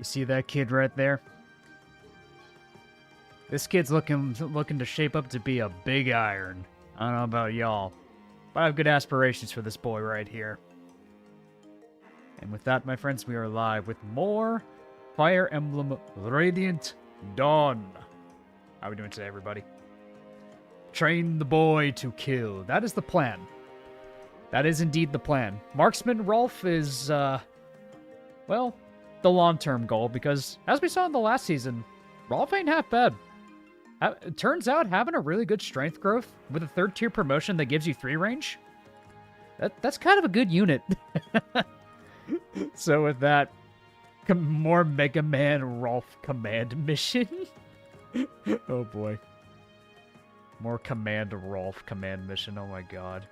You see that kid right there? This kid's looking to shape up to be a big iron. I don't know about y'all, but I have good aspirations for this boy right here. And with that, my friends, we are live with more Fire Emblem Radiant Dawn. How are we doing today, everybody? Train the boy to kill. That is the plan. That is indeed the plan. Marksman Rolf is, well, the long-term goal, because as we saw in the last season, Rolf ain't half bad. It turns out having a really good strength growth with a 3rd-tier promotion that gives you 3 range, that's kind of a good unit. So with that, more Mega Man Rolf command mission. Oh boy. More Command Rolf command mission, oh my god.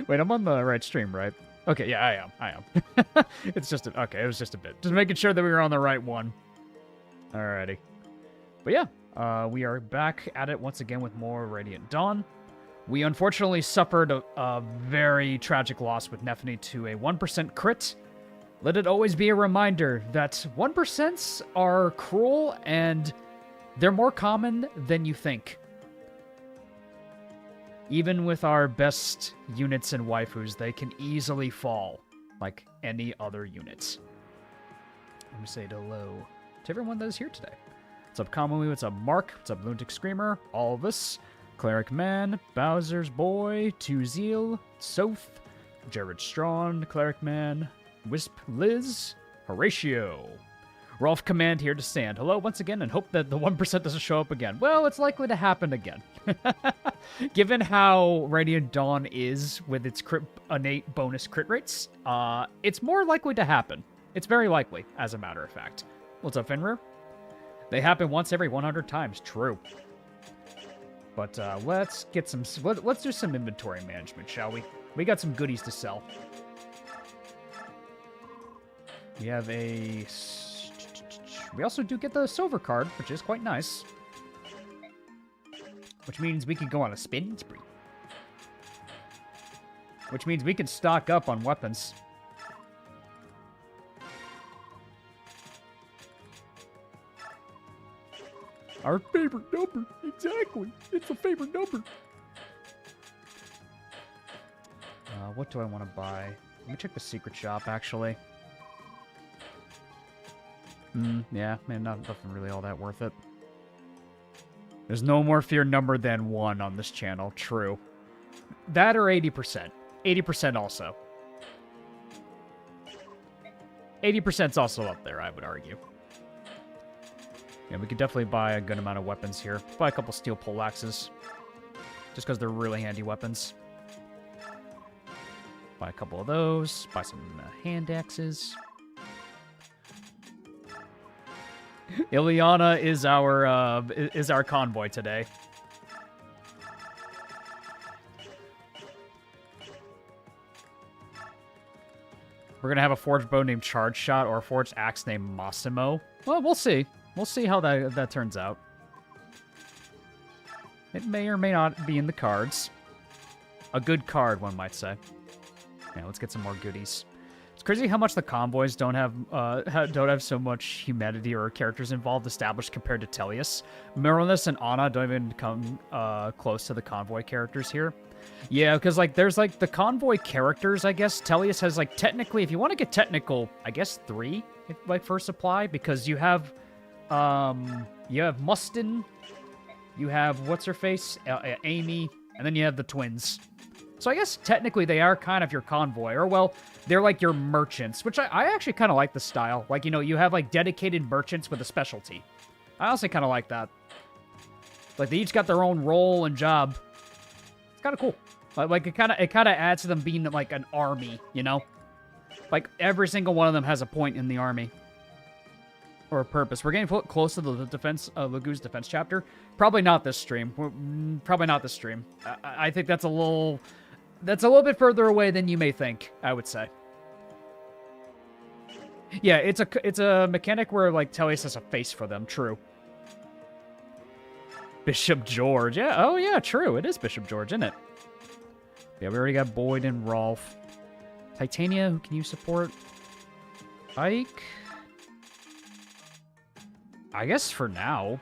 Wait, I'm on the right stream, right? Okay, yeah, I am. It's just, okay, it was just a bit. Just making sure that we were on the right one. Alrighty. But yeah, we are back at it once again with more Radiant Dawn. We unfortunately suffered a very tragic loss with Nephany to a 1% crit. Let it always be a reminder that 1%s are cruel and they're more common than you think. Even with our best units and waifus, they can easily fall like any other units. Let me say hello to everyone that is here today. What's up, Kamui? What's up, Mark? What's up, Lunatic Screamer? All of us. Cleric Man, Bowser's Boy, Tuzeal, Soth, Jared Strawn, Cleric Man, Wisp Liz, Horatio. Rolf Command here to stand. Hello once again, and hope that the 1% doesn't show up again. Well, it's likely to happen again. Given how Radiant Dawn is with its innate bonus crit rates, it's more likely to happen. It's very likely, as a matter of fact. What's up, Fenrir? They happen once every 100 times. True. But let's get some. Let's do some inventory management, shall we? We got some goodies to sell. We have a. We also do get the silver card, which is quite nice. Which means we could go on a spending spree. Which means we can stock up on weapons. Our favorite number. Exactly. It's a favorite number. What do I want to buy? Let me check the secret shop, actually. Yeah, man, nothing really all that worth it. There's no more fear number than 1 on this channel. True. That or 80%. 80% also. 80%'s also up there, I would argue. Yeah, we could definitely buy a good amount of weapons here. Buy a couple steel poleaxes. Just because they're really handy weapons. Buy a couple of those. Buy some hand axes. Ileana is our convoy today. We're gonna have a forged bow named Charge Shot or a forged axe named Massimo. Well, we'll see. We'll see how that turns out. It may or may not be in the cards. A good card, one might say. Yeah, let's get some more goodies. It's crazy how much the convoys don't have so much humanity or characters involved established compared to Tellius. Mironis and Anna don't even come close to the convoy characters here. Yeah, because like there's like the convoy characters, I guess. Tellius has like technically, if you want to get technical, I guess 3 like for supply, because you have Mustin, you have what's her face, Amy, and then you have the twins. So I guess technically they are kind of your convoy, or well, they're like your merchants, which I actually kind of like the style. Like, you know, you have like dedicated merchants with a specialty. I also kind of like that. Like they each got their own role and job. It's kind of cool. Like it kind of adds to them being like an army, you know? Like every single one of them has a point in the army. Or a purpose. We're getting close to the defense, Lagu's defense chapter. Probably not this stream. Probably not this stream. I think that's a little bit further away than you may think, I would say. Yeah, it's a mechanic where like Tellius has a face for them. True. Bishop George. Yeah. Oh yeah. True. It is Bishop George, isn't it? Yeah, we already got Boyd and Rolf. Titania, who can you support? Ike. I guess for now.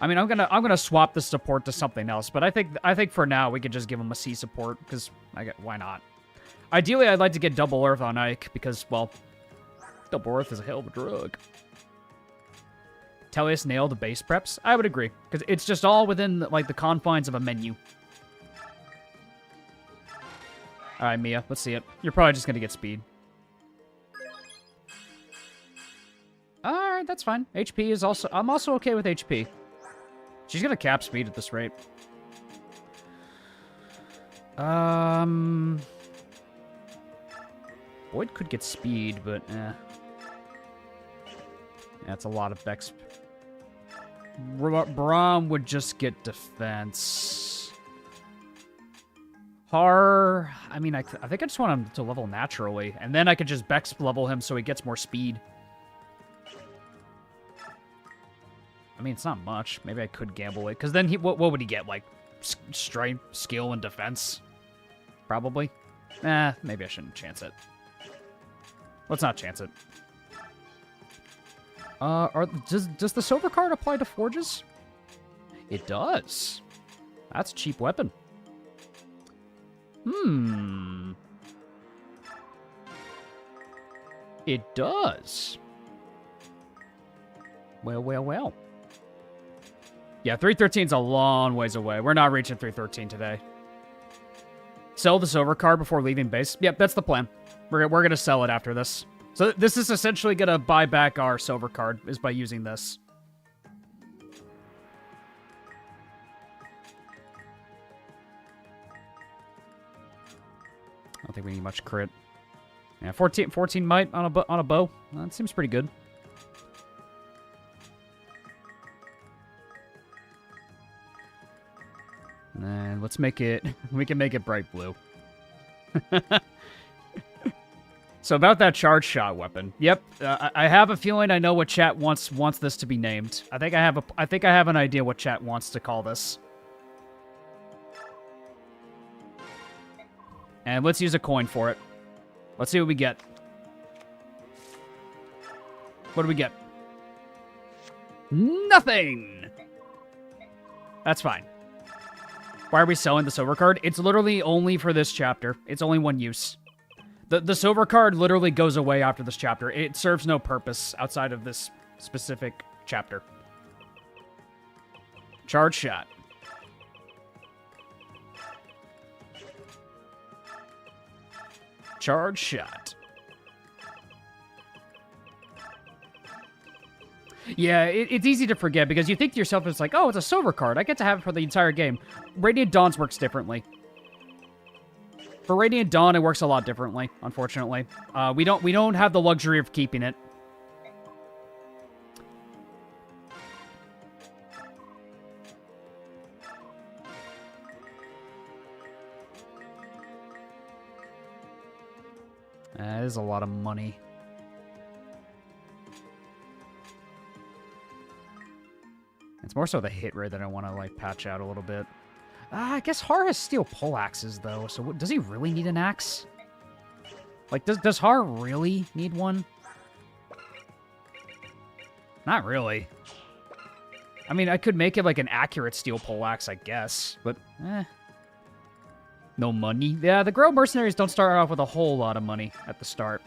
I mean, I'm gonna swap the support to something else, but I think for now we could just give him a C support because why not? Ideally, I'd like to get double Earth on Ike because, well, double Earth is a hell of a drug. Tellius nailed the base preps. I would agree because it's just all within like the confines of a menu. All right, Mia, let's see it. You're probably just gonna get speed. All right, that's fine. HP is also... I'm also okay with HP. She's gonna cap speed at this rate. Boyd could get speed, but that's a lot of Bex. Braum would just get defense. Har... I mean, I think I just want him to level naturally, and then I could just Bex level him so he gets more speed. I mean, it's not much. Maybe I could gamble it. Because then what would he get? Like, strength, skill, and defense? Probably. Maybe I shouldn't chance it. Let's not chance it. Does the silver card apply to forges? It does. That's a cheap weapon. It does. Well. Yeah, 313's a long ways away. We're not reaching 313 today. Sell the silver card before leaving base. Yep, that's the plan. We're going to sell it after this. So this is essentially going to buy back our silver card, is by using this. I don't think we need much crit. Yeah, 14 might on a bow. That seems pretty good. And let's make it... We can make it bright blue. So about that charge shot weapon. Yep, I have a feeling I know what chat wants this to be named. I think I have an idea what chat wants to call this. And let's use a coin for it. Let's see what we get. What do we get? Nothing! That's fine. Why are we selling the silver card? It's literally only for this chapter. It's only one use. The silver card literally goes away after this chapter. It serves no purpose outside of this specific chapter. Charge shot. Charge shot. Yeah, it's easy to forget because you think to yourself, it's like, oh, it's a silver card. I get to have it for the entire game. Radiant Dawn's works differently. For Radiant Dawn, it works a lot differently, unfortunately. We don't have the luxury of keeping it. That is a lot of money. It's more so the hit rate that I want to, like, patch out a little bit. I guess Har has steel poleaxes, though, so does he really need an axe? Like, does Har really need one? Not really. I mean, I could make it, like, an accurate steel poleaxe, I guess, but, no money. Yeah, the Grove Mercenaries don't start off with a whole lot of money at the start.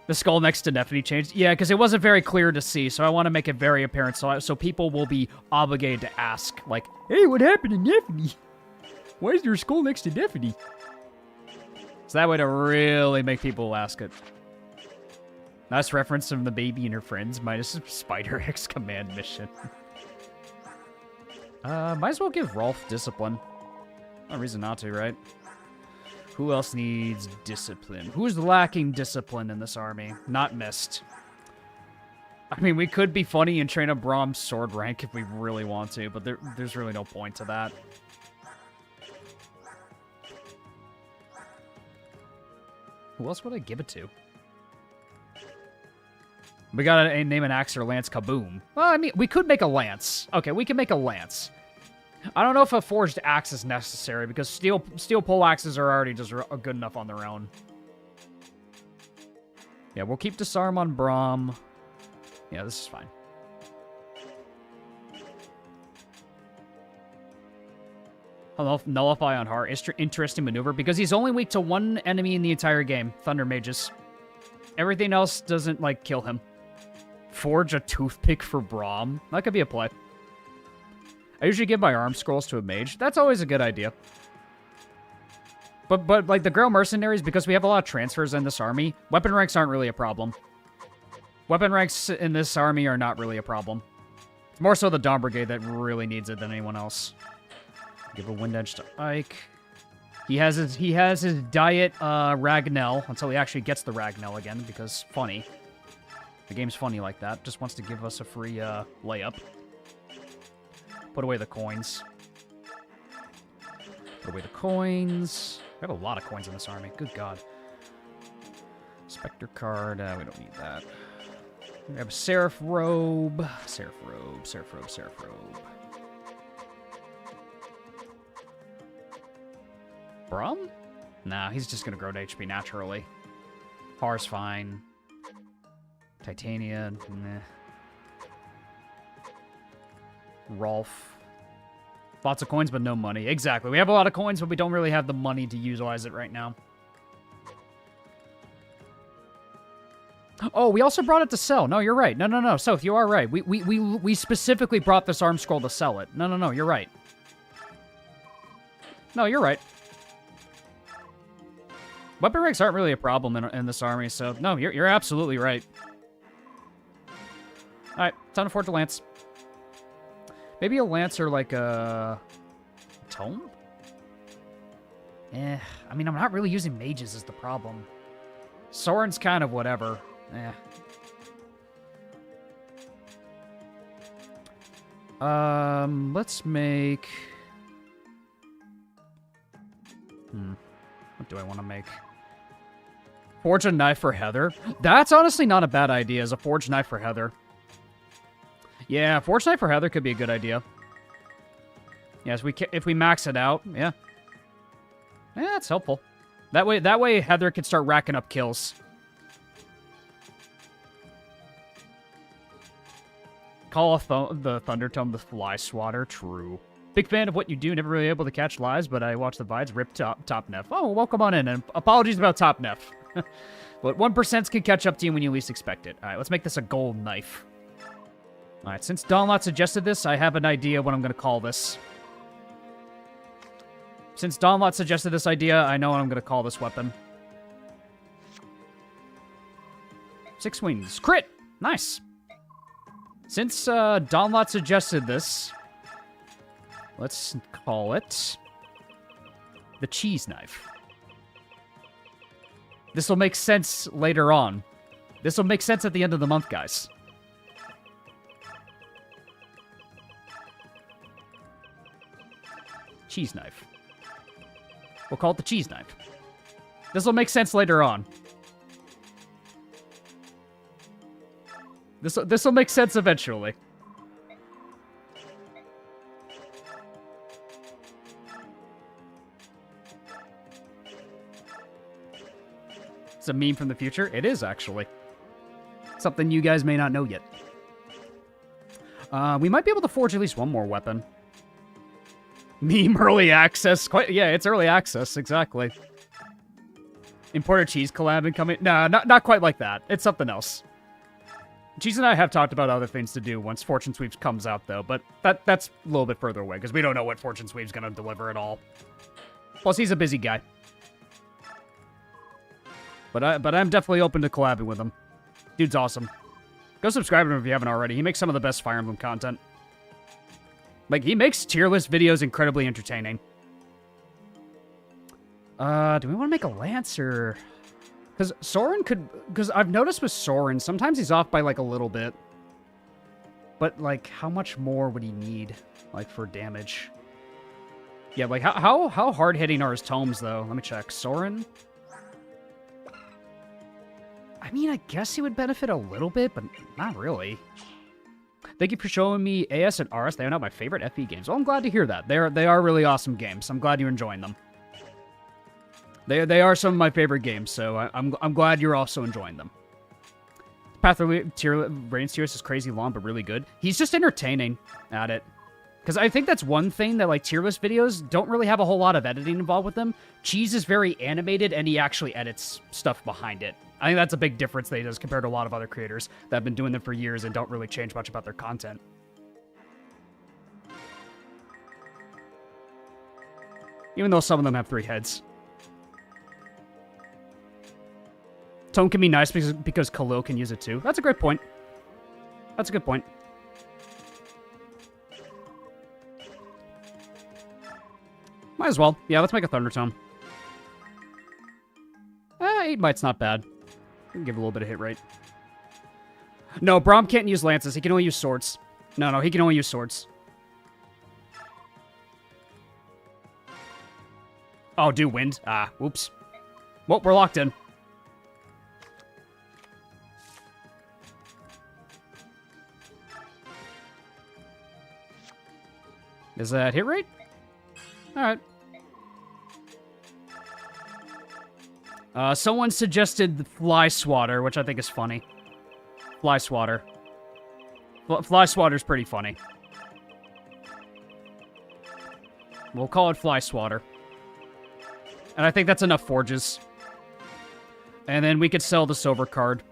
The skull next to Nephany changed. Yeah, because it wasn't very clear to see, so I want to make it very apparent so people will be obligated to ask, like, hey, what happened to Nephany? Why is there a skull next to Nephany? So that way to really make people ask it. Nice reference from the baby and her friends, minus Spider X command mission. Might as well give Rolf discipline. No reason not to, right? Who else needs discipline? Who's lacking discipline in this army? Not Mist. I mean, we could be funny and train up Brahm's sword rank if we really want to, but there's really no point to that. Who else would I give it to? We gotta name an axe or lance Kaboom. Well, I mean, we could make a lance. Okay, we can make a lance. I don't know if a forged axe is necessary, because steel pole axes are already just good enough on their own. Yeah, we'll keep disarm on Braum. Yeah, this is fine. I'll nullify on Har. Interesting maneuver, because he's only weak to one enemy in the entire game. Thunder Mages. Everything else doesn't, like, kill him. Forge a toothpick for Braum. That could be a play. I usually give my arm scrolls to a mage. That's always a good idea. But like, the Grail Mercenaries, because we have a lot of transfers in this army, weapon ranks aren't really a problem. Weapon ranks in this army are not really a problem. It's more so the Dawn Brigade that really needs it than anyone else. Give a Wind Edge to Ike. He has his diet Ragnell until he actually gets the Ragnell again, because funny. The game's funny like that. Just wants to give us a free layup. Put away the coins. Put away the coins. We have a lot of coins in this army. Good God. Spectre card. We don't need that. We have a Seraph Robe. Seraph Robe. Seraph Robe. Seraph Robe. Braum? Nah, he's just gonna grow to HP naturally. Har's fine. Titania. Meh. Rolf. Lots of coins, but no money. Exactly. We have a lot of coins, but we don't really have the money to utilize it right now. Oh, we also brought it to sell. No, you're right. No. Soph, you are right. We specifically brought this arm scroll to sell it. No. You're right. No, you're right. Weapon ranks aren't really a problem in this army, so no, you're absolutely right. All right, time to forge a lance. Maybe a lance or like a tome? I mean, I'm not really using mages is the problem. Soren's kind of whatever. Let's make... What do I want to make? Forge a knife for Heather? That's honestly not a bad idea, as a forged knife for Heather. Yeah, forged knife for Heather could be a good idea. Yes, if we max it out, yeah. Yeah, that's helpful. That way Heather can start racking up kills. Call the Thunder Tome the Fly Swatter. True. Big fan of what you do. Never really able to catch lives, but I watch the vids. Rip Top Nef. Oh, welcome on in. And apologies about Top Nef. But 1% can catch up to you when you least expect it. All right, let's make this a gold knife. All right, since Donlot suggested this, I have an idea what I'm going to call this. Since Donlot suggested this idea, I know what I'm going to call this weapon. 6 wings. Crit! Nice. Since Donlot suggested this, let's call it the cheese knife. This will make sense later on. This will make sense at the end of the month, guys. Cheese knife. We'll call it the cheese knife. This will make sense later on. This will make sense eventually. It's a meme from the future. It is, actually. Something you guys may not know yet. We might be able to forge at least one more weapon. Meme early access. Yeah, it's early access, exactly. Imported cheese collab incoming. Nah, not quite like that. It's something else. Cheese and I have talked about other things to do once Fortune Sweeps comes out, though, but that's a little bit further away, because we don't know what Fortune Sweep's going to deliver at all. Plus, he's a busy guy. But I'm definitely open to collabing with him. Dude's awesome. Go subscribe to him if you haven't already. He makes some of the best Fire Emblem content. Like, he makes tier list videos incredibly entertaining. Do we want to make a Lancer? Because Soren could... Because I've noticed with Soren, sometimes he's off by, like, a little bit. But, like, how much more would he need, like, for damage? Yeah, like, how hard-hitting are his tomes, though? Let me check. Soren? I mean, I guess he would benefit a little bit, but not really. Thank you for showing me AS and RS. They are not my favorite FE games. Well, I'm glad to hear that. They are really awesome games. I'm glad you're enjoying them. They are some of my favorite games, so I'm glad you're also enjoying them. Path of Radiance Tears is crazy long, but really good. He's just entertaining at it. Because I think that's one thing that, like, tier list videos don't really have a whole lot of editing involved with them. Cheese is very animated, and he actually edits stuff behind it. I think that's a big difference that he does compared to a lot of other creators that have been doing them for years and don't really change much about their content. Even though some of them have 3 heads. Tone can be nice because Khalil can use it too. That's a great point. That's a good point. Might as well. Yeah, let's make a Thunder Tome. 8 Might's not bad. We can give a little bit of hit rate. No, Braum can't use lances. He can only use swords. No, he can only use swords. Oh, do wind. Ah, whoops. Well, we're locked in. Is that hit rate? Alright. Someone suggested the Fly Swatter, which I think is funny. Fly Swatter. Fly Swatter's pretty funny. We'll call it Fly Swatter. And I think that's enough forges. And then we could sell the silver card.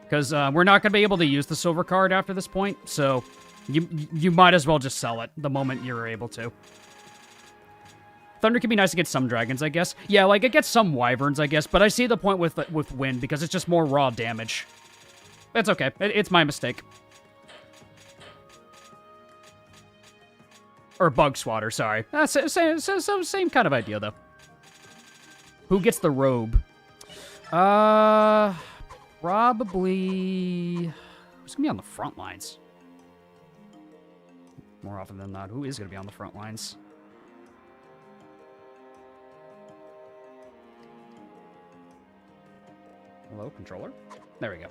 Because we're not going to be able to use the silver card after this point, so you might as well just sell it the moment you're able to. Thunder can be nice against some dragons, I guess. Yeah, like, it gets some wyverns, I guess, but I see the point with wind, because it's just more raw damage. It's okay. It's my mistake. Or Bug Swatter, sorry. Same kind of idea, though. Who gets the robe? Probably... Who's gonna be on the front lines? More often than not, who is gonna be on the front lines? Hello, controller? There we go.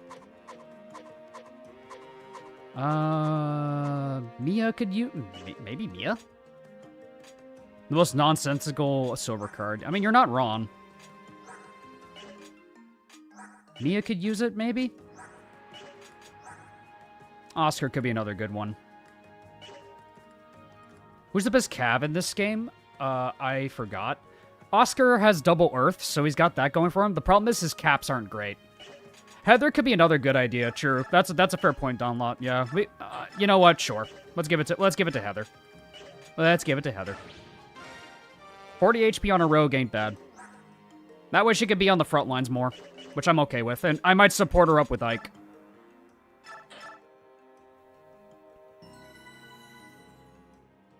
Mia could use... Maybe Mia? The most nonsensical silver card. I mean, you're not wrong. Mia could use it, maybe? Oscar could be another good one. Who's the best Cav in this game? I forgot. Oscar has double Earth, so he's got that going for him. The problem is his caps aren't great. Heather could be another good idea. True, that's a fair point, Donlot. Yeah, you know what? Sure, let's give it to Heather. Let's give it to Heather. 40 HP on a rogue ain't bad. That way she could be on the front lines more, which I'm okay with, and I might support her up with Ike.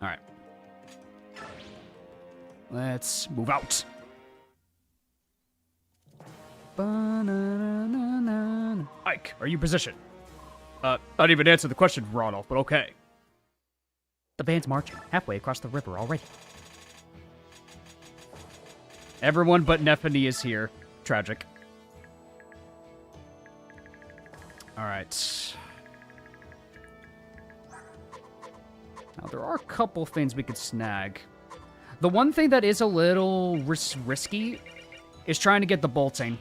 All right. Let's move out. Ike, are you positioned? I didn't even answer the question, Ronald, but okay. The band's marching halfway across the river already. Everyone but Nephany is here. Tragic. Alright. Now, there are a couple things we could snag. The one thing that is a little risky is trying to get the bolting.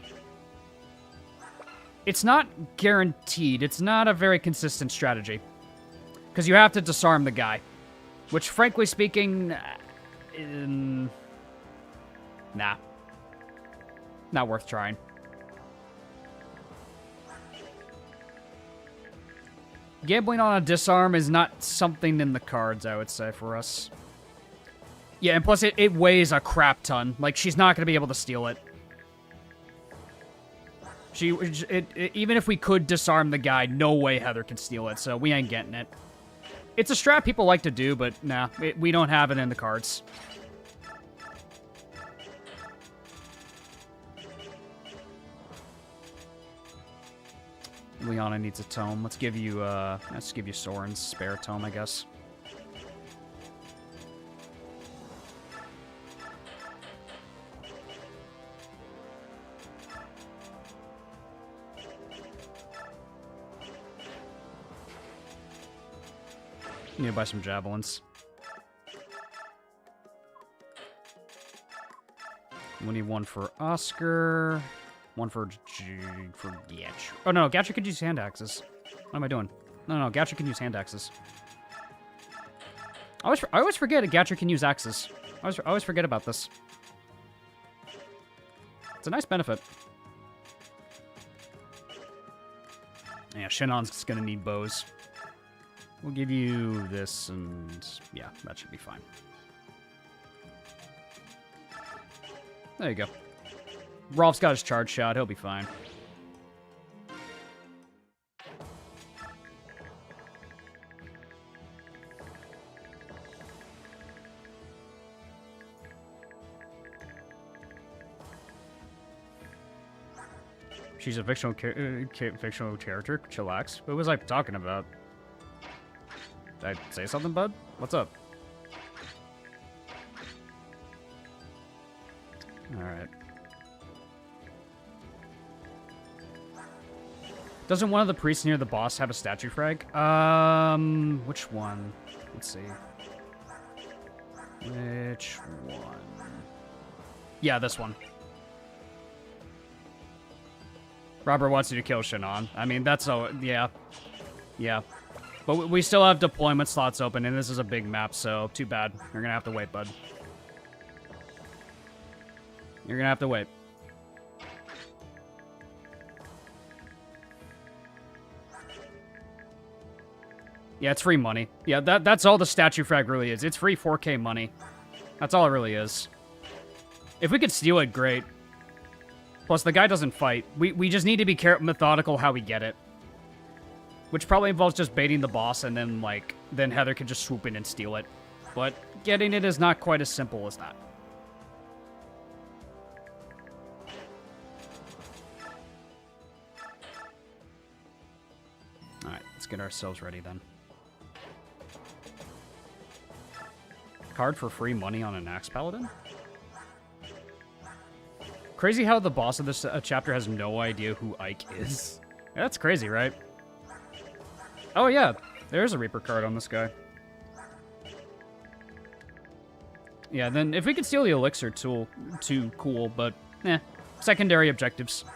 It's not guaranteed. It's not a very consistent strategy. Because you have to disarm the guy. Which, frankly speaking... nah. Not worth trying. Gambling on a disarm is not something in the cards, I would say, for us. Yeah, and plus it weighs a crap ton. Like, she's not going to be able to steal it. Even if we could disarm the guy, no way Heather can steal it, so we ain't getting it. It's a strat people like to do, but nah, we don't have it in the cards. Liana needs a tome. Let's give you Soren's spare tome, I guess. Need to buy some javelins. We need one for Oscar. One for Gatcher. Oh, no, Gatcher could use hand axes. What am I doing? No, Gatcher can use hand axes. I always forget Gatcher can use axes. I always forget about this. It's a nice benefit. Yeah, Shinnon's gonna need bows. We'll give you this, and yeah, that should be fine. There you go. Rolf's got his charge shot. He'll be fine. She's a fictional character. Chillax. What was I talking about? Did I say something, bud? What's up? Alright. Doesn't one of the priests near the boss have a statue frag? Which one? Let's see. Which one? Yeah, this one. Robert wants you to kill Shinnon. I mean, that's so... Yeah. Yeah. But we still have deployment slots open, and this is a big map, so too bad. You're gonna have to wait, bud. You're gonna have to wait. Yeah, it's free money. Yeah, that's all the statue frag really is. It's free 4K money. That's all it really is. If we could steal it, great. Plus, the guy doesn't fight. We just need to be methodical how we get it. Which probably involves just baiting the boss, and then, like, then Heather can just swoop in and steal it. But getting it is not quite as simple as that. Alright, let's get ourselves ready then. Card for free money on an Axe Paladin? Crazy how the boss of this chapter has no idea who Ike is. Yeah, that's crazy, right? Oh yeah, there's a Reaper card on this guy. Yeah, then if we could steal the elixir tool, too cool, but secondary objectives.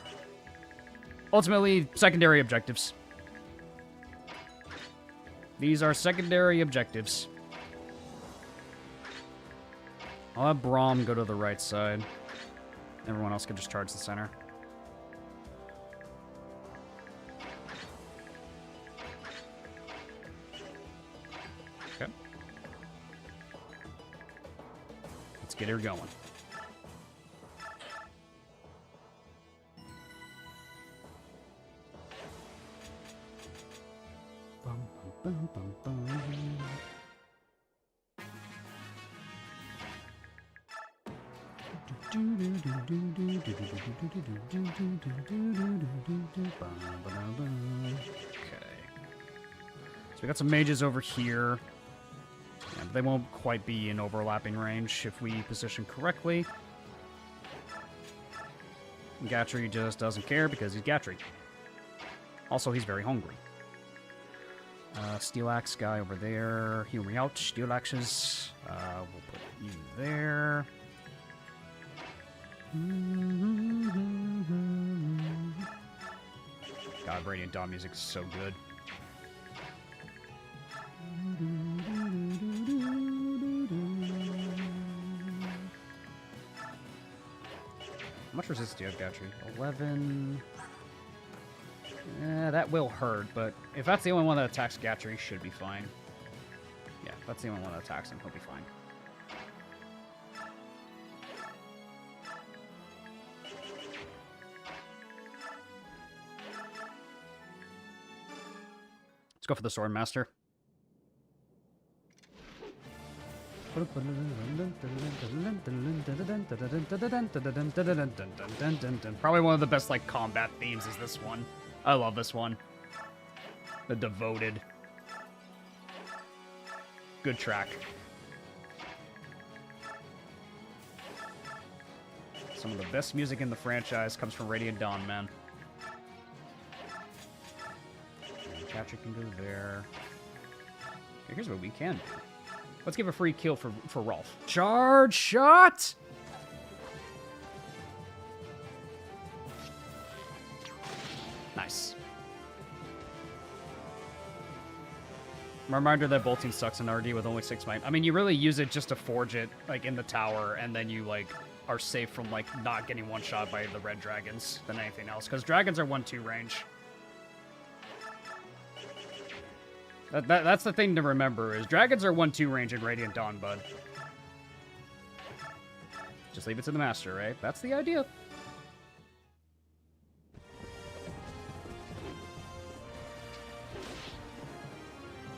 Ultimately, secondary objectives. These are secondary objectives. I'll have Braum go to the right side. Everyone else can just charge the center. Okay. Let's get her going. Bum, bum, bum, bum, bum. Okay. So we got some mages over here. Yeah, but they won't quite be in overlapping range if we position correctly. Gatry just doesn't care because he's Gatry. Also, he's very hungry. Steel Axe guy over there. Heal me out. Steel Axes. We'll put you there. God, Radiant Dawn music is so good. How much resistance do you have, Gatry? 11. That will hurt, but if that's the only one that attacks Gatry, he should be fine. Yeah, if that's the only one that attacks him, he'll be fine. Let's go for the Swordmaster. Probably one of the best, like, combat themes is this one. I love this one. The Devoted. Good track. Some of the best music in the franchise comes from Radiant Dawn, man. Catcher can go there. Okay, here's what we can do. Let's give a free kill for Rolf. Charge shot! Nice. Reminder that bolting sucks in RD with only 6 might. I mean, you really use it just to forge it, like, in the tower, and then you, like, are safe from, like, not getting one-shot by the red dragons than anything else. Because dragons are 1-2 range. That's the thing to remember, is dragons are 1-2 range in Radiant Dawn, bud. Just leave it to the master, right? That's the idea.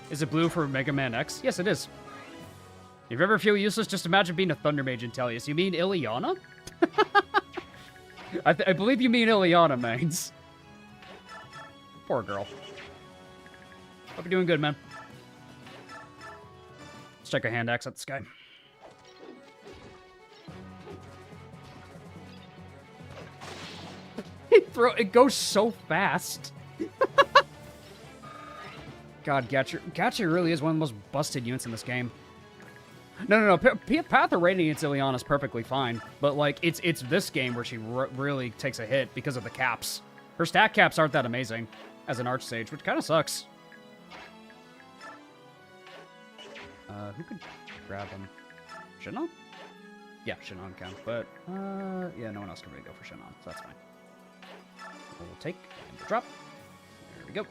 Is it blue for Mega Man X? Yes, it is. If you ever feel useless, just imagine being a Thunder Mage in Tellius. You mean Ileana? I believe you mean Ileana, mains. Poor girl. Hope you're doing good, man. Let's check a hand axe at this guy. It goes so fast. God, Gacha really is one of the most busted units in this game. No. Path of Radiance Ileana is perfectly fine, but like it's this game where she really takes a hit because of the caps. Her stat caps aren't that amazing as an Archsage, which kind of sucks. Who could grab him? Shinon? Yeah, Shinon can, but yeah, no one else can really go for Shinon, so that's fine. We'll take and drop. There we go.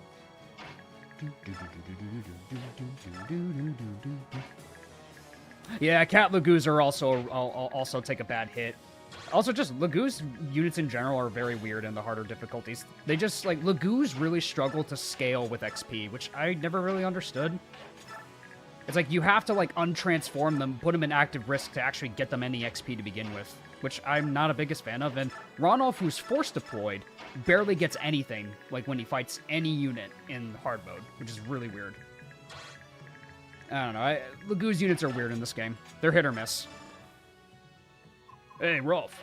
Yeah, Cat Lagoos are also take a bad hit. Also, just Lagoos units in general are very weird in the harder difficulties. They just, like, Lagoos really struggle to scale with XP, which I never really understood. It's like you have to, like, untransform them, put them in active risk to actually get them any XP to begin with, which I'm not a biggest fan of. And Ronolf, who's force deployed, barely gets anything, like, when he fights any unit in hard mode, which is really weird. I don't know. Lagoos units are weird in this game. They're hit or miss. Hey, Rolf.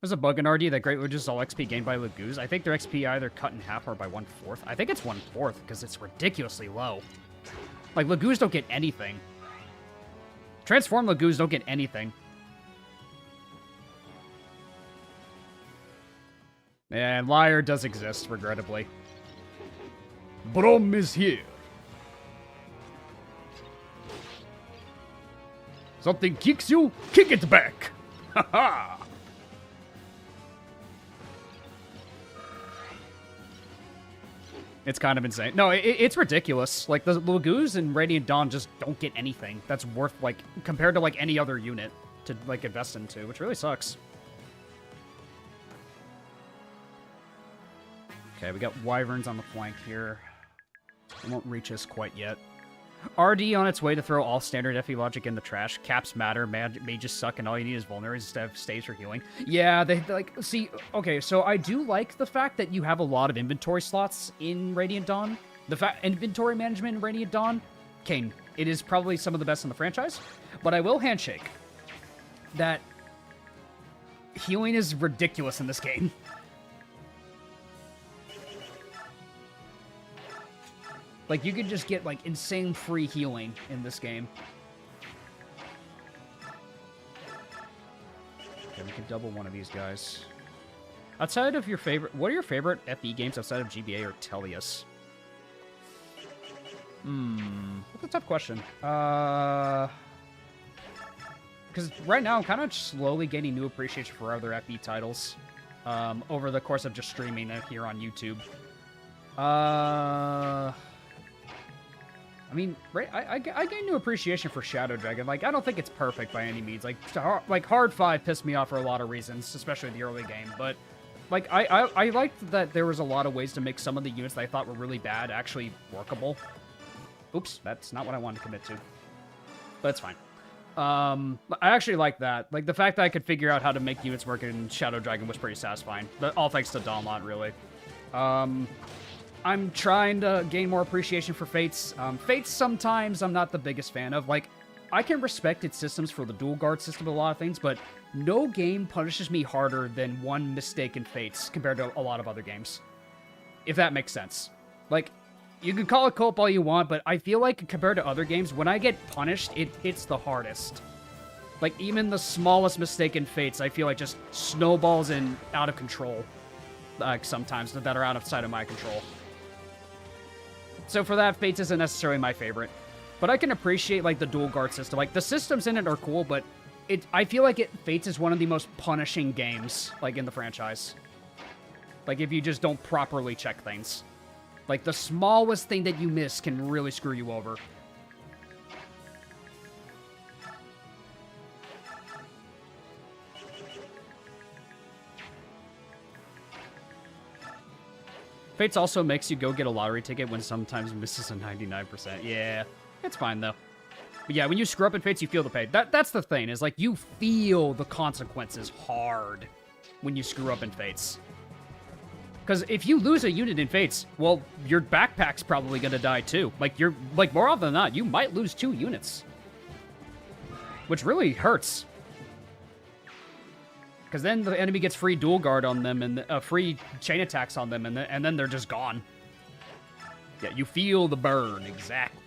There's a bug in RD that Great Witches all XP gained by Lagoos. I think their XP either cut in half or by 1/4. I think it's 1/4 because it's ridiculously low. Like, Lagoos don't get anything. Transform Lagoos don't get anything. And Liar does exist, regrettably. Brom is here. Something kicks you, kick it back. Haha. It's kind of insane. No, it's ridiculous. Like, the Lagoos and Radiant Dawn just don't get anything that's worth, like, compared to, like, any other unit to, like, invest into, which really sucks. Okay, we got Wyverns on the flank here. It won't reach us quite yet. RD on its way to throw all standard FE logic in the trash. Caps matter, mages suck, and all you need is vulneraries instead of staves for healing. Yeah, they like, see, okay, so I do like the fact that you have a lot of inventory slots in Radiant Dawn. The inventory management in Radiant Dawn, Kane, it is probably some of the best in the franchise. But I will handshake that healing is ridiculous in this game. Like, you could just get, like, insane free healing in this game. Okay, we can double one of these guys. Outside of your favorite... What are your favorite FE games outside of GBA or Tellius? That's a tough question. Because right now, I'm kind of slowly gaining new appreciation for other FE titles. Over the course of just streaming here on YouTube. I mean, I gained new appreciation for Shadow Dragon. Like, I don't think it's perfect by any means. Like Hard 5 pissed me off for a lot of reasons, especially the early game. But, like, I liked that there was a lot of ways to make some of the units that I thought were really bad actually workable. Oops, that's not what I wanted to commit to. But it's fine. I actually like that. Like, the fact that I could figure out how to make units work in Shadow Dragon was pretty satisfying. But all thanks to Dawnlot, really. I'm trying to gain more appreciation for Fates. Fates, sometimes, I'm not the biggest fan of. Like, I can respect its systems for the dual guard system and a lot of things, but no game punishes me harder than one mistake in Fates compared to a lot of other games. If that makes sense. Like, you can call it co-op all you want, but I feel like compared to other games, when I get punished, it hits the hardest. Like, even the smallest mistake in Fates, I feel like just snowballs in out of control. Like, sometimes, that are outside of my control. So for that, Fates isn't necessarily my favorite. But I can appreciate, like, the dual guard system. Like, the systems in it are cool, but I feel like Fates is one of the most punishing games, like, in the franchise. Like, if you just don't properly check things. Like, the smallest thing that you miss can really screw you over. Fates also makes you go get a lottery ticket when sometimes misses a 99%. Yeah, it's fine, though. But yeah, when you screw up in Fates, you feel the pain. That's the thing, is, like, you feel the consequences hard when you screw up in Fates. Because if you lose a unit in Fates, well, your backpack's probably gonna die, too. Like, more often than not, you might lose 2 units. Which really hurts. Because then the enemy gets free dual guard on them and free chain attacks on them, and then they're just gone. Yeah, you feel the burn. Exactly.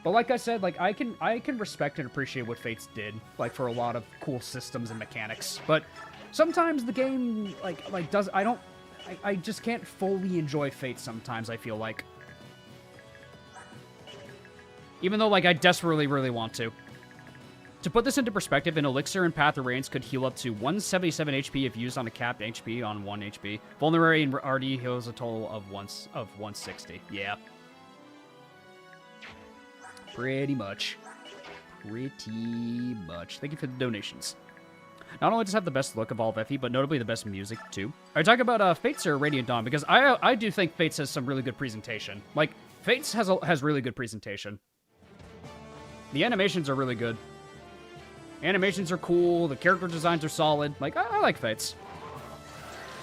But like I said, like, I can respect and appreciate what Fates did, like, for a lot of cool systems and mechanics. But sometimes the game, I just can't fully enjoy Fates sometimes, I feel like. Even though, like, I desperately really want to. To put this into perspective, an Elixir in Path of Rains could heal up to 177 HP if used on a capped HP on 1 HP. Vulnerary and RD heals a total of 160. Yeah. Pretty much. Thank you for the donations. Not only does it have the best look of all of FE, but notably the best music, too. Are you talking about Fates or Radiant Dawn? Because I do think Fates has some really good presentation. Like, Fates has really good presentation. The animations are really good. Animations are cool, the character designs are solid. Like, I like Fates.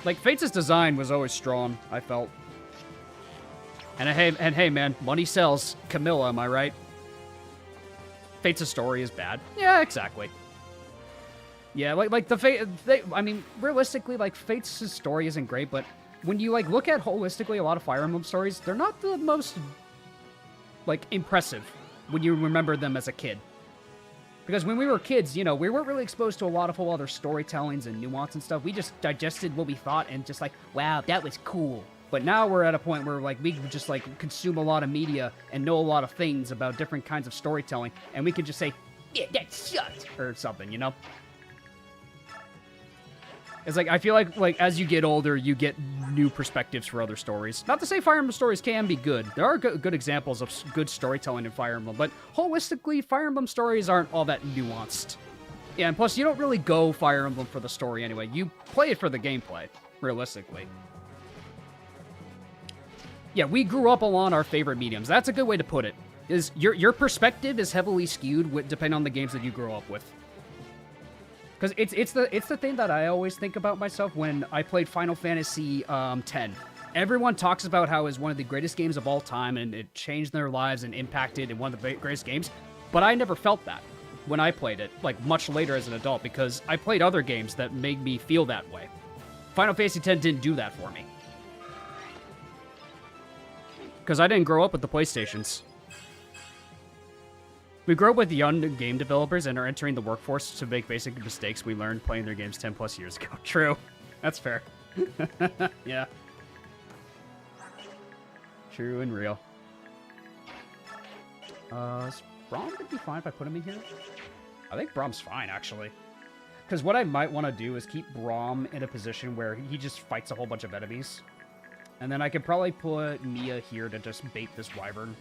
Like, Fates' design was always strong, I felt. And hey, man, money sells. Camilla, am I right? Fates' story is bad. Yeah, exactly. Yeah, I mean, realistically, like, Fates' story isn't great, but when you, like, look at holistically a lot of Fire Emblem stories, they're not the most, like, impressive when you remember them as a kid. Because when we were kids, you know, we weren't really exposed to a lot of whole other storytellings and nuance and stuff. We just digested what we thought and just like, wow, that was cool. But now we're at a point where, like, we just, like, consume a lot of media and know a lot of things about different kinds of storytelling, and we can just say, yeah, that sucks, or something, you know? It's like, I feel like as you get older, you get new perspectives for other stories. Not to say Fire Emblem stories can be good. There are good examples of good storytelling in Fire Emblem, but holistically, Fire Emblem stories aren't all that nuanced. Yeah, and plus, you don't really go Fire Emblem for the story anyway. You play it for the gameplay, realistically. Yeah, we grew up along our favorite mediums. That's a good way to put it. Is your perspective is heavily skewed depending on the games that you grow up with. Because it's the thing that I always think about myself when I played Final Fantasy X. Everyone talks about how it's one of the greatest games of all time, and it changed their lives and impacted in one of the greatest games. But I never felt that when I played it, like, much later as an adult, because I played other games that made me feel that way. Final Fantasy X didn't do that for me. Because I didn't grow up with the PlayStations. We grow up with young game developers and are entering the workforce to make basic mistakes we learned playing their games 10 plus years ago. True. That's fair. Yeah. True and real. Is Braum gonna be fine if I put him in here? I think Braum's fine, actually. Because what I might want to do is keep Braum in a position where he just fights a whole bunch of enemies. And then I could probably put Mia here to just bait this wyvern.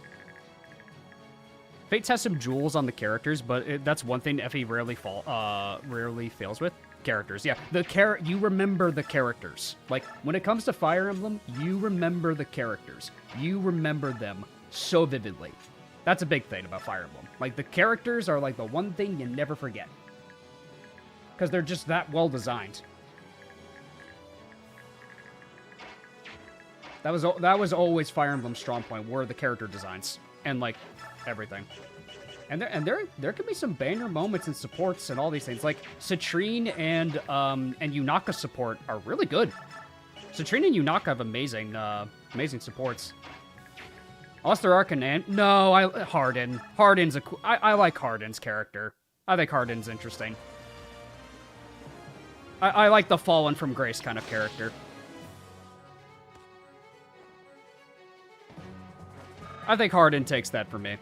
Fates has some jewels on the characters, but that's one thing FE rarely fails with. Characters, yeah. You remember the characters. Like, when it comes to Fire Emblem, you remember the characters. You remember them so vividly. That's a big thing about Fire Emblem. Like, the characters are, like, the one thing you never forget. Because they're just that well designed. That was always Fire Emblem's strong point, were the character designs. And, like, everything. And there could be some banger moments and supports and all these things. Like, Citrine and Yunaka support are really good. Citrine and Yunaka have amazing supports. Unless there are Canan. No, Hardin. Hardin's I like Hardin's character. I think Harden's interesting. I like the fallen from grace kind of character. I think Harden takes that for me.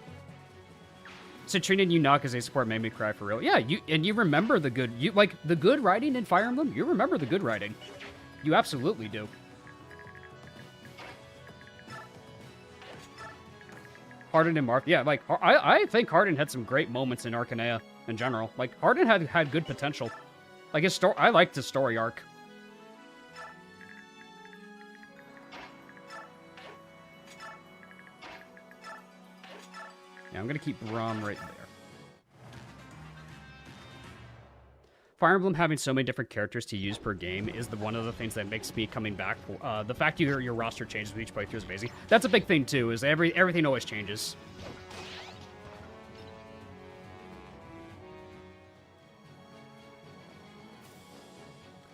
Citrine and you knock as a support made me cry for real. Yeah, you remember the good, like the good writing in Fire Emblem. You remember the good writing. You absolutely do. Harden and Marth, yeah, like I think Harden had some great moments in Arcanea in general. Like Harden had good potential. Like his story, I liked his story arc. Yeah, I'm gonna keep Braum right there. Fire Emblem having so many different characters to use per game is one of the things that makes me coming back. The fact your roster changes with each playthrough is amazing. That's a big thing too. Is everything always changes.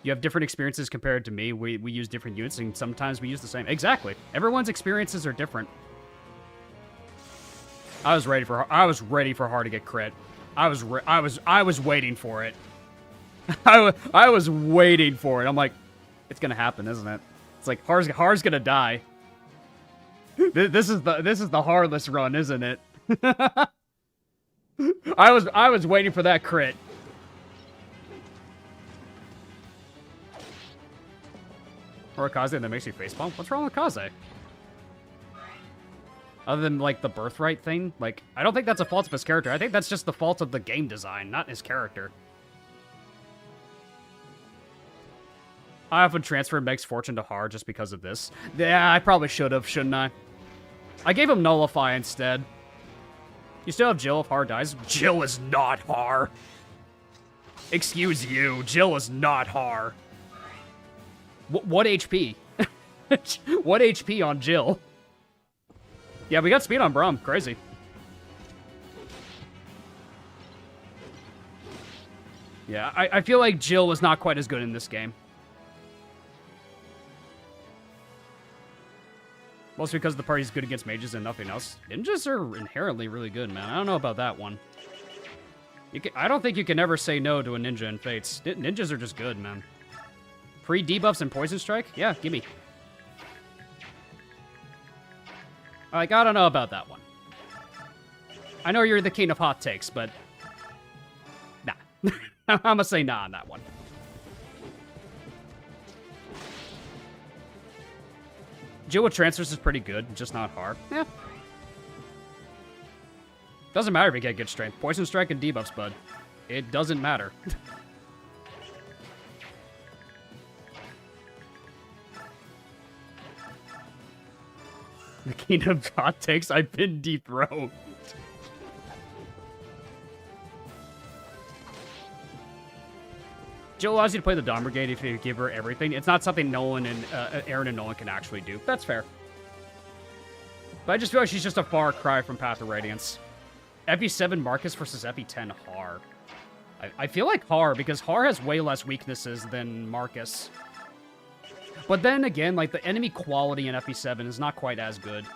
You have different experiences compared to me. We use different units, and sometimes we use the same. Exactly. Everyone's experiences are different. I was ready for Har to get crit. I was waiting for it. I was waiting for it. I'm like, it's gonna happen, isn't it? It's like Har's gonna die. This is the Harless run, isn't it? I was waiting for that crit. Or a Kaze that makes you facepalm? What's wrong with Kaze? Other than, like, the birthright thing? Like, I don't think that's a fault of his character. I think that's just the fault of the game design, not his character. I often transfer Meg's fortune to Har just because of this. Yeah, I probably should have, shouldn't I? I gave him Nullify instead. You still have Jill if Har dies? Jill is not Har. Excuse you, Jill is not Har. What HP? What HP on Jill? Yeah, we got speed on Braum. Crazy. Yeah, I feel like Jill was not quite as good in this game. Mostly because the party's good against mages and nothing else. Ninjas are inherently really good, man. I don't know about that one. I don't think you can ever say no to a ninja in Fates. Ninjas are just good, man. Free debuffs and Poison Strike? Yeah, gimme. Like, I don't know about that one. I know you're the king of hot takes, but... Nah. I'm gonna say nah on that one. Jill with transfers is pretty good, just not hard. Yeah. Doesn't matter if you get good strength. Poison Strike and debuffs, bud. It doesn't matter. The king of hot takes, I've been dethroned. Jill allows you to play the Dawn Brigade if you give her everything. It's not something Nolan and Aaron and Nolan can actually do. That's fair. But I just feel like she's just a far cry from Path of Radiance. FE7 Marcus versus FE10 Har. I feel like Har, because Har has way less weaknesses than Marcus. But then again, like, the enemy quality in FE7 is not quite as good.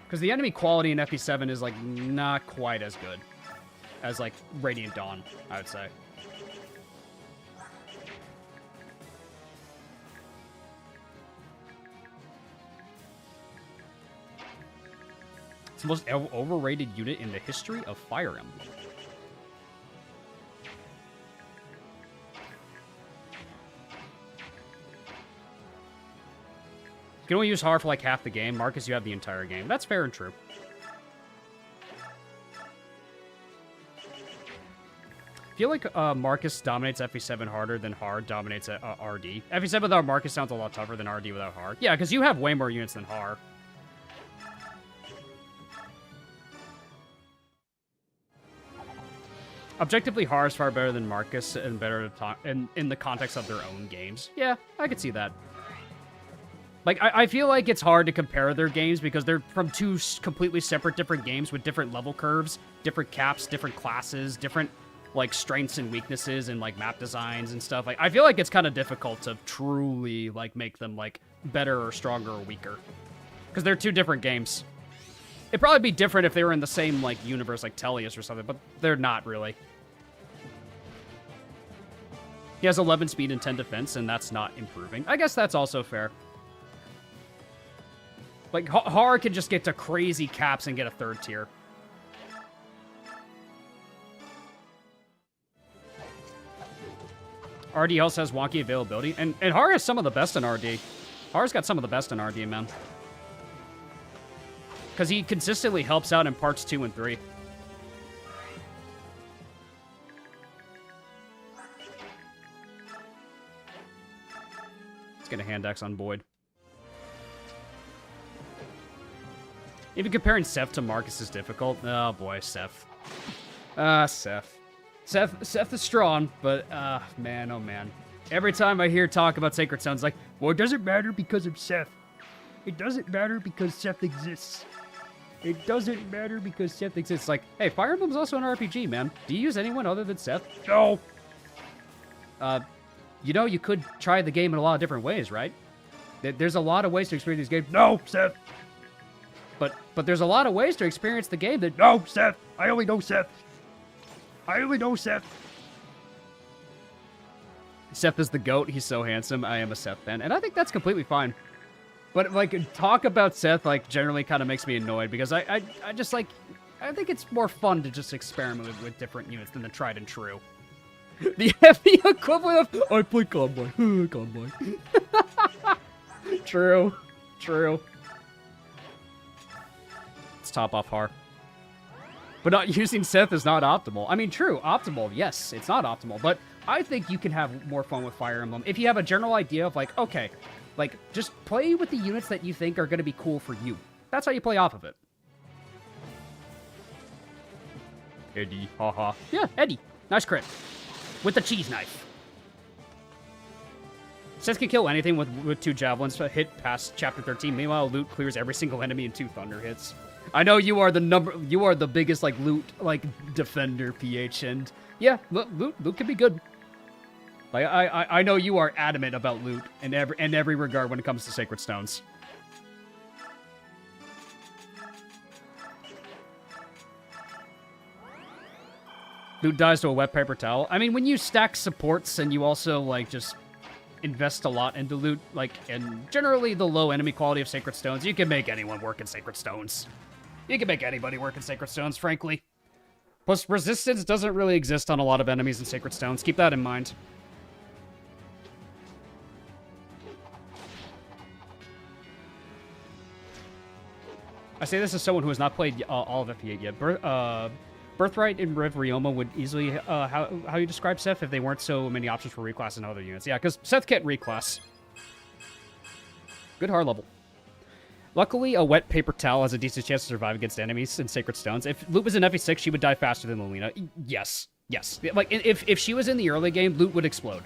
Because the enemy quality in FE7 is, like, not quite as good as, like, Radiant Dawn, I would say. It's the most overrated unit in the history of Fire Emblem. You can only use Har for like half the game. Marcus, you have the entire game. That's fair and true. I feel like Marcus dominates FE7 harder than Har dominates RD. FE7 without Marcus sounds a lot tougher than RD without Har. Yeah, because you have way more units than Har. Objectively, Har is far better than Marcus and better in the context of their own games. Yeah, I could see that. Like, I feel like it's hard to compare their games because they're from two completely separate different games with different level curves, different caps, different classes, different, like, strengths and weaknesses and, like, map designs and stuff. Like, I feel like it's kind of difficult to truly, like, make them, like, better or stronger or weaker. Because they're two different games. It'd probably be different if they were in the same, like, universe, like Tellius or something, but they're not really. He has 11 speed and 10 defense, and that's not improving. I guess that's also fair. Like, Har can just get to crazy caps and get a 3rd tier. RD also has wonky availability, and Har has some of the best in RD. Har's got some of the best in RD, man. Because he consistently helps out in parts 2 and 3. Let's get a hand axe on Boyd. Even comparing Seth to Marcus is difficult. Oh boy, Seth. Seth. Seth is strong, but man, oh man. Every time I hear talk about Sacred Stones, like, well, it doesn't matter because of Seth. It doesn't matter because Seth exists. It doesn't matter because Seth exists. Like, hey, Fire Emblem's also an RPG, man. Do you use anyone other than Seth? No. You know, you could try the game in a lot of different ways, right? There's a lot of ways to experience these games. No, Seth. But there's a lot of ways to experience the game that... No, Seth. I only know Seth. I only know Seth. Seth is the GOAT. He's so handsome. I am a Seth fan. And I think that's completely fine. But, like, talk about Seth, like, generally kind of makes me annoyed because I just, like, I think it's more fun to just experiment with different units than the tried and true. The heavy equivalent of, I play Convoy. Convoy. True. True. Let's top off Har. But not using Seth is not optimal. I mean, true, optimal, yes, it's not optimal. But I think you can have more fun with Fire Emblem if you have a general idea of, like, okay, like, just play with the units that you think are going to be cool for you. That's how you play off of it. Eddie, haha. Yeah, Eddie. Nice crit. With the cheese knife. Seth can kill anything with 2 javelins to hit past chapter 13. Meanwhile, Loot clears every single enemy in 2 thunder hits. I know you are the biggest, like, Loot, like, defender, PH, and yeah, Loot can be good. Like, I know you are adamant about Loot in every regard when it comes to Sacred Stones. Loot dies to a wet paper towel. I mean, when you stack supports and you also, like, just invest a lot into Loot, like, and generally the low enemy quality of Sacred Stones, you can make anyone work in Sacred Stones. You can make anybody work in Sacred Stones, frankly. Plus, resistance doesn't really exist on a lot of enemies in Sacred Stones. Keep that in mind. I say this as someone who has not played all of FE8 yet. Birthright and Rev Ryoma would easily, how you describe Seth if they weren't so many options for reclass in other units. Yeah, because Seth can't reclass. Good hard level. Luckily, a wet paper towel has a decent chance to survive against enemies in Sacred Stones. If Loot was in FE6, she would die faster than Lilina. Yes. Yes. Like, if she was in the early game, Loot would explode.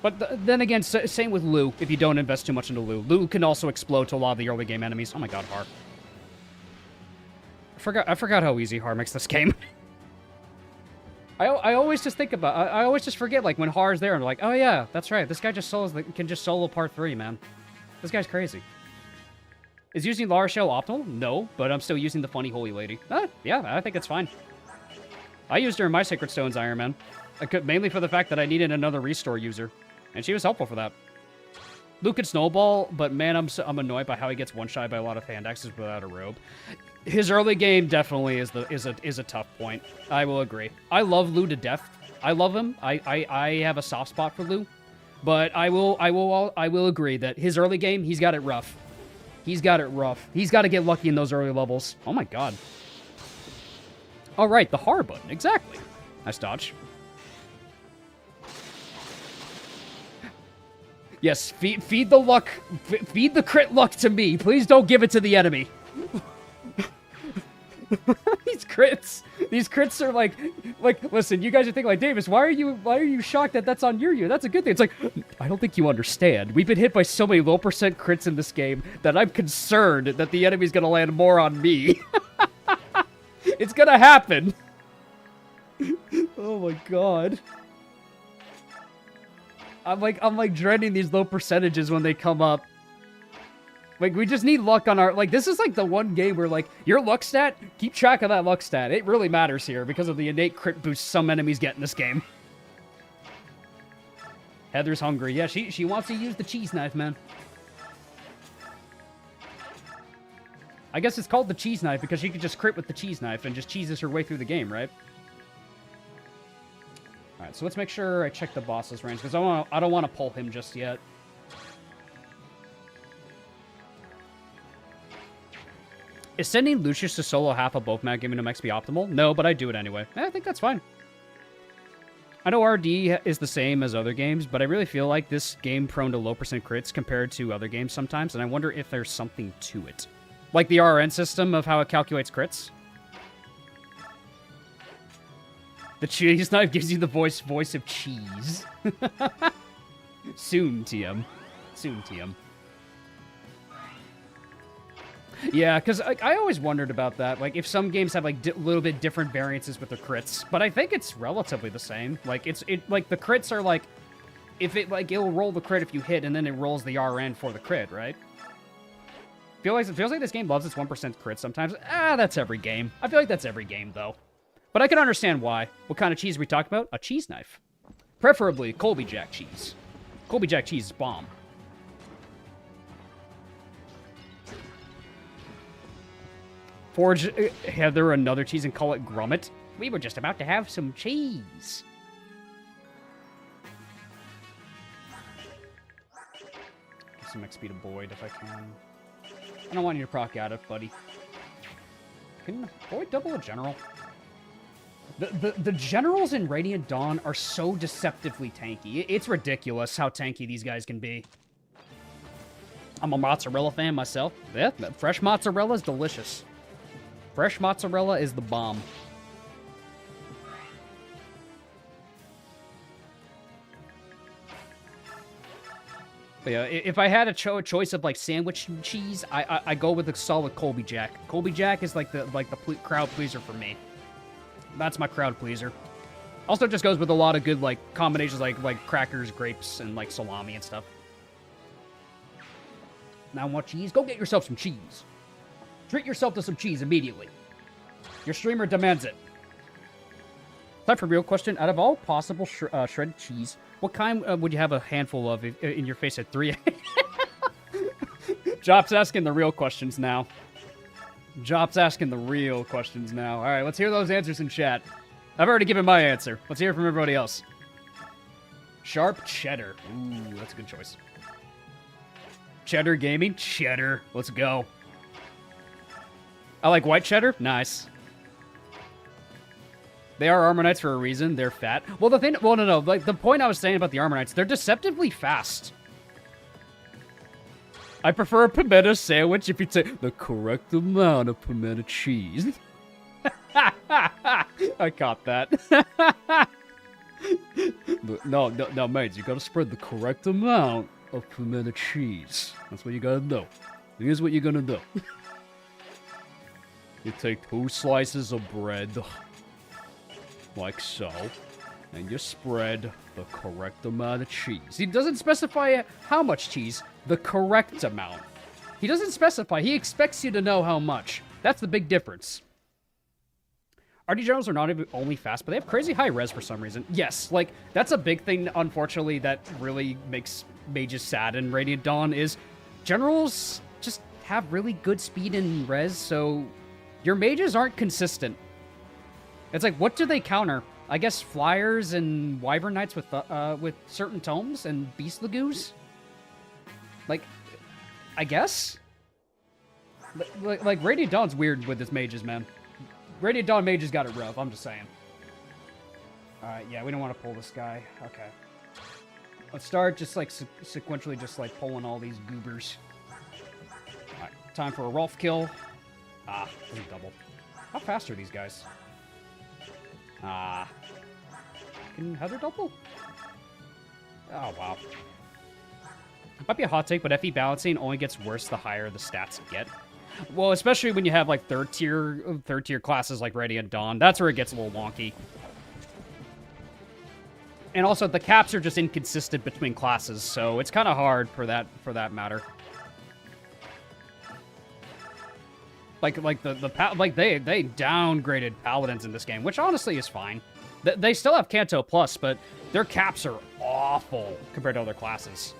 But then again, same with Lu. If you don't invest too much into Lu, Lu can also explode to a lot of the early game enemies. Oh my god, Har. I forgot how easy Har makes this game. I always just think about. I always just forget, like, when Har's there, and I'm like, oh yeah, that's right. This guy just can just solo part 3, man. This guy's crazy. Is using Lara Shell optimal? No, but I'm still using the funny Holy Lady. Yeah, I think it's fine. I used her in my Sacred Stones Ironman. Mainly for the fact that I needed another restore user. And she was helpful for that. Luke can snowball, but man, I'm annoyed by how he gets one-shot by a lot of hand axes without a robe. His early game definitely is a tough point. I will agree. I love Lu to death. I love him. I have a soft spot for Lu. But I will agree that his early game, he's got it rough. He's got it rough. He's got to get lucky in those early levels. Oh my god. All right, the Har button. Exactly. Nice dodge. Yes, feed the luck. Feed the crit luck to me. Please don't give it to the enemy. These crits are like, listen, you guys are thinking like, Davis, why are you shocked that that's on your unit? That's a good thing. It's like, I don't think you understand. We've been hit by so many low percent crits in this game that I'm concerned that the enemy's gonna land more on me. It's gonna happen. Oh my god. I'm like dreading these low percentages when they come up. Like, we just need luck on our... Like, this is, like, the one game where, like, your luck stat, keep track of that luck stat. It really matters here because of the innate crit boost some enemies get in this game. Heather's hungry. Yeah, she wants to use the cheese knife, man. I guess it's called the cheese knife because she could just crit with the cheese knife and just cheeses her way through the game, right? Alright, so let's make sure I check the boss's range because I don't want to pull him just yet. Is sending Lucius to solo half of both map giving him XP optimal? No, but I do it anyway. I think that's fine. I know RD is the same as other games, but I really feel like this game prone to low percent crits compared to other games sometimes, and I wonder if there's something to it. Like the RN system of how it calculates crits. The cheese knife gives you the voice of cheese. Soon, TM. Soon, TM. Yeah, because I always wondered about that. Like, if some games have, like, a little bit different variances with their crits. But I think it's relatively the same. Like, like, the crits are, like... If it, like, it'll roll the crit if you hit, and then it rolls the RN for the crit, right? It feels like this game loves its 1% crit sometimes. That's every game. I feel like that's every game, though. But I can understand why. What kind of cheese are we talking about? A cheese knife. Preferably Colby Jack cheese. Colby Jack cheese is bomb. Forge Heather another cheese and call it Grommet. We were just about to have some cheese. Give some XP to Boyd if I can. I don't want you to proc out it, buddy. Can Boyd double a general? The generals in Radiant Dawn are so deceptively tanky. It's ridiculous how tanky these guys can be. I'm a mozzarella fan myself. Yeah, fresh mozzarella is delicious. Fresh mozzarella is the bomb. But yeah, if I had a choice of like sandwich cheese, I go with a solid Colby Jack. Colby Jack is like the crowd pleaser for me. That's my crowd pleaser. Also, just goes with a lot of good like combinations like crackers, grapes, and like salami and stuff. Now want cheese? Go get yourself some cheese. Treat yourself to some cheese immediately. Your streamer demands it. Time for a real question. Out of all possible shredded cheese, what kind would you have a handful of in your face at 3 Jop's asking the real questions now. Jop's asking the real questions now. All right, let's hear those answers in chat. I've already given my answer. Let's hear it from everybody else. Sharp cheddar. Ooh, that's a good choice. Cheddar gaming? Cheddar. Let's go. I like white cheddar. Nice. They are Armor Knights for a reason. They're fat. Well, no. Like, the point I was saying about the Armor Knights, they're deceptively fast. I prefer a pimento sandwich if you take the correct amount of pimento cheese. I caught that. No, mates, you gotta spread the correct amount of pimento cheese. That's what you gotta do. Here's what you're gonna do. You take 2 slices of bread, like so, and you spread the correct amount of cheese. He doesn't specify how much cheese, the correct amount. He doesn't specify. He expects you to know how much. That's the big difference. RD generals are not even only fast, but they have crazy high res for some reason. Yes, like, that's a big thing, unfortunately, that really makes mages sad in Radiant Dawn, is generals just have really good speed and res, so your mages aren't consistent. It's like, what do they counter? I guess flyers and wyvern knights with certain tomes and beast lagoos? Like, I guess? Like Radiant Dawn's weird with its mages, man. Radiant Dawn mages got it rough, I'm just saying. Alright, yeah, we don't want to pull this guy. Okay. Let's start just, like, sequentially just, like, pulling all these goobers. Alright, time for a Rolf kill. Ah, doesn't double. How fast are these guys? Ah. Can Heather double? Oh, wow. Might be a hot take, but FE balancing only gets worse the higher the stats get. Well, especially when you have, like, third tier classes like Radiant Dawn. That's where it gets a little wonky. And also, the caps are just inconsistent between classes, so it's kind of hard for that matter. Like they downgraded paladins in this game, which honestly is fine. They still have Canto Plus, but their caps are awful compared to other classes.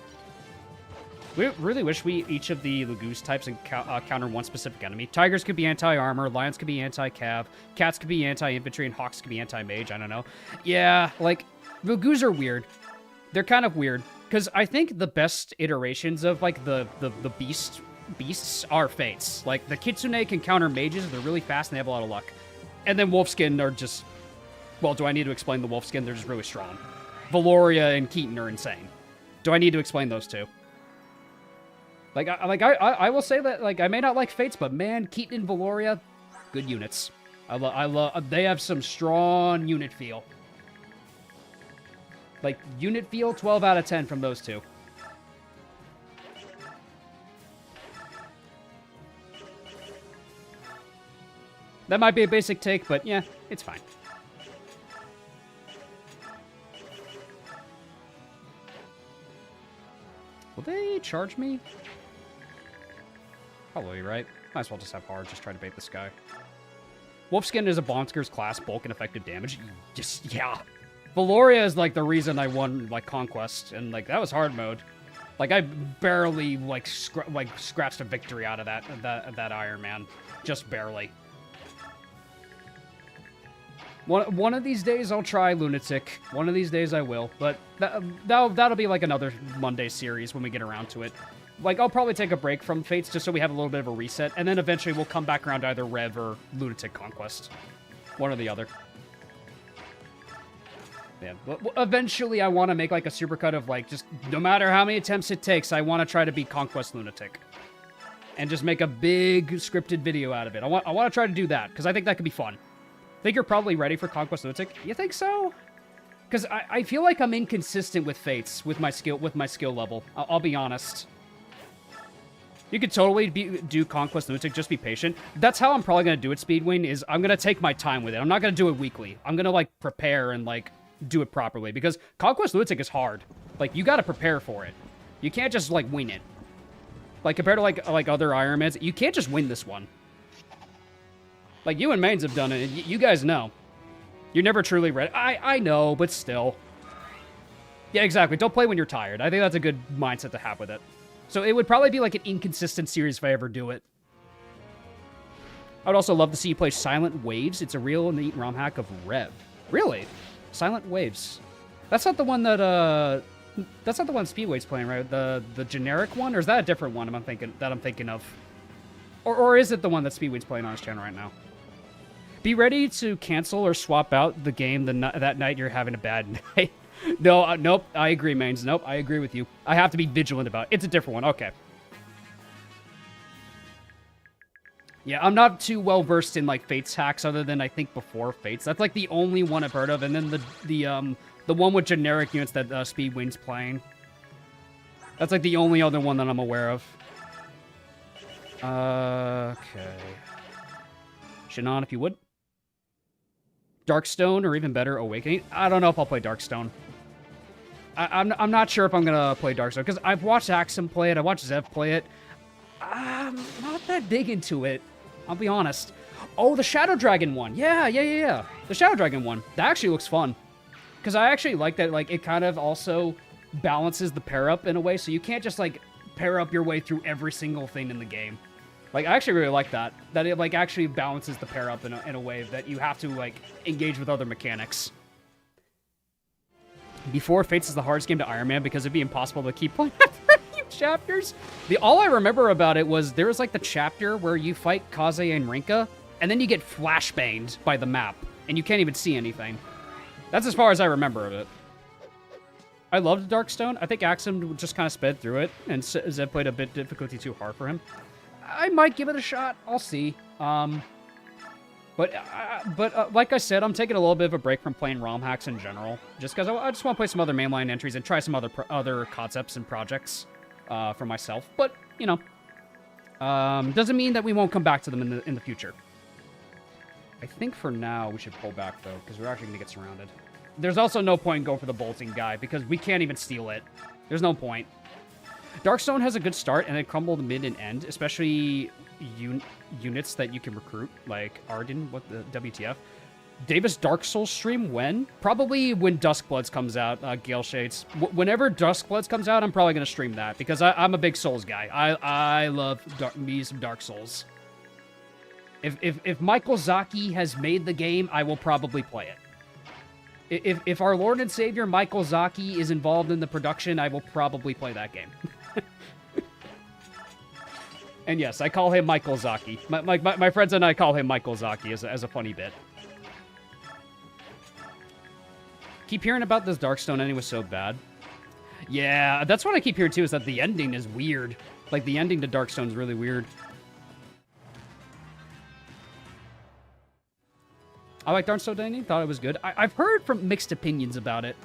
We really wish each of the Lagoose types counter one specific enemy. Tigers could be anti-armor, lions could be anti-cav, cats could be anti-infantry, and hawks could be anti-mage. I don't know. Yeah, like, Lagoos are weird. They're kind of weird. Because I think the best iterations of, like, the beasts are fates. Like, the Kitsune can counter mages, they're really fast, and they have a lot of luck. And then Wolfskin are just... Well, do I need to explain the Wolfskin? They're just really strong. Valoria and Keaton are insane. Do I need to explain those two? I will say that, like, I may not like Fates, but man, Keaton and Valoria, good units. I love, they have some strong unit feel. Like, unit feel, 12 out of 10 from those two. That might be a basic take, but yeah, it's fine. Will they charge me? Probably, right? Might as well just have hard, just try to bait this guy. Wolfskin is a Bonskers class, bulk and effective damage. Just, yeah. Valoria is, like, the reason I won, like, Conquest, and, like, that was hard mode. Like, I barely, like, scratched a victory out of that Ironman. Just barely. One of these days I'll try Lunatic. One of these days I will, but that'll be, like, another Monday series when we get around to it. Like, I'll probably take a break from Fates just so we have a little bit of a reset, and then eventually we'll come back around to either Rev or Lunatic Conquest. One or the other. Yeah, eventually I want to make, like, a supercut of, like, just no matter how many attempts it takes, I want to try to beat Conquest Lunatic. And just make a big scripted video out of it. I want to try to do that, because I think that could be fun. I think you're probably ready for Conquest Lunatic. You think so? Because I feel like I'm inconsistent with Fates, with my skill level. I'll be honest. You could totally do Conquest Lunatic, just be patient. That's how I'm probably going to do it, Speedwing, is I'm going to take my time with it. I'm not going to do it weekly. I'm going to, like, prepare and, like, do it properly. Because Conquest Lunatic is hard. Like, you got to prepare for it. You can't just, like, wing it. Like, compared to, like other Ironmans, you can't just win this one. Like, you and Mains have done it. You guys know. You're never truly ready. I know, but still. Yeah, exactly. Don't play when you're tired. I think that's a good mindset to have with it. So it would probably be like an inconsistent series if I ever do it. I'd also love to see you play Silent Waves. It's a real neat ROM hack of Rev. Really? Silent Waves. That's not the one that that's not the one Speedway's playing, right? The generic one, or is that a different one I'm thinking of? Or is it the one that Speedway's playing on his channel right now? Be ready to cancel or swap out the game that night you're having a bad night. No, nope, I agree, Mains. Nope, I agree with you. I have to be vigilant about it. It's a different one. Okay. Yeah, I'm not too well versed in, like, Fates hacks other than I think before Fates. That's, like, the only one I've heard of. And then the one with generic units that Speedwing's playing. That's, like, the only other one that I'm aware of. Okay. Shannon, if you would. Darkstone, or even better, Awakening. I don't know if I'll play Darkstone. I'm not sure if I'm going to play Darkstone, because I've watched Axum play it, I watched Zev play it. I'm not that big into it, I'll be honest. Oh, the Shadow Dragon one. Yeah. The Shadow Dragon one. That actually looks fun. Because I actually like that, like, it kind of also balances the pair-up in a way, so you can't just, like, pair up your way through every single thing in the game. Like, I actually really like that. That it, like, actually balances the pair-up in a way that you have to, like, engage with other mechanics. Before, Fates is the hardest game to Ironman because it'd be impossible to keep playing after a few chapters. All I remember about it was there was, like, the chapter where you fight Kaze and Rinka, and then you get flashbanged by the map, and you can't even see anything. That's as far as I remember of it. I loved Darkstone. I think Axum just kind of sped through it, and Zeb played a bit difficulty too hard for him. I might give it a shot. I'll see. But like I said, I'm taking a little bit of a break from playing ROM hacks in general, just because I just want to play some other mainline entries and try some other concepts and projects for myself. But you know, doesn't mean that we won't come back to them in the future. I think for now we should pull back though, because we're actually going to get surrounded. There's also no point in going for the bolting guy because we can't even steal it. There's no point. Darkstone has a good start, and then crumbled mid and end, especially units that you can recruit, like Arden, what the WTF. Davis Dark Souls stream when? Probably when Duskbloods comes out, Gale Shades. Whenever Duskbloods comes out, I'm probably going to stream that, because I'm a big Souls guy. I love me some Dark Souls. If Michael Zaki has made the game, I will probably play it. If our Lord and Savior Michael Zaki is involved in the production, I will probably play that game. And yes, I call him Michael Zaki. My friends and I call him Michael Zaki as a funny bit. Keep hearing about this Darkstone ending was so bad. Yeah, that's what I keep hearing too, is that the ending is weird. Like, the ending to Darkstone is really weird. I like Darkstone ending, thought it was good. I've heard from mixed opinions about it.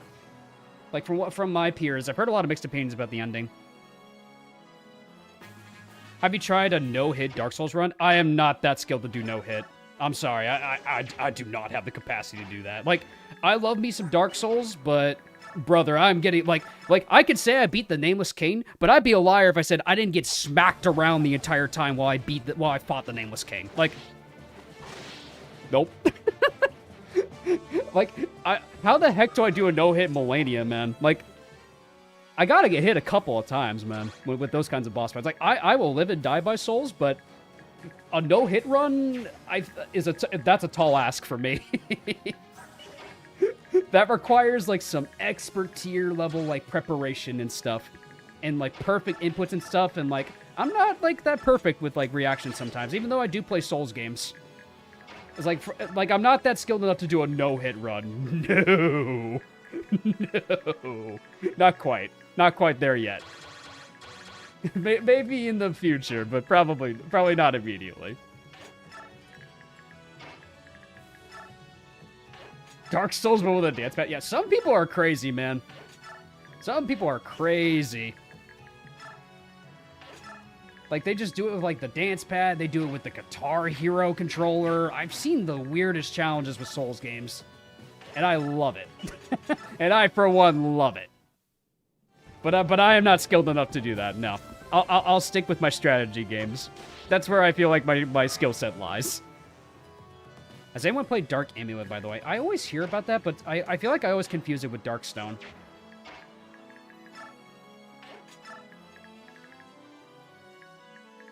Like, from my peers, I've heard a lot of mixed opinions about the ending. Have you tried a no-hit Dark Souls run? I am not that skilled to do no-hit. I'm sorry, I do not have the capacity to do that. Like, I love me some Dark Souls, but brother, I'm getting, like I could say I beat the Nameless King, but I'd be a liar if I said I didn't get smacked around the entire time while I fought the Nameless King. Like, nope. Like, how the heck do I do a no-hit Millennia, man? Like, I gotta get hit a couple of times, man, with those kinds of boss fights. Like, I will live and die by Souls, but a no-hit run that's a tall ask for me. That requires, like, some expert tier level, like, preparation and stuff. And, like, perfect inputs and stuff. And, like, I'm not, like, that perfect with, like, reactions sometimes. Even though I do play Souls games. It's like, I'm not that skilled enough to do a no-hit run. No. No. Not quite. Not quite there yet. Maybe in the future, but probably not immediately. Dark Souls, but with a dance pad. Yeah, some people are crazy, man. Some people are crazy. Like, they just do it with, like, the dance pad. They do it with the Guitar Hero controller. I've seen the weirdest challenges with Souls games. And I love it. And I, for one, love it. But I am not skilled enough to do that, no. I'll stick with my strategy games. That's where I feel like my skill set lies. Has anyone played Dark Amulet, by the way? I always hear about that, but I feel like I always confuse it with Darkstone.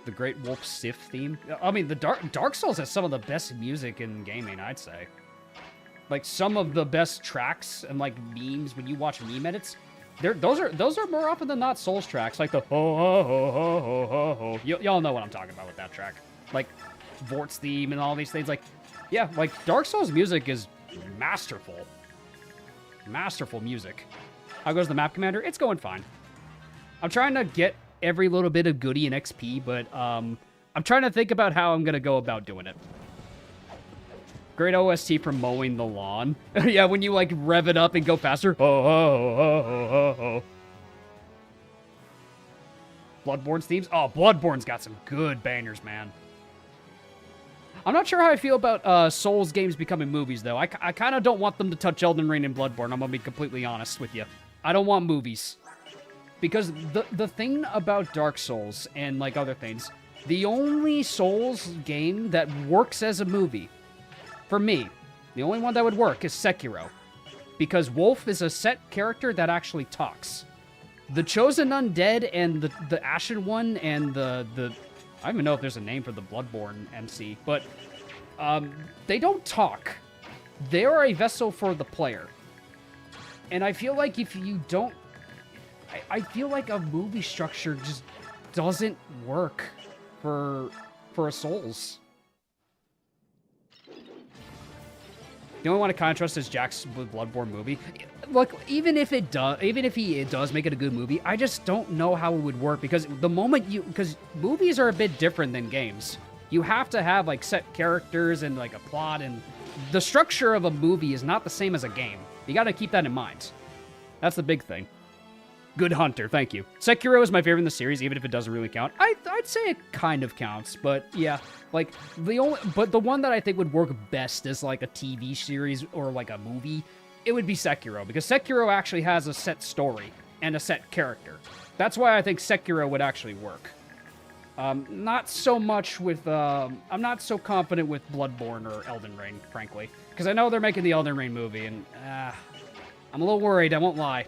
The Great Wolf Sith theme. I mean, the Dark Souls has some of the best music in gaming, I'd say. Like, some of the best tracks and, like, memes, when you watch meme edits, those are more often than not Souls tracks, like the ho ho ho ho ho ho ho. Y'all know what I'm talking about with that track. Like, Vort's theme and all these things. Like, yeah, like, Dark Souls music is masterful. Masterful music. How goes the map commander? It's going fine. I'm trying to get every little bit of goodie and XP, but I'm trying to think about how I'm going to go about doing it. Great OST for mowing the lawn. Yeah, when you, like, rev it up and go faster. Ho, ho, ho, ho, ho, ho. Bloodborne's themes? Oh, Bloodborne's got some good bangers, man. I'm not sure how I feel about Souls games becoming movies, though. I kind of don't want them to touch Elden Ring and Bloodborne. I'm going to be completely honest with you. I don't want movies. Because the thing about Dark Souls and, like, other things, the only Souls game that works as a movie, for me, the only one that would work is Sekiro. Because Wolf is a set character that actually talks. The Chosen Undead and the Ashen One and the I don't even know if there's a name for the Bloodborne MC, but they don't talk. They are a vessel for the player. And I feel like if you don't... I feel like a movie structure just doesn't work for a Souls. The only one I kind of trust is Jack's Bloodborne movie. Look, even if he does make it a good movie, I just don't know how it would work, because because movies are a bit different than games. You have to have, like, set characters and, like, a plot, and the structure of a movie is not the same as a game. You got to keep that in mind. That's the big thing. Good Hunter, thank you. Sekiro is my favorite in the series, even if it doesn't really count. I'd say it kind of counts, but yeah, like, the one that I think would work best as, like, a TV series or, like, a movie, it would be Sekiro, because Sekiro actually has a set story and a set character. That's why I think Sekiro would actually work. Not so much with, I'm not so confident with Bloodborne or Elden Ring, frankly. Because I know they're making the Elden Ring movie, and, I'm a little worried, I won't lie.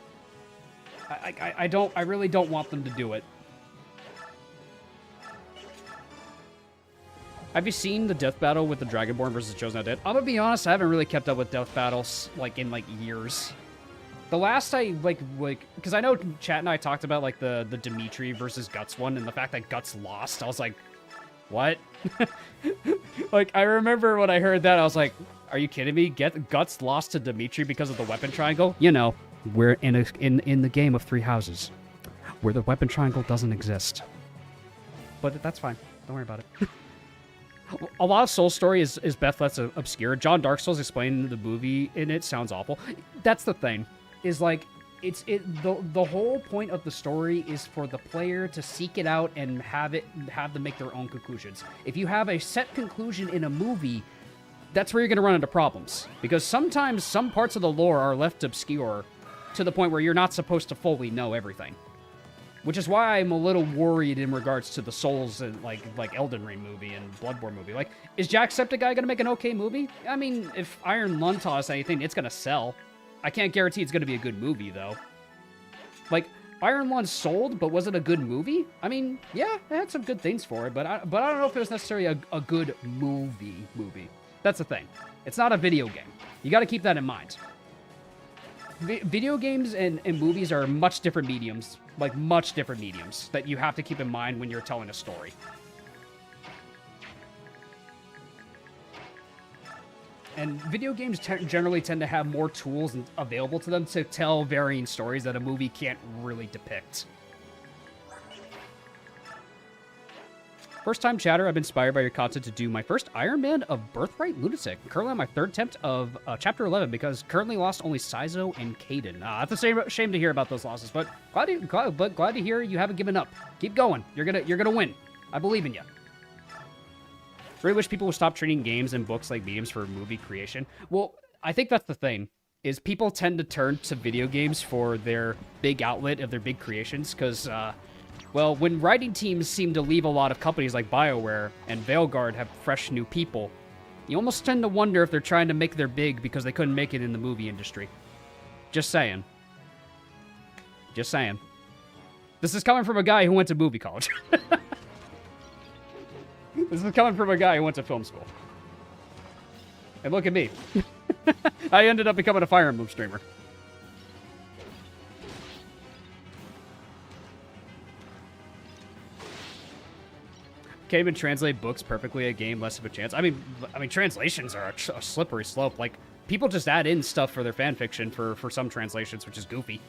I really don't want them to do it. Have you seen the death battle with the Dragonborn versus Chosen Undead? I'm gonna be honest, I haven't really kept up with death battles, like, in, like, years. The last I, because I know Chat and I talked about, like, the Dimitri versus Guts one, and the fact that Guts lost, I was like, what? Like, I remember when I heard that, I was like, are you kidding me? Guts lost to Dimitri because of the weapon triangle? You know, we're in the game of 3 houses, where the weapon triangle doesn't exist. But that's fine. Don't worry about it. A lot of Soul Story is Beth Let's obscure. John Dark Souls explaining the movie in it sounds awful. That's the thing. Is like the whole point of the story is for the player to seek it out and have them make their own conclusions. If you have a set conclusion in a movie, that's where you're going to run into problems, because sometimes some parts of the lore are left obscure to the point where you're not supposed to fully know everything. Which is why I'm a little worried in regards to the Souls and like Elden Ring movie and Bloodborne movie. Like, is Jacksepticeye going to make an okay movie? I mean, if Iron Lung taught us anything, it's going to sell. I can't guarantee it's going to be a good movie, though. Like, Iron Lung sold, but was it a good movie? I mean, yeah, it had some good things for it, but I don't know if it was necessarily a good movie. That's the thing. It's not a video game. You got to keep that in mind. Video games and movies are much different mediums, that you have to keep in mind when you're telling a story. And video games generally tend to have more tools available to them to tell varying stories that a movie can't really depict. First time chatter, I've been inspired by your content to do my first Ironman of Birthright Lunatic. Currently on my 3rd attempt of Chapter 11, because currently lost only Sizo and Caden. That's a shame to hear about those losses, but glad to hear you haven't given up. Keep going. You're gonna win. I believe in you. Really wish people would stop treating games and books like memes for movie creation. Well, I think that's the thing, is people tend to turn to video games for their big outlet of their big creations, because, well, when writing teams seem to leave a lot of companies like BioWare and Veilguard have fresh new people, you almost tend to wonder if they're trying to make their big because they couldn't make it in the movie industry. Just saying. Just saying. This is coming from a guy who went to movie college. This is coming from a guy who went to film school. And look at me. I ended up becoming a Fire Emblem streamer. Can't even translate books perfectly, a game less of a chance. I mean translations are a slippery slope. Like, people just add in stuff for their fan fiction for some translations, which is goofy.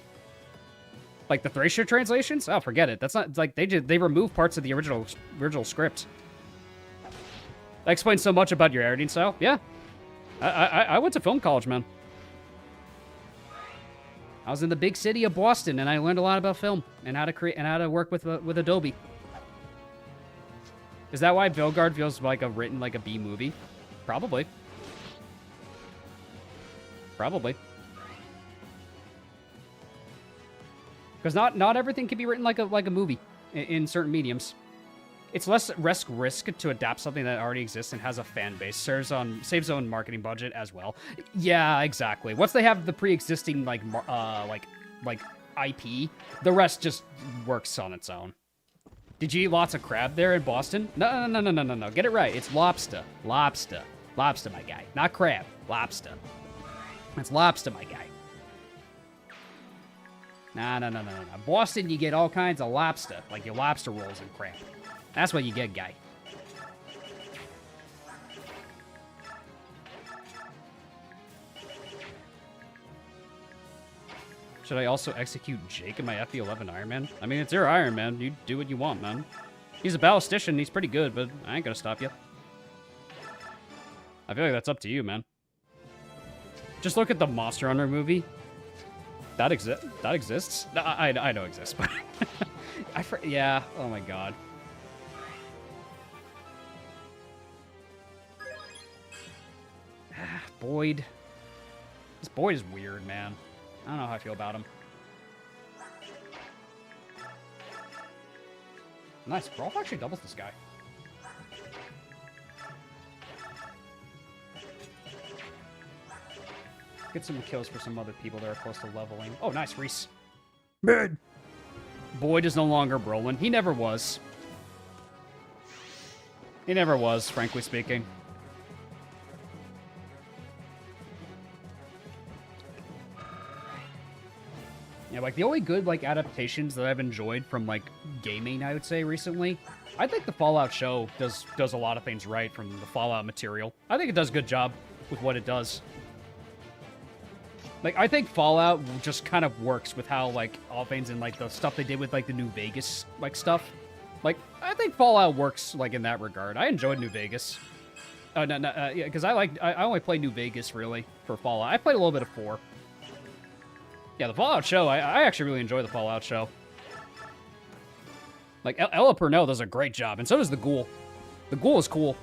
Like the Thracia translations? Oh, forget it. That's not, like, they remove parts of the original script. That explains so much about your editing style. Yeah. I went to film college, man. I was in the big city of Boston, and I learned a lot about film and how to create and how to work with Adobe. Is that why Veilguard feels like written like a B movie? Probably. Probably. Because not everything can be written like a movie in certain mediums. It's less risk to adapt something that already exists and has a fan base. Saves own marketing budget as well. Yeah, exactly. Once they have the pre-existing like IP, the rest just works on its own. Did you eat lots of crab there in Boston? No. Get it right. It's lobster. Lobster, my guy. Not crab. Lobster. It's lobster, my guy. No. Boston, you get all kinds of lobster, like your lobster rolls and crap. That's what you get, guy. Should I also execute Jake in my FE11 Ironman? I mean, it's your Ironman. You do what you want, man. He's a ballistician. He's pretty good, but I ain't gonna stop you. I feel like that's up to you, man. Just look at the Monster Hunter movie. That exists? I know it exists, but... yeah, oh my god. Boyd. This Boyd is weird, man. I don't know how I feel about him. Nice. Rolf actually doubles this guy. Get some kills for some other people that are close to leveling. Oh, nice, Reese. Mid. Boyd is no longer Brolin. He never was. He never was, frankly speaking. Yeah, like, the only good, like, adaptations that I've enjoyed from, like, gaming, I would say, recently, I think the Fallout show does a lot of things right from the Fallout material. I think it does a good job with what it does. Like, I think Fallout just kind of works with how, like, all things and, like, the stuff they did with, like, the New Vegas, like, stuff. Like, I think Fallout works, like, in that regard. I enjoyed New Vegas. Yeah, because I only play New Vegas, really, for Fallout. I played a little bit of 4. Yeah, the Fallout show, I actually really enjoy the Fallout show. Like, Ella Purnell does a great job, and so does the Ghoul. The Ghoul is cool.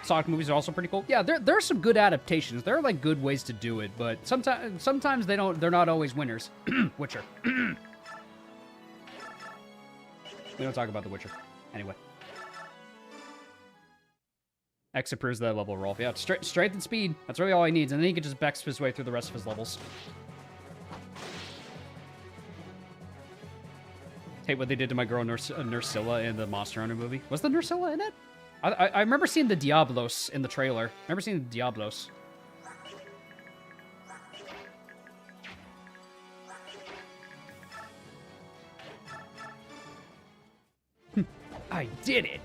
Sonic movies are also pretty cool. Yeah, there are some good adaptations. There are, like, good ways to do it, but sometimes they're not always winners. Witcher. We don't talk about The Witcher. Anyway. X approves that level, Rolf. Yeah, strength and speed. That's really all he needs, and then he can just Bex his way through the rest of his levels. Hate what they did to my girl Nursilla in the Monster Hunter movie. Was the Nursilla in it? I remember seeing the Diablos in the trailer. I remember seeing the Diablos. I did it!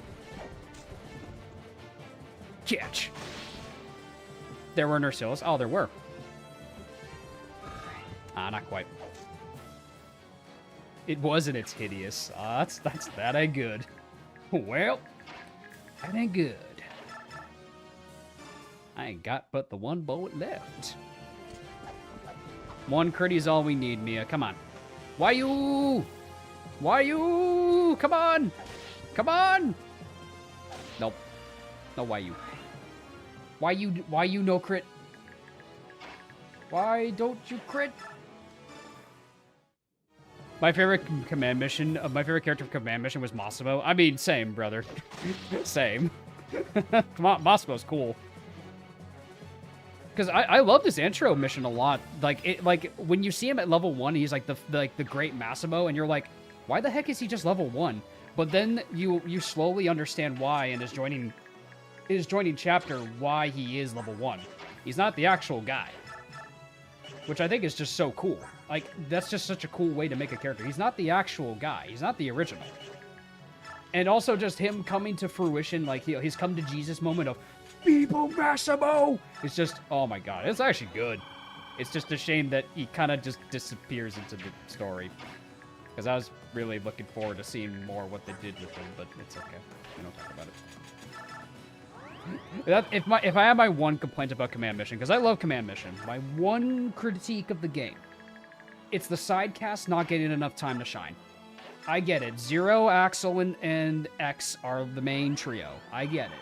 Catch! There were Nursillas. Oh, there were. Ah, not quite. It was, and it's hideous. That's that ain't good. Well, that ain't good. I ain't got but the one bullet left. One crit is all we need, Mia. Come on. Why you? Why you? Come on! Come on! Nope. No, why you? Why you no crit? Why don't you crit? My favorite command mission, my favorite character from command mission was Massimo. I mean, same, brother. Same. Come on, Massimo's cool. Because I love this intro mission a lot. Like when you see him at level 1, he's like the great Massimo, and you're like, why the heck is he just level 1? But then you slowly understand why, and his joining chapter why he is level 1. He's not the actual guy. Which I think is just so cool. Like, that's just such a cool way to make a character. He's not the actual guy. He's not the original. And also just him coming to fruition, like, he's come to Jesus moment of, Vivo Massimo! It's just, oh my god, it's actually good. It's just a shame that he kind of just disappears into the story. Because I was really looking forward to seeing more what they did with him, but it's okay. We don't talk about it. If I have my one complaint about Command Mission, because I love Command Mission, my one critique of the game, it's the side cast not getting enough time to shine. I get it. Zero, Axel, and X are the main trio. I get it.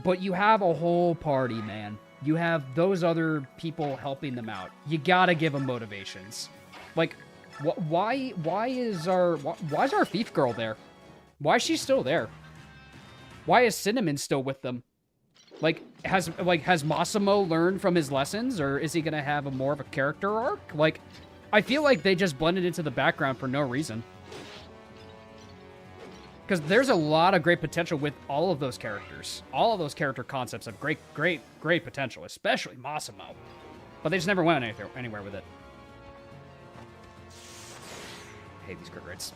But you have a whole party, man. You have those other people helping them out. You gotta give them motivations. Like, why is our thief girl there? Why is she still there? Why is Cinnamon still with them? Like, has Massimo learned from his lessons, or is he gonna have more of a character arc? Like, I feel like they just blended into the background for no reason. Because there's a lot of great potential with all of those characters. All of those character concepts have great potential, especially Massimo. But they just never went anywhere with it. I hate these crit rates.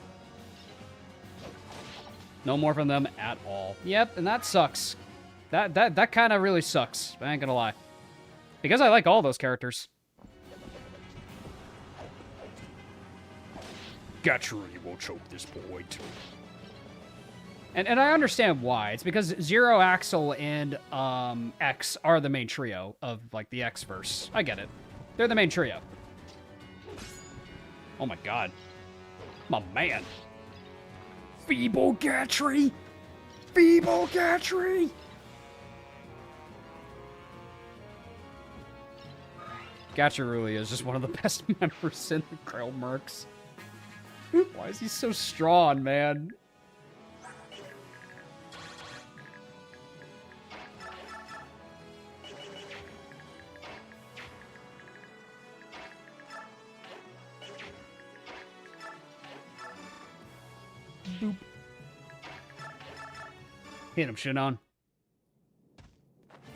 No more from them at all. Yep, and that sucks. That kind of really sucks. I ain't gonna lie. Because I like all those characters. Gatchery will choke this point. And I understand why. It's because Zero, Axel, and X are the main trio of, like, the X-verse. I get it. They're the main trio. Oh my god. My man. Feeble Gatchery! Feeble Gatchery! Gatcharuli is just one of the best members in the Grail Mercs. Why is he so strong, man? Boop. Hit him, Shinon.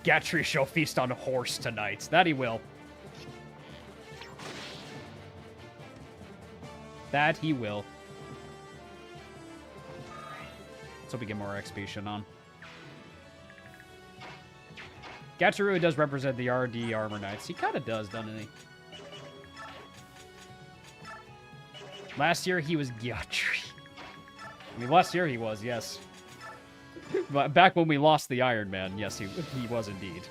Gatry shall feast on a horse tonight. That he will. That he will. Let's hope we get more XP, Shinon. Gatcharu does represent the RD Armor Knights. He kind of does, doesn't he? Last year, he was Gatry. I mean, last year he was, yes. But back when we lost the Ironman, yes, he was indeed.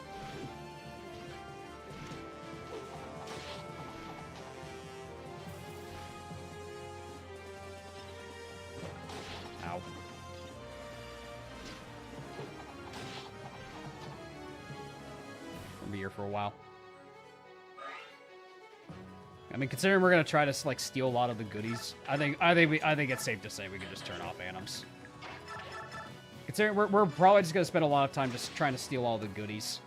Ow. I'll be here for a while. I mean, considering we're gonna try to like steal a lot of the goodies, I think it's safe to say we can just turn off Anims. Considering we're probably just gonna spend a lot of time just trying to steal all the goodies.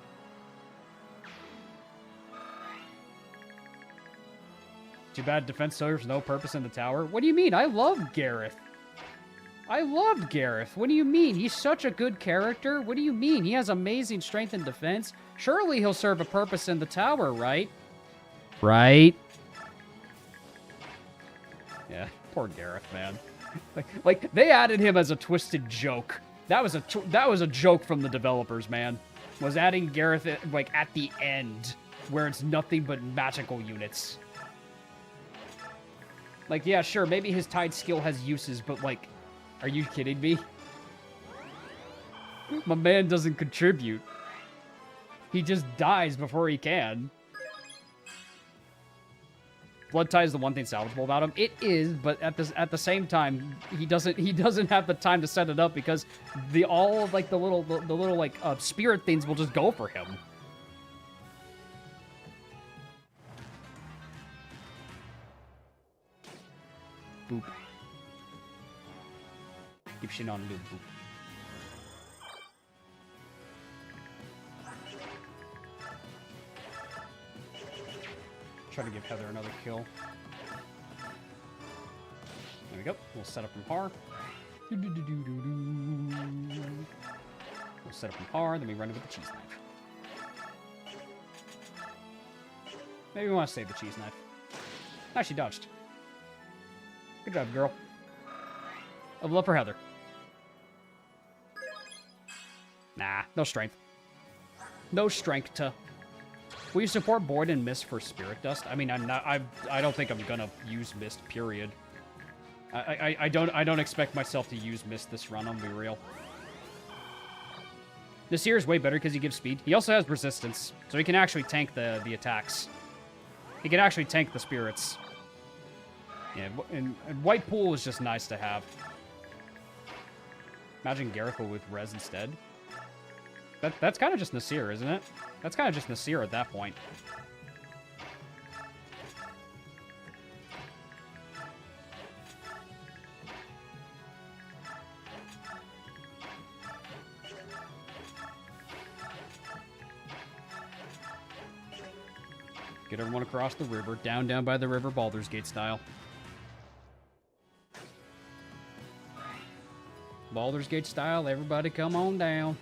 Too bad defense serves no purpose in the tower. What do you mean? I love Gareth. I loved Gareth. What do you mean? He's such a good character. What do you mean? He has amazing strength and defense. Surely he'll serve a purpose in the tower, right? Right? Yeah, poor Gareth, man. Like they added him as a twisted joke. That was a joke from the developers, man. Was adding Gareth like at the end, where it's nothing but magical units. Like, yeah, sure, maybe his tied skill has uses, but like, are you kidding me? My man doesn't contribute. He just dies before he can. Blood tie is the one thing salvageable about him. It is, but at the same time, he doesn't have the time to set it up because all of like the little like spirit things will just go for him. Boop. Keep shit on and do boop. Try to give Heather another kill. There we go. We'll set up from Har. We'll set up from Har, then we run it with the cheese knife. Maybe we want to save the cheese knife. Ah, she dodged. Good job, girl. Of love for Heather. Nah, no strength. No strength to... Will you support Boyd and Mist for Spirit Dust? I mean, I don't think I'm gonna use Mist, period. I don't expect myself to use Mist this run, I'll be real. Nasir is way better because he gives speed. He also has resistance, so he can actually tank the attacks. He can actually tank the spirits. Yeah, and White Pool is just nice to have. Imagine Gareth with Res instead. That's kind of just Nasir, isn't it? That's kind of just Nasir at that point. Get everyone across the river, down by the river, Baldur's Gate style. Baldur's Gate style, everybody come on down.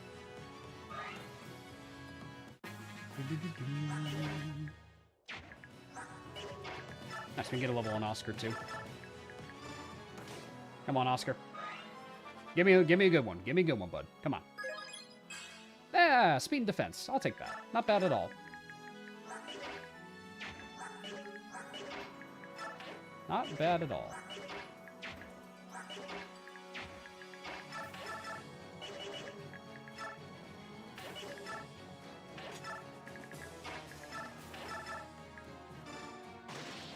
Nice, we can get a level on Oscar too. Come on, Oscar. Give me a good one. Give me a good one, bud. Come on. Yeah, speed and defense. I'll take that. Not bad at all. Not bad at all.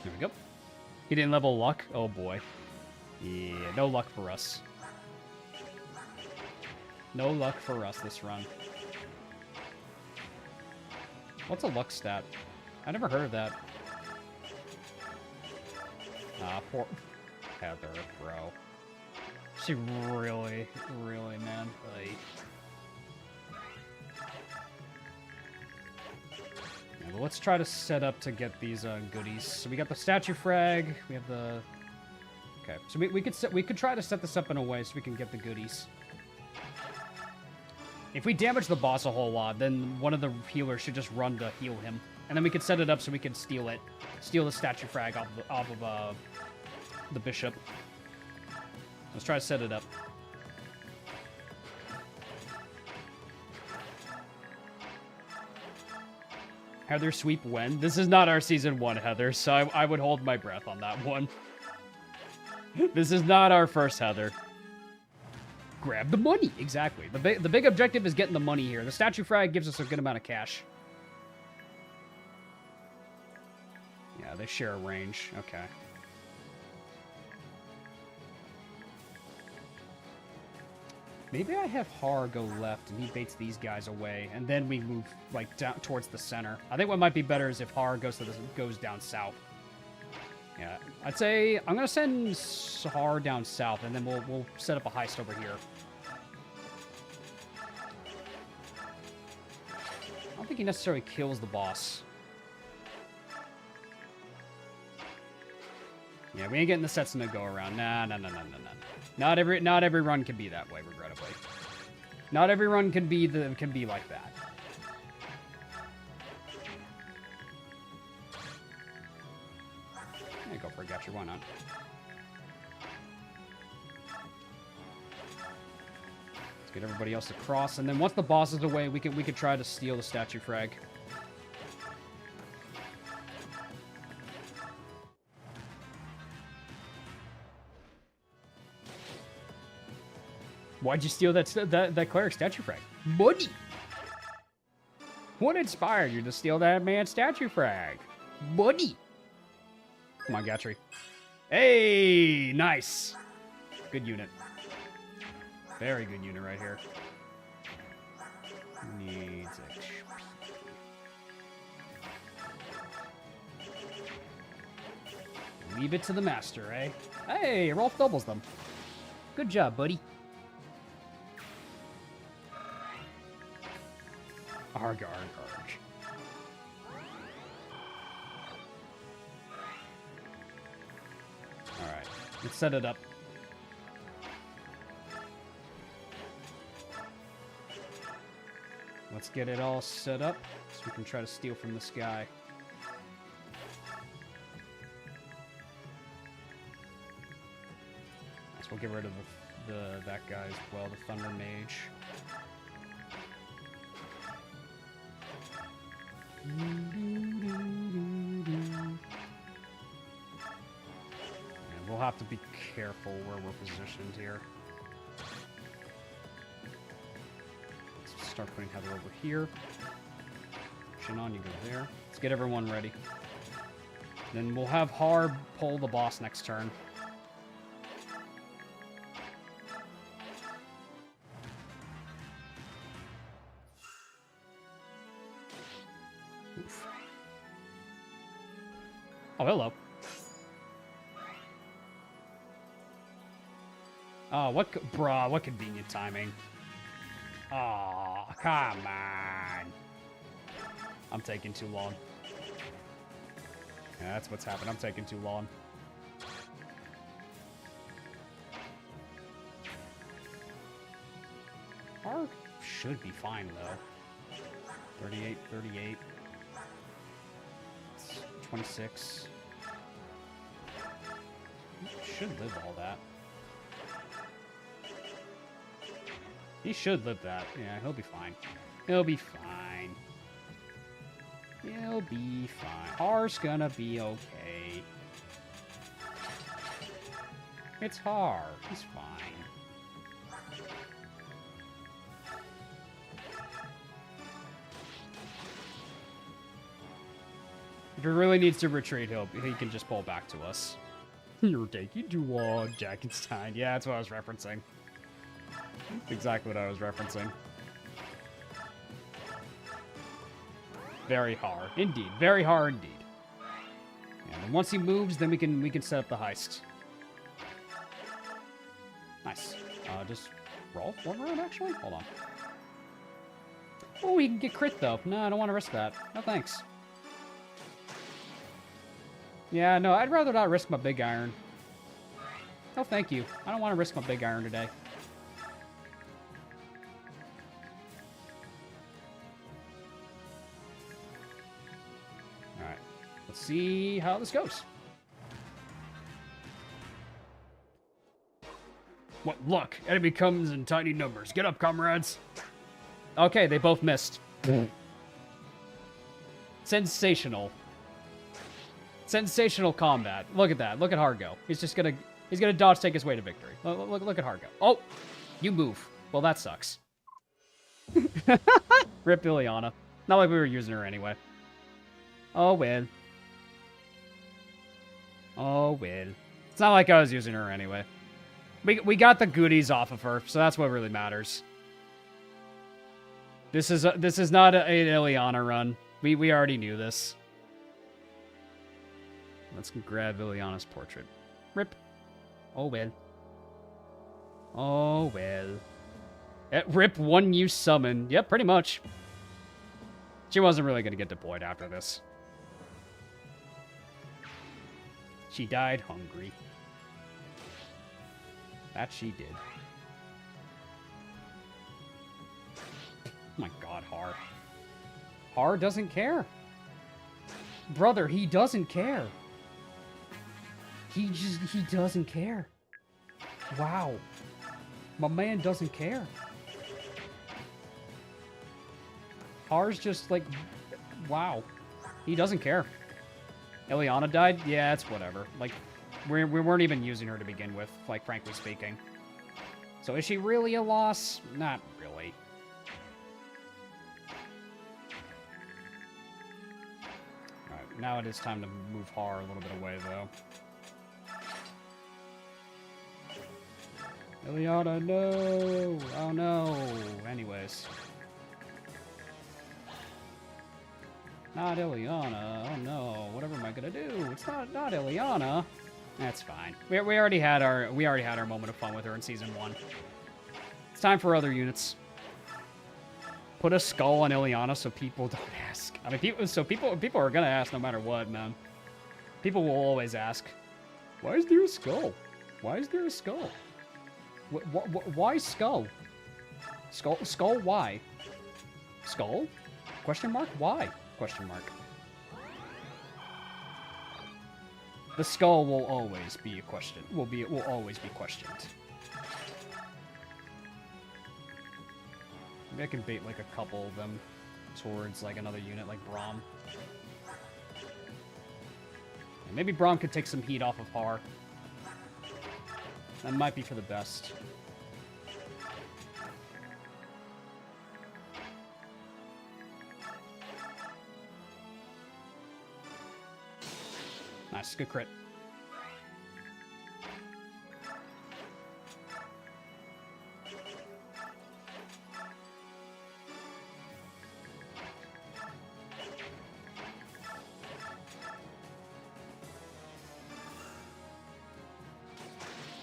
There we go. He didn't level luck. Oh boy. Yeah, no luck for us. No luck for us this run. What's a luck stat? I never heard of that. Poor Heather, bro. She really, man. Like... Yeah, but let's try to set up to get these goodies. So we got the statue frag. We have the... Okay, so we could try to set this up in a way so we can get the goodies. If we damage the boss a whole lot, then one of the healers should just run to heal him. And then we could set it up so we can steal it. Steal the statue frag off of the bishop. Let's try to set it up. Heather sweep when? This is not our season 1, Heather, so I would hold my breath on that one. This is not our first Heather. Grab the money. Exactly. The big objective is getting the money here. The statue frag gives us a good amount of cash. Yeah, they share a range. Okay. Maybe I have Har go left and he baits these guys away, and then we move like down towards the center. I think what might be better is if Har goes down south. Yeah, I'd say I'm gonna send Har down south, and then we'll set up a heist over here. I don't think he necessarily kills the boss. Yeah, we ain't getting the sets in the go around. Nah. Not every run can be that way, regrettably. Not every run can be like that. Yeah, go for a gotcha, why not? Let's get everybody else across, and then once the boss is away, we could try to steal the statue frag. Why'd you steal that cleric statue frag? Money! What inspired you to steal that man's statue frag? Money! Come on, Gatry. Hey! Nice! Good unit. Very good unit right here. Needs XP. Leave it to the master, eh? Hey, Rolf doubles them. Good job, buddy. Arg. Alright, let's set it up. Let's get it all set up so we can try to steal from this guy. So we'll get rid of that guy as well, the Thunder Mage. And we'll have to be careful where we're positioned here. Let's start putting Heather over here. Shinon, you go there. Let's get everyone ready. Then we'll have Har pull the boss next turn. Oof. Oh, hello. Oh, what convenient timing. Oh, come on. I'm taking too long. Yeah, that's what's happened. I'm taking too long. Arc should be fine, though. 38, 38. 26. Should live all that. He should live that. Yeah, he'll be fine. He'll be fine. He'll be fine. Har's gonna be okay. It's Har. He's fine. If he really needs to retreat, he can just pull back to us. You're taking too long, Jackenstein. Yeah, that's what I was referencing. Exactly what I was referencing. Very hard. Indeed. Very hard indeed. And then once he moves, then we can set up the heist. Nice. Just roll one round, actually? Hold on. Oh, we can get crit, though. No, I don't want to risk that. No, thanks. Yeah, no, I'd rather not risk my big iron. No, thank you. I don't want to risk my big iron today. Alright. Let's see how this goes. What luck! Enemy comes in tiny numbers. Get up, comrades! Okay, they both missed. Sensational. Sensational combat. Look at that. Look at Hargo. He's gonna dodge take his way to victory. Look at Hargo. Oh! You move. Well, that sucks. Rip Ileana. Not like we were using her anyway. Oh, well. Oh, well. It's not like I was using her anyway. We got the goodies off of her, so that's what really matters. This is not an Ileana run. We already knew this. Let's grab Ileana's portrait. Rip. Oh, well. Oh, well. Rip one you summon. Yep, pretty much. She wasn't really going to get deployed after this. She died hungry. That she did. Oh my god, Har. Har doesn't care. Brother, he doesn't care. He doesn't care. Wow. My man doesn't care. Har's just like, wow. He doesn't care. Ileana died? Yeah, it's whatever. Like, we weren't even using her to begin with, like, frankly speaking. So is she really a loss? Not really. Alright, now it is time to move Har a little bit away, though. Ileana, no! Oh, no! Anyways. Not Ileana. Oh, no. Whatever am I gonna do? It's not Ileana. That's fine. We already had our moment of fun with her in Season 1. It's time for other units. Put a skull on Ileana so people don't ask. I mean, people are gonna ask no matter what, man. People will always ask, why is there a skull? Why is there a skull? Why skull? Skull, why? Skull? Question mark? Why? Question mark. The skull will always be a question. Will always be questioned. Maybe I can bait like a couple of them towards like another unit like Braum. And maybe Braum could take some heat off of Har. That might be for the best. Nice, good crit.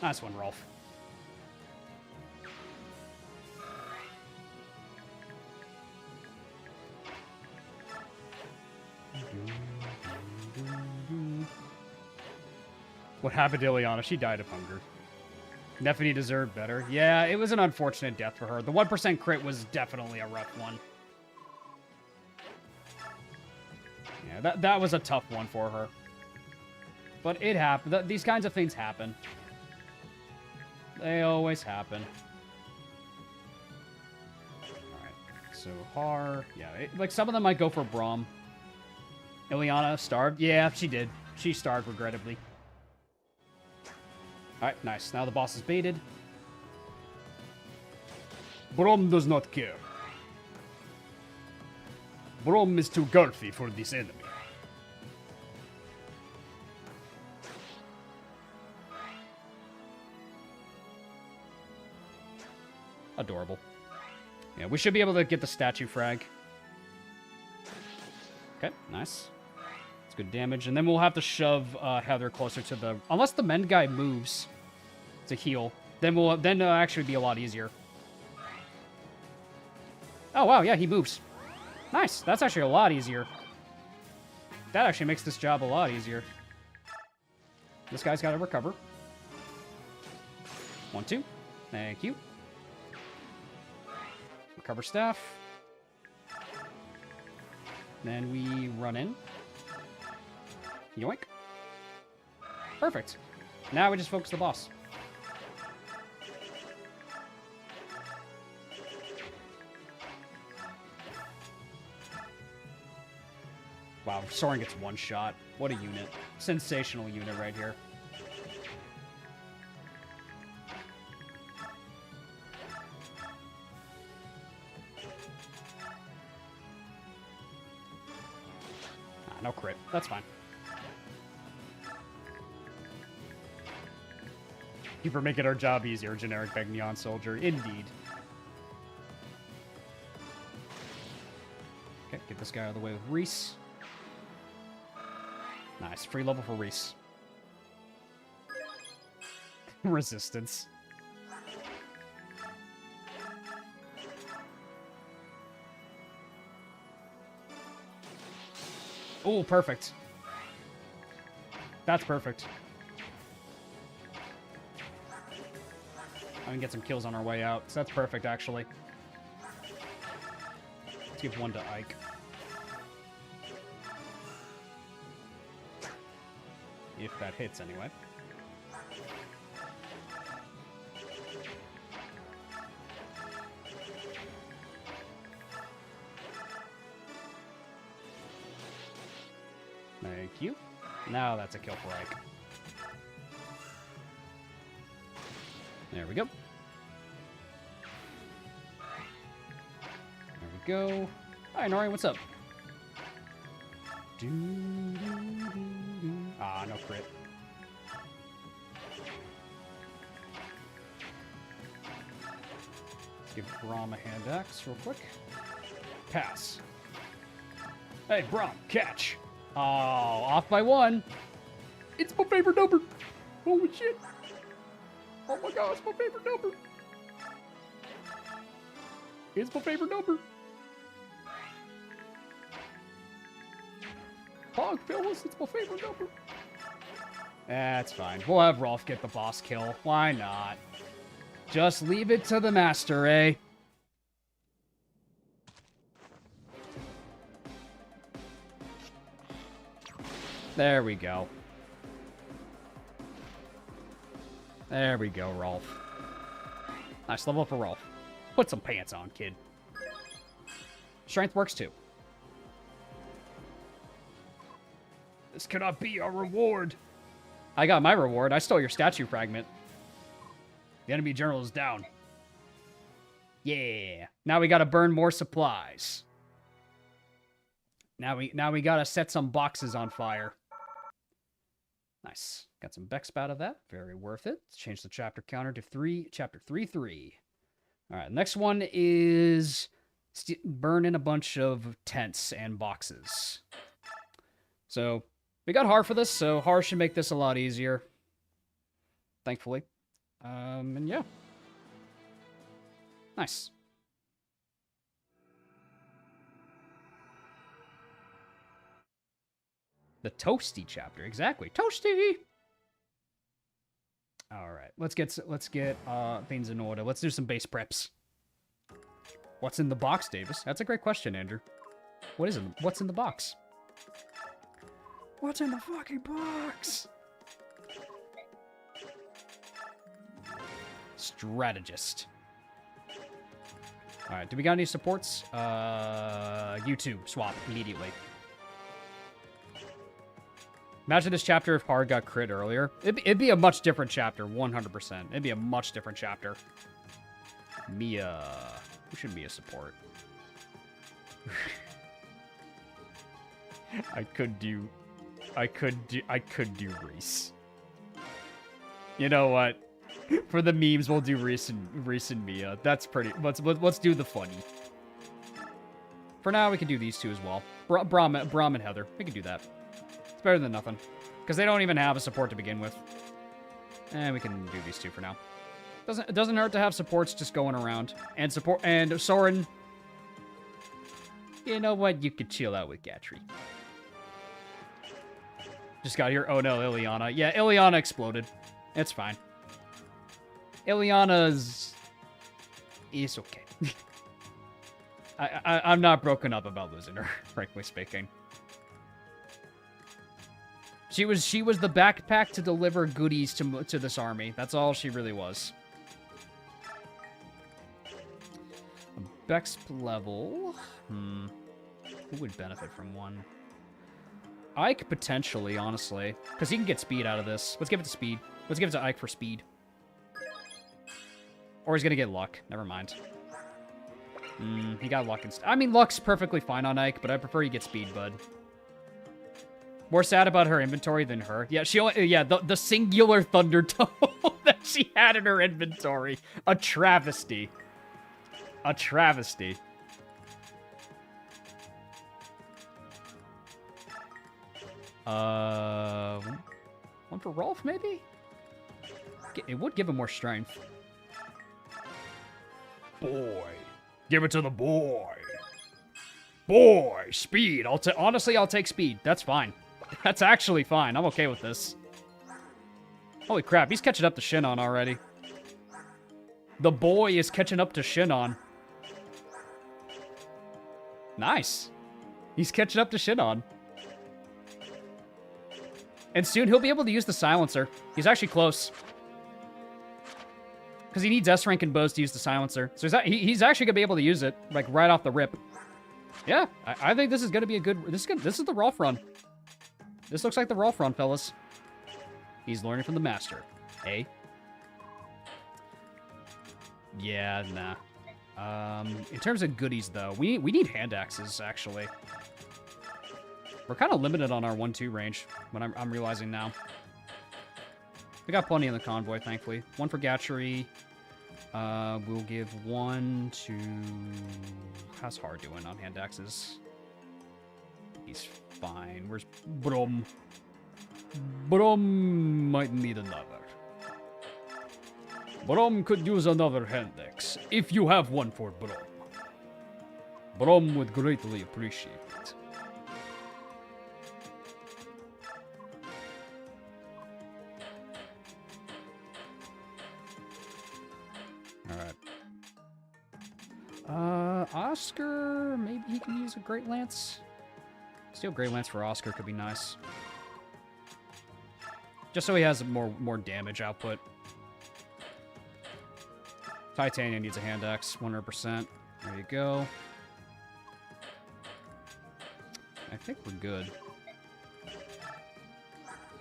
Nice one, Rolf. What happened to Ileana? She died of hunger. Nephany deserved better. Yeah, it was an unfortunate death for her. The 1% crit was definitely a rough one. Yeah, that was a tough one for her. But it happened. These kinds of things happen. They always happen. Alright, so Har... Yeah, like some of them might go for Braum. Ileana starved? Yeah, she did. She starved, regrettably. Alright, nice. Now the boss is baited. Braum does not care. Braum is too girthy for this enemy. Adorable. Yeah, we should be able to get the statue frag. Okay, nice. It's good damage. And then we'll have to shove Heather closer to the... Unless the men guy moves to heal, then it'll actually be a lot easier. Oh, wow, yeah, he moves. Nice. That's actually a lot easier. That actually makes this job a lot easier. This guy's got to recover. 1, 2. Thank you. Recover staff. Then we run in. Yoink. Perfect. Now we just focus the boss. Wow, Soren gets one shot. What a unit. Sensational unit right here. No crit. That's fine. Thank you for making our job easier, generic Begnion soldier. Indeed. Okay, get this guy out of the way with Reese. Nice. Free level for Reese. Resistance. Oh, perfect. That's perfect. I can get some kills on our way out, so that's perfect, actually. Let's give one to Ike. If that hits, anyway. Thank you. Now that's a kill for Ike. There we go. There we go. Hi, Nori, what's up? Ah, no crit. Let's give Braum a hand axe real quick. Pass. Hey, Braum, catch. Oh, off by 1. It's my favorite number. Holy shit. Oh my god, it's my favorite number. It's my favorite number. Hog, fellas, it's my favorite number. That's fine. We'll have Rolf get the boss kill. Why not? Just leave it to the master, eh? There we go. There we go, Rolf. Nice level up for Rolf. Put some pants on, kid. Strength works too. This cannot be our reward. I got my reward. I stole your statue fragment. The enemy general is down. Yeah. Now we gotta burn more supplies. Now we gotta set some boxes on fire. Nice. Got some Bex out of that. Very worth it. Let's change the chapter counter to 3. Chapter 3-3. All right. Next one is burn in a bunch of tents and boxes. So we got Har for this, so Har should make this a lot easier. Thankfully. And yeah. Nice. The Toasty chapter, exactly. Toasty! Alright, let's get things in order. Let's do some base preps. What's in the box, Davis? That's a great question, Andrew. What's in the box? What's in the fucking box? Strategist. Alright, do we got any supports? YouTube, swap immediately. Imagine this chapter if Hard got crit earlier. It'd be a much different chapter, 100%. It'd be a much different chapter. Mia. Who should Mia support? I could do Reese. You know what? For the memes, we'll do Reese and Mia. That's pretty. Let's do the funny. For now, we can do these two as well. Braum and Heather. We can do that. It's better than nothing. Because they don't even have a support to begin with. And we can do these two for now. It doesn't hurt to have supports just going around. And Soren. You know what? You could chill out with Gatry. Just got here. Oh no, Ileana. Yeah, Ileana exploded. It's fine. Ileana's... It's okay. I'm not broken up about losing her, frankly speaking. She was the backpack to deliver goodies to this army. That's all she really was. Bexp level. Who would benefit from one? Ike, potentially, honestly. Because he can get speed out of this. Let's give it to speed. Let's give it to Ike for speed. Or he's going to get luck. Never mind. He got luck instead. I mean, luck's perfectly fine on Ike, but I prefer you get speed, bud. More sad about her inventory than her. Yeah, the singular thunder tone that she had in her inventory. A travesty. A travesty. One for Rolf, maybe? It would give him more strength. Boy. Give it to the boy. Boy, speed. Honestly, I'll take speed. That's fine. That's actually fine. I'm okay with this. Holy crap, he's catching up to Shinon already. The boy is catching up to Shinon. Nice. He's catching up to Shinon. And soon he'll be able to use the silencer. He's actually close. Because he needs S rank and bows to use the silencer. So he's actually going to be able to use it, like, right off the rip. Yeah, I think this is going to be a good... This is the Rolf run. This looks like the Rolf run, fellas. He's learning from the master. Eh? Yeah, nah. In terms of goodies, though, we need hand axes, actually. We're kind of limited on our 1-2 range, but I'm realizing now. We got plenty in the convoy, thankfully. One for Gatchery. We'll give one to... How's Har doing on hand axes? He's fine. Where's Brom? Brom might need another. Brom could use another hand axe, if you have one for Brom. Brom would greatly appreciate it. Alright. Oscar, maybe he can use a Great Lance. Steel Great Lance for Oscar could be nice. Just so he has more damage output. Titania needs a hand axe, 100%. There you go. I think we're good.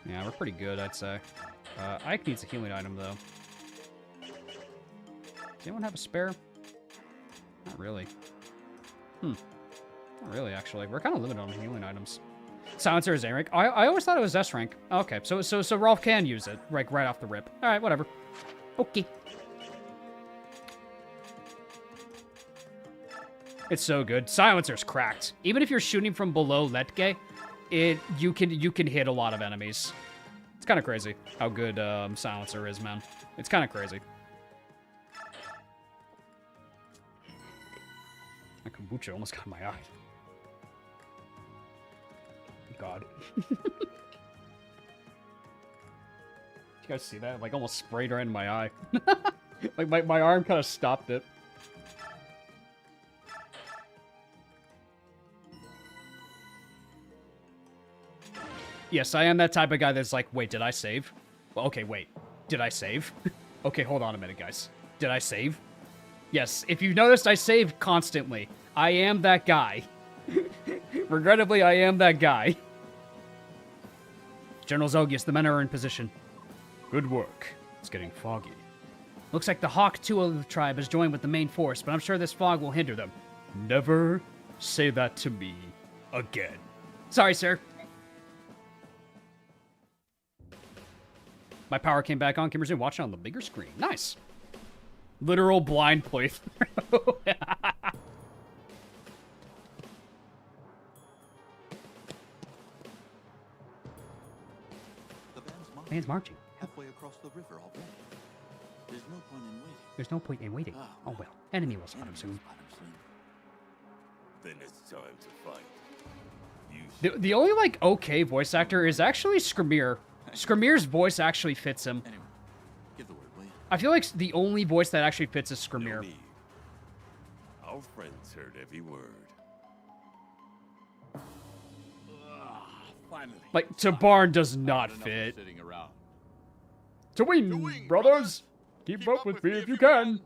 Yeah, we're pretty good, I'd say. Ike needs a healing item, though. Does anyone have a spare? Not really. Not really, actually. We're kind of limited on healing items. Silencer is A rank. I always thought it was S rank. Okay, so Rolf can use it, like, right off the rip. Alright, whatever. Okay. It's so good. Silencer's cracked. Even if you're shooting from below Letge, you can hit a lot of enemies. It's kind of crazy how good Silencer is, man. It's kind of crazy. My kombucha almost got in my eye. God. You guys see that? Like, almost sprayed right in my eye. Like, my arm kind of stopped it. Yes, I am that type of guy that's like, wait, did I save? Well, okay, wait. Did I save? Okay, hold on a minute, guys. Did I save? Yes, if you've noticed, I save constantly. I am that guy. Regrettably, I am that guy. General Zogius, the men are in position. Good work. It's getting foggy. Looks like the Hawk Tua tribe has joined with the main force, but I'm sure this fog will hinder them. Never say that to me again. Sorry, sir. My power came back on. Can resume watching on the bigger screen. Nice. Literal blind playthrough. man's marching. Halfway across the river already. There's no point in waiting. There's no point in waiting. Oh well, enemy will spot him soon. Then it's time to fight. The only, like, okay voice actor is actually Skrimir. Skrimir's voice actually fits him. Anyway, give the word, will you? I feel like the only voice that actually fits is No Skrimir. need. Our friends heard every word. Finally. Like, Tabarn does not Enough of fit. sitting around. To win, brothers! Keep up with me if you can!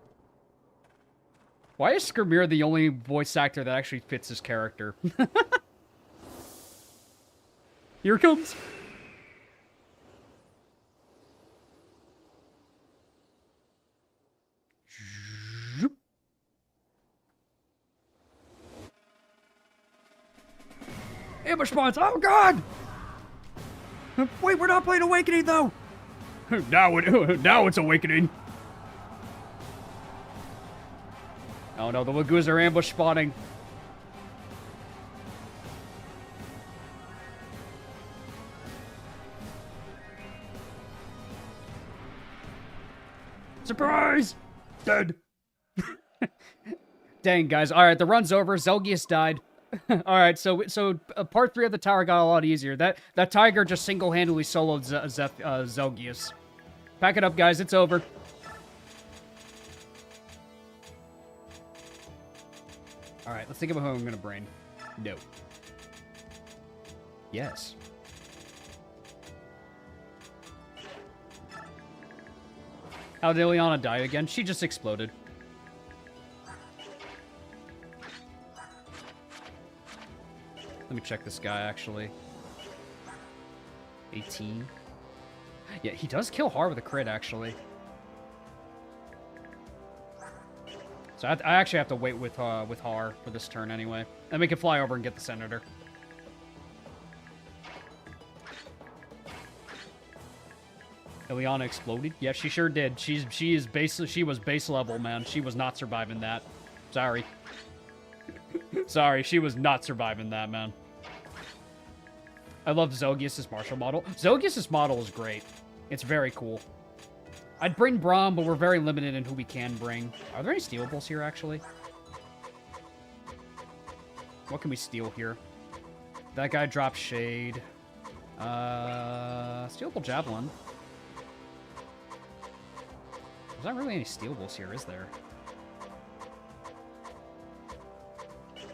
Why is Skrimir the only voice actor that actually fits his character? Here it comes! Zoop. Ambush spawns! Oh god! Wait, we're not playing Awakening though! now it's Awakening! Oh no, the Lagoos are ambush spawning. Surprise! Dead. Dang, guys. All right, the run's over. Zelgius died. All right, so part 3 of the tower got a lot easier. That tiger just single-handedly soloed Zelgius. Pack it up, guys. It's over. All right, let's think about who I'm gonna brain. No. Yes. How did Ileana die again? She just exploded. Let me check this guy, actually. 18. Yeah, he does kill hard with a crit, actually. So I actually have to wait with Har for this turn anyway. Then we can fly over and get the Senator. Ileana exploded? Yeah, she sure did. She was base level, man. She was not surviving that. Sorry. Sorry, she was not surviving that, man. I love Zelgius' martial model. Zelgius' model is great. It's very cool. I'd bring Braum, but we're very limited in who we can bring. Are there any stealables here, actually? What can we steal here? That guy dropped Shade. Stealable Javelin. There's not really any stealables here, is there?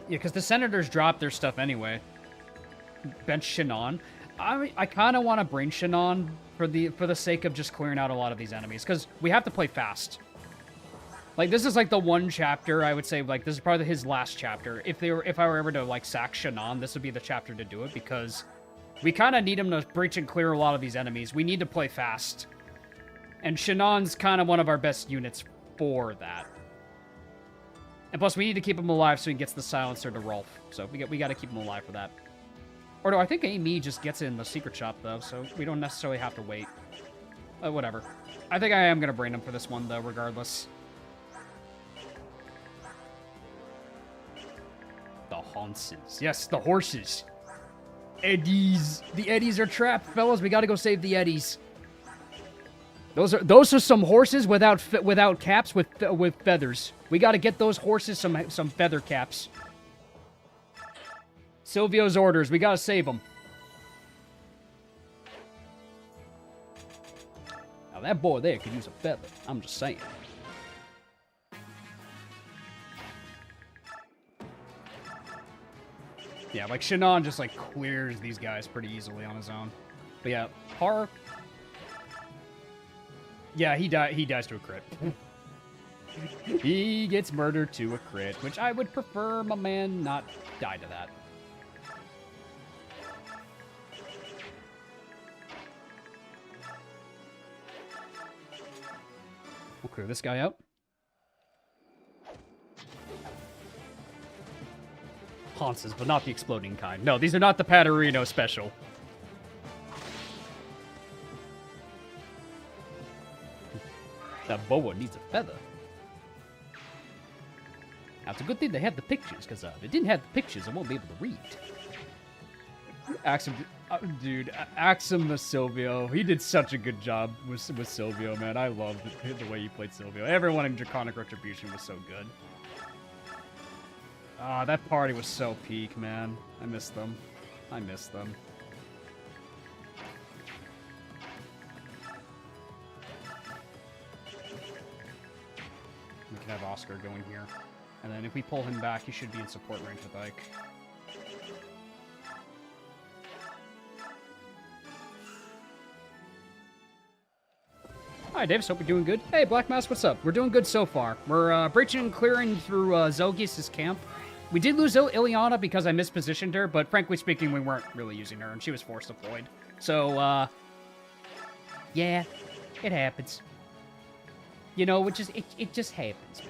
Yeah, because the Senators dropped their stuff anyway. Bench Shannon. I kind of want to bring Shannon for the sake of just clearing out a lot of these enemies, because we have to play fast. Like, this is like the one chapter, I would say, like, this is probably his last chapter. If I were ever to, like, sack Shannon, this would be the chapter to do it, because we kind of need him to breach and clear a lot of these enemies. We need to play fast. And Shannon's kind of one of our best units for that. And plus, we need to keep him alive so he gets the silencer to Rolf. So we got to keep him alive for that. Or no, I think Amy just gets it in the secret shop, though, so we don't necessarily have to wait. Whatever. I think I am going to bring him for this one, though, regardless. The Hanses. Yes, the horses. Eddies. The Eddies are trapped, fellas. We got to go save the Eddies. Those are some horses without caps with feathers. We got to get those horses some feather caps. Silvio's orders. We got to save them. Now that boy there could use a feather. I'm just saying. Yeah, like Shannon just like clears these guys pretty easily on his own. But yeah, Har. Yeah, he dies to a crit. He gets murdered to a crit, which I would prefer my man not die to that. We'll clear this guy out. Hanses, but not the exploding kind. No, these are not the Paterino special. That boa needs a feather. Now, it's a good thing they have the pictures, because if it didn't have the pictures, I won't be able to read. Axum, dude, Axum Silvio. He did such a good job with Silvio, man. I loved the way he played Silvio. Everyone in Draconic Retribution was so good. Ah, that party was so peak, man. I miss them. I miss them. We can have Oscar going here. And then if we pull him back, he should be in support range with Ike. Hi, Davis. Hope you're doing good. Hey, Black Mass, what's up? We're doing good so far. We're breaching and clearing through Zolgius' camp. We did lose Ileana because I mispositioned her, but frankly speaking, we weren't really using her, and she was force deployed. So, yeah, it happens. You know, it just happens.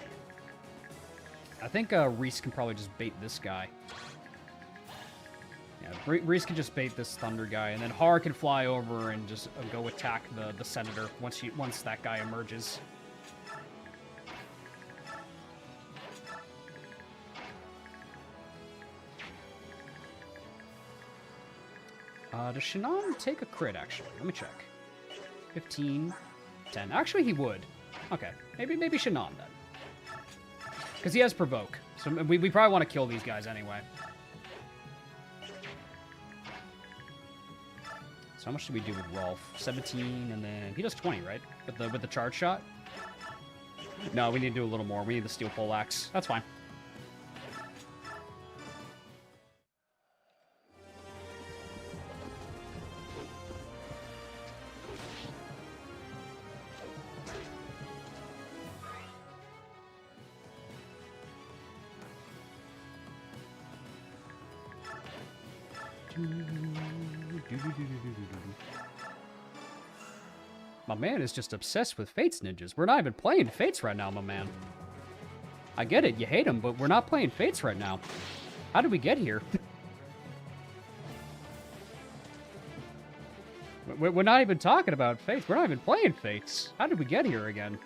I think Reese can probably just bait this guy. Yeah, Reese can just bait this Thunder guy, and then Har can fly over and just go attack the Senator once that guy emerges. Does Shannon take a crit, actually? Let me check. 15, 10. Actually, he would. Okay, maybe Shannon, then. Because he has Provoke, so we probably want to kill these guys anyway. So how much do we do with Rolf? 17, and then he does 20, right? With the charge shot? No, we need to do a little more. We need the steel poleaxe. That's fine. My man is just obsessed with Fates ninjas. We're not even playing Fates right now, my man. I get it, you hate them, but we're not playing Fates right now. How did we get here? We're not even talking about Fates. We're not even playing Fates. How did we get here again?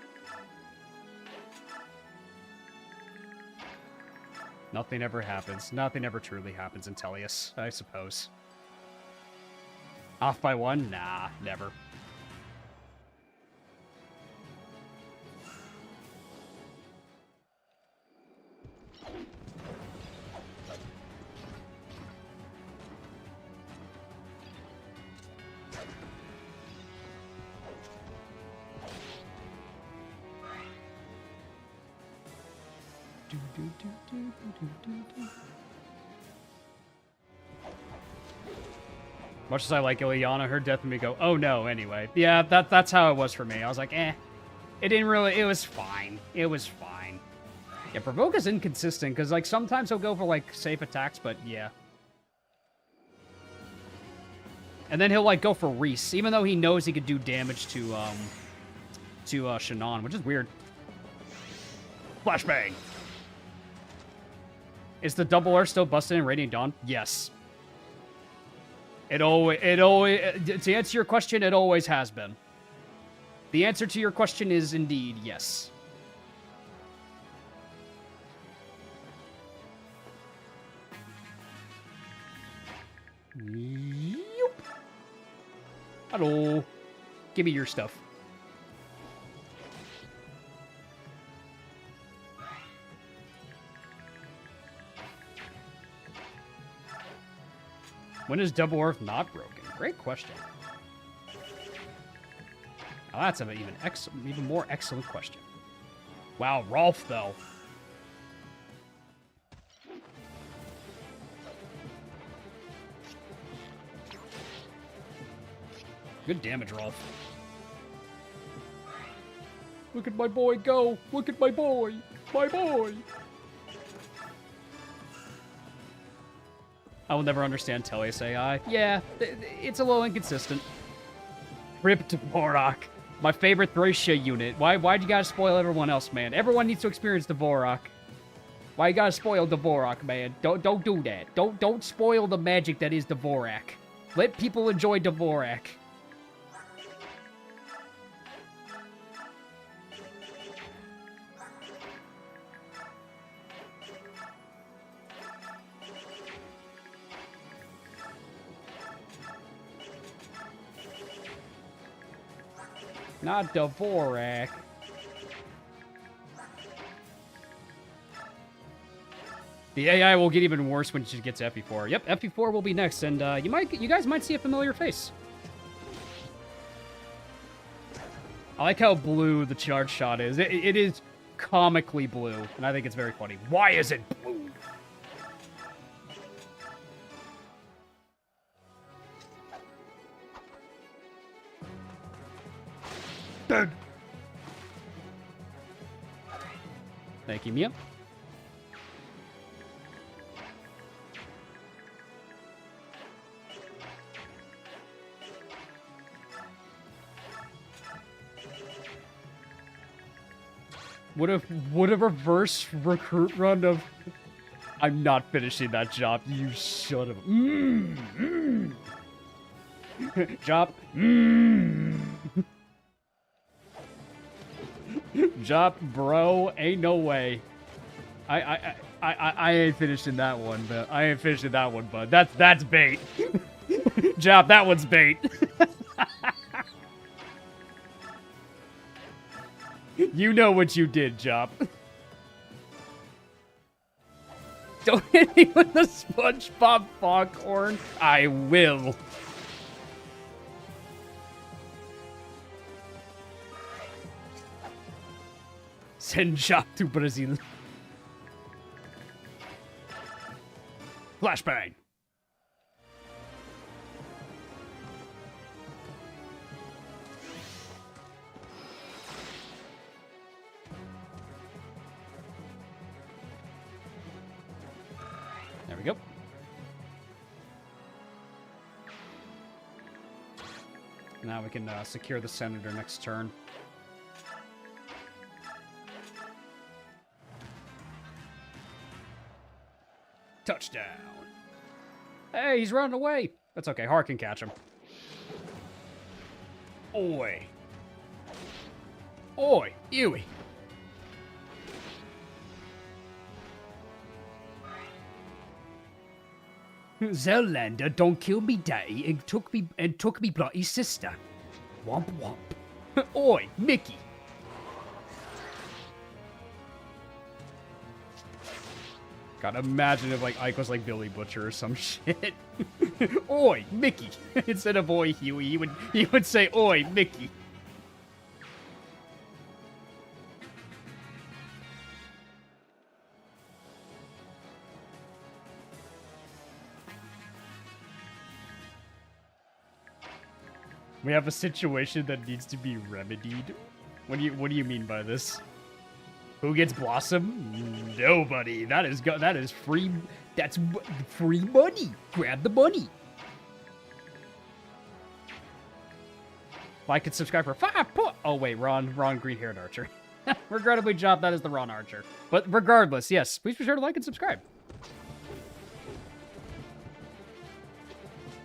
Nothing ever happens. Nothing ever truly happens in Tellius, I suppose. Off by one? Nah, never. Much as I like Ileana, her death made me go, oh no, anyway. Yeah, that's how it was for me. I was like, eh. It didn't really, it was fine. It was fine. Yeah, Provoke is inconsistent, because, like, sometimes he'll go for, like, safe attacks, but yeah. And then he'll, like, go for Reese, even though he knows he could do damage to Shannon, which is weird. Flashbang! Is the double R still busted in Radiant Dawn? Yes. It always, to answer your question, it always has been. The answer to your question is indeed yes. Yup. Hello. Give me your stuff. When is Double Earth not broken? Great question. Now that's an even more excellent question. Wow, Rolf, though. Good damage, Rolf. Look at my boy go! Look at my boy! My boy! I will never understand Tellius AI. Yeah, it's a little inconsistent. Rip Dvorak. My favorite Thracia unit. Why'd you guys spoil everyone else, man? Everyone needs to experience Dvorak. Why you gotta spoil Dvorak, man? Don't do that. Don't spoil the magic that is Dvorak. Let people enjoy Dvorak. Not Dvorak. The AI will get even worse when she gets FP4. Yep, FP4 will be next, and you guys might see a familiar face. I like how blue the charge shot is. It is comically blue, and I think it's very funny. Why is it blue? Dead. Thank you, Mia. Would a reverse recruit run of... I'm not finishing that job, you son of a... Job. Job, bro. Ain't no way. I ain't finishing that one, but I ain't finishing that one, bud. That's bait. Job, that one's bait. You know what you did, Job. Don't hit me with the SpongeBob foghorn. I will. Send Job to Brazil. Flashbang. There we go. Now we can secure the Senator next turn. Touchdown. Hey, he's running away. That's okay. Hart can catch him. Oi. Oi, Ewy. Zelander don't kill me daddy and took me bloody sister. Womp womp. Oi, Mickey. God, imagine if like Ike was like Billy Butcher or some shit. Oi, Mickey. Instead of oi, Huey, he would say oi, Mickey. We have a situation that needs to be remedied. What do you mean by this? Who gets Blossom? Nobody. That is free. That's free money. Grab the money. Like and subscribe for 5. Oh wait, wrong green-haired archer. Regrettably, Job, that is the wrong archer. But regardless, yes, please be sure to like and subscribe.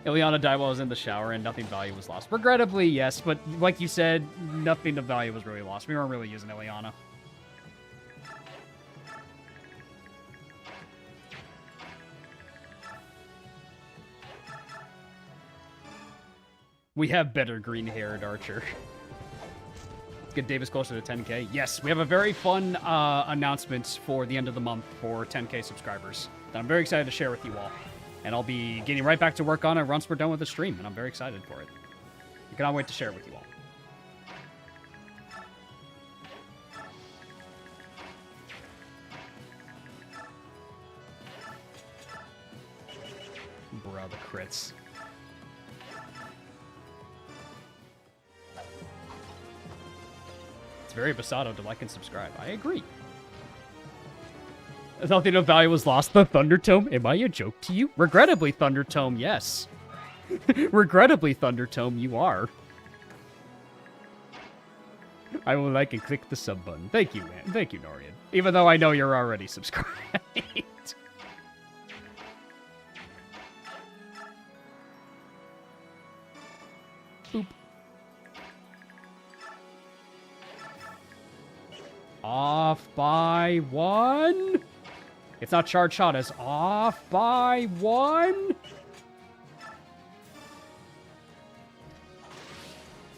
Ileana died while I was in the shower and nothing value was lost. Regrettably, yes, but like you said, nothing of value was really lost. We weren't really using Ileana. We have better green-haired archer. Let's get Davis closer to 10k. Yes, we have a very fun announcement for the end of the month for 10k subscribers that I'm very excited to share with you all. And I'll be getting right back to work on it once we're done with the stream, and I'm very excited for it. I cannot wait to share it with you all. Bro, the crits. It's very Basato to like and subscribe. I agree. Nothing of value was lost. The Thunder Tome? Am I a joke to you? Regrettably, Thunder Tome, yes. Regrettably, Thunder Tome, you are. I will like and click the sub button. Thank you, man. Thank you, Norian. Even though I know you're already subscribed. Boop. Off by 1. It's not charge shot, it's off by 1.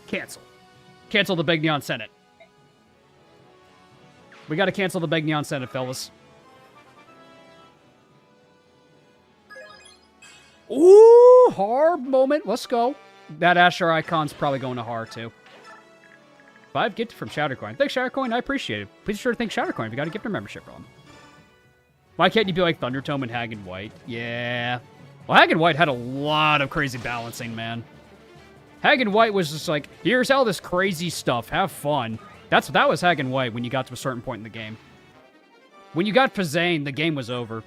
Cancel. Cancel the Big Neon Senate. We gotta cancel the Big Neon Senate, fellas. Ooh, Har moment. Let's go. That Asher icon's probably going to Har, too. 5 gift from Shattercoin. Thanks, Shattercoin. I appreciate it. Please be sure to thank Shattercoin if you got a gift or membership from him. Why can't you be like Thundertome and Hag and White? Yeah. Well, Hag and White had a lot of crazy balancing, man. Hag and White was just like, here's all this crazy stuff. Have fun. That was Hag and White when you got to a certain point in the game. When you got Fazane, the game was over.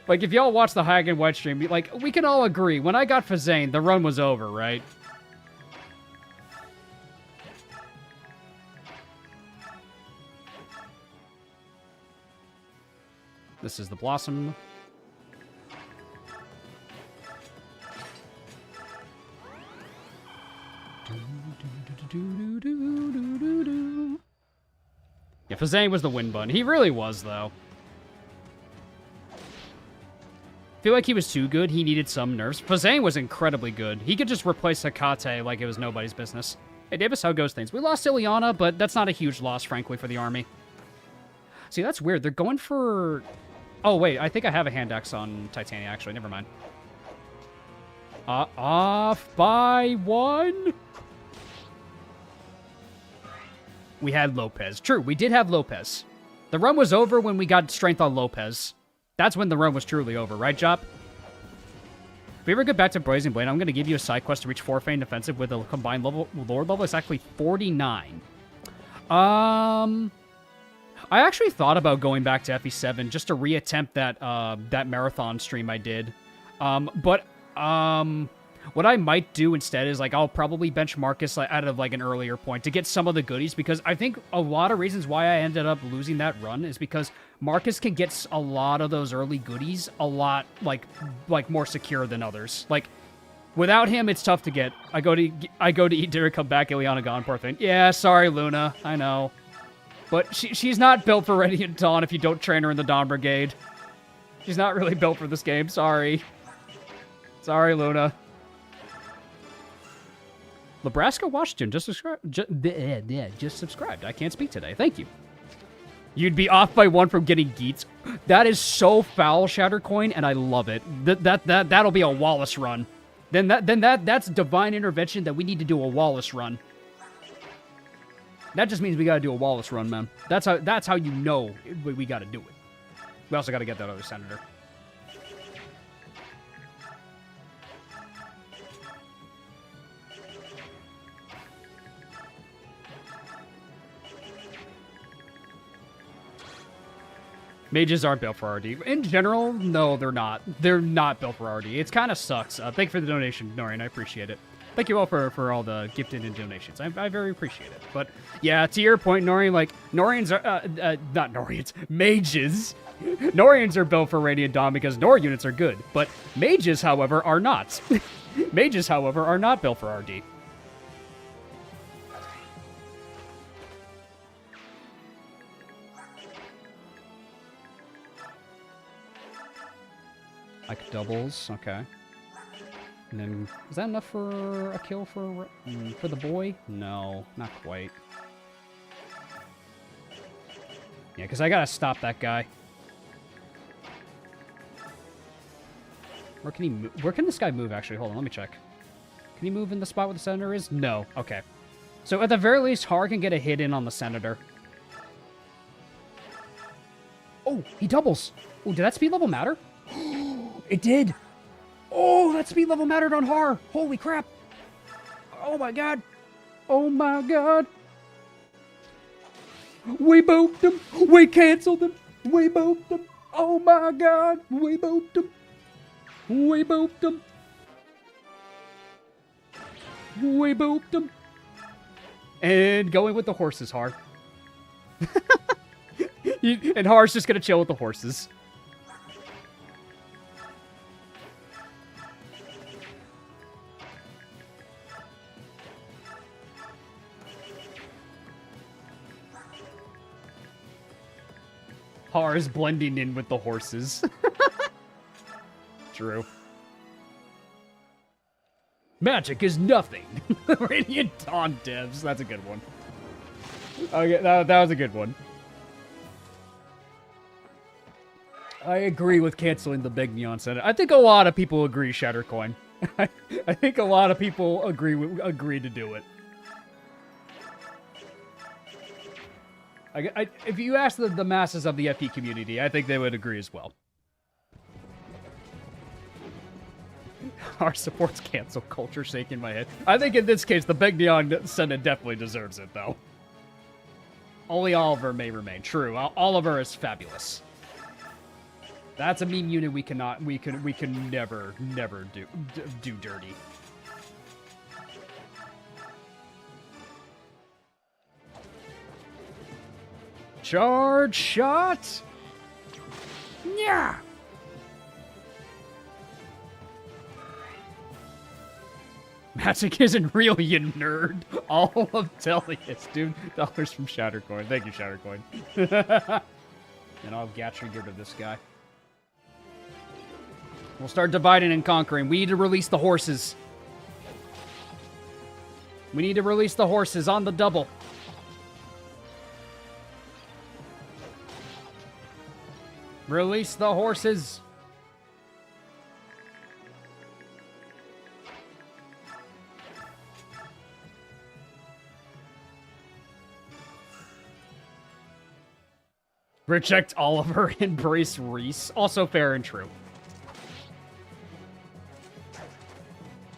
Like, if y'all watch the Hag and White stream, like, we can all agree, when I got Fazane, the run was over, right? This is the Blossom. Yeah, Fazane was the win button. He really was, though. I feel like he was too good. He needed some nerfs. Fazane was incredibly good. He could just replace Hecate like it was nobody's business. Hey, Davis, how goes things? We lost Ileana, but that's not a huge loss, frankly, for the army. See, that's weird. They're going for... Oh, wait. I think I have a hand axe on Titania, actually. Never mind. Off by 1. We had Lopez. True, we did have Lopez. The run was over when we got strength on Lopez. That's when the run was truly over, right, Jop? If we ever get back to Blazing Blade, I'm going to give you a side quest to reach 4 Feint Defensive with a combined Lord level. It's actually 49. I actually thought about going back to FE7 just to reattempt that marathon stream I did. But what I might do instead is, like, I'll probably bench Marcus out of, like, an earlier point to get some of the goodies, because I think a lot of reasons why I ended up losing that run is because Marcus can get a lot of those early goodies a lot, like more secure than others. Like, without him, it's tough to get. I go to eat dinner, come back, Ileana gone, poor thing. Yeah, sorry, Luna. I know. But she's not built for Radiant Dawn if you don't train her in the Dawn Brigade. She's not really built for this game. Sorry. Sorry, Luna. Nebraska, Washington, just subscribed. Just subscribed. I can't speak today. Thank you. You'd be off by 1 from getting Geets. That is so foul, Shattercoin, and I love it. That'll be a Wallace run. That's divine intervention that we need to do a Wallace run. That just means we gotta do a Wallace run, man. That's how you know we gotta do it. We also gotta get that other senator. Mages aren't built for RD. In general, no, they're not. They're not built for RD. It kind of sucks. Thank you for the donation, Norian. I appreciate it. Thank you all for all the gifted and donations. I very appreciate it. But yeah, to your point, Norian, like, Norians are, not Norians, mages. Norians are built for Radiant Dawn because Nor units are good. But mages, however, are not. Mages, however, are not built for RD. Like doubles, okay. And then, is that enough for a kill for the boy? No, not quite. Yeah, because I gotta stop that guy. Where can he move? Where can this guy move, actually? Hold on, let me check. Can he move in the spot where the senator is? No. Okay. So at the very least, Har can get a hit in on the senator. Oh, he doubles. Oh, did that speed level matter? It did. Oh, that speed level mattered on Har. Holy crap. Oh my god. Oh my god. We booped him. We canceled him. We booped him. Oh my god. We booped him. We booped him. We booped him. And going with the horses, Har. And Har's just going to chill with the horses. Har is blending in with the horses. True. Magic is nothing. Radiant Dawn devs. That's a good one. Okay, that was a good one. I agree with canceling the big Neon Senate. I think a lot of people agree, Shattercoin. I think a lot of people agree to do it. If you ask the masses of the FE community, I think they would agree as well. Our supports cancel culture shaking my head. I think in this case, the big Neon Senate definitely deserves it, though. Only Oliver may remain. True, Oliver is fabulous. That's a meme unit we can never do dirty. Charge shot. Yeah. Magic isn't real, you nerd. All of Delius, dude. Dollars from Shattercoin. Thank you, Shattercoin. And I'll Gatry get rid of this guy. We'll start dividing and conquering. We need to release the horses. We need to release the horses on the double. Release the horses. Reject Oliver, embrace Reese. Also fair and true.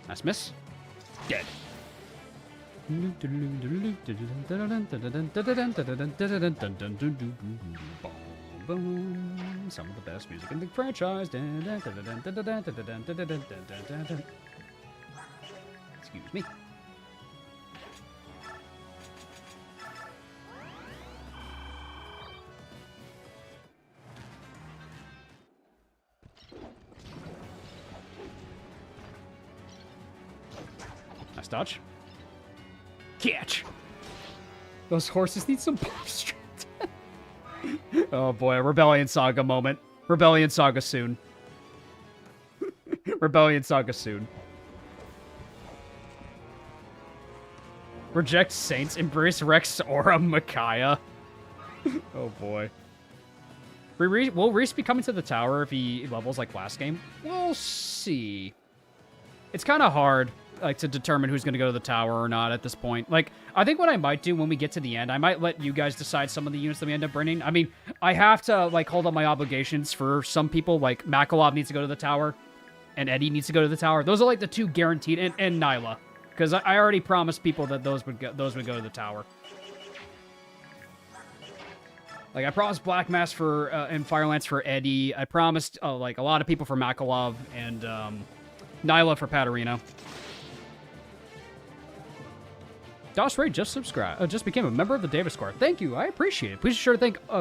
Nice miss. Dead. Some of the best music in the franchise. Excuse me. Nice dodge. Catch. Those horses need some pop strength. Oh boy, a Rebellion Saga moment. Rebellion Saga soon. Rebellion Saga soon. Reject Saints, embrace Rex, Aura, Micaiah. Oh boy. Will Reese be coming to the tower if he levels like last game? We'll see. It's kind of hard, like, to determine who's going to go to the tower or not at this point. Like, I think what I might do when we get to the end, I might let you guys decide some of the units that we end up bringing. I mean, I have to, like, hold up my obligations for some people. Like, Makalov needs to go to the tower, and Eddie needs to go to the tower. Those are, like, the two guaranteed, and Nyla. Because I already promised people that those would go to the tower. Like, I promised Black Mass for, and Firelance for Eddie. I promised, like, a lot of people for Makalov, and, Nyla for Paterino. Doss Ray just became a member of the Davis Corps. Thank you, I appreciate it.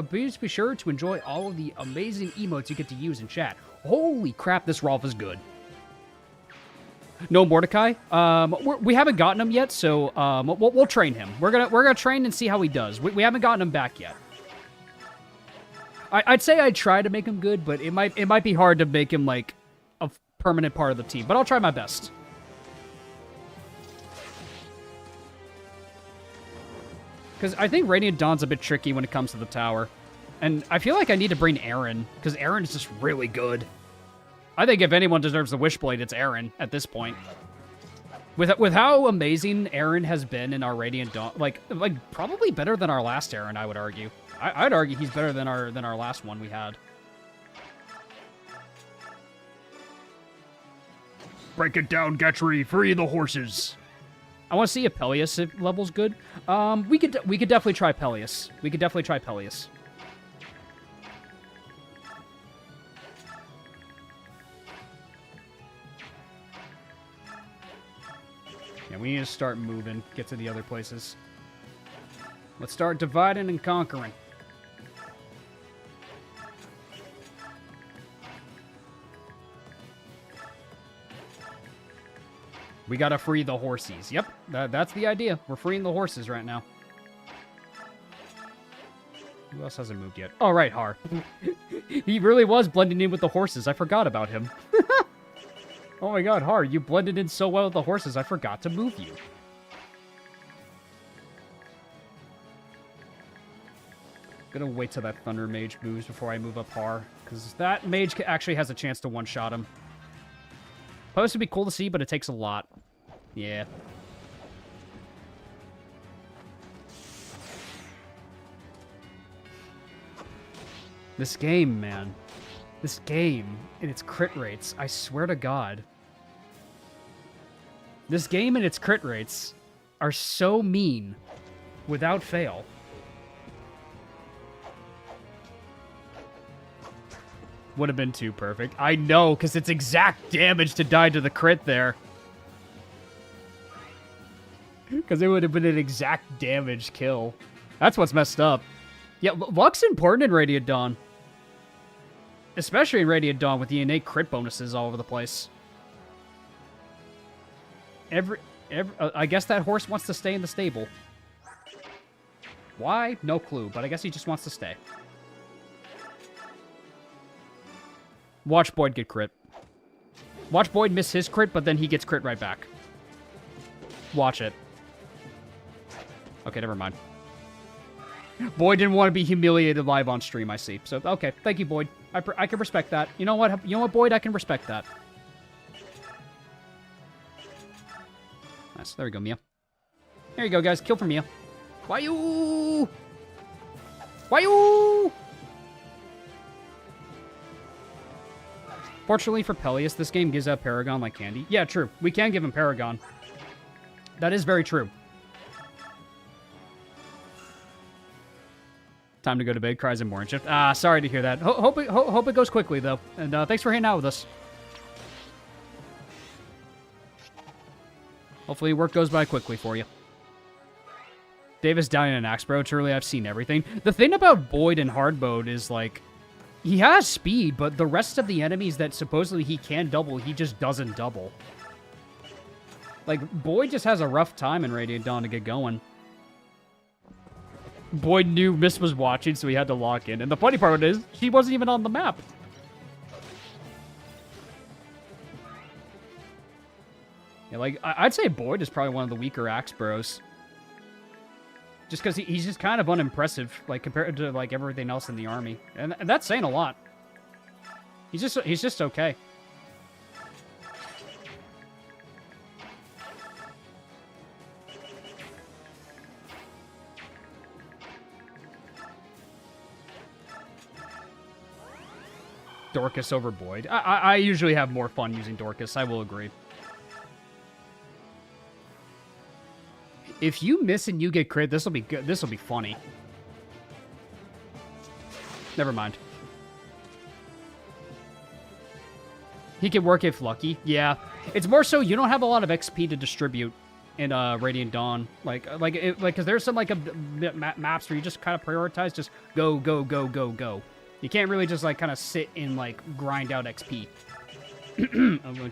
Please be sure to enjoy all of the amazing emotes you get to use in chat. Holy crap, this Rolf is good. No Mordecai. We haven't gotten him yet, so we'll train him. We're gonna train and see how he does. We haven't gotten him back yet. I'd say I'd try to make him good, but it might be hard to make him like a permanent part of the team. But I'll try my best. Because I think Radiant Dawn's a bit tricky when it comes to the tower. And I feel like I need to bring Aaron, because Aaron is just really good. I think if anyone deserves the Wishblade, it's Aaron at this point. With how amazing Aaron has been in our Radiant Dawn, like probably better than our last Aaron, I would argue. I'd argue he's better than our last one we had. Break it down, Gatry. Free the horses. I want to see if Peleus level's good. We could definitely try Peleus. We could definitely try Peleus. Yeah, we need to start moving, get to the other places. Let's start dividing and conquering. We gotta free the horsies. Yep, that's the idea. We're freeing the horses right now. Who else hasn't moved yet? Oh, right, Har. He really was blending in with the horses. I forgot about him. Oh my god, Har, you blended in so well with the horses, I forgot to move you. Gonna wait till that Thunder Mage moves before I move up Har, because that mage actually has a chance to one-shot him. Supposed to be cool to see, but it takes a lot. Yeah. This game, man. This game and its crit rates, I swear to God. This game and its crit rates are so mean without fail. Would have been too perfect. I know, because it's exact damage to die to the crit there. Because it would have been an exact damage kill. That's what's messed up. Yeah, luck's important in Radiant Dawn. Especially in Radiant Dawn with the innate crit bonuses all over the place. I guess that horse wants to stay in the stable. Why? No clue, but I guess he just wants to stay. Watch Boyd get crit. Watch Boyd miss his crit, but then he gets crit right back. Watch it. Okay, never mind. Boyd didn't want to be humiliated live on stream, I see. So, okay. Thank you, Boyd. I can respect that. You know what? You know what, Boyd? I can respect that. Nice. There we go, Mia. There you go, guys. Kill for Mia. Why you? Why you? Fortunately for Peleus, this game gives out Paragon like candy. Yeah, true. We can give him Paragon. That is very true. Time to go to bed. Cries in morning shift. Ah, sorry to hear that. Hope it goes quickly, though. And thanks for hanging out with us. Hopefully work goes by quickly for you. Davis down in an axe, bro. Truly, I've seen everything. The thing about Boyd in hard mode is, like, he has speed, but the rest of the enemies that supposedly he can double, he just doesn't double. Like, Boyd just has a rough time in Radiant Dawn to get going. Boyd knew Miss was watching, so he had to lock in. And the funny part is, she wasn't even on the map. Yeah, like, I'd say Boyd is probably one of the weaker axe bros. Just because he's just kind of unimpressive, like, compared to, like, everything else in the army. And that's saying a lot. He's just okay. Dorcas over Boyd. I usually have more fun using Dorcas, I will agree. If you miss and you get crit, this will be good. This will be funny. Never mind. He can work if lucky. Yeah. It's more so you don't have a lot of XP to distribute in Radiant Dawn. Because there's some maps where you just kind of prioritize just go, go, go, go, go. You can't really just like kind of sit and like grind out XP.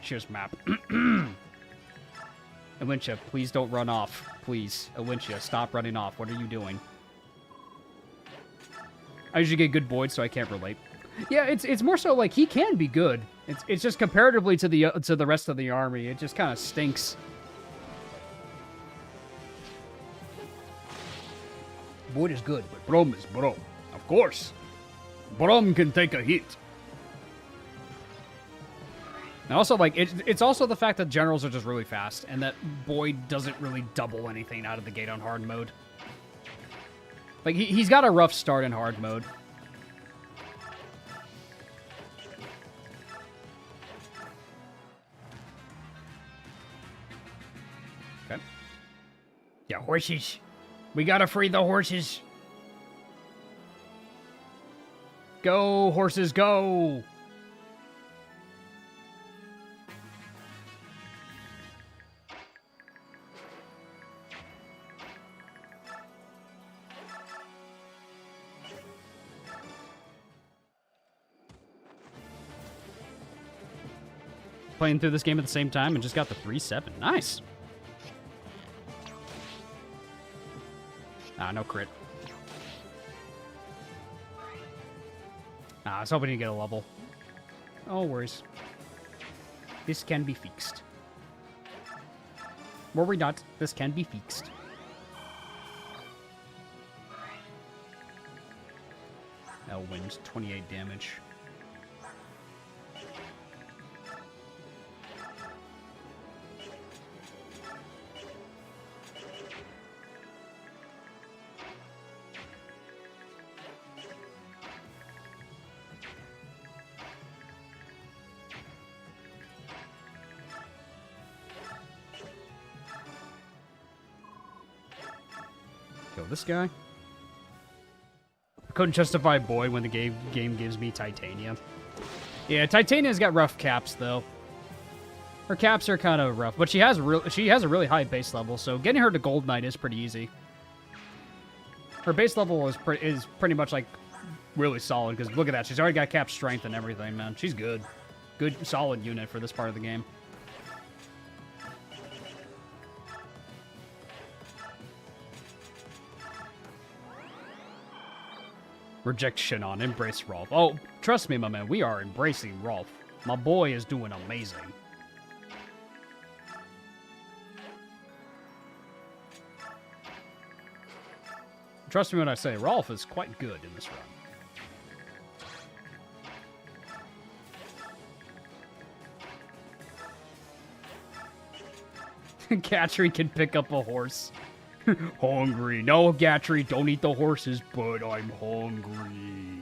Cheers, map. Alincha, please don't run off. Please. Alincha, stop running off. What are you doing? I usually get good Boyd, so I can't relate. Yeah, it's more so like he can be good. It's just comparatively to the rest of the army, it just kind of stinks. Boyd is good, but Brom is Brom. Of course. Brom can take a hit. And also, like, it's also the fact that generals are just really fast, and that Boyd doesn't really double anything out of the gate on hard mode. Like, he's got a rough start in hard mode. Okay. Yeah, horses. We gotta free the horses. Go, horses, go! Playing through this game at the same time and just got the 3-7. Nice. Ah, no crit. I was hoping to get a level. No worries. This can be fixed. Worry not, this can be fixed. Elwind, 28 damage. Kill this guy. Couldn't justify Boyd when the game gives me Titania. Yeah, Titania's got rough caps though. Her caps are kind of rough, but she has a really high base level, so getting her to Gold Knight is pretty easy. Her base level is pretty much like really solid because look at that, she's already got cap strength and everything, man. She's good, solid unit for this part of the game. Reject Shinon, embrace Rolf. Oh, trust me, my man, we are embracing Rolf. My boy is doing amazing. Trust me when I say Rolf is quite good in this run. Gatry can pick up a horse. Hungry. No, Gatry, don't eat the horses, but I'm hungry.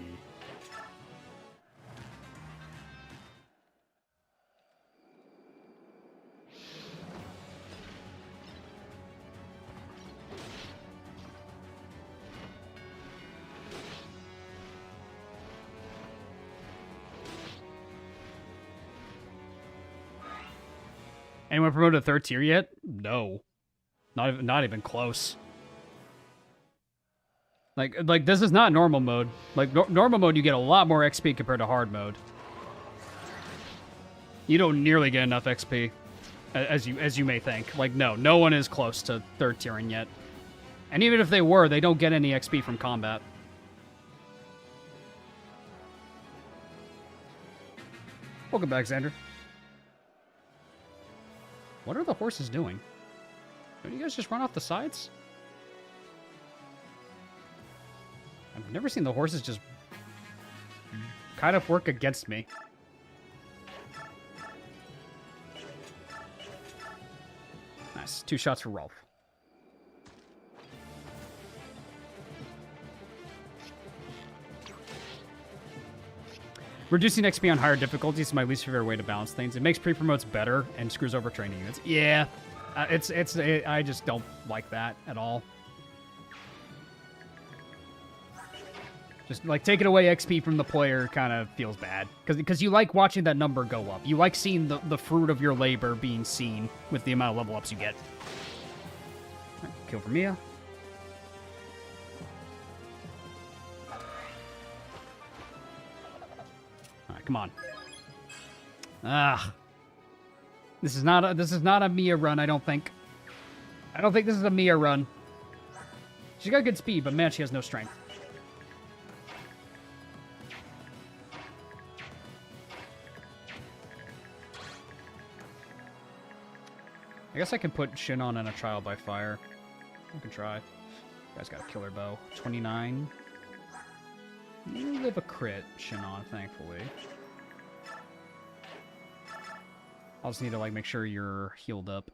Anyone promoted to 3rd tier yet? No. Not even close. Like this is not normal mode. Like normal mode, you get a lot more XP compared to hard mode. You don't nearly get enough XP as you may think. Like no one is close to 3rd tiering yet. And even if they were, they don't get any XP from combat. Welcome back, Xander. What are the horses doing? Don't you guys just run off the sides? I've never seen the horses just kind of work against me. Nice. 2 shots for Rolf. Reducing XP on higher difficulties is my least favorite way to balance things. It makes pre-promotes better and screws over training units. Yeah. I just don't like that at all. Just like taking away XP from the player kind of feels bad because you like watching that number go up. You like seeing the fruit of your labor being seen with the amount of level ups you get. Right, kill for Mia. All right, come on. Ah. This is not a Mia run, I don't think. I don't think this is a Mia run. She's got good speed, but man, she has no strength. I guess I can put Shinon in a trial by fire. I can try. You guys got a killer bow. 29. You live a crit, Shinon, thankfully. I'll just need to, like, make sure you're healed up.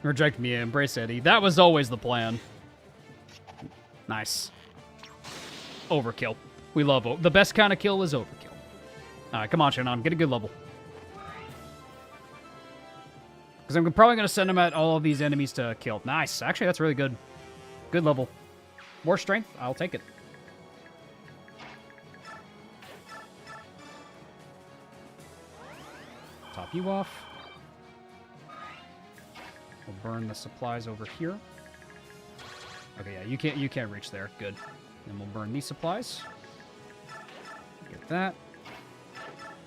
Reject Mia, embrace Eddie. That was always the plan. Nice. Overkill. We love the best kind of kill is overkill. Alright, come on, Shannon. Get a good level. Because I'm probably going to send them at all of these enemies to kill. Nice. Actually, that's really good. Good level. More strength? I'll take it. Top you off. We'll burn the supplies over here. Okay, yeah, you can't reach there. Good. Then we'll burn these supplies. Get that.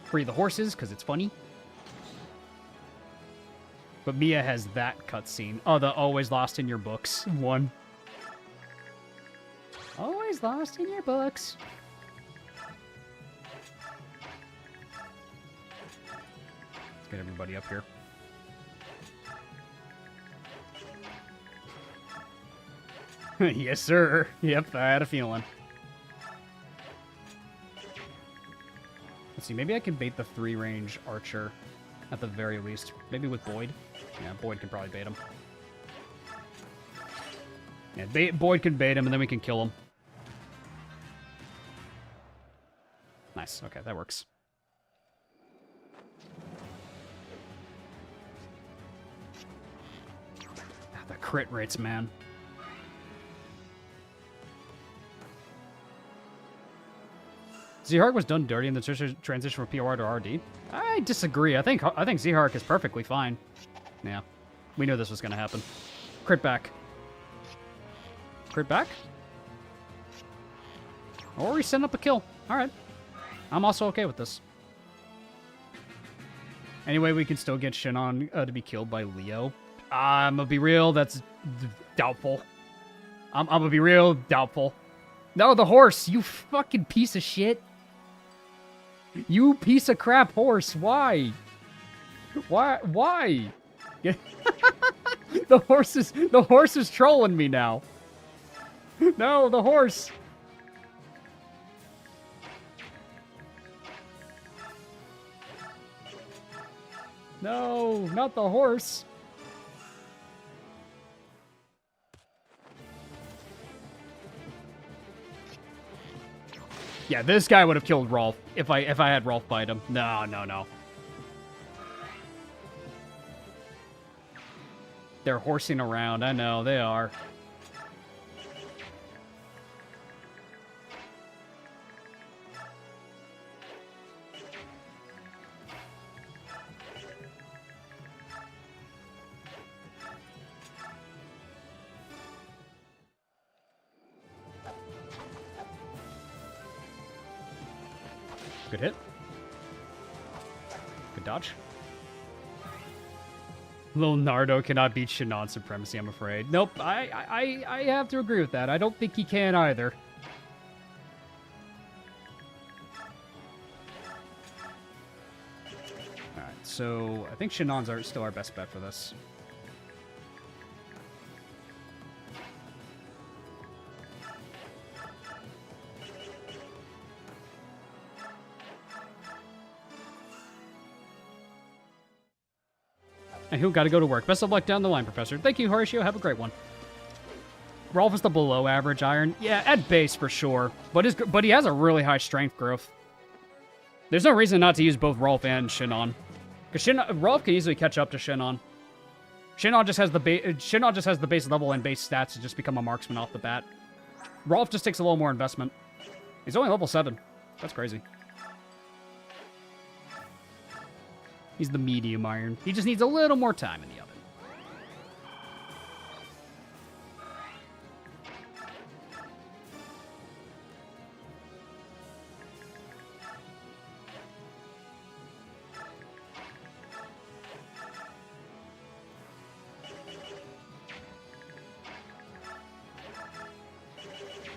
Free the horses, because it's funny. But Mia has that cutscene. Oh, the always lost in your books one. Always lost in your books. Let's get everybody up here. Yes, sir. Yep, I had a feeling. Let's see, maybe I can bait the 3-range archer at the very least. Maybe with Boyd. Yeah, Boyd can probably bait him. Yeah, Boyd can bait him, and then we can kill him. Nice. Okay, that works. Ah, the crit rates, man. Zhark was done dirty in the transition from POR to RD. I disagree. I think Zhark is perfectly fine. Yeah, we knew this was gonna happen. Crit back. Crit back? Or we send up a kill. All right. I'm also okay with this. Anyway, we can still get Shinon to be killed by Leo. I'm gonna be real. That's doubtful. I'm gonna be real. Doubtful. No, the horse. You fucking piece of shit. You piece of crap horse. Why? Why? The horse is trolling me now. No, the horse. No, not the horse. Yeah, this guy would have killed Rolf if I had Rolf bite him. No. They're horsing around. I know, they are. Good hit. Good dodge. Lil Nardo cannot beat Shannon Supremacy, I'm afraid. Nope, I have to agree with that. I don't think he can either. Alright, so I think Shannon's still our best bet for this. And who got to go to work. Best of luck down the line, Professor. Thank you, Horatio. Have a great one. Rolf is the below average Iron. Yeah, at base for sure. But he has a really high strength growth. There's no reason not to use both Rolf and Shannon. Because Rolf can easily catch up to Shannon. Shannon just has the base level and base stats to just become a marksman off the bat. Rolf just takes a little more investment. He's only level 7. That's crazy. He's the medium Iron. He just needs a little more time in the oven.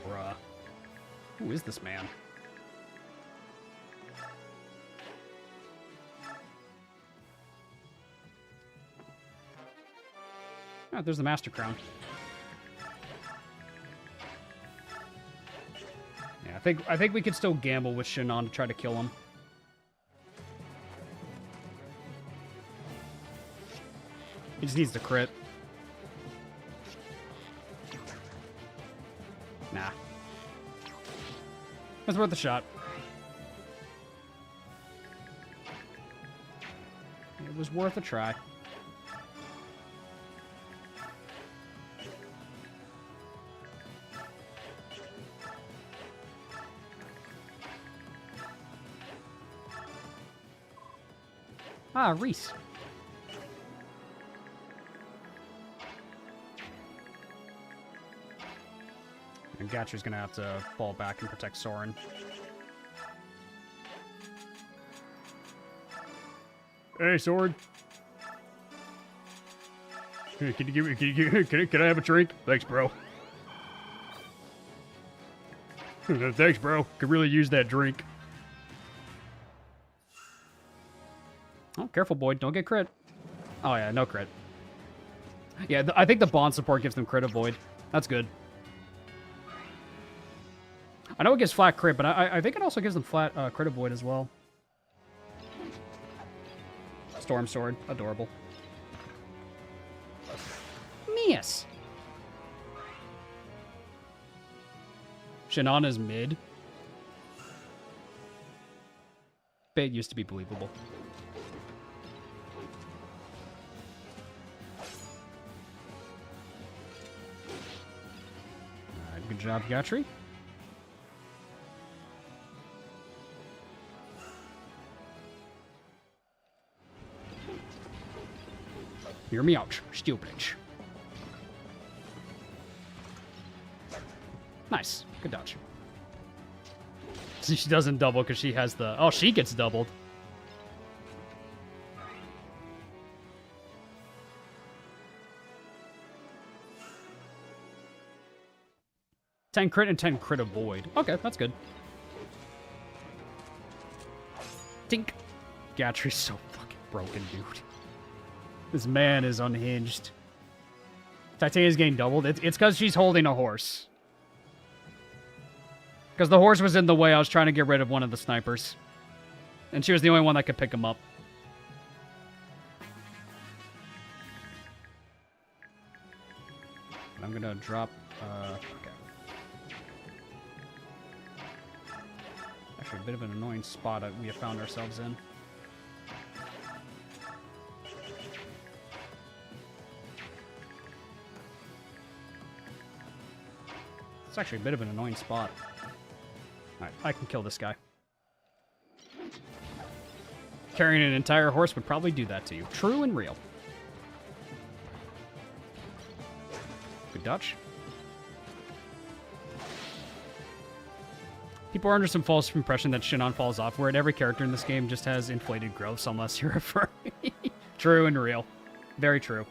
Bruh. Who is this man? Oh, there's the Master Crown. Yeah, I think we could still gamble with Shannon to try to kill him. He just needs to crit. Nah. That's worth a shot. It was worth a try. Ah, Reese. And Gatcher's gonna have to fall back and protect Soren. Hey, Soren. Hey, can I have a drink? Thanks, bro. Thanks, bro. Could really use that drink. Oh, careful, Boyd. Don't get crit. Oh, yeah, no crit. Yeah, I think the bond support gives them crit avoid. That's good. I know it gives flat crit, but I think it also gives them flat crit avoid as well. Storm Sword. Adorable. Miss. Shanana's mid. It used to be believable. Alright, good job, Gatry. Hear me out, stupid. Nice. Good dodge. See, she doesn't double because she has the... Oh, she gets doubled. $10 crit and 10 crit avoid. Okay, that's good. Tink. Gatry's so fucking broken, dude. This man is unhinged. Titania's getting doubled. It's because she's holding a horse. Because the horse was in the way. I was trying to get rid of one of the snipers. And she was the only one that could pick him up. And I'm gonna drop... okay. Actually, a bit of an annoying spot that we have found ourselves in. It's actually a bit of an annoying spot. Alright, I can kill this guy. Carrying an entire horse would probably do that to you. True and real. Good dodge. People are under some false impression that Shinon falls off, where every character in this game just has inflated growths, unless you're a furry. True and real. Very true.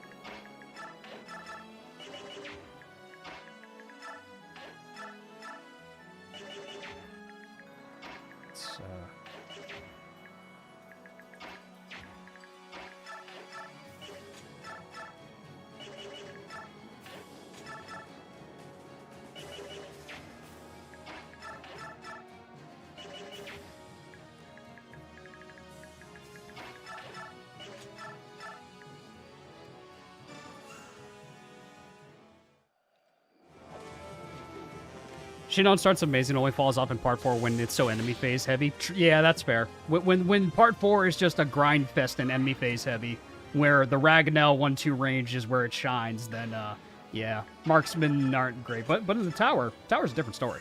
Shinon starts amazing, only falls off in part 4 when it's so enemy phase heavy. Yeah, that's fair. When part 4 is just a grind fest and enemy phase heavy, where the Ragnell 1-2 range is where it shines, then yeah, marksmen aren't great. But in the tower's a different story.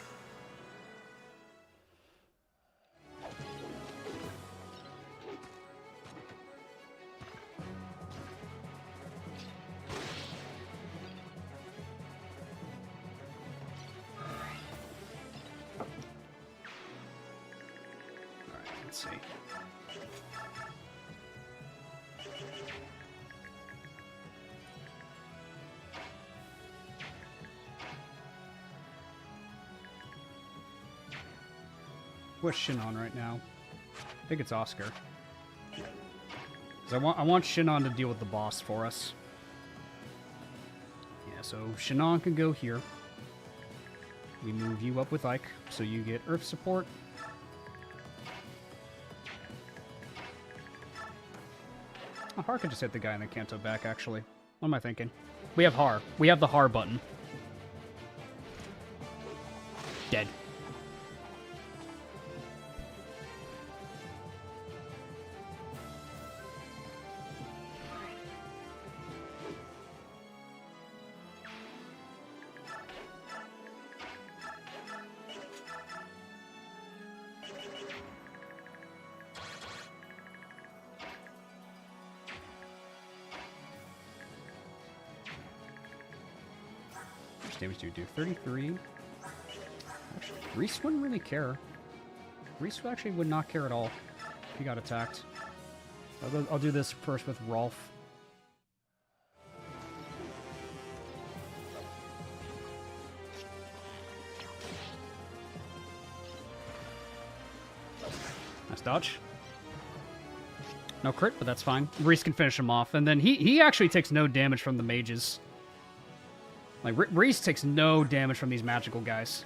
See. What's Shinon right now? I think it's Oscar. 'Cause I want Shinon to deal with the boss for us. Yeah, so Shinon can go here. We move you up with Ike, so you get Earth support. Oh, Har could just hit the guy in the Kanto back, actually. What am I thinking? We have Har. We have the Har button. Dead. Damage do 33. Actually, Reese wouldn't really care. Reese actually would not care at all if he got attacked. I'll do this first with Rolf. Nice dodge. No crit, but that's fine. Reese can finish him off, and then he actually takes no damage from the mages. Like, Reese takes no damage from these magical guys.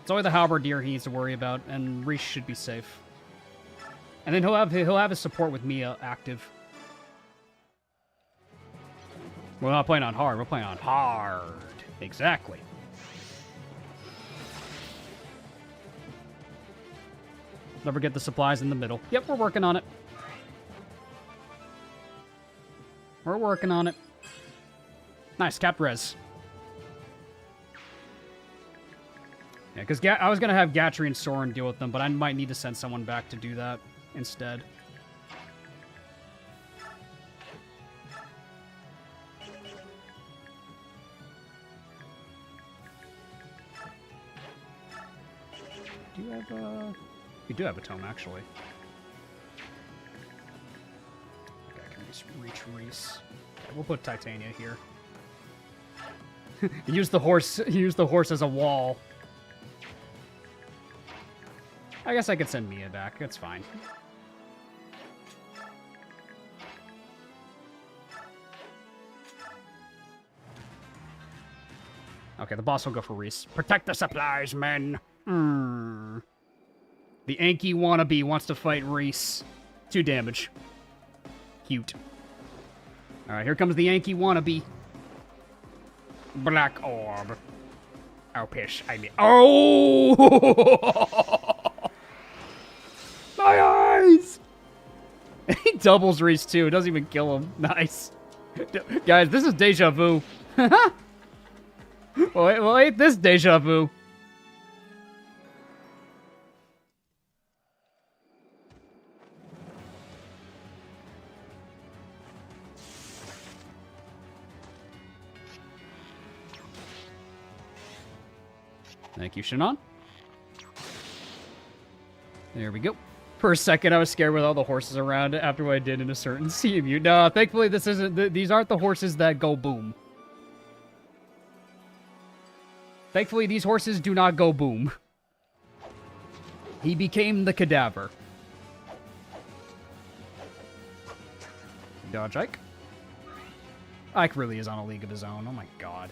It's only the halberdier he needs to worry about, and Reese should be safe. And then he'll have his support with Mia active. We're not playing on hard, we're playing on hard. Exactly. Never get the supplies in the middle. Yep, we're working on it. We're working on it. Nice, capped res. Yeah, because I was going to have Gatry and Soren deal with them, but I might need to send someone back to do that instead. Do you have a... You do have a tome, actually. Okay, I can just reach Reese. Okay, we'll put Titania here. Use the horse as a wall. I guess I could send Mia back. That's fine. Okay, the boss will go for Reese. Protect the supplies, men! The Anki wannabe wants to fight Reese. 2 damage. Cute. Alright, here comes the Yankee wannabe. Black orb. Oh, pish. I mean... Oh! My eyes! He doubles Reese, too. It doesn't even kill him. Nice. Guys, this is deja vu. Well, ain't this deja vu? Thank you, Shannon. There we go. For a second, I was scared with all the horses around after what I did in a certain CMU. No, thankfully, this isn't. These aren't the horses that go boom. Thankfully, these horses do not go boom. He became the cadaver. Dodge Ike. Ike really is on a league of his own. Oh my god.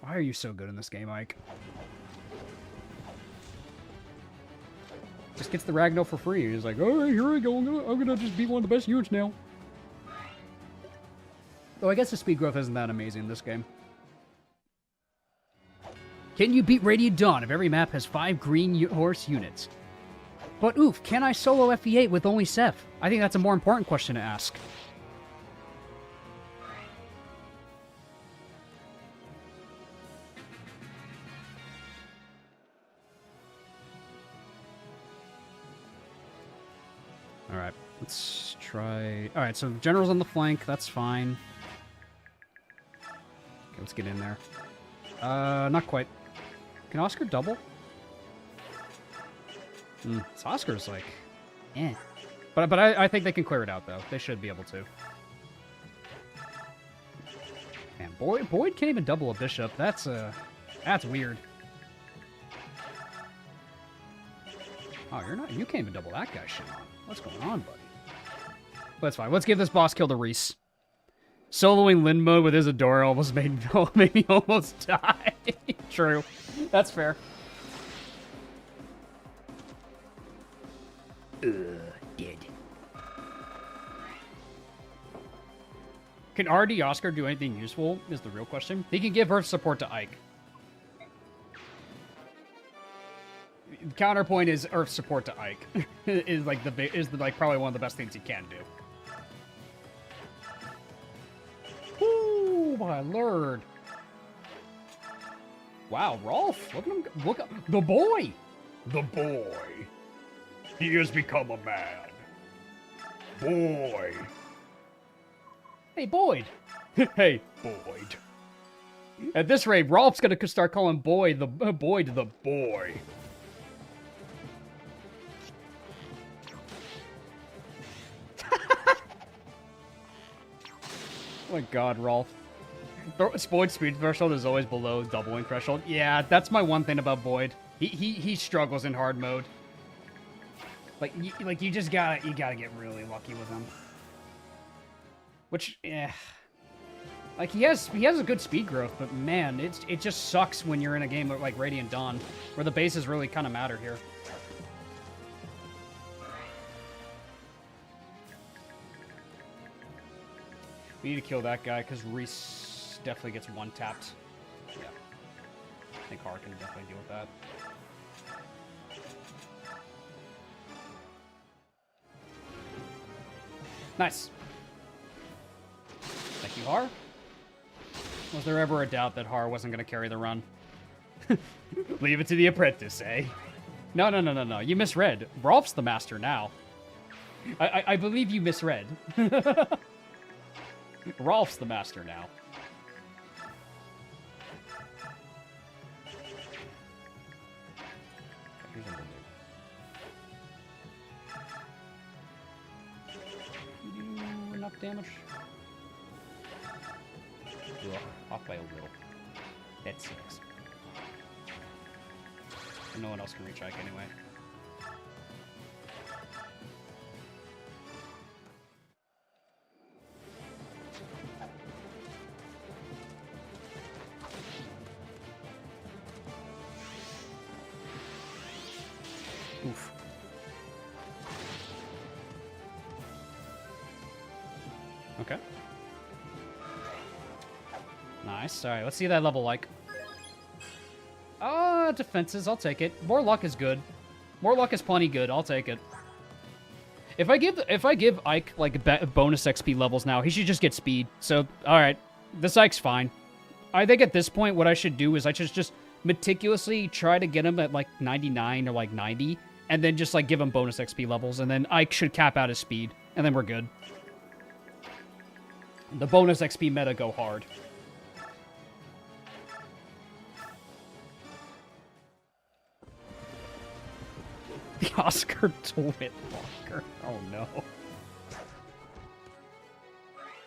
Why are you so good in this game, Ike? Just gets the Ragno for free. He's like, alright, here I go. I'm gonna just be one of the best units now. Though I guess the speed growth isn't that amazing in this game. Can you beat Radiant Dawn if every map has 5 green horse units? But oof, can I solo FE8 with only Seth? I think that's a more important question to ask. Alright, let's try... Alright, so General's on the flank, that's fine. Okay, let's get in there. Not quite. Can Oscar double? So Oscar's like... eh. But I think they can clear it out, though. They should be able to. Man, Boyd can't even double a bishop. That's weird. Oh, you can't even double that guy, Shannon. What's going on, buddy? That's fine. Let's give this boss kill to Reese. Soloing Lin mode with Isadora almost made me almost die. True. That's fair. Dead. Can RD Oscar do anything useful is the real question. He can give Earth support to Ike. Counterpoint is Earth support to Ike is probably one of the best things he can do. Ooh, my lord! Wow, Rolf, look at the boy. The boy. He has become a man. Boy. Hey, Boyd. Hey, Boyd. At this rate, Rolf's gonna start calling Boyd the boy. Oh my god, Rolf. Boyd's speed threshold is always below doubling threshold. Yeah, that's my one thing about Boyd. He struggles in hard mode. Like you just gotta get really lucky with him. Which, like he has a good speed growth, but man, it just sucks when you're in a game like Radiant Dawn, where the bases really kind of matter here. We need to kill that guy because Reese definitely gets one tapped. Yeah, I think Har can definitely deal with that. Nice. Thank you, Har. Was there ever a doubt that Har wasn't going to carry the run? Leave it to the apprentice, eh? No. You misread. Rolf's the master now. I believe you misread. Rolf's the master now. Here's a you do enough damage? Ugh, off by a little. That sucks. And no one else can reach Ike anyway. Oof. Okay. Nice. All right, let's see that level like. Defenses, I'll take it. More luck is good. More luck is plenty good. I'll take it. If I give Ike like bonus XP levels now, he should just get speed. So, all right, this Ike's fine. I think at this point, what I should do is I should just meticulously try to get him at like 99 or like 90, and then just like give him bonus XP levels, and then Ike should cap out his speed, and then we're good. The bonus XP meta go hard. The Oscar Twit Walker. Oh no.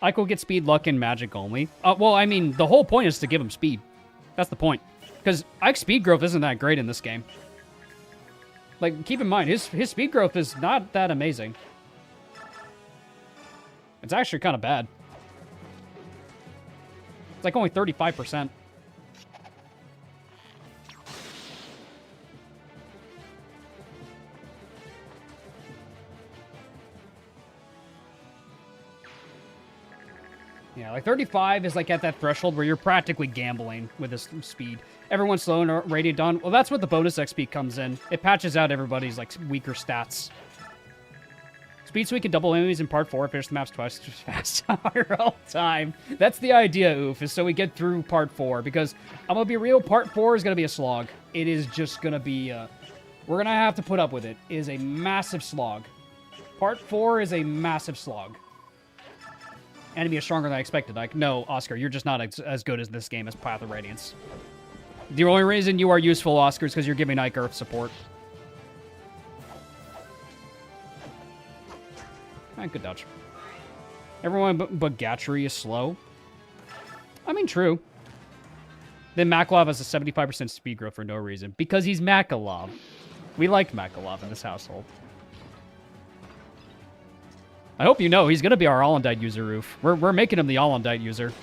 Ike will get speed, luck, and magic only. Well, I mean, the whole point is to give him speed. That's the point. Because Ike's speed growth isn't that great in this game. Like, keep in mind, his speed growth is not that amazing. It's actually kind of bad. It's like only 35%. Yeah, like 35 is like at that threshold where you're practically gambling with this speed. Everyone's slow in Radiant Dawn. Well, that's what the bonus XP comes in. It patches out everybody's like weaker stats. Speed so we can double enemies in part 4, finish the maps twice as fast IRL time. That's the idea, Oof, is so we get through part 4. Because I'm gonna be real, part 4 is gonna be a slog. It is just gonna be we're gonna have to put up with it. It is a massive slog. Part 4 is a massive slog. Enemy is stronger than I expected. Like, no, Oscar, you're just not as good as this game as Path of Radiance. The only reason you are useful, Oscar, is because you're giving Ike Earth support. Alright, good dodge. Everyone but Gatchery is slow. I mean, true. Then Makalov has a 75% speed growth for no reason. Because he's Makalov. We like Makalov in this household. I hope you know he's going to be our All-Undied user, Roof. We're making him the All-Undied user.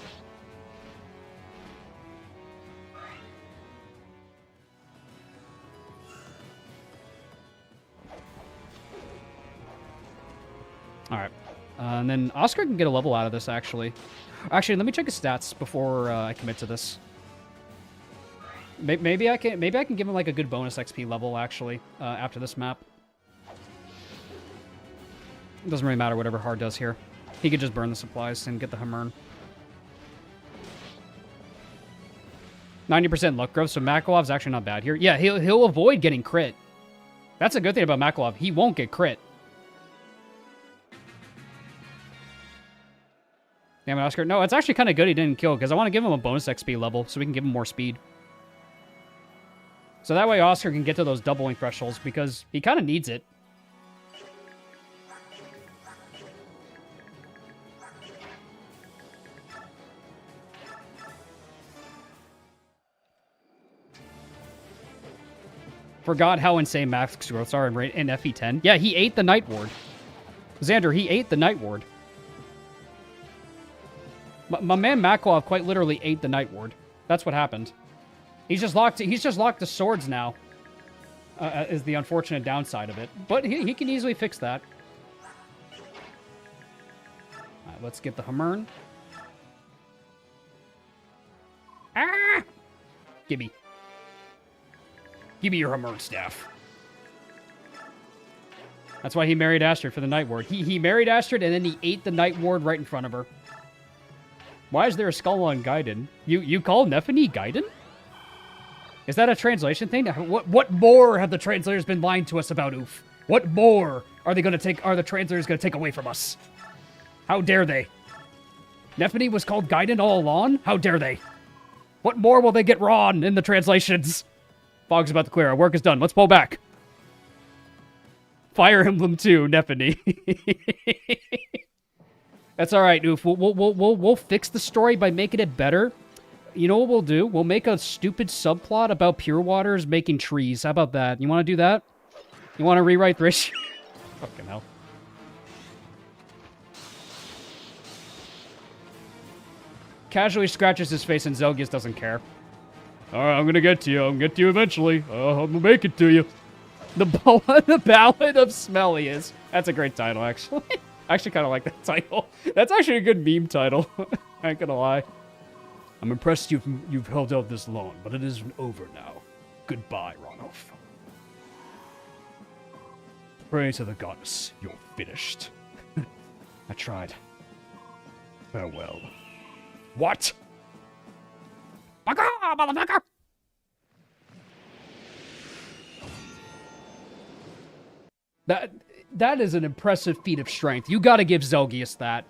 Alright. And then Oscar can get a level out of this, actually. Actually, let me check his stats before I commit to this. Maybe I can give him like a good bonus XP level, actually, after this map. It doesn't really matter whatever Hard does here. He could just burn the supplies and get the Hammer'n. 90% luck growth, so Makalov's actually not bad here. Yeah, he'll avoid getting crit. That's a good thing about Makalov. He won't get crit. Damn it, Oscar. No, it's actually kind of good he didn't kill, because I want to give him a bonus XP level so we can give him more speed. So that way Oscar can get to those doubling thresholds, because he kind of needs it. Forgot how insane max growths are in FE10. Yeah, he ate the Night Ward. Xander, he ate the Night Ward. My man Maklov quite literally ate the Night Ward. That's what happened. He's just locked to swords now. Is the unfortunate downside of it. But he can easily fix that. Alright, let's get the Hammern. Ah! Gimme. Give me your Hammern staff. That's why he married Astrid for the Night Ward. He married Astrid and then he ate the Night Ward right in front of her. Why is there a skull on Gaiden? You call Nephany Gaiden? Is that a translation thing? What more have the translators been lying to us about, Oof? What more are the translators gonna take away from us? How dare they? Nephany was called Gaiden all along? How dare they? What more will they get wrong in the translations? Fog's about to clear. Our work is done. Let's pull back. Fire Emblem 2, Nephany. That's all right, Oof. We'll fix the story by making it better. You know what we'll do? We'll make a stupid subplot about Pure Waters making trees. How about that? You want to do that? You want to rewrite Thrish? Fucking hell. Casually scratches his face and Zelgius doesn't care. Alright, I'm gonna get to you. I'm gonna get to you eventually. I'm gonna make it to you. The Ballad of Smellius. That's a great title, actually. I actually kind of like that title. That's actually a good meme title. I ain't gonna lie. I'm impressed you've held out this long, but it isn't over now. Goodbye, Ronolf. Pray to the goddess, you're finished. I tried. Farewell. What? Baka, motherfucker! That is an impressive feat of strength. You gotta give Zelgius that.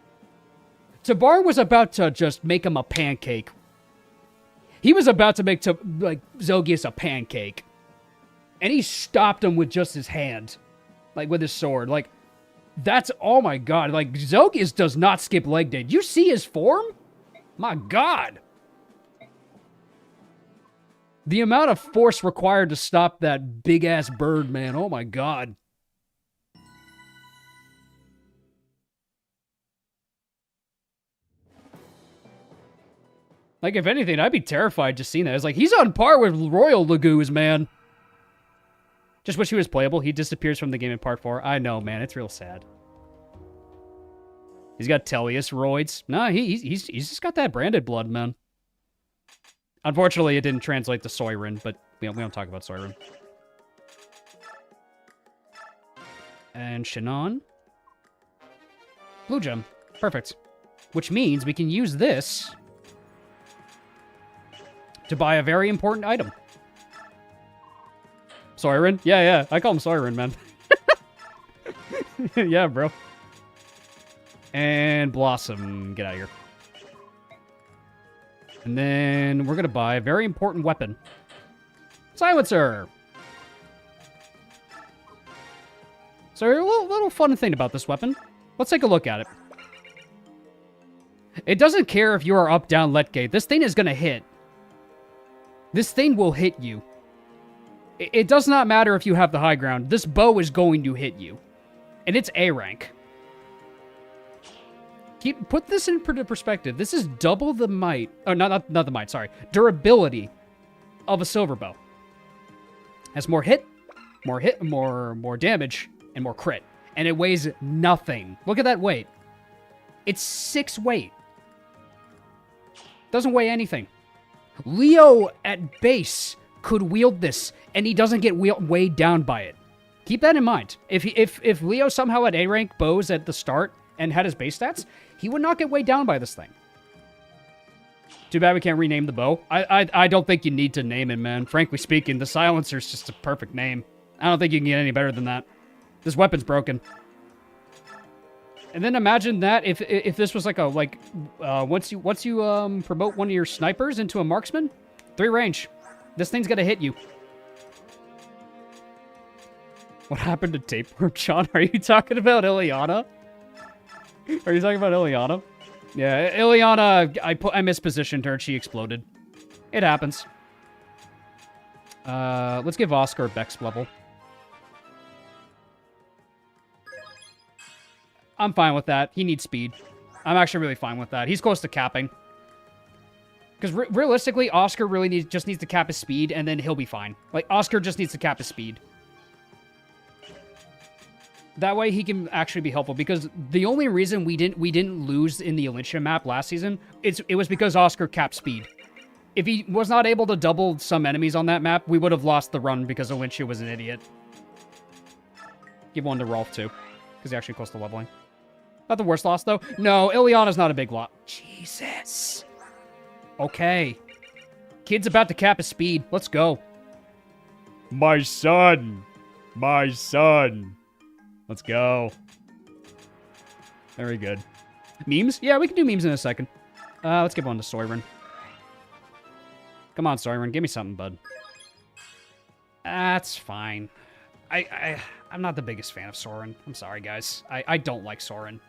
Tabar was about to just make him a pancake. He was about to make Zelgius a pancake. And he stopped him with just his hand. Like, with his sword. Like, that's, oh my god. Like, Zelgius does not skip leg day. You see his form? My god. The amount of force required to stop that big-ass bird, man. Oh my god. Like, if anything, I'd be terrified just seeing that. It's like, he's on par with Royal Lagoos, man. Just wish he was playable. He disappears from the game in Part 4. I know, man. It's real sad. He's got Tellius roids. Nah, he's just got that branded blood, man. Unfortunately, it didn't translate to Soirin, but we don't talk about Soirin. And Shinon. Blue gem. Perfect. Which means we can use this to buy a very important item. Soirin? Yeah. I call him Soirin, man. Yeah, bro. And Blossom. Get out of here. And then we're going to buy a very important weapon. Silencer! So a little fun thing about this weapon. Let's take a look at it. It doesn't care if you are up, down, let gate. This thing is going to hit. This thing will hit you. It does not matter if you have the high ground. This bow is going to hit you. And it's A rank. Put this in perspective. This is double the might. Oh, not the might, sorry. Durability of a silver bow. Has more damage, and more crit. And it weighs nothing. Look at that weight. It's 6 weight. Doesn't weigh anything. Leo at base could wield this, and he doesn't get weighed down by it. Keep that in mind. If Leo somehow had A rank bows at the start and had his base stats, he would not get weighed down by this thing. Too bad we can't rename the bow. I don't think you need to name it, man. Frankly speaking, the Silencer's just a perfect name. I don't think you can get any better than that. This weapon's broken. And then imagine that if this was once you promote one of your snipers into a marksman, 3 range. This thing's gonna hit you. What happened to Tapeworm, John? Are you talking about Ileana? Are you talking about Ileana? Yeah, Ileana, I mispositioned her and she exploded. It happens. Let's give Oscar Beck's level. I'm fine with that. He needs speed. I'm actually really fine with that. He's close to capping. Because realistically, Oscar really just needs to cap his speed, and then he'll be fine. Like, Oscar just needs to cap his speed. That way he can actually be helpful, because the only reason we didn't lose in the Olyncia map last season, it was because Oscar capped speed. If he was not able to double some enemies on that map, we would have lost the run because Olyncia was an idiot. Give one to Rolf, too, because he's actually close to leveling. Not the worst loss, though. No, Ileana's not a big loss. Jesus. Okay. Kid's about to cap his speed. Let's go. My son. My son. Let's go. Very good. Memes? Yeah, we can do memes in a second. Let's give one to Soiren. Come on, Soiren. Give me something, bud. That's fine. I'm not the biggest fan of Soren. I'm sorry, guys. I don't like Soren.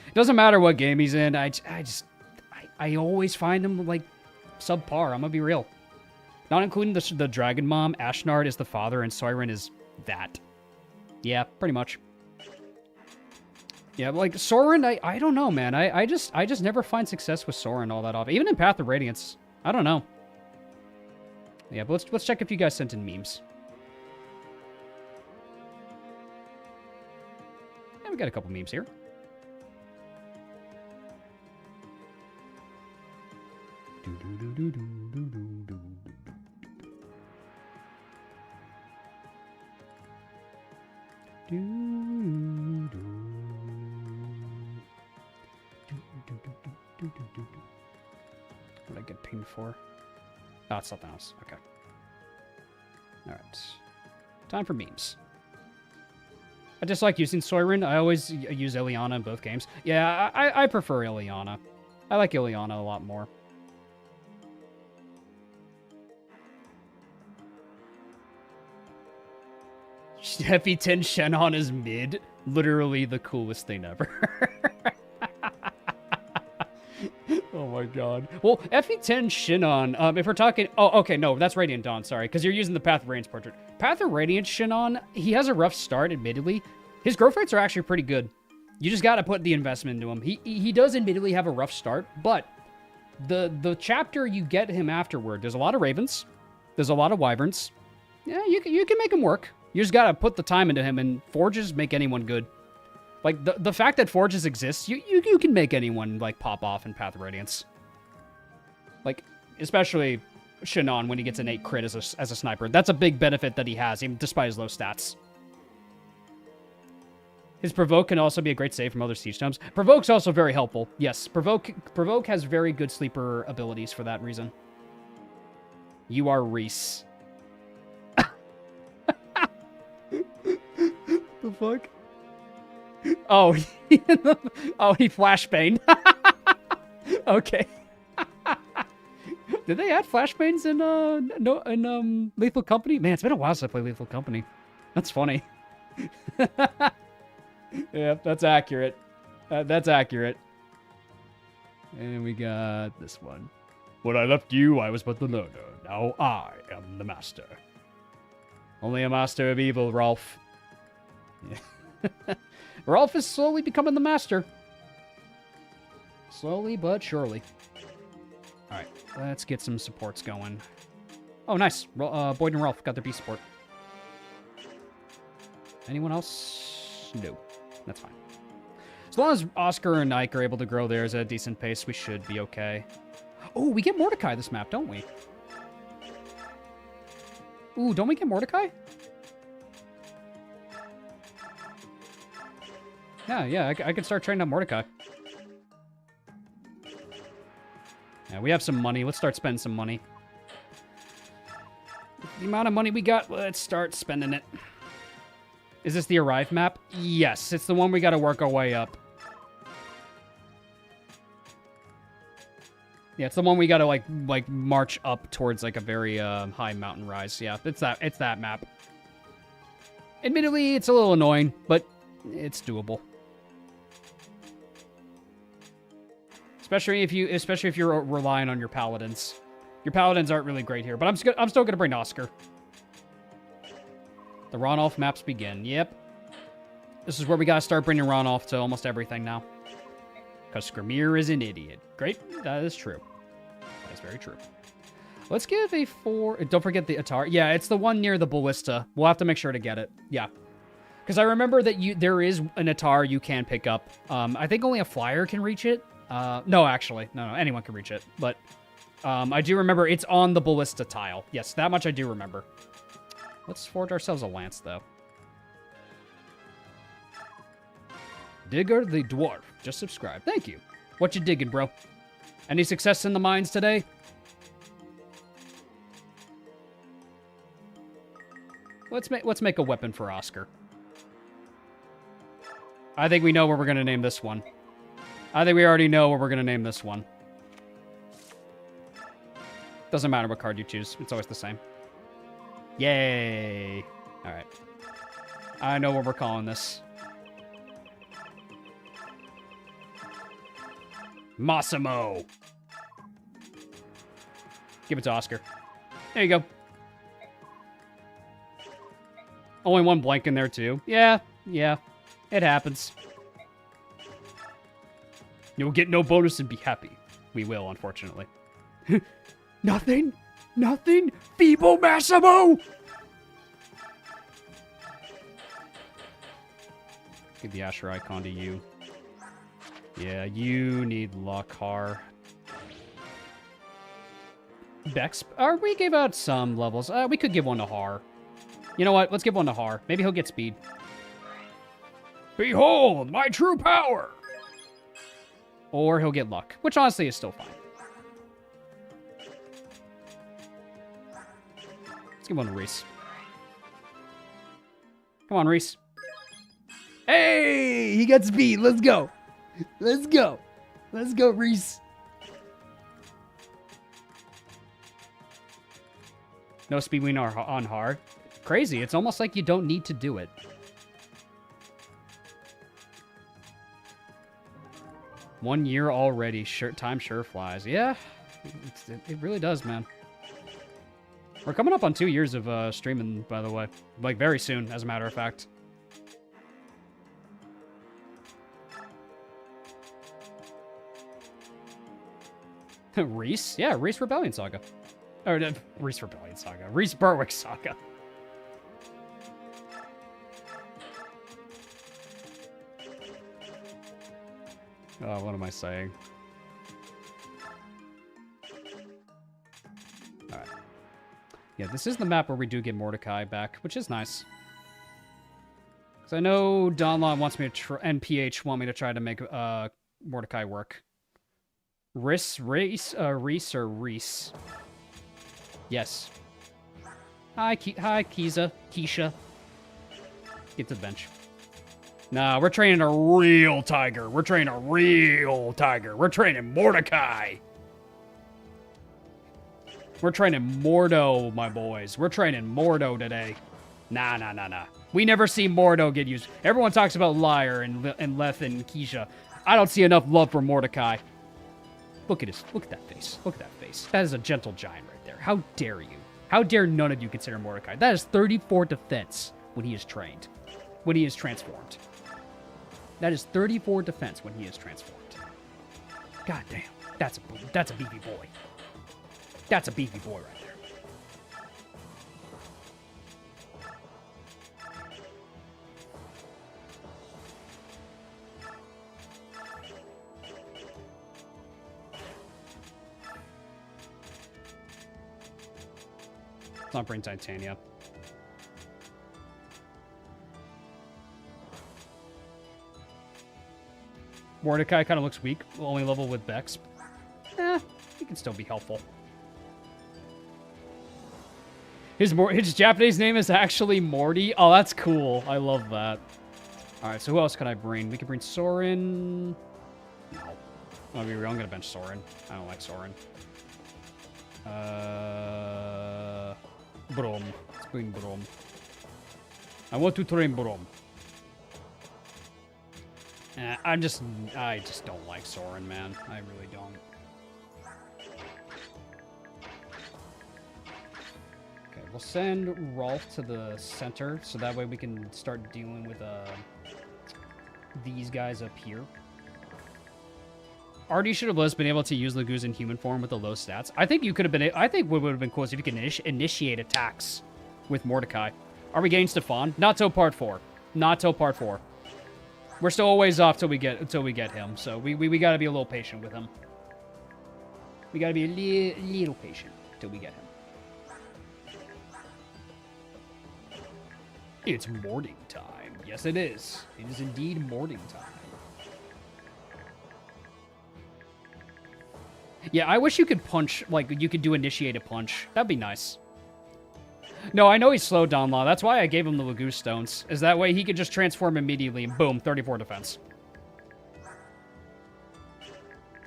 It doesn't matter what game he's in. I always find him, like, subpar. I'm gonna be real. Not including the Dragon Mom, Ashnard is the father, and Soiren is that. Yeah, pretty much. Yeah, but like, Soren, I don't know, man. I just never find success with Soren all that often. Even in Path of Radiance. I don't know. Yeah, but let's check if you guys sent in memes. Yeah, we got a couple memes here. What did I get pinged for? Oh, it's something else. Okay. Alright. Time for memes. I just like using Soiren. I always use Ileana in both games. Yeah, I prefer Ileana. I like Ileana a lot more. FE10 Shenron is mid. Literally the coolest thing ever. Oh my god. Well, FE10 Shinnon, if we're talking... Oh, okay, no, that's Radiant Dawn, sorry, because you're using the Path of Radiance portrait. Path of Radiance Shinnon, he has a rough start, admittedly. His growth rates are actually pretty good. You just gotta put the investment into him. He does admittedly have a rough start, but the chapter you get him afterward, there's a lot of Ravens, there's a lot of Wyverns. Yeah, you can make him work. You just gotta put the time into him, and Forges make anyone good. Like, the fact that Forges exists, you can make anyone, like, pop off in Path of Radiance. Like, especially Shinnon when he gets an 8 crit as a sniper. That's a big benefit that he has, even despite his low stats. His Provoke can also be a great save from other Siege Tomes. Provoke's also very helpful. Yes, Provoke has very good sleeper abilities for that reason. You are Reese. The fuck? Oh, he flashbang. Okay. Did they add flashbangs in Lethal Company? Man, it's been a while since I played Lethal Company. That's funny. Yeah, that's accurate. That's accurate. And we got this one. When I left you, I was but the learner. Now I am the master. Only a master of evil, Rolf. Yeah. Rolf is slowly becoming the master. Slowly but surely. Alright, let's get some supports going. Oh, nice. Boyd and Rolf got their B support. Anyone else? No. That's fine. As long as Oscar and Ike are able to grow theirs at a decent pace, we should be okay. Oh, we get Mordecai this map, don't we? Ooh, don't we get Mordecai? Yeah, I could start training up Mordecai. Yeah, we have some money. Let's start spending some money. The amount of money we got, let's start spending it. Is this the Arrive map? Yes, it's the one we gotta work our way up. Yeah, it's the one we gotta, like march up towards, like, a very, high mountain rise. Yeah, it's that map. Admittedly, it's a little annoying, but it's doable. Especially if you're relying on your paladins. Your paladins aren't really great here, but I'm still gonna bring Oscar. The Ron-off maps begin. Yep. This is where we gotta start bringing Ron-off to almost everything now. Because Skrimir is an idiot. Great. That is true. That is very true. Let's give a 4... Don't forget the Atari. Yeah, it's the one near the Ballista. We'll have to make sure to get it. Yeah. Because I remember that there is an Atari you can pick up. I think only a flyer can reach it. No, actually. No, anyone can reach it. But I do remember it's on the Ballista tile. Yes, that much I do remember. Let's forge ourselves a lance, though. Digger the Dwarf. Just subscribe. Thank you. What you digging, bro? Any success in the mines today? Let's make a weapon for Oscar. I think we know what we're going to name this one. I think we already know what we're going to name this one. Doesn't matter what card you choose. It's always the same. Yay. All right. I know what we're calling this. Massimo. Give it to Oscar. There you go. Only one blank in there, too. Yeah. It happens. You'll get no bonus and be happy. We will, unfortunately. Nothing? Nothing? Feeble Massimo! Give the Asher icon to you. Yeah, you need luck, Har. Bex, we gave out some levels. We could give one to Har. You know what? Let's give one to Har. Maybe he'll get speed. Behold, my true power! Or he'll get luck, which honestly is still fine. Let's give one to Reese. Come on, Reese. Hey! He got speed. Let's go. Let's go. Let's go, Reese. No speed win on hard. Crazy. It's almost like you don't need to do it. One year already. Time sure flies. Yeah. It really does, man. We're coming up on 2 years of streaming, by the way. Like, very soon, as a matter of fact. Reese? Yeah, Reese Rebellion Saga. Or, Reese Rebellion Saga. Reese Berwick Saga. Oh, what am I saying? Alright. Yeah, this is the map where we do get Mordecai back, which is nice. Because I know Donlon wants me to and PH want me to try to make Mordecai work. Reese or Reese? Yes. Hi, Keisha. Get to the bench. Nah, we're training a real tiger. We're training Mordecai. We're training Mordo, my boys. We're training Mordo today. Nah. We never see Mordo get used. Everyone talks about Lyre and Leth and Keisha. I don't see enough love for Mordecai. Look at that face. Look at that face. That is a gentle giant right there. How dare you? How dare none of you consider Mordecai? That is 34 defense when he is trained. When he is transformed. That is 34 defense when he is transformed. God damn. That's a beefy boy. That's a beefy boy right there. Let's not bring Titania. Mordecai kind of looks weak, only level with Bex. He can still be helpful. His Japanese name is actually Morty. Oh, that's cool. I love that. All right, so who else can I bring? We can bring Soren. No. I'll be real. I'm going to bench Soren. I don't like Soren. Brom. Let's bring Brom. I want to train Brom. I just don't like Soren, man. I really don't. Okay, we'll send Rolf to the center, so that way we can start dealing with these guys up here. Artie should have been able to use Laguz in human form with the low stats. I think you could have been. I think what would have been cool is if you could initiate attacks with Mordecai. Are we getting Stefan? Not till part 4. Not till part 4. We're still a ways off till we get him. So we gotta be a little patient with him. We gotta be a little patient till we get him. It's morning time. Yes, it is. It is indeed morning time. Yeah, I wish you could punch, like, you could do initiate a punch. That'd be nice. No, I know he's slowed down Law. That's why I gave him the Laguz Stones. Is that way he could just transform immediately and boom, 34 defense.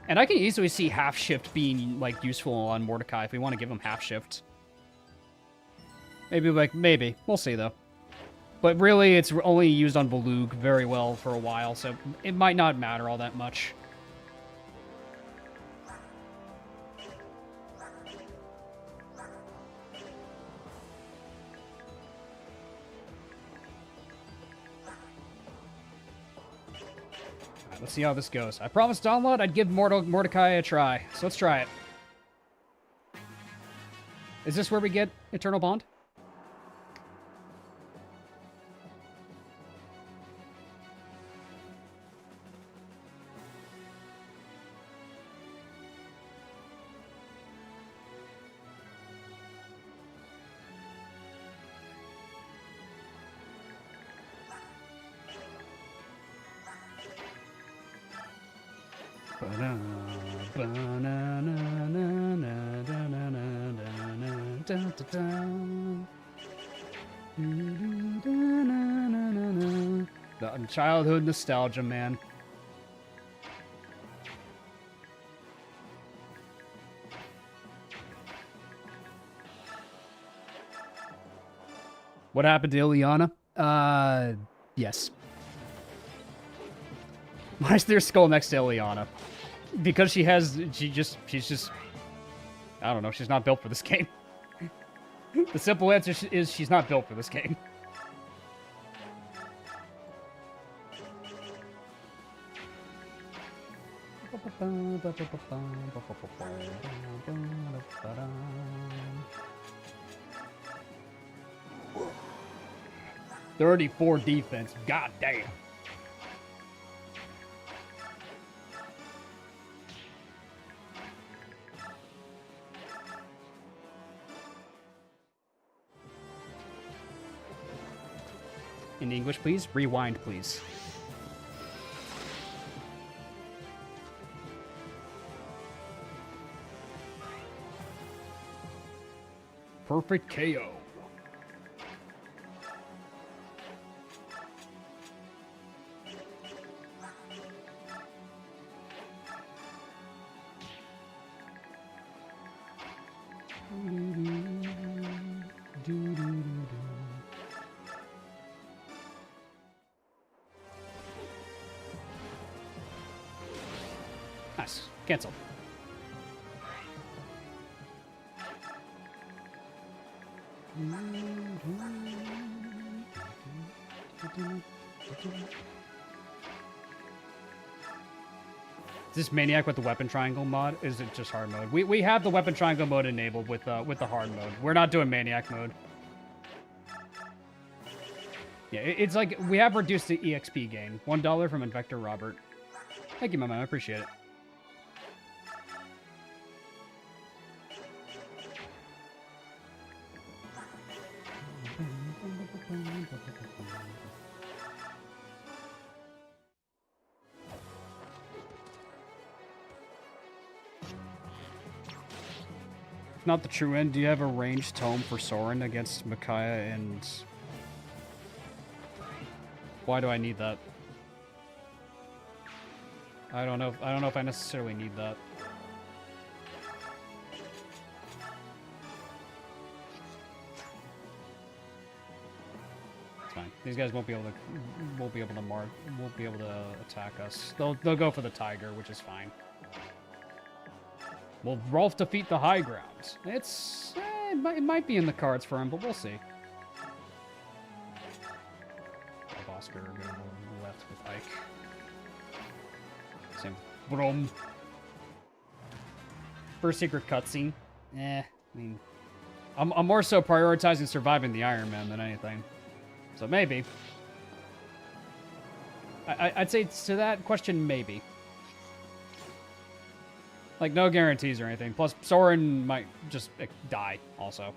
And I can easily see half shift being, like, useful on Mordecai if we want to give him half shift. Maybe. We'll see, though. But really, it's only used on Volug very well for a while, so it might not matter all that much. Let's see how this goes. I promised Download I'd give Mordecai a try, so let's try it. Is this where we get Eternal Bond? The childhood nostalgia, man. What happened to Ileana? Yes. Why is there a skull next to Ileana? Because she's just, I don't know, she's not built for this game. The simple answer is she's not built for this game. .34 defense, god damn. In English, please. Rewind, please. Perfect KO. Nice. Cancel. Is this Maniac with the weapon triangle mod? Is it just hard mode? We have the weapon triangle mode enabled with the hard mode. We're not doing Maniac mode. Yeah, it's like we have reduced the EXP gain. $1 from Invector Robert. Thank you, my man. I appreciate it. If not the true end, do you have a ranged tome for Soren against Micaiah and... Why do I need that? I don't know if I necessarily need that. It's fine. These guys won't be able to attack us. They'll go for the tiger, which is fine. Will Rolf defeat the high ground? It's It might be in the cards for him, but we'll see. Have Oscar go left with Ike. Same. Brom. First secret cutscene. I mean, I'm more so prioritizing surviving the Ironman than anything. So maybe. I'd say to that question, maybe. Like, no guarantees or anything. Plus, Soren might just die, also.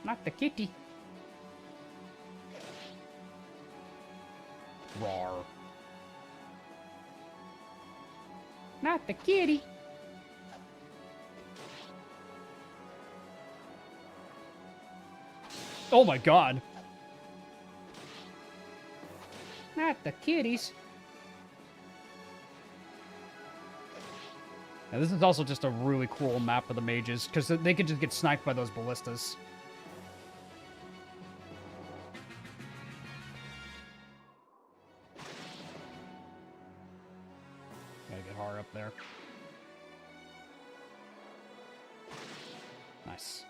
Not the kitty. Roar. Not the kitty. Oh my god. Not the kitties. Now, this is also just a really cool map of the mages, because they could just get sniped by those ballistas. Gotta get Har up there. Nice.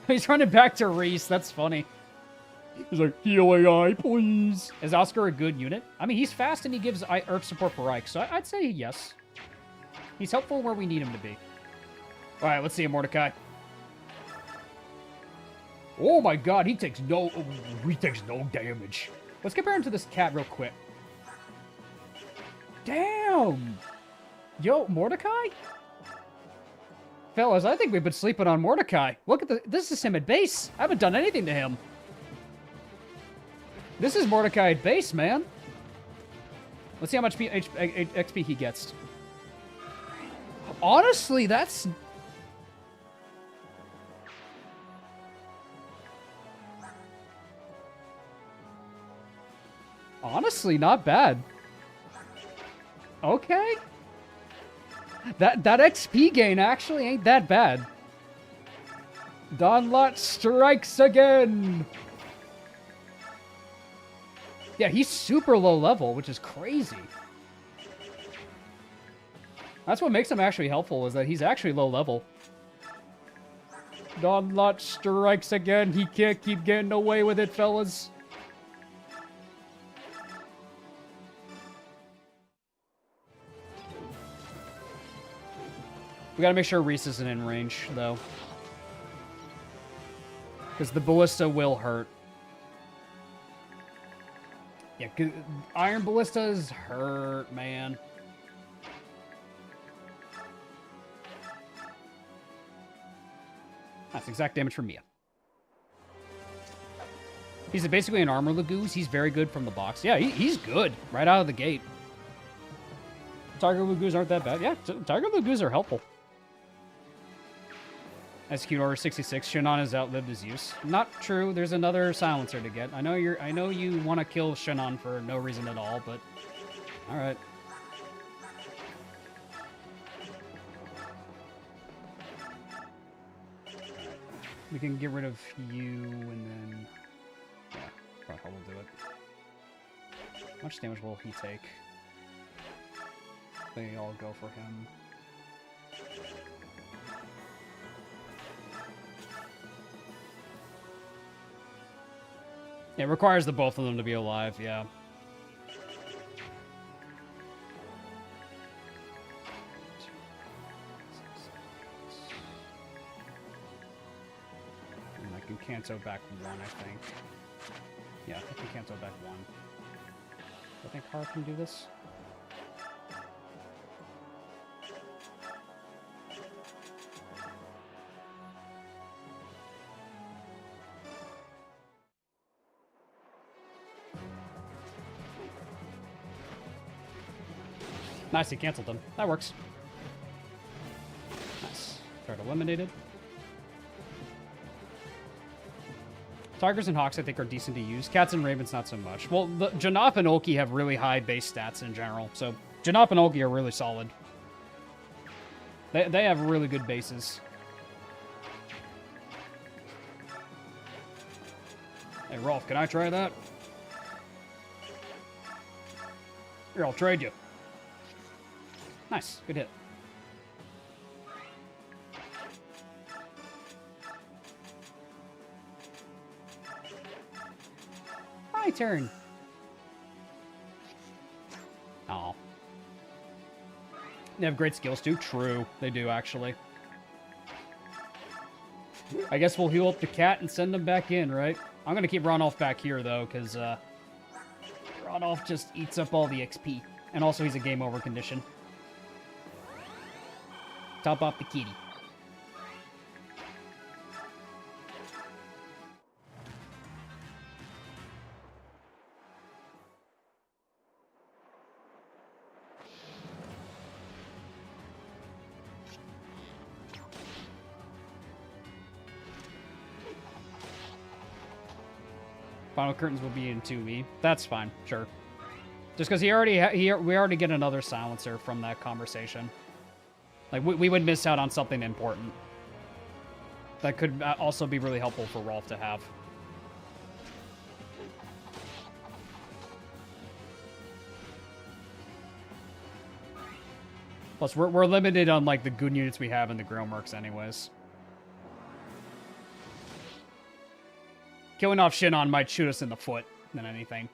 He's running back to Reese. That's funny. He's like, healing eye, please. Is Oscar a good unit? I mean, he's fast and he gives Earth support for Ike, so I'd say yes. He's helpful where we need him to be. All right, let's see him, Mordecai. Oh my god, he takes no damage. Let's compare him to this cat real quick. Damn! Yo, Mordecai? Fellas, I think we've been sleeping on Mordecai. Look at this is him at base. I haven't done anything to him. This is Mordecai at base, man. Let's see how much XP he gets. Honestly, that's... Honestly, not bad. Okay. That XP gain actually ain't that bad. Donlot strikes again. Yeah, he's super low level, which is crazy. That's what makes him actually helpful, is that he's actually low level. Donlot strikes again. He can't keep getting away with it, fellas. We gotta make sure Reese isn't in range, though. Because the ballista will hurt. Yeah, iron ballistas hurt, man. That's exact damage from Mia. He's basically an armor Lagoose. He's very good from the box. Yeah, he's good right out of the gate. Tiger Lagoos aren't that bad. Yeah, Tiger Lagoos are helpful. Execute Order 66. Shannon has outlived his use. Not true. There's another silencer to get. I know you want to kill Shannon for no reason at all, but all right. We can get rid of you and then yeah, probably how we'll do it. How much damage will he take? They all go for him. Yeah, it requires the both of them to be alive, yeah. And I can Kanto back one, I think. Yeah, I can Kanto back one. I think Har can do this. Nice, he canceled them. That works. Nice. Third eliminated. Tigers and Hawks, I think, are decent to use. Cats and Ravens, not so much. Well, Janop and Olki have really high base stats in general, so Janop and Olki are really solid. They have really good bases. Hey, Rolf, can I try that? Here, I'll trade you. Nice. Good hit. My turn. Oh. They have great skills, too. True. They do, actually. I guess we'll heal up the cat and send him back in, right? I'm going to keep Ronolf back here, though, because Ronolf just eats up all the XP. And also, he's a game over condition. Top off the kitty. Final curtains will be in 2E. That's fine, sure. Just because we already get another silencer from that conversation. Like, we would miss out on something important. That could also be really helpful for Rolf to have. Plus, we're limited on, like, the good units we have in the Grillmercs anyways. Killing off Shinon might shoot us in the foot than anything.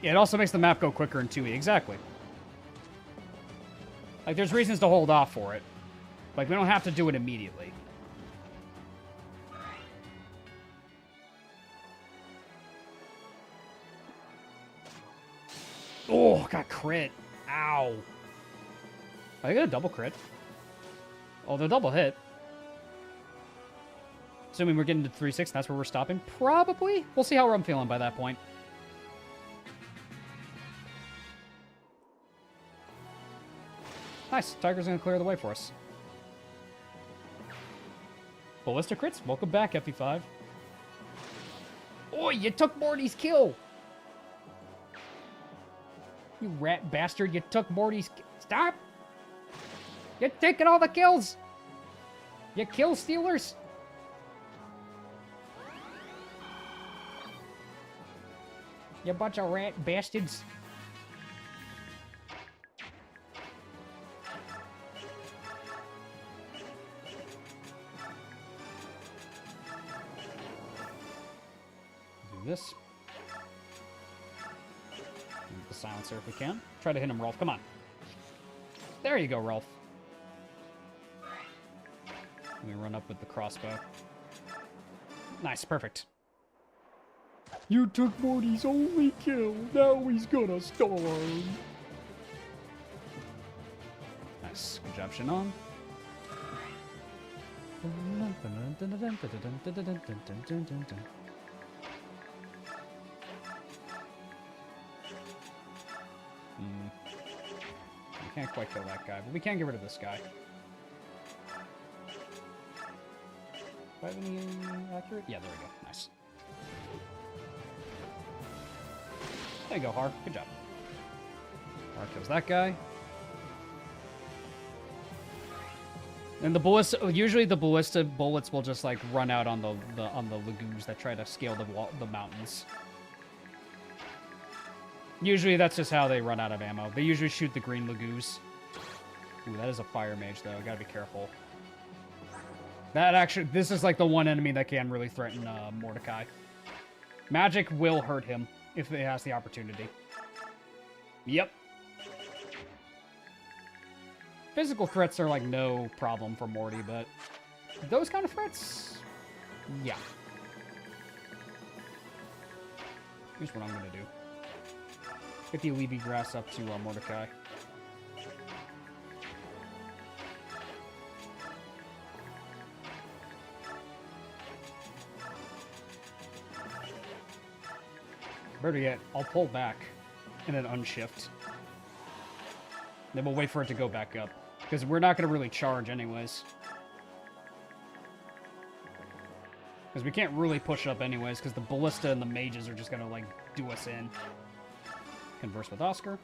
Yeah, it also makes the map go quicker in 2E. Exactly. Like, there's reasons to hold off for it. Like, we don't have to do it immediately. Oh, got crit. Ow. I got a double crit. Oh, the double hit. Assuming we're getting to 3-6, that's where we're stopping. Probably. We'll see how I'm feeling by that point. Nice. Tiger's going to clear the way for us. Ballista crits. Welcome back, FE5. Oh, you took Morty's kill. You rat bastard. You took Morty's... Stop. You're taking all the kills. You kill stealers. You bunch of rat bastards. Do this. Use the silencer if we can. Try to hit him, Rolf. Come on. There you go, Rolf. Let me run up with the crossbow. Nice, perfect. You took Morty's only kill. Now he's gonna starve. Nice. Good job, Shinon. We can't quite kill that guy, but we can get rid of this guy. Do I have any accurate? Yeah, there we go. Nice. There you go, Har. Good job. Har kills that guy. And the ballista, usually the ballista bullets will just like run out on the lagoons that try to scale the mountains. Usually that's just how they run out of ammo. They usually shoot the green lagoons. Ooh, that is a fire mage though. Gotta be careful. That actually, this is like the one enemy that can really threaten Mordecai. Magic will hurt him if it has the opportunity. Yep. Physical threats are like no problem for Morty, but those kind of threats, yeah. Here's what I'm gonna do. Get the Levy grass up to Mordecai. Better yet, I'll pull back and then unshift. Then we'll wait for it to go back up. Because we're not going to really charge anyways. Because we can't really push up anyways, because the ballista and the mages are just going to, like, do us in. Converse with Oscar.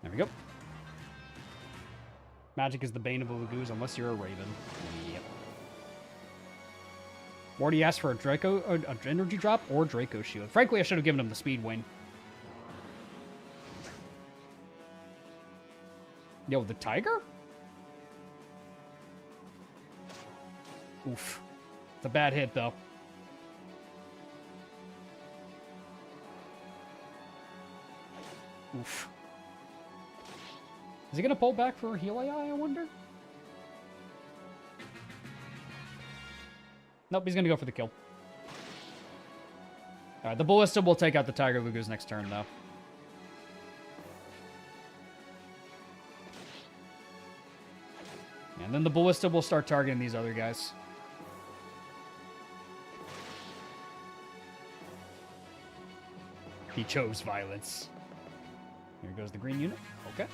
There we go. Magic is the bane of the Lagoos unless you're a Raven. Yep. Morty asked for a Draco, an energy drop or Draco shield. Frankly, I should have given him the speed wing. Yo, the tiger? Oof. It's a bad hit, though. Oof. Is he gonna pull back for heal AI, I wonder? Nope, he's gonna go for the kill. Alright, the Ballista will take out the Tiger Lugus next turn, though. And then the Ballista will start targeting these other guys. He chose violence. Here goes the green unit. Okay.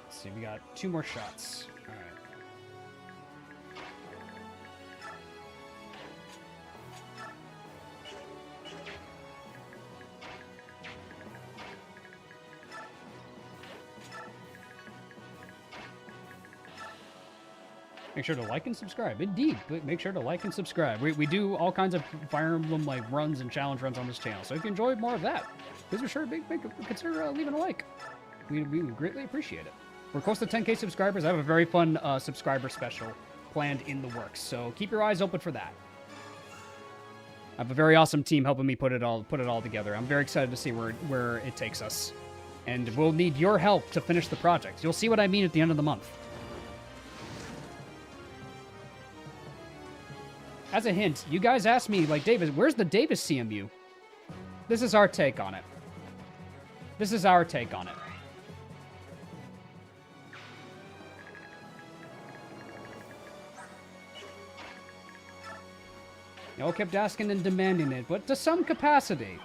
Let's see, we got 2 more shots. All right. Make sure to like and subscribe. Indeed, make sure to like and subscribe. We do all kinds of Fire Emblem like runs and challenge runs on this channel, so if you enjoy more of that, please be sure to consider leaving a like. We would greatly appreciate it. We're close to 10K subscribers. I have a very fun subscriber special planned in the works, so keep your eyes open for that. I have a very awesome team helping me put it all together. I'm very excited to see where it takes us, and we'll need your help to finish the project. You'll see what I mean at the end of the month. As a hint, you guys asked me, like, Davis, where's the Davis CMU? This is our take on it. This is our take on it. Y'all kept asking and demanding it, but to some capacity,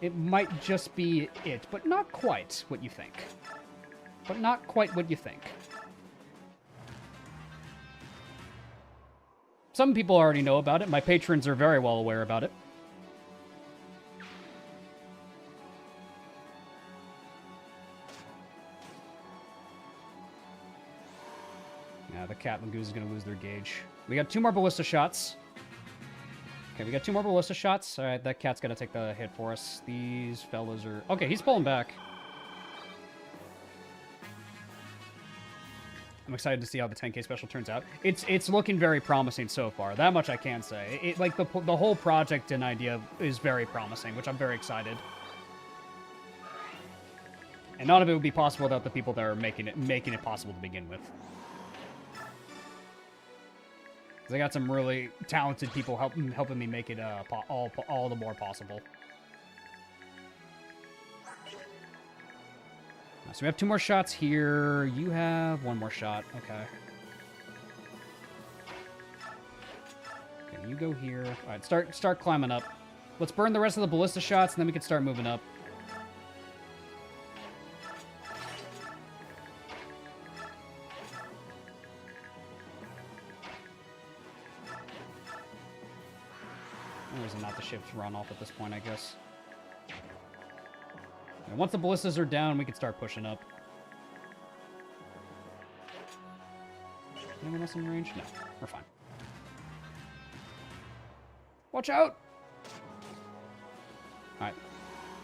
it might just be it, but not quite what you think. But not quite what you think. Some people already know about it. My patrons are very well aware about it. Yeah, the Cat Lagoon is going to lose their gauge. We got 2 more Ballista shots. Okay, we got 2 more Ballista shots. All right, that Cat's going to take the hit for us. These fellas are... Okay, he's pulling back. I'm excited to see how the 10K special turns out. It's looking very promising so far. That much I can say. It like the whole project and idea is very promising, which I'm very excited. And none of it would be possible without the people that are making it possible to begin with. I got some really talented people helping me make it all the more possible. So we have 2 more shots here. You have 1 more shot. Okay. Okay, you go here. All right, start climbing up. Let's burn the rest of the Ballista shots, and then we can start moving up. Or is it not the ship's run off at this point, I guess? And once the Ballistas are down, we can start pushing up. Anyone else in range? No, we're fine. Watch out! Alright.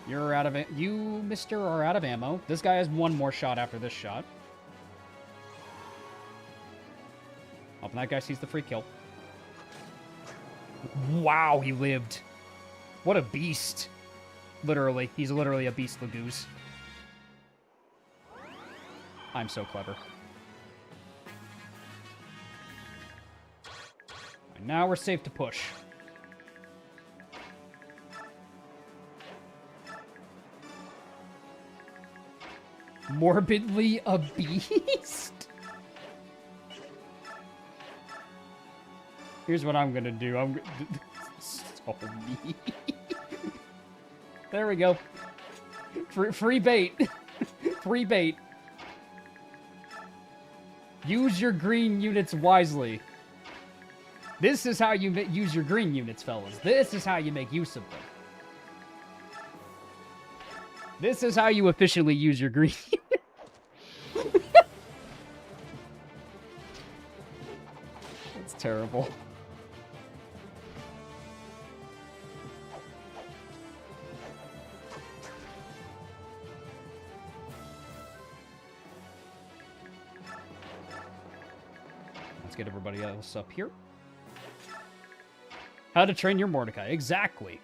You're out of it. You, mister, are out of ammo. This guy has 1 more shot after this shot. Oh, and that guy sees the free kill. Wow, he lived. What a beast. Literally. He's literally a beast Lagoose. I'm so clever. Now we're safe to push. Morbidly a beast? Here's what I'm gonna do. So mean. There we go. Free bait. Free bait. Use your green units wisely. This is how you use your green units, fellas. This is how you make use of them. This is how you efficiently use your green units. That's terrible. Let's get everybody else up here. How to train your Mordecai. Exactly.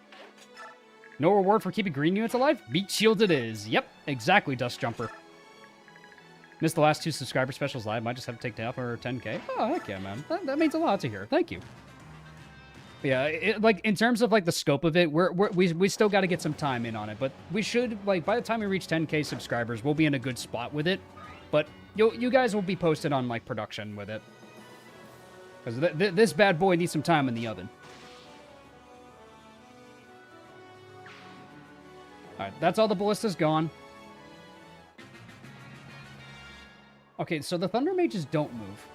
No reward for keeping green units alive? Meat shields it is. Yep, exactly, Dust Jumper. Missed the last 2 subscriber specials live. Might just have to take down for 10k. Oh, heck yeah, man. That means a lot to hear. Thank you. But yeah, like, in terms of, like, the scope of it, we still got to get some time in on it. But we should, like, by the time we reach 10k subscribers, we'll be in a good spot with it. But you guys will be posted on, like, production with it. Because this bad boy needs some time in the oven. Alright, that's all the ballistas gone. Okay, so the Thunder Mages don't move.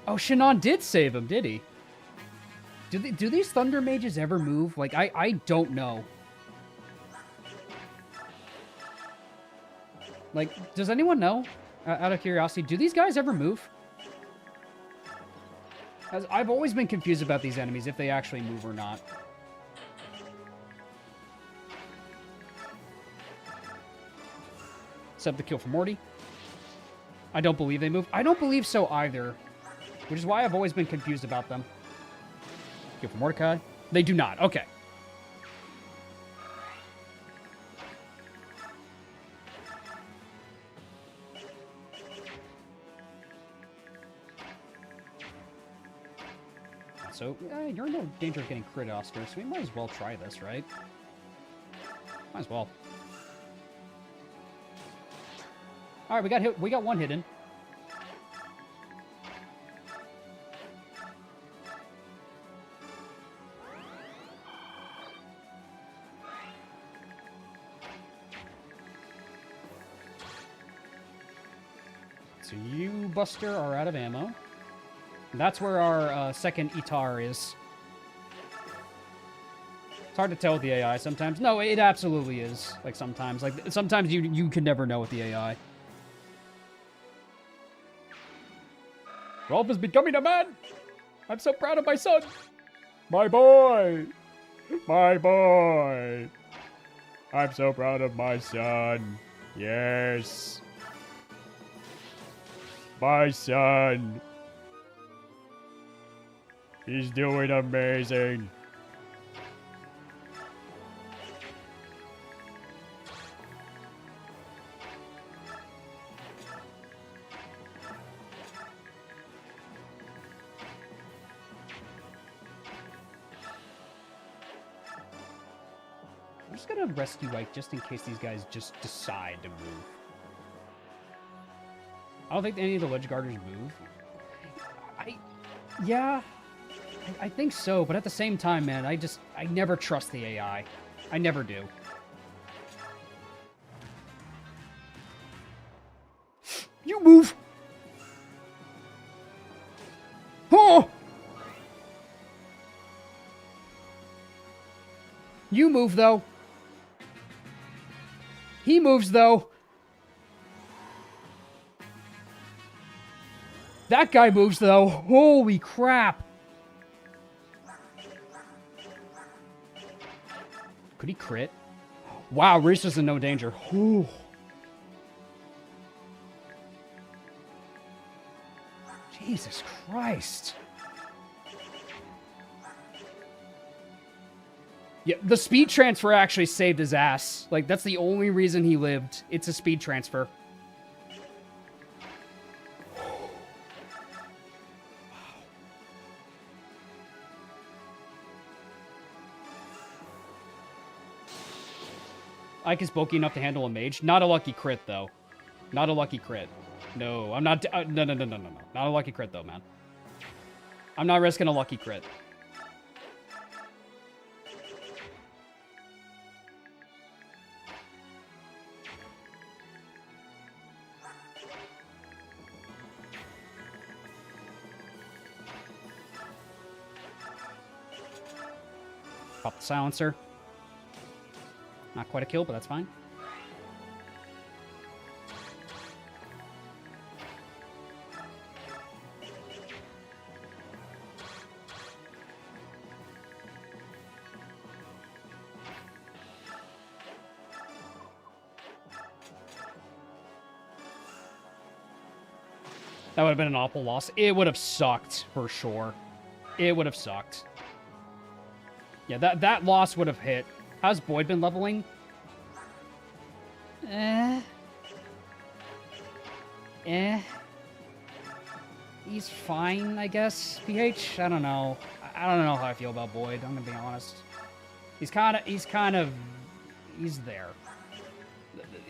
Oh, Shannon did save him, did he? Do these Thunder Mages ever move? Like, I don't know. Like, does anyone know? Out of curiosity, do these guys ever move? As I've always been confused about these enemies, if they actually move or not. Except the kill for Morty. I don't believe they move. I don't believe so either. Which is why I've always been confused about them. Kill for Mordecai. They do not. Okay. So, you're in no danger of getting crit, Oscar, so we might as well try this, right? Might as well. Alright, we got one hidden. So you, Buster, are out of ammo. That's where our second Itar is. It's hard to tell with the AI sometimes. No, it absolutely is. Like, sometimes. Like, sometimes you can never know with the AI. Rolf is becoming a man! I'm so proud of my son! My boy! My boy! I'm so proud of my son. Yes. My son. He's doing amazing. I'm just gonna rescue Ike just in case these guys just decide to move. I don't think any of the Ledge Guarders move. Yeah, I think so, but at the same time, man, I never trust the AI. I never do. You move! Oh! You move, though. He moves, though. That guy moves, though. Holy crap. Could he crit? Wow, Reese is in no danger. Whew. Jesus Christ. Yeah, the speed transfer actually saved his ass. Like, that's the only reason he lived. It's a speed transfer. Ike is bulky enough to handle a mage. Not a lucky crit, though. Not a lucky crit. No, I'm not... no. Not a lucky crit, though, man. I'm not risking a lucky crit. Pop the silencer. Not quite a kill, but that's fine. That would have been an awful loss. It would have sucked, for sure. It would have sucked. Yeah, that loss would have hit. How's Boyd been leveling? He's fine, I guess. PH? I don't know. I don't know how I feel about Boyd, I'm gonna be honest. He's there.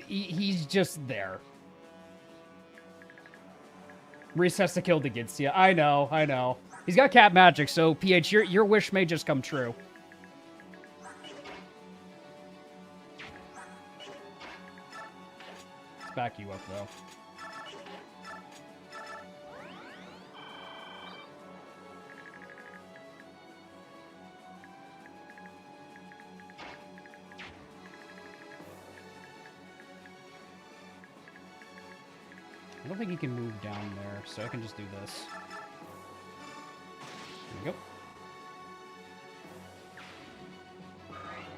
He's just there. Reese has to kill the Gidsia. I know. He's got cat magic, so PH, your wish may just come true. Let's back you up, though. I don't think he can move down there, so I can just do this. There we go.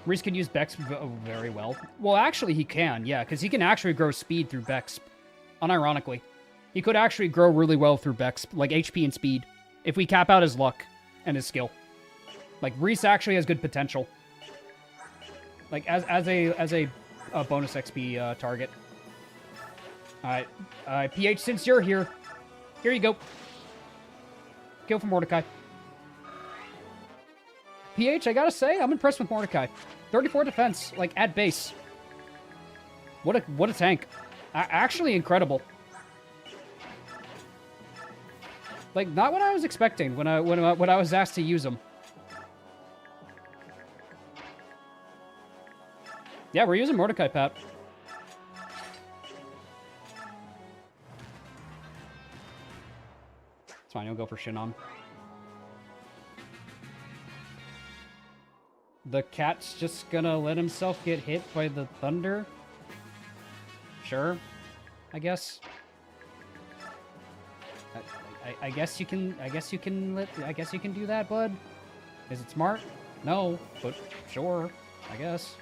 Reese can use Bex very well. Well, actually, he can, yeah, because he can actually grow speed through Bex. Unironically. He could actually grow really well through Bex, like HP and speed, if we cap out his luck and his skill. Like, Reese actually has good potential. Like, as a bonus XP target. Alright, PH, since you're here, here you go. Kill for Mordecai. PH, I gotta say, I'm impressed with Mordecai. 34 defense, like, at base. What a tank. Actually incredible. Like, not what I was expecting when I was asked to use him. Yeah, we're using Mordecai, Pat. It's fine, you'll go for Shinon. The cat's just gonna let himself get hit by the thunder? Sure, I guess. I guess you can do that, bud. Is it smart? No, but sure, I guess.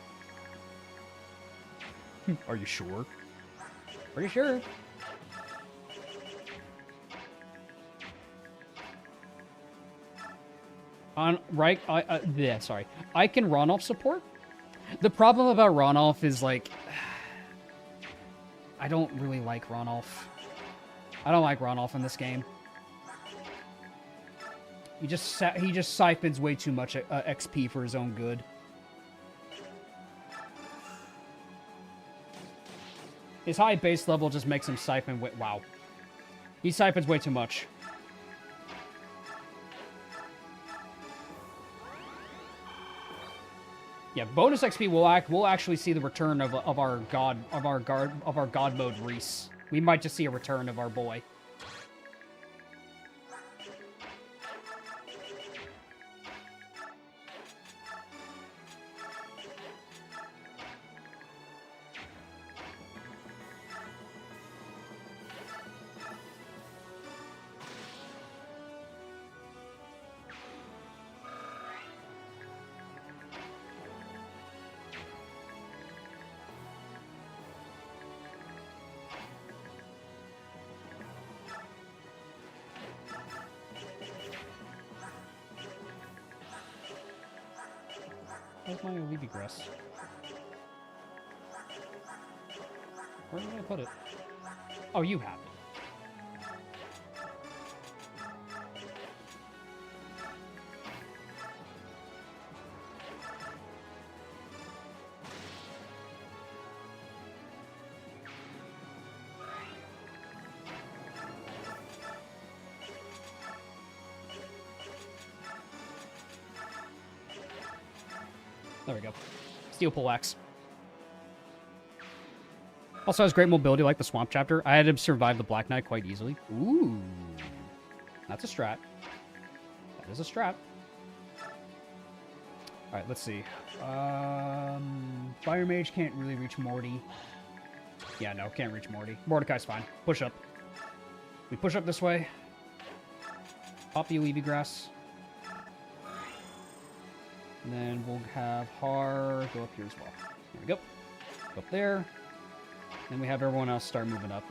Are you sure? Pretty sure. Sorry. I can Ronolf support. The problem about Ronolf is, like, I don't really like Ronolf. I don't like Ronolf in this game. He just siphons way too much XP for his own good. His high base level just makes him siphon wow. He siphons way too much. Yeah, bonus XP will actually see the return of our god mode Reese. We might just see a return of our boy. Where's my Leafy Grass? Where did I put it? Oh, you have it. There we go. Steel pole axe. Also has great mobility like the Swamp Chapter. I had him survive the Black Knight quite easily. Ooh. That's a strat. That is a strat. Alright, let's see. Fire Mage can't really reach Morty. Yeah, no, can't reach Morty. Mordecai's fine. Push up. We push up this way. Pop the Olevi Grass. And then we'll have Har go up here as well. There we go. Go up there. Then we have everyone else start moving up.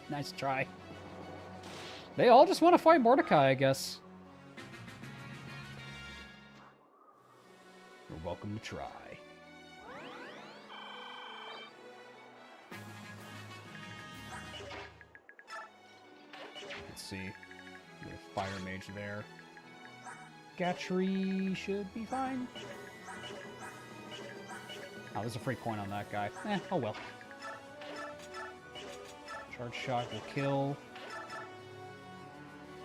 Nice try. They all just want to fight Mordecai, I guess. You're welcome to try. Let's see. We have Fire Mage there. Gatry should be fine. Oh, there's a free coin on that guy. Oh well. Charge shot will kill.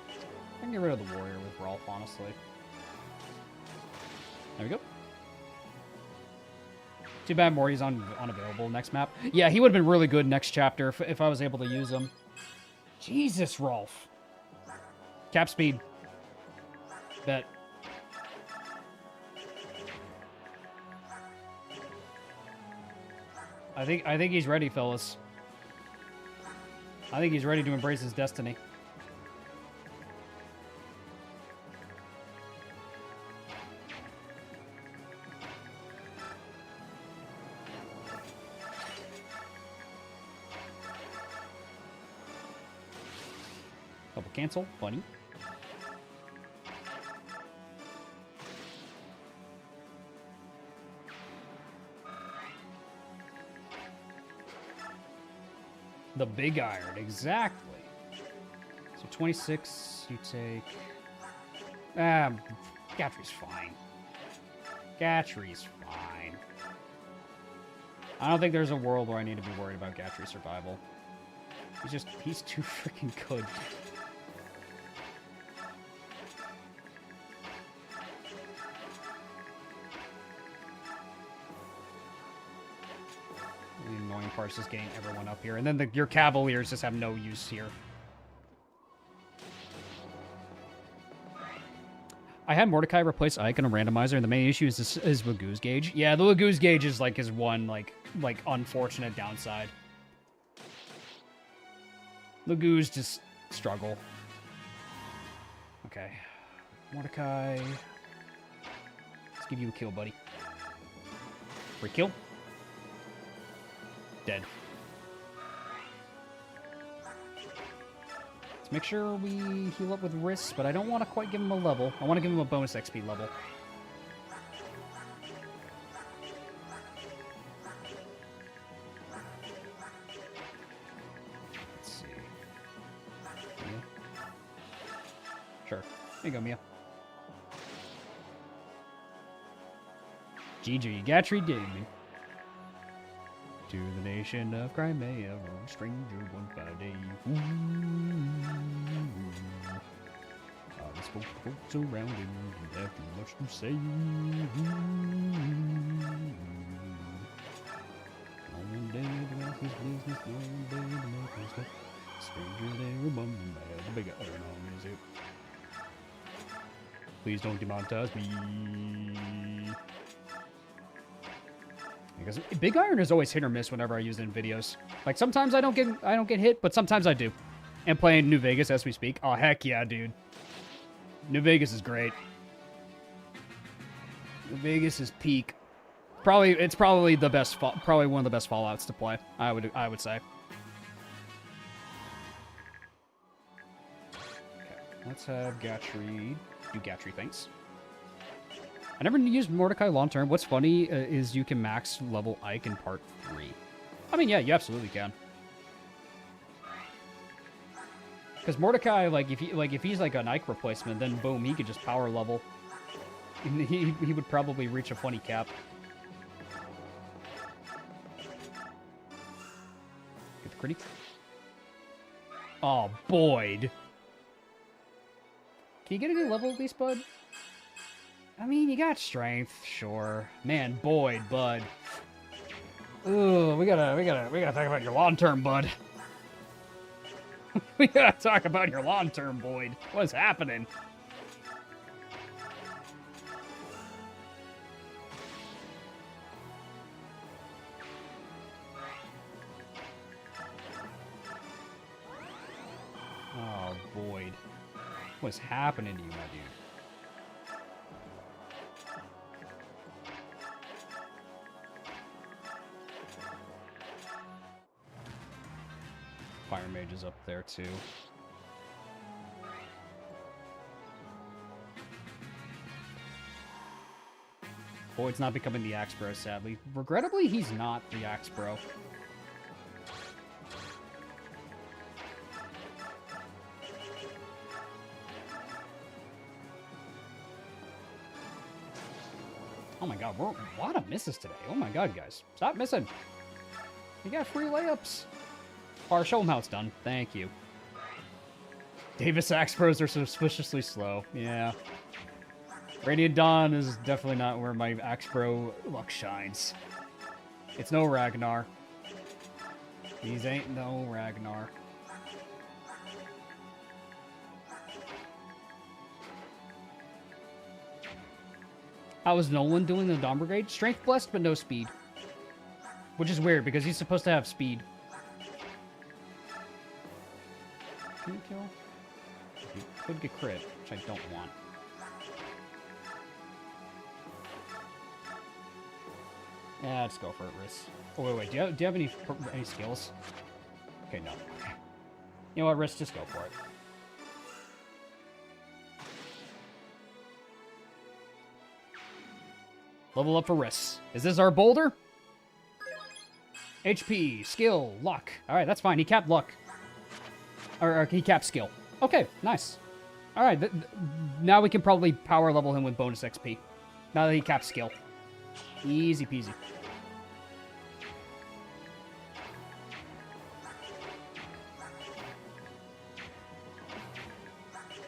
I can get rid of the warrior with Rolf, honestly. There we go. Too bad Morty's unavailable next map. Yeah, he would have been really good next chapter if I was able to use him. Jesus, Rolf. Cap speed. Bet. I think he's ready, fellas. I think he's ready to embrace his destiny. Double cancel, funny. The big iron, exactly. So 26, you take... Gatry's fine. Gatry's fine. I don't think there's a world where I need to be worried about Gatry's survival. He's too freaking good. The annoying part is just getting everyone up here. And then your Cavaliers just have no use here. I had Mordecai replace Ike in a randomizer, and the main issue is Wagoo's gauge. Yeah, the Wagoo's gauge is like his one like unfortunate downside. Wagoo's just struggle. Okay. Mordecai. Let's give you a kill, buddy. Free kill. Dead. Let's make sure we heal up with wrists, but I don't want to quite give him a level. I want to give him a bonus XP level. Let's see. Mia. Sure. There you go, Mia. GG, Gatry did me. To the nation of Crimea, a stranger one fine day. All these folks around him didn't have too much to say. One day to ask his business, one day to make his way. Stranger there among them, the big iron on his hip. Please don't demonetize me. Because Big Iron is always hit or miss whenever I use it in videos. Like sometimes I don't get hit, but sometimes I do. And playing New Vegas as we speak. Oh heck yeah, dude. New Vegas is great. New Vegas is peak. It's probably the best probably one of the best Fallouts to play. I would say. Okay, let's have Gatry do Gatry things. I never used Mordecai long term. What's funny is you can max level Ike in part 3. I mean, yeah, you absolutely can. Because Mordecai, if he's like an Ike replacement, then boom, he could just power level. And he would probably reach a funny cap. Get the critique. Oh, Boyd. Can you get a new level at least, bud? I mean, you got strength, sure. Man, Boyd, bud. Ooh, we gotta talk about your long term, bud. We gotta talk about your long term, Boyd. What's happening? Oh, Boyd. What's happening to you, my dude? Fire Mage is up there, too. Boyd's not becoming the Axe Bro, sadly. Regrettably, he's not the Axe Bro. Oh my god, we're a lot of misses today. Oh my god, guys. Stop missing. You got free layups. Or show him how it's done. Thank you. Davis Axe Pros are suspiciously slow. Yeah. Radiant Dawn is definitely not where my Axe Pro luck shines. It's no Ragnar. These ain't no Ragnar. How is Nolan doing the Dawn Brigade? Strength blessed, but no speed. Which is weird, because he's supposed to have speed. Can you kill? You could get crit, which I don't want. Yeah, let's go for it, Riss. Oh, wait. Do you have any skills? Okay, no. You know what, Riss? Just go for it. Level up for Riss. Is this our boulder? HP, skill, luck. Alright, that's fine. He capped luck. Or he capped skill. Okay, nice. Alright, now we can probably power level him with bonus XP. Now that he capped skill. Easy peasy.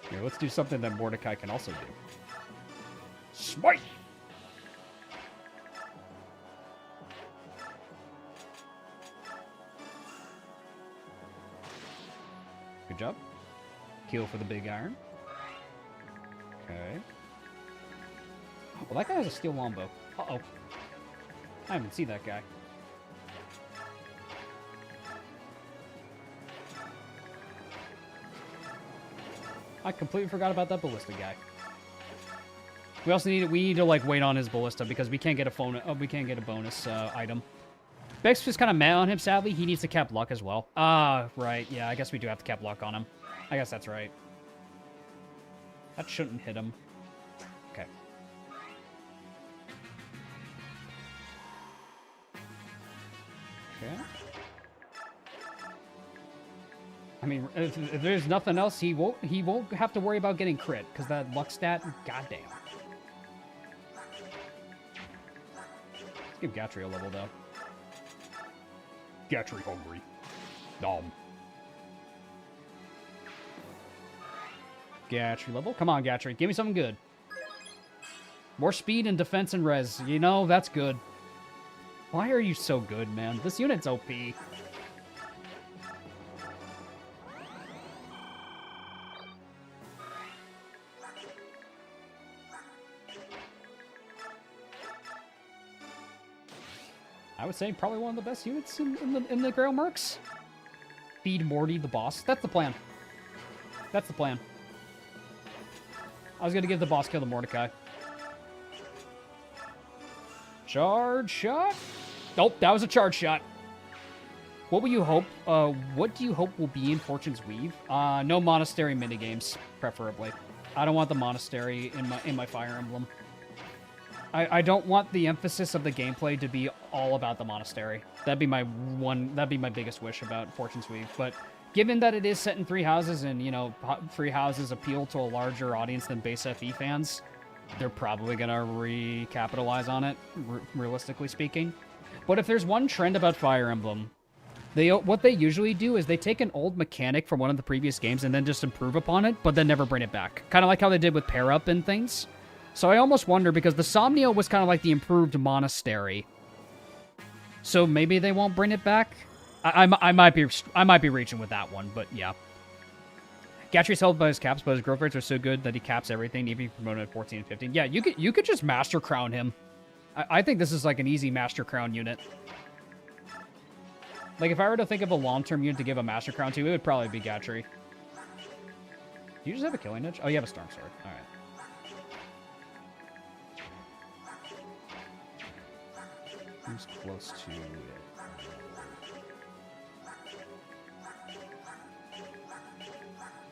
Here, let's do something that Mordecai can also do. Smite! Good job. Heal for the big iron. Okay. Well, that guy has a steel longbow. Uh-oh. I haven't seen that guy. I completely forgot about that ballista guy. We also need to like wait on his ballista because we can't get a bonus item. Bex was kind of mad on him, sadly. He needs to cap luck as well. Ah, right. Yeah, I guess we do have to cap luck on him. I guess that's right. That shouldn't hit him. Okay. Okay. I mean, if there's nothing else, he won't have to worry about getting crit, because that luck stat, goddamn. Let's give Gatry a level, though. Gatry hungry. Nom. Gatry level. Come on, Gatry. Give me something good. More speed and defense and res. You know, that's good. Why are you so good, man? This unit's OP. I would say probably one of the best units in the Grail Mercs. Feed Morty the boss. That's the plan. That's the plan. I was gonna give the boss kill to Mordecai. Charge shot? Nope, that was a charge shot. What will you hope? What do you hope will be in Fortune's Weave? No monastery minigames, preferably. I don't want the monastery in my Fire Emblem. I don't want the emphasis of the gameplay to be all about the monastery. That'd be my biggest wish about Fortune's Weave. But given that it is set in 3 houses and, you know, 3 houses appeal to a larger audience than base FE fans, they're probably gonna recapitalize on it, realistically speaking. But if there's one trend about Fire Emblem, What they usually do is they take an old mechanic from one of the previous games and then just improve upon it, but then never bring it back. Kind of like how they did with Pair Up and things. So I almost wonder, because the Somnio was kind of like the improved monastery. So maybe they won't bring it back? I might be reaching with that one, but yeah. Gatry's held by his caps, but his growth rates are so good that he caps everything, even if promoted at 14 and 15. Yeah, you could just Master Crown him. I think this is like an easy Master Crown unit. Like, if I were to think of a long-term unit to give a Master Crown to, it would probably be Gatry. Do you just have a Killing Edge? Oh, you have a Storm Sword. All right. Who's close to it?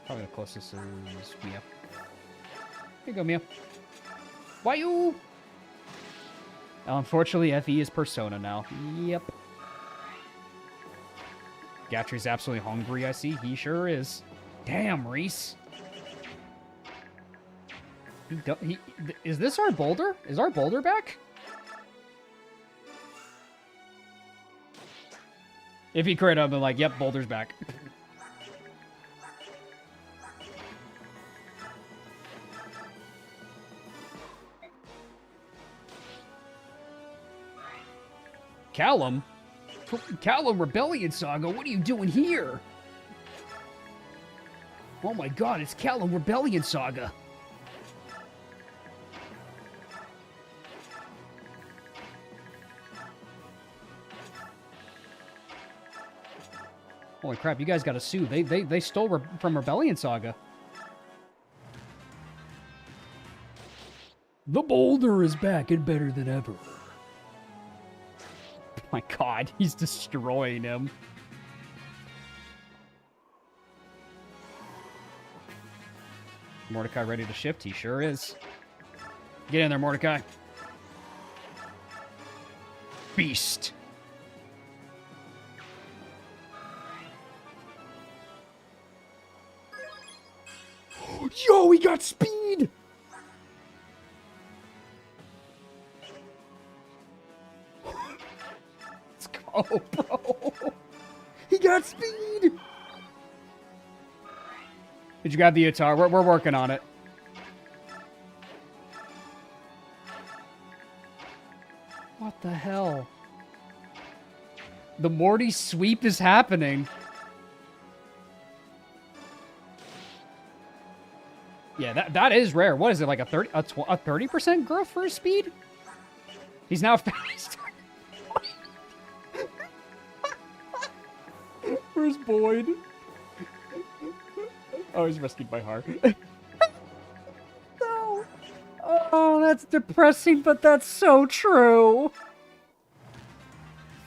Probably the closest is Mia. Here you go, Mia. Why you? Unfortunately, FE is Persona now. Yep. Gatry's absolutely hungry, I see. He sure is. Damn, Reese. Is this our boulder? Is our boulder back? If he crit up, I'm like, yep, boulder's back. Callum? Callum Rebellion Saga, what are you doing here? Oh my god, it's Callum Rebellion Saga. Holy crap, you guys gotta sue. They stole from Rebellion Saga. The boulder is back and better than ever. Oh my god, he's destroying him. Mordecai ready to shift? He sure is. Get in there, Mordecai. Beast. Yo, he got speed! Let's go, bro. He got speed! Did you grab the guitar? We're working on it. What the hell? The Morty sweep is happening. Yeah, that is rare. What is it, like a 30% growth for his speed? He's now fast. Where's Boyd? Oh, he's rescued by Har. No. Oh, that's depressing, but that's so true.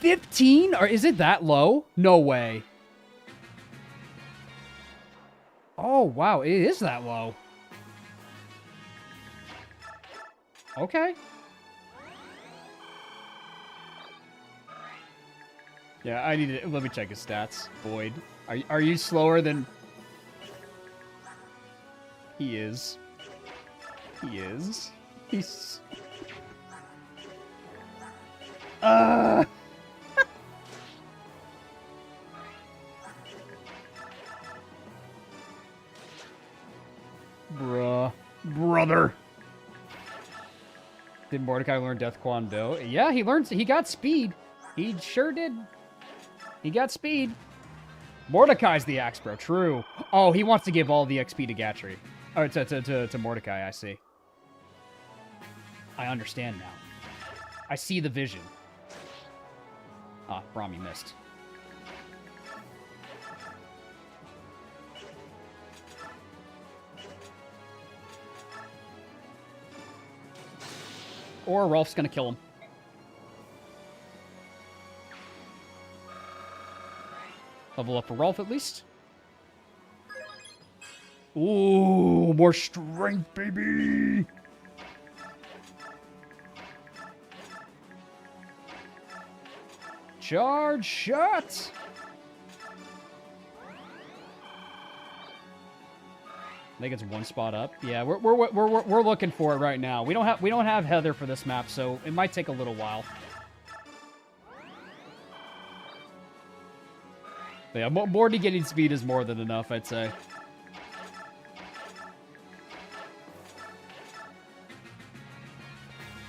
15? Or is it that low? No way. Oh, wow, it is that low. Okay. Yeah, I need to... Let me check his stats. Boyd. Are you slower than... He is. He is. He's... Bruh. Brother. Did Mordecai learn Death Kwon Do? Yeah, he learned. He got speed. He sure did. He got speed. Mordecai's the axe bro. True. Oh, he wants to give all the XP to Gatry. Oh, to Mordecai, I see. I understand now. I see the vision. Ah, Brahmi missed. Or Rolf's gonna kill him. Level up for Rolf at least. Ooh, more strength, baby! Charge shot! I think it's one spot up. Yeah, we're looking for it right now. We don't have Heather for this map, so it might take a little while. Yeah, Morty getting speed is more than enough, I'd say.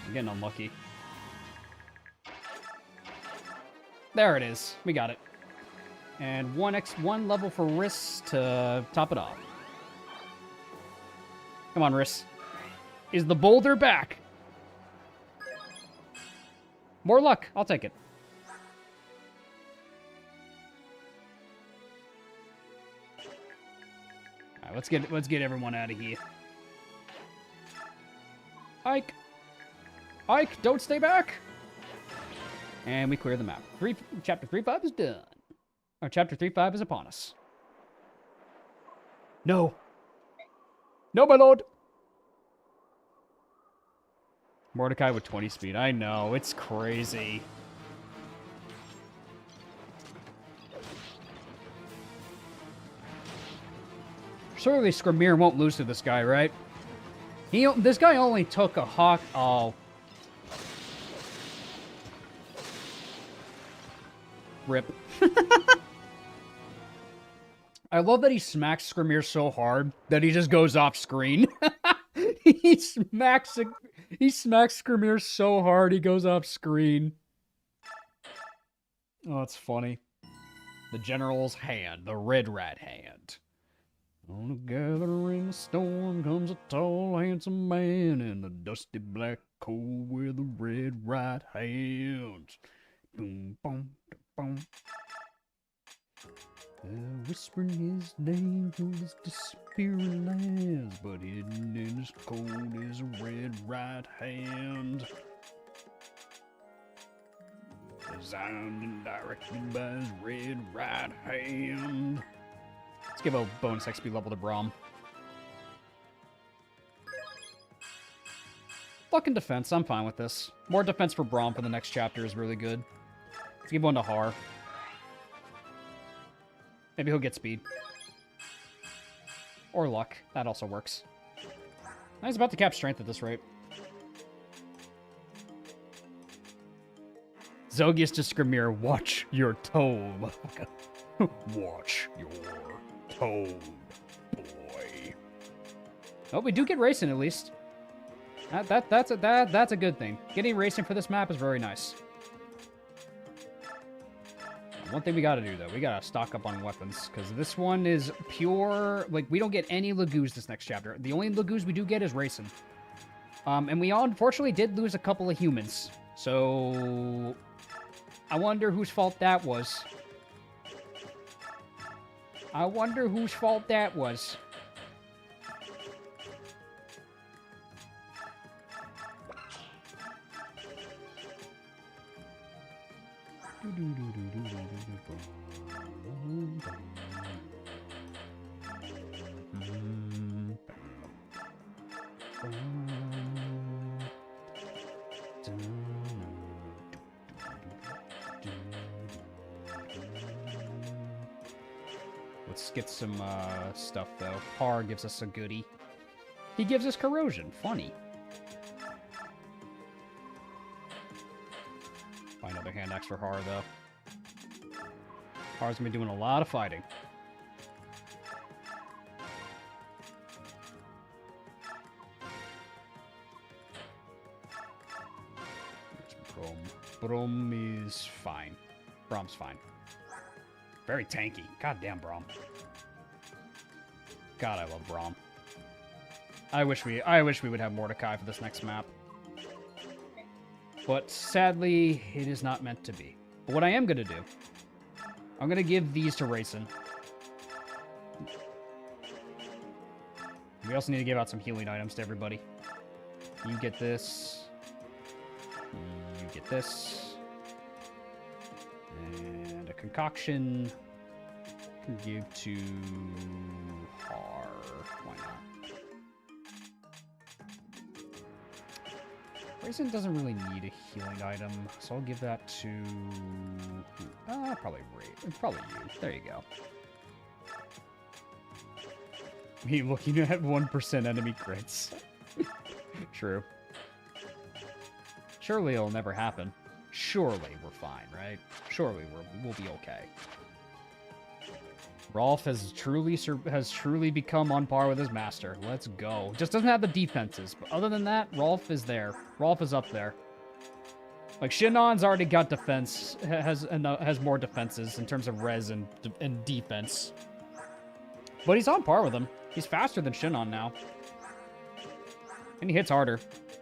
I'm getting unlucky. There it is. We got it. And one level for Riss to top it off. Come on, Riss. Is the boulder back? More luck. I'll take it. All right, let's get everyone out of here. Ike, don't stay back. And we clear the map. Chapter 3.5 is done. Or Chapter 3.5 is upon us. No. No, my lord. Mordecai with 20 speed. I know, it's crazy. Surely Skramir won't lose to this guy, right? This guy only took a hawk. Oh. Rip. I love that he smacks Skramir so hard that he just goes off screen. He smacks Skramir so hard he goes off screen. Oh, that's funny. The general's hand, the red rat hand. On a gathering storm comes a tall, handsome man in the dusty black coat with a red right hand. Boom, boom, boom. Whispering his name through his disappearing lands, but hidden in his coat is a red right hand. Designed and directed by his red right hand. Let's give a bonus XP level to Braum. Fucking defense, I'm fine with this. More defense for Braum for the next chapter is really good. Let's give one to Har. Maybe he'll get speed. Or luck. That also works. He's about to cap strength at this rate. Zogius to Skramir, watch your tone, motherfucker. Watch your tone, boy. Oh, we do get racing at least. That's a good thing. Getting racing for this map is very nice. One thing we gotta do, though, we gotta stock up on weapons, because this one is pure, like, we don't get any Lagoos this next chapter. The only Lagoos we do get is racing. And we unfortunately did lose a couple of humans, so I wonder whose fault that was. I wonder whose fault that was. Let's get some stuff, though. Har gives us a goodie. He gives us corrosion. Funny. Buy another hand axe for Har, though. Har's gonna be doing a lot of fighting. Braum is fine. Braum's fine. Very tanky. Goddamn Braum. God, I love Braum. I wish we would have Mordecai for this next map. But sadly, it is not meant to be. But what I am gonna do, I'm gonna give these to Rayson. We also need to give out some healing items to everybody. You get this. You get this. And a concoction can give to Har. Why not? Raisin doesn't really need a healing item, so I'll give that to probably probably you. There you go. Me looking at 1% enemy crits. True. Surely it'll never happen. Surely we're fine, right? Surely we'll be okay. Rolf has truly become on par with his master. Let's go. Just doesn't have the defenses, but other than that, Rolf is there. Rolf is up there. Like Shinnon's already got defense, has more defenses in terms of res and defense. But he's on par with him. He's faster than Shinnon now. And he hits harder.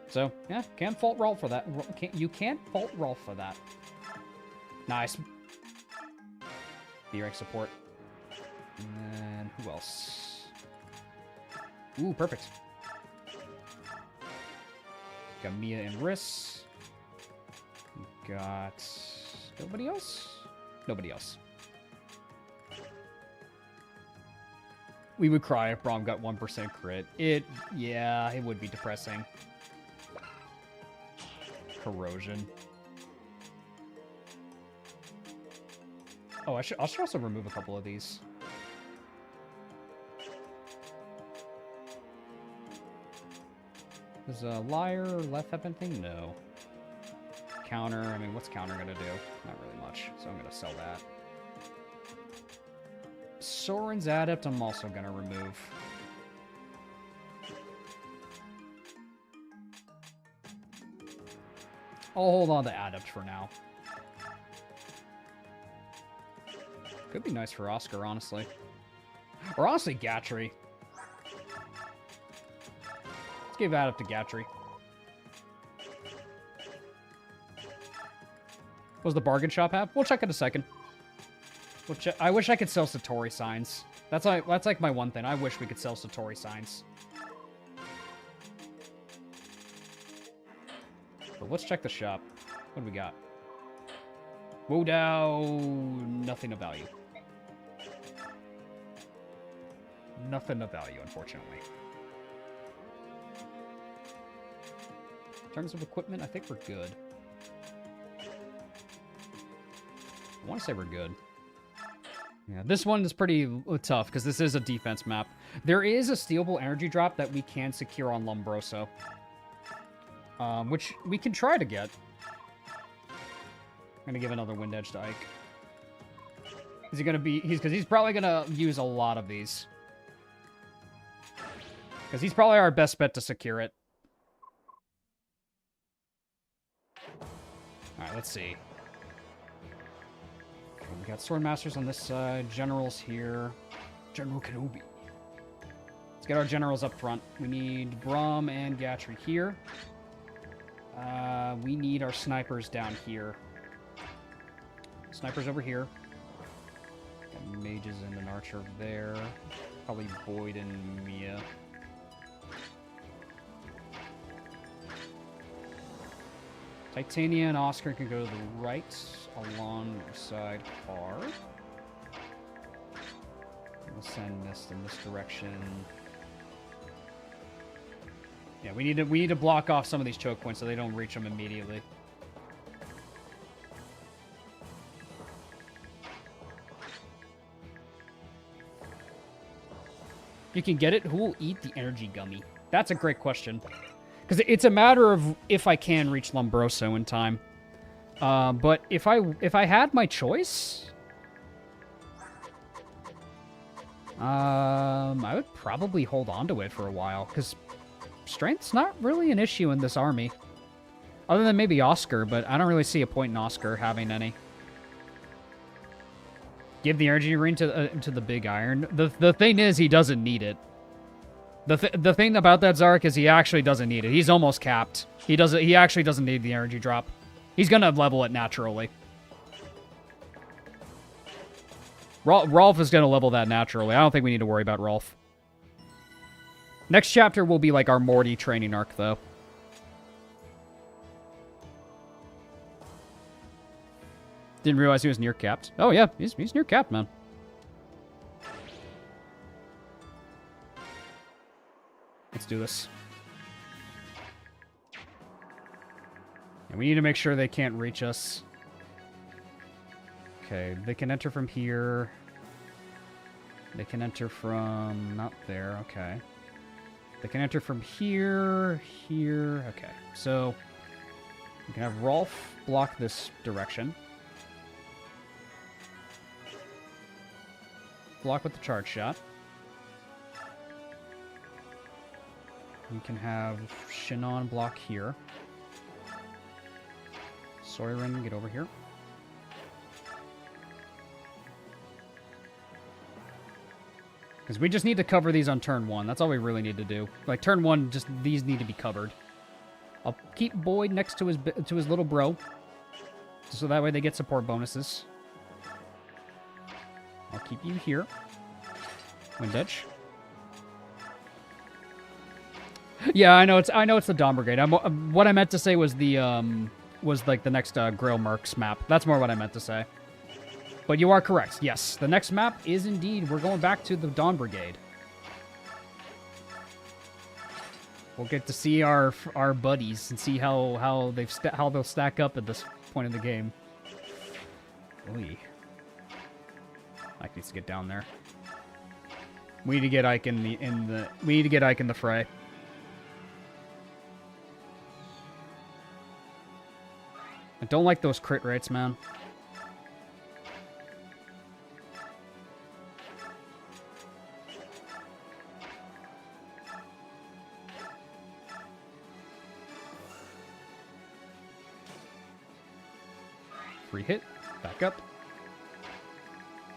So, yeah, can't fault Rolf for that. You can't fault Rolf for that. Nice. B-rank support. And who else? Ooh, perfect. Got Mia and Riss. Got nobody else? Nobody else. We would cry if Braum got 1% crit. Yeah, it would be depressing. Corrosion. Oh, I should also remove a couple of these. Does a liar left have anything? No. Counter, I mean, what's counter gonna do? Not really much, so I'm gonna sell that. Soren's Adept, I'm also gonna remove. I'll hold on to Adept for now. Could be nice for Oscar, honestly. Or honestly, Gatry. Let's give Adept to Gatry. What does the bargain shop have? We'll check in a second. We'll check. I wish I could sell Satori signs. That's like my one thing. I wish we could sell Satori signs. But let's check the shop. What do we got? Wodao, nothing of value. Nothing of value, unfortunately. In terms of equipment, I think we're good. I want to say we're good. Yeah, this one is pretty tough because this is a defense map. There is a stealable energy drop that we can secure on Lombroso. Which we can try to get. I'm gonna give another Wind Edge to Ike. Is he gonna be... Because he's probably gonna use a lot of these. Because he's probably our best bet to secure it. Alright, let's see. Okay, we got Swordmasters on this side. Generals here. General Kenobi. Let's get our generals up front. We need Braum and Gatry here. We need our snipers down here. Snipers over here. Got mages and an archer there. Probably Boyd and Mia. Titania and Oscar can go to the right alongside Har. We'll send Mist in this direction. Yeah, we need to block off some of these choke points so they don't reach them immediately. You can get it. Who will eat the energy gummy? That's a great question. Because it's a matter of if I can reach Lombroso in time. But if I had my choice, I would probably hold on to it for a while. Because strength's not really an issue in this army. Other than maybe Oscar, but I don't really see a point in Oscar having any. Give the energy ring to the big iron. The thing is, he doesn't need it. The thing about that Zarek is he actually doesn't need it. He's almost capped. He actually doesn't need the energy drop. He's gonna level it naturally. Rolf is gonna level that naturally. I don't think we need to worry about Rolf. Next chapter will be like our Morty training arc, though. Didn't realize he was near capped. Oh yeah, he's near capped, man. Let's do this. And we need to make sure they can't reach us. Okay, they can enter from here. They can enter from... not there, okay. They can enter from here, here, okay. So, we can have Rolf block this direction. block with the charge shot. You can have Shinon block here. Soirin, get over here. Because we just need to cover these on turn 1. That's all we really need to do. Like, turn 1, just these need to be covered. I'll keep Boyd next to his little bro. So that way they get support bonuses. I'll keep you here. Wind Edge. Yeah, I know it's the Dawn Brigade. What I meant to say was was like the next Grail Mercs map. That's more what I meant to say. But you are correct. Yes, the next map is indeed, we're going back to the Dawn Brigade. We'll get to see our buddies and see how they'll stack up at this point in the game. Oy. Ike needs to get down there. We need to get Ike in the fray. I don't like those crit rates, man. Free hit. Back up.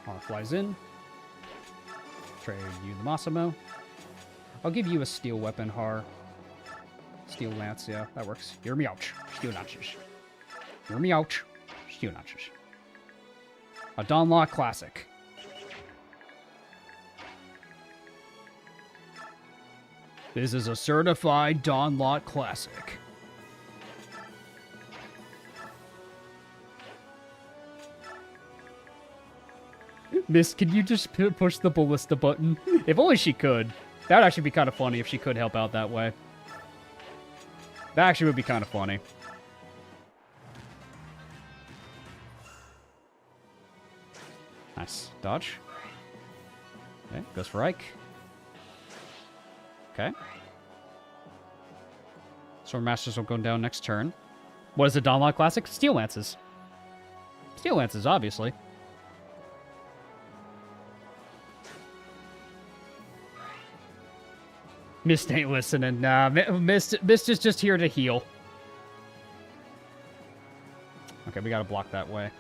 Har flies in. Trade you the Massimo. I'll give you a steel weapon, Har. Steel lance, yeah, that works. Hear me out. Steel lances. Hear me out. Steel lances. A Dawn Law Classic. This is a certified Dawn Lot Classic. Miss, can you just push the ballista button? If only she could. That would actually be kind of funny if she could help out that way. That actually would be kind of funny. Nice. Dodge. Okay, goes for Ike. Okay. Sword Masters will go down next turn. What is the Dawn Law Classic? Steel Lances. Steel Lances, obviously. Mist ain't listening. Nah, Mist is just here to heal. Okay, we gotta block that way.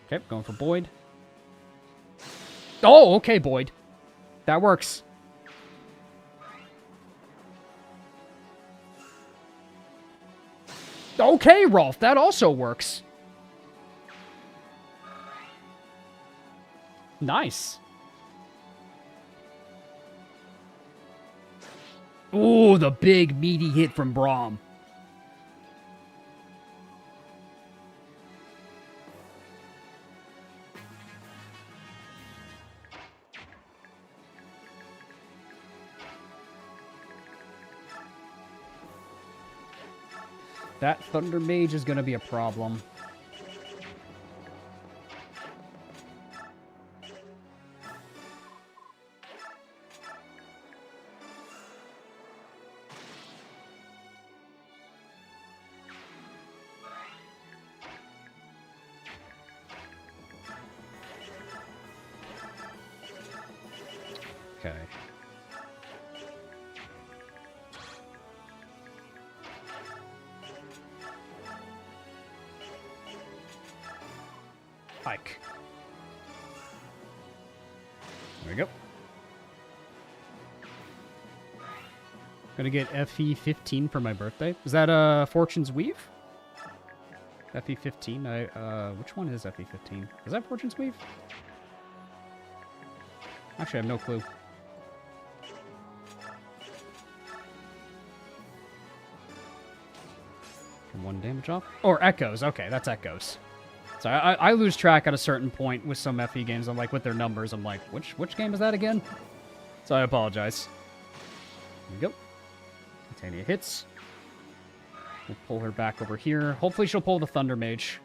Okay, going for Boyd. Oh, okay, Boyd. That works. Okay, Rolf, that also works. Nice. Ooh, the big meaty hit from Braum. That Thunder Mage is going to be a problem. Okay. Hike. There we go. Gonna get FE15 for my birthday. Is that Fortune's Weave? FE15. Which one is FE15? Is that Fortune's Weave? Actually, I have no clue. One damage off? Or Echoes. Okay, that's Echoes. So I lose track at a certain point with some FE games. I'm like, with their numbers, I'm like, which game is that again? So I apologize. There we go. Titania hits. We'll pull her back over here. Hopefully she'll pull the Thunder Mage.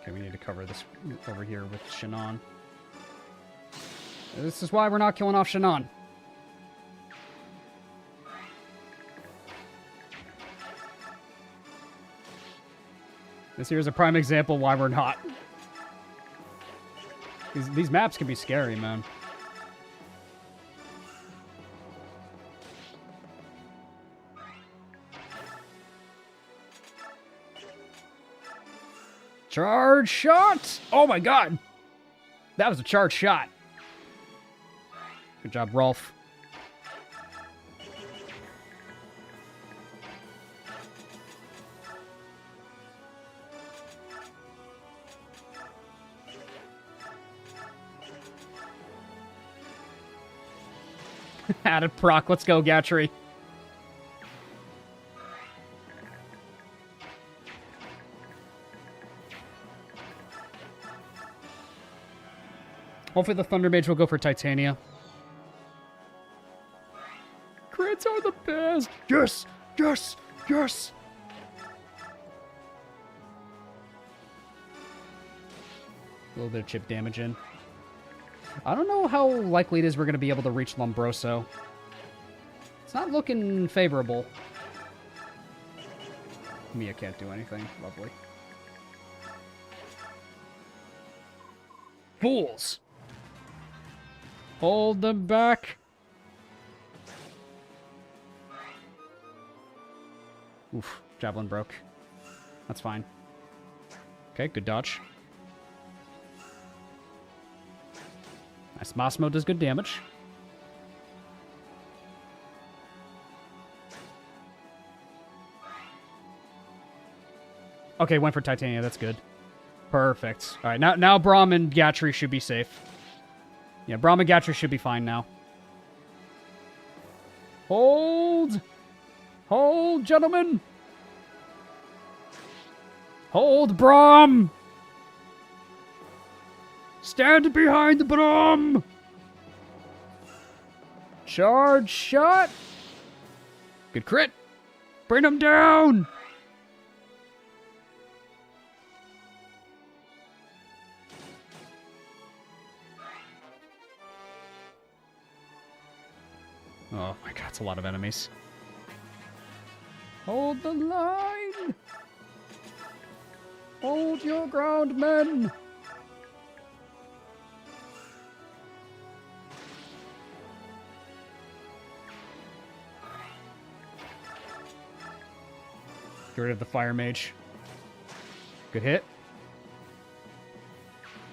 Okay, we need to cover this over here with Shannon. This is why we're not killing off Shannon. This here is a prime example why we're not. These maps can be scary, man. Charge shot! Oh my god! That was a charge shot. Good job, Rolf. Added proc. Let's go, Gatry. Hopefully the Thunder Mage will go for Titania. Crits are the best! Yes! Yes! Yes! A little bit of chip damage in. I don't know how likely it is we're going to be able to reach Lombroso. It's not looking favorable. Mia can't do anything. Lovely. Fools! Hold them back. Oof, javelin broke. That's fine. Okay, good dodge. Nice. Massimo does good damage. Okay, went for Titania. That's good. Perfect. All right, now Braum and Gatry should be safe. Yeah, Braum and Gatry should be fine now. Hold! Hold, gentlemen! Hold, Braum! Stand behind the Braum! Charge shot! Good crit! Bring him down! Oh my god, it's a lot of enemies. Hold the line! Hold your ground, men! Get rid of the Fire Mage. Good hit.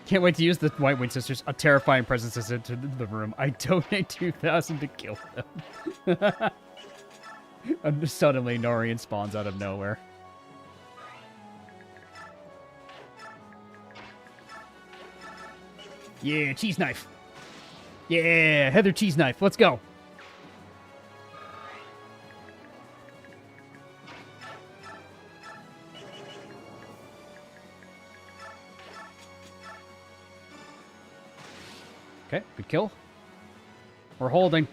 Can't wait to use the White Wing Sisters. A terrifying presence is into the room. I donate 2,000 to kill them. And suddenly Norian spawns out of nowhere. Yeah, cheese knife. Yeah, Heather cheese knife. Let's go. Okay, good kill. We're holding.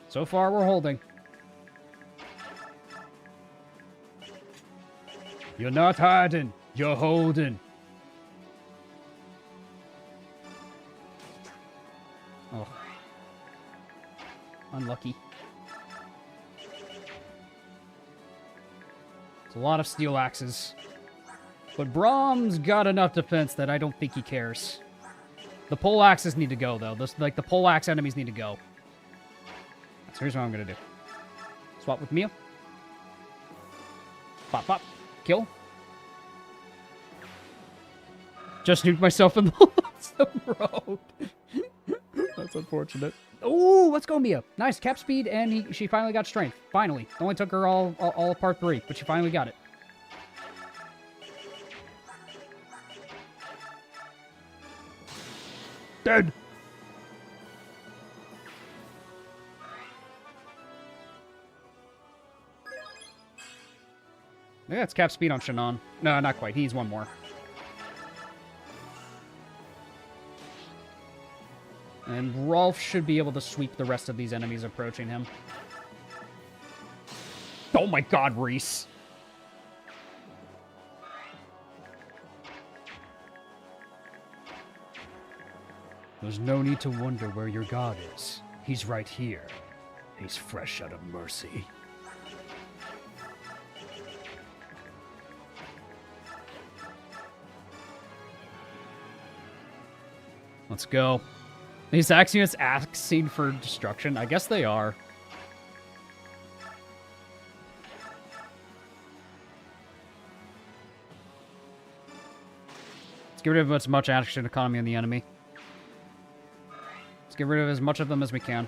So far, we're holding. You're not hiding. You're holding. Oh. Unlucky. It's a lot of steel axes. But Braum's got enough defense that I don't think he cares. The pole axes need to go, though. The pole axe enemies need to go. So here's what I'm going to do. Swap with Mia. Pop, pop. Kill. Just nuked myself in the road. That's unfortunate. Oh, let's go, Mia. Nice. Cap speed, and she finally got strength. Finally. It only took her all of part 3, but she finally got it. Dead. Yeah, it's cap speed on Shannon. No, not quite. He needs one more. And Rolf should be able to sweep the rest of these enemies approaching him. Oh my god, Reese. There's no need to wonder where your god is. He's right here. He's fresh out of mercy. Let's go. These axe units asking for destruction? I guess they are. Let's get rid of as much action economy on the enemy. Let's get rid of as much of them as we can.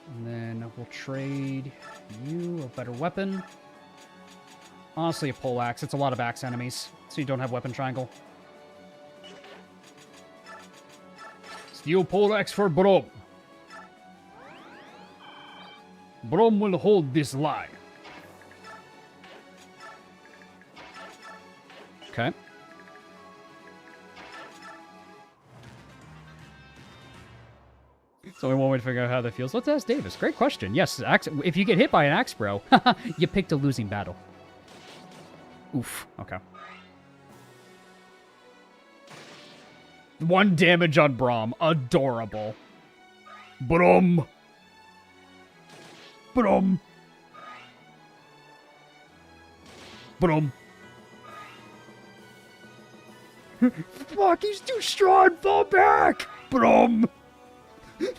And then we'll trade you a better weapon. Honestly, a pole axe. It's a lot of axe enemies, so you don't have weapon triangle. Steel pole axe for Brom. Brom will hold this line. Okay. It's only one way to figure out how that feels. Let's ask Davis. Great question. Yes, axe, if you get hit by an axe, bro, you picked a losing battle. Oof. Okay. 1 damage on Brom. Adorable. Brom. Brom. Brom. Fuck, he's too strong. Fall back. Brom.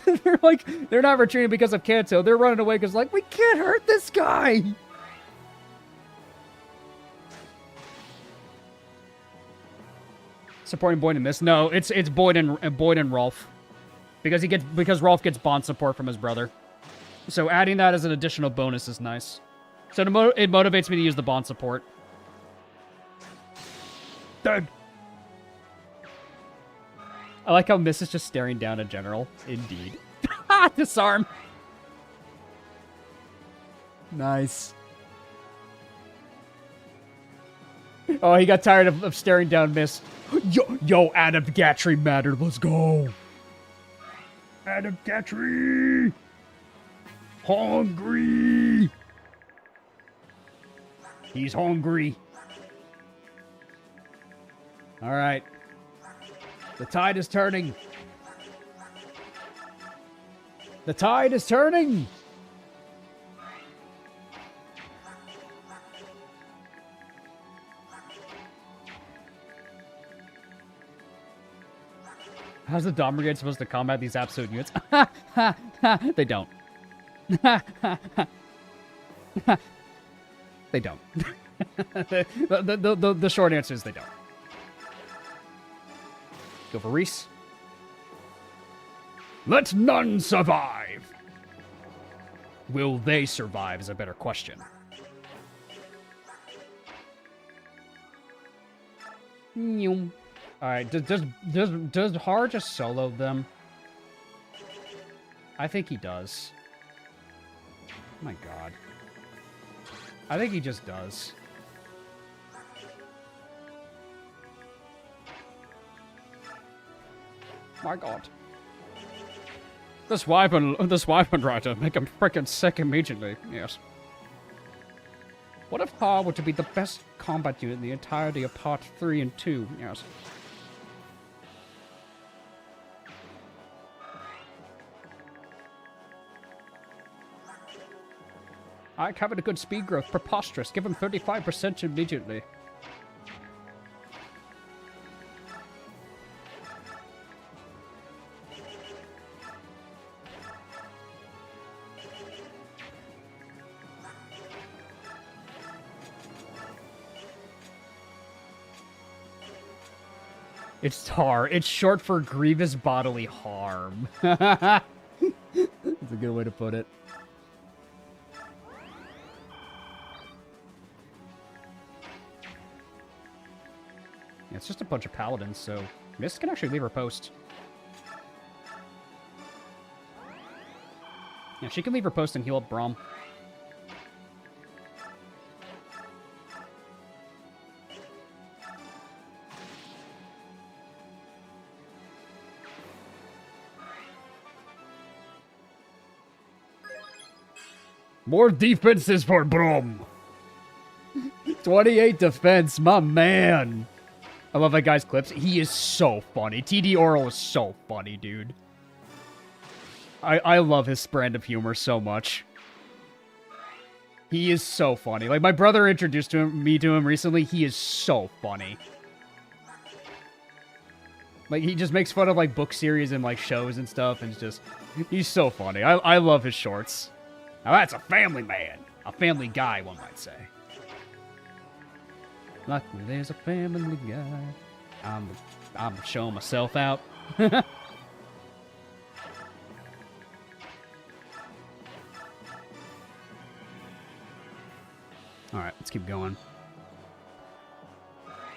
They're like, they're not retreating because of Kanto. They're running away because, like, we can't hurt this guy. Supporting Boyd and Miss. No, it's Boyd and Rolf, because Rolf gets bond support from his brother. So adding that as an additional bonus is nice. So it motivates me to use the bond support. Dead. I like how Miss is just staring down a general. Indeed. Disarm. Nice. Oh, he got tired of staring down Miss. Yo, Adam Gatry mattered. Let's go. Adam Gatry. Hungry. He's hungry. All right. The tide is turning. The tide is turning. How's the Dawn Brigade supposed to combat these absolute units? They don't. They don't. The short answer is they don't. Go for Reese. Let none survive. Will they survive is a better question. Alright, does Har just solo them? I think he does. Oh my god. I think he just does. My god. This weapon writer make him frickin' sick immediately. Yes. What if Har were to be the best combat unit in the entirety of Part 3 and 2? Yes. I covered a good speed growth. Preposterous. Give him 35% immediately. It's TAR. It's short for grievous bodily harm. That's a good way to put it. Yeah, it's just a bunch of paladins, so Miss can actually leave her post. Yeah, she can leave her post and heal up Braum. More defenses for Braum. 28 defense, my man. I love that guy's clips. He is so funny. TD Oral is so funny, dude. I love his brand of humor so much. He is so funny. Like, my brother introduced me to him recently. He is so funny. Like, he just makes fun of, like, book series and, like, shows and stuff. And it's just, he's so funny. I love his shorts. Now, that's a family man. A family guy, one might say. Luckily, there's a family guy. I'm showing myself out. Alright, let's keep going.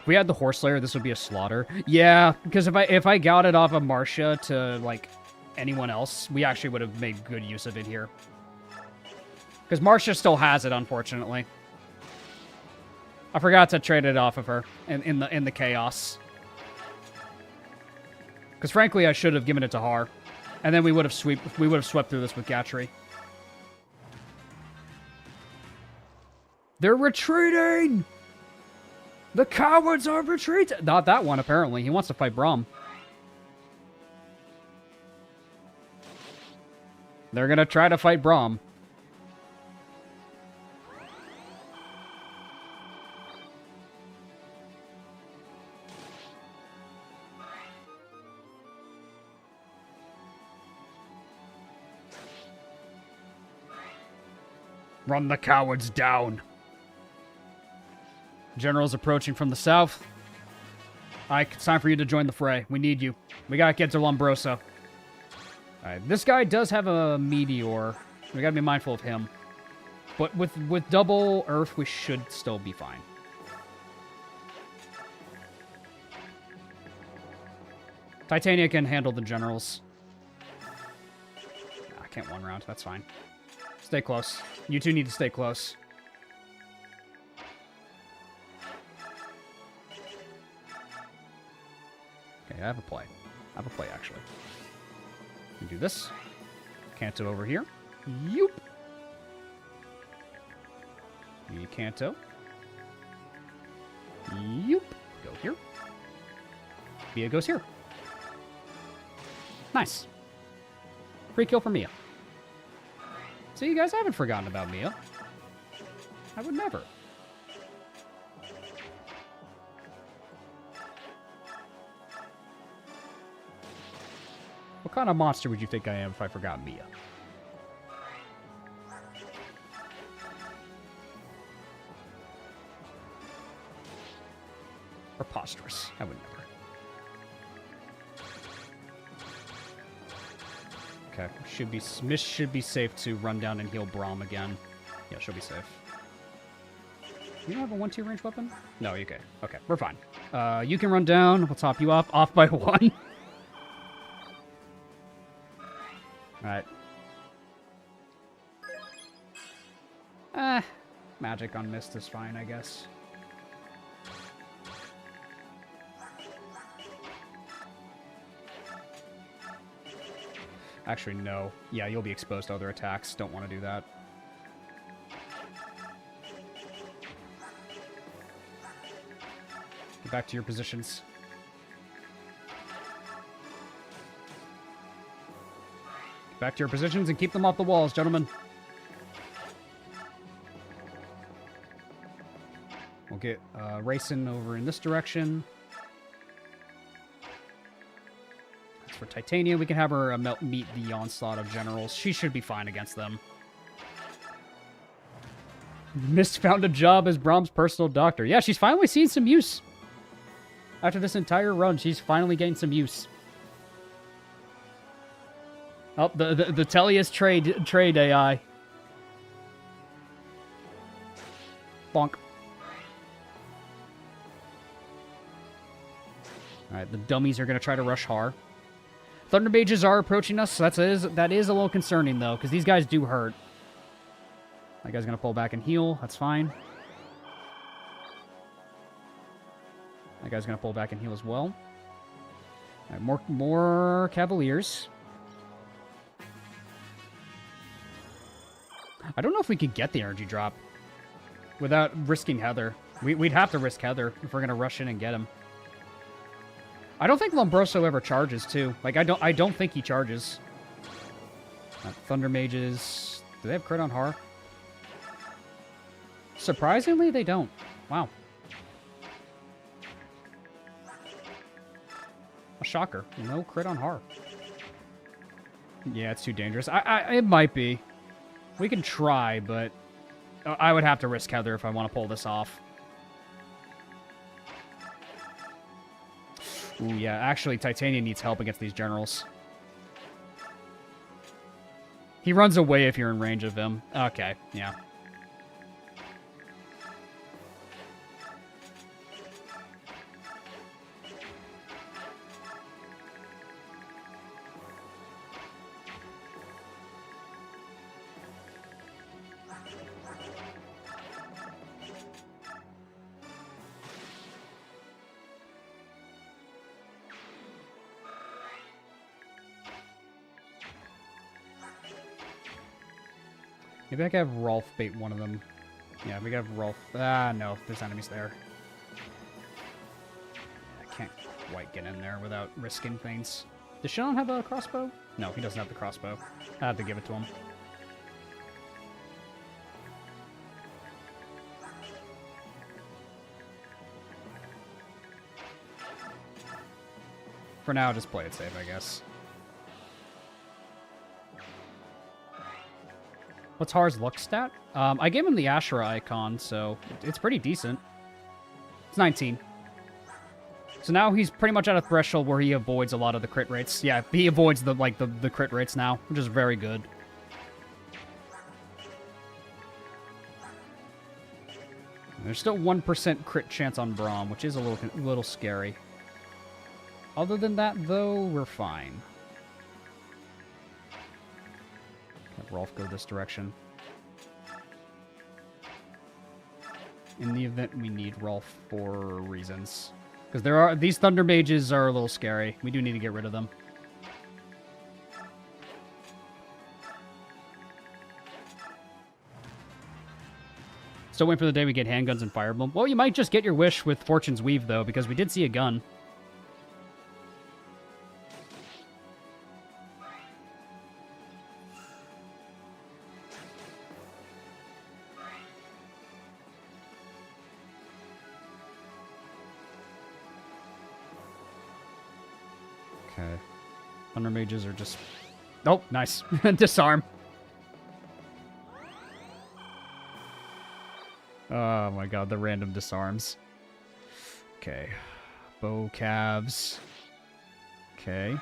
If we had the Horse Slayer, this would be a slaughter. Yeah, because if I got it off of Marcia to, like, anyone else, we actually would have made good use of it here. Because Marcia still has it, unfortunately. I forgot to trade it off of her in the chaos. Because frankly, I should have given it to Har, and then we would have swept through this with Gatchery. They're retreating. The cowards are retreating. Not that one, apparently. He wants to fight Braum. They're gonna try to fight Braum. Run the cowards down. General's approaching from the south. Ike, it's time for you to join the fray. We need you. We gotta get to Lombroso. Alright, this guy does have a meteor. We gotta be mindful of him. But with double Earth, we should still be fine. Titania can handle the generals. Nah, I can't one round. That's fine. Stay close. You two need to stay close. Okay, I have a play. I have a play, actually. We do this. Canto over here. Yoop. You Canto. Yoop. Go here. Mia goes here. Nice. Free kill for Mia. So you guys haven't forgotten about Mia. I would never. What kind of monster would you think I am if I forgot Mia? Preposterous. I would never. Okay, Miss should be safe to run down and heal Braum again. Yeah, she'll be safe. You don't have a 1-2 range weapon? No, you're good. Okay, we're fine. You can run down. We'll top you up. Off by 1. Alright. Magic on Mist is fine, I guess. Actually, no. Yeah, you'll be exposed to other attacks. Don't want to do that. Get back to your positions. Get back to your positions and keep them off the walls, gentlemen. We'll get racing over in this direction. For Titania, we can have her meet the onslaught of generals. She should be fine against them. Mist found a job as Braum's personal doctor. Yeah, she's finally seen some use. After this entire run, she's finally getting some use. Oh, the Tellius trade AI. Bonk. Alright, the dummies are going to try to rush Har. Thunder Mages are approaching us, so that is a little concerning, though, because these guys do hurt. That guy's going to pull back and heal. That's fine. That guy's going to pull back and heal as well. All right, more Cavaliers. I don't know if we could get the energy drop without risking Heather. We'd have to risk Heather if we're going to rush in and get him. I don't think Lombroso ever charges, too. Like, I don't think he charges. Thunder Mages... Do they have crit on Har? Surprisingly, they don't. Wow. A shocker. No crit on Har. Yeah, it's too dangerous. It might be. We can try, but I would have to risk Heather if I want to pull this off. Ooh, yeah. Actually, Titania needs help against these generals. He runs away if you're in range of him. Okay, yeah. Maybe I could have Rolf bait one of them. Yeah, we could have Rolf. Ah, no, there's enemies there. I can't quite get in there without risking things. Does Shannon have a crossbow? No, he doesn't have the crossbow. I have to give it to him. For now, just play it safe, I guess. What's Har's luck stat? I gave him the Ashura icon, so it's pretty decent. It's 19. So now he's pretty much at a threshold where he avoids a lot of the crit rates. Yeah, he avoids the crit rates now, which is very good. There's still 1% crit chance on Braum, which is a little scary. Other than that, though, we're fine. Have Rolf go this direction. In the event we need Rolf for reasons. Because these Thunder Mages are a little scary. We do need to get rid of them. Still waiting for the day we get handguns and Fire Emblem. Well, you might just get your wish with Fortune's Weave, though, because we did see a gun. Okay. Thunder Mages are just... Oh, nice. Disarm. Oh my god, the random disarms. Okay. Bow calves. Okay.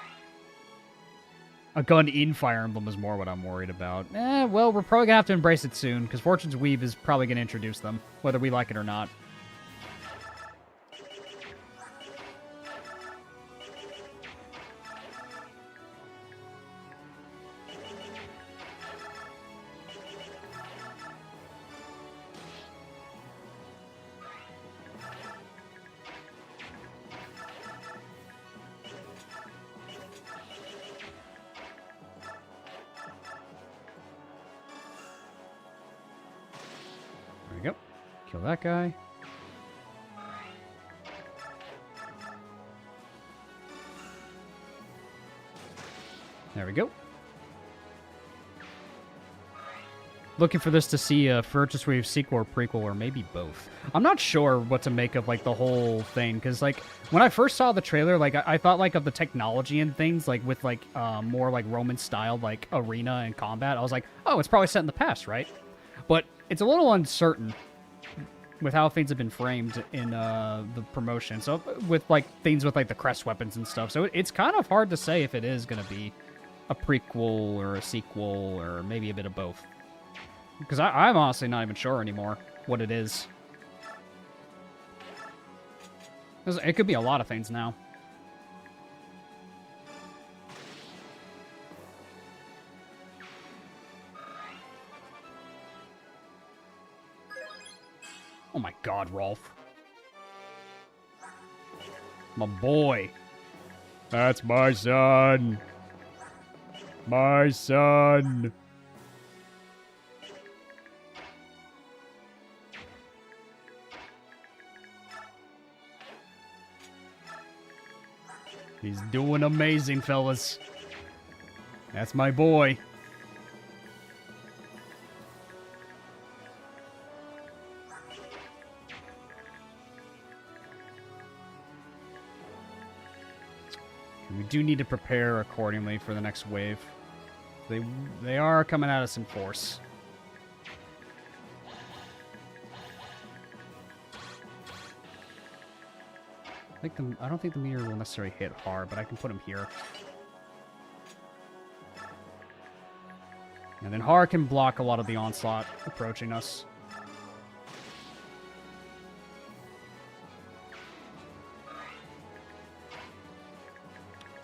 A gun in Fire Emblem is more what I'm worried about. Well, we're probably gonna have to embrace it soon, because Fortune's Weave is probably gonna introduce them, whether we like it or not. There we go. Kill that guy. There we go. Looking for this to see a Fortune's Weave sequel or prequel, or maybe both. I'm not sure what to make of, like, the whole thing, because, like, when I first saw the trailer, like, I thought, like, of the technology and things, like, with, like, more, like, Roman-style, like, arena and combat. I was like, oh, it's probably set in the past, right? But it's a little uncertain with how things have been framed in the promotion. So, with, like, things with, like, the crest weapons and stuff. So, it's kind of hard to say if it is going to be a prequel or a sequel or maybe a bit of both. Because I'm honestly not even sure anymore what it is. It could be a lot of things now. Oh my god, Rolf. My boy. That's my son. My son. He's doing amazing, fellas. That's my boy. We do need to prepare accordingly for the next wave. They are coming at us in force. I don't think the meteor will necessarily hit hard, but I can put him here. And then Har can block a lot of the onslaught approaching us.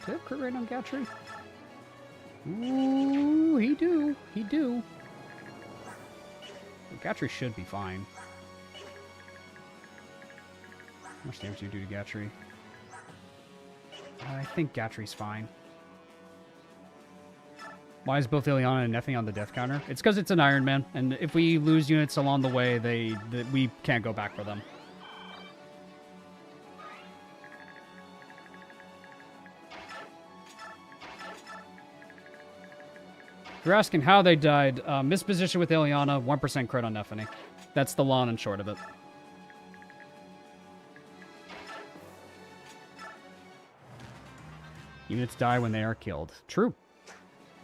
Do they have crit rate on Gatry? Ooh, he do. He do. Well, Gatry should be fine. How much damage do you do to Gatry? I think Gatry's fine. Why is both Ileana and Neffy on the death counter? It's because it's an Ironman, and if we lose units along the way, we can't go back for them. If you're asking how they died, misposition with Ileana, 1% crit on Neffany. That's the long and short of it. Units die when they are killed. True.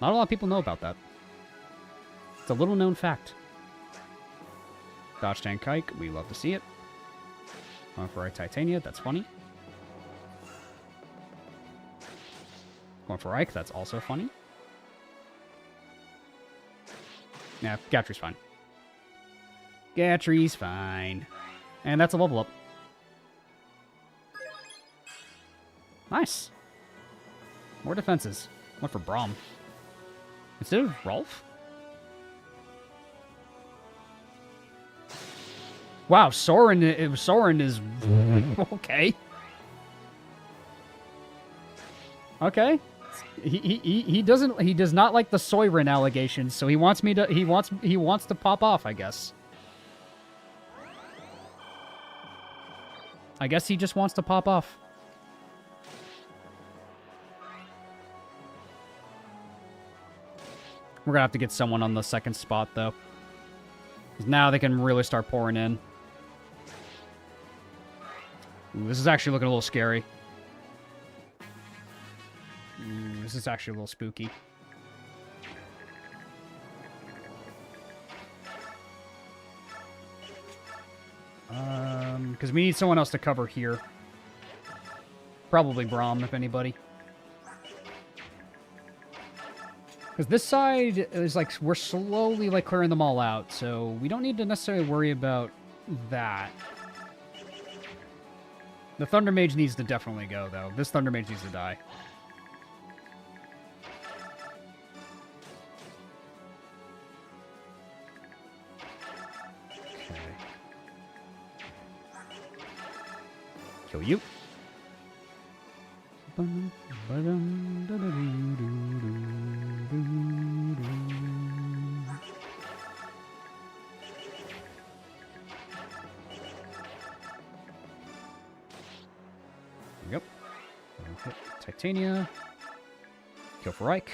Not a lot of people know about that. It's a little known fact. Dodge tank Kike, we love to see it. Going for a Titania, that's funny. Going for Ike, that's also funny. Yeah, Gatry's fine. Gatry's fine. And that's a level up. Nice. More defenses. Went for Braum. Instead of Rolf? Wow, Soren is... okay. Okay. He does not like the Soirin allegations, so he wants to pop off, I guess. I guess he just wants to pop off. We're gonna have to get someone on the second spot, though. 'Cause now they can really start pouring in. Ooh, this is actually looking a little scary. Ooh, this is actually a little spooky. Because we need someone else to cover here. Probably Braum, if anybody. Because this side is like, we're slowly like clearing them all out, so we don't need to necessarily worry about that. The Thunder Mage needs to definitely go, though. This Thunder Mage needs to die. Okay. Kill you. Yep. Hit Titania. Kill for Ike.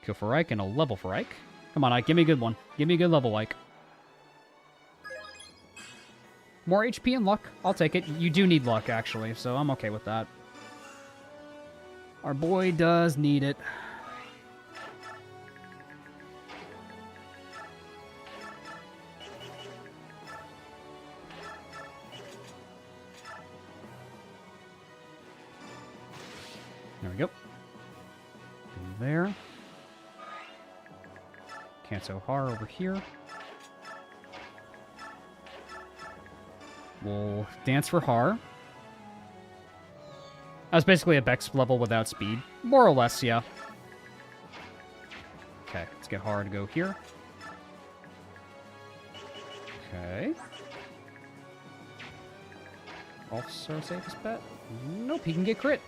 Kill for Ike and a level for Ike. Come on, Ike. Give me a good one. Give me a good level, Ike. More HP and luck. I'll take it. You do need luck, actually, so I'm okay with that. Our boy does need it. There we go. There. Canto Har over here. We'll dance for Har. That's basically a Bex level without speed. More or less, yeah. Okay, let's get Har to go here. Okay. Rolf's our safest bet. Nope, he can get crit.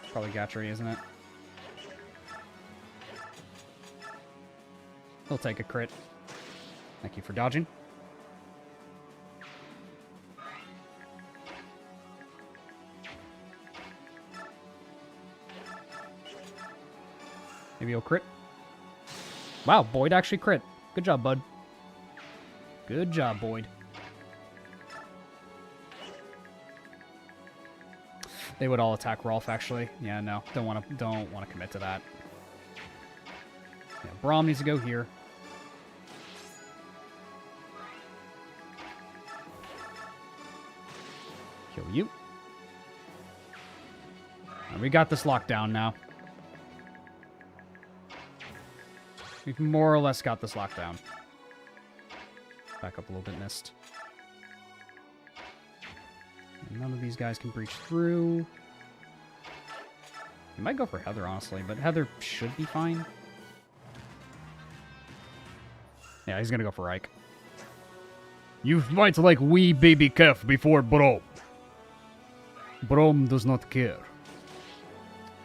It's probably Gatry, isn't it? He'll take a crit. Thank you for dodging. Maybe he'll crit. Wow, Boyd actually crit. Good job, bud. Good job, Boyd. They would all attack Rolf, actually. Yeah, no, don't want to commit to that. Yeah, Braum needs to go here. Kill you. And we got this locked down now. We've more or less got this locked down. Back up a little bit, missed. None of these guys can breach through. I might go for Heather, honestly, but Heather should be fine. Yeah, he's gonna go for Ike. You fight like wee baby calf before Braum. Braum does not care.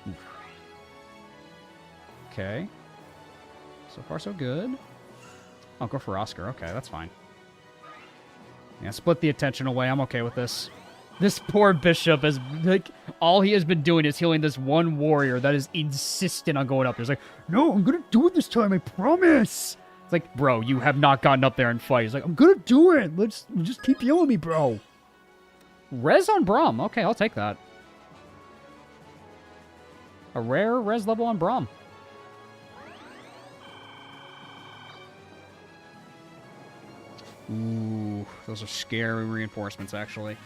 Oof. Okay. So far, so good. I'll go for Oscar. Okay, that's fine. Yeah, split the attention away. I'm okay with this. This poor bishop is like, all he has been doing is healing this one warrior that is insistent on going up there. He's like, no, I'm gonna do it this time, I promise. It's like, bro, you have not gotten up there and fight. He's like, I'm gonna do it. Let's just keep healing me, bro. Res on Braum. Okay, I'll take that. A rare res level on Braum. Ooh, those are scary reinforcements, actually.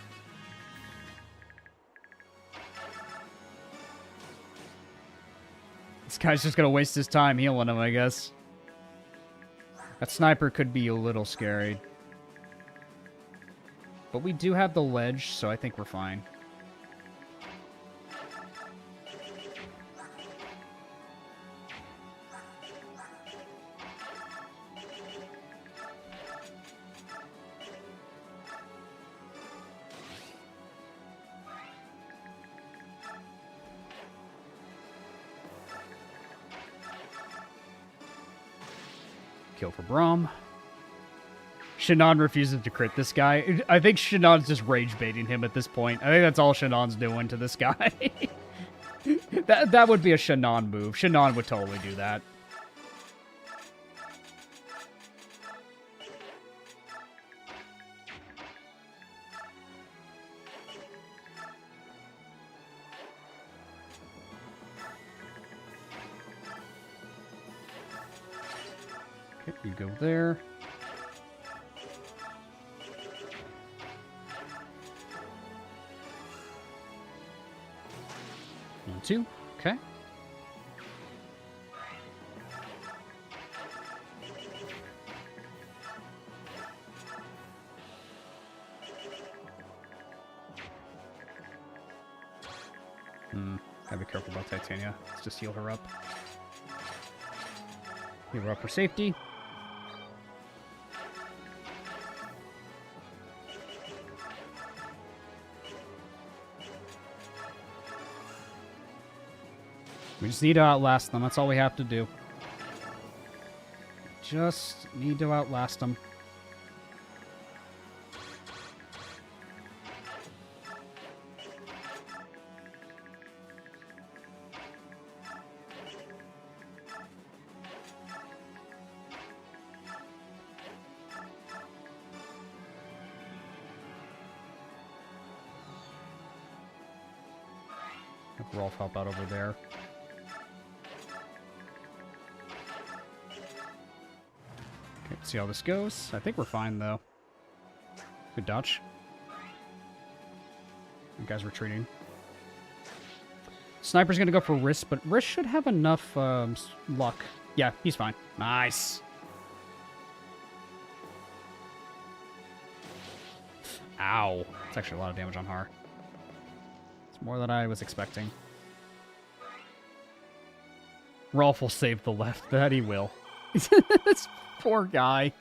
This guy's just gonna waste his time healing him, I guess. That sniper could be a little scary. But we do have the ledge, so I think we're fine. Kill for Braum. Shannon refuses to crit this guy. I think Shannon's just rage baiting him at this point. I think that's all Shannon's doing to this guy. that would be a Shannon move. Shannon would totally do that. Okay, you go there. One, two. Okay. Gotta be careful about Titania. Let's just heal her up. Heal her up for safety. We just need to outlast them. That's all we have to do. Just need to outlast them. Have Rolf help out over there. Okay, let's see how this goes. I think we're fine, though. Good dodge. You guys retreating. Sniper's gonna go for Risk, but Risk should have enough luck. Yeah, he's fine. Nice. Ow. It's actually a lot of damage on Har. It's more than I was expecting. Rolf will save the left. That he will. This poor guy.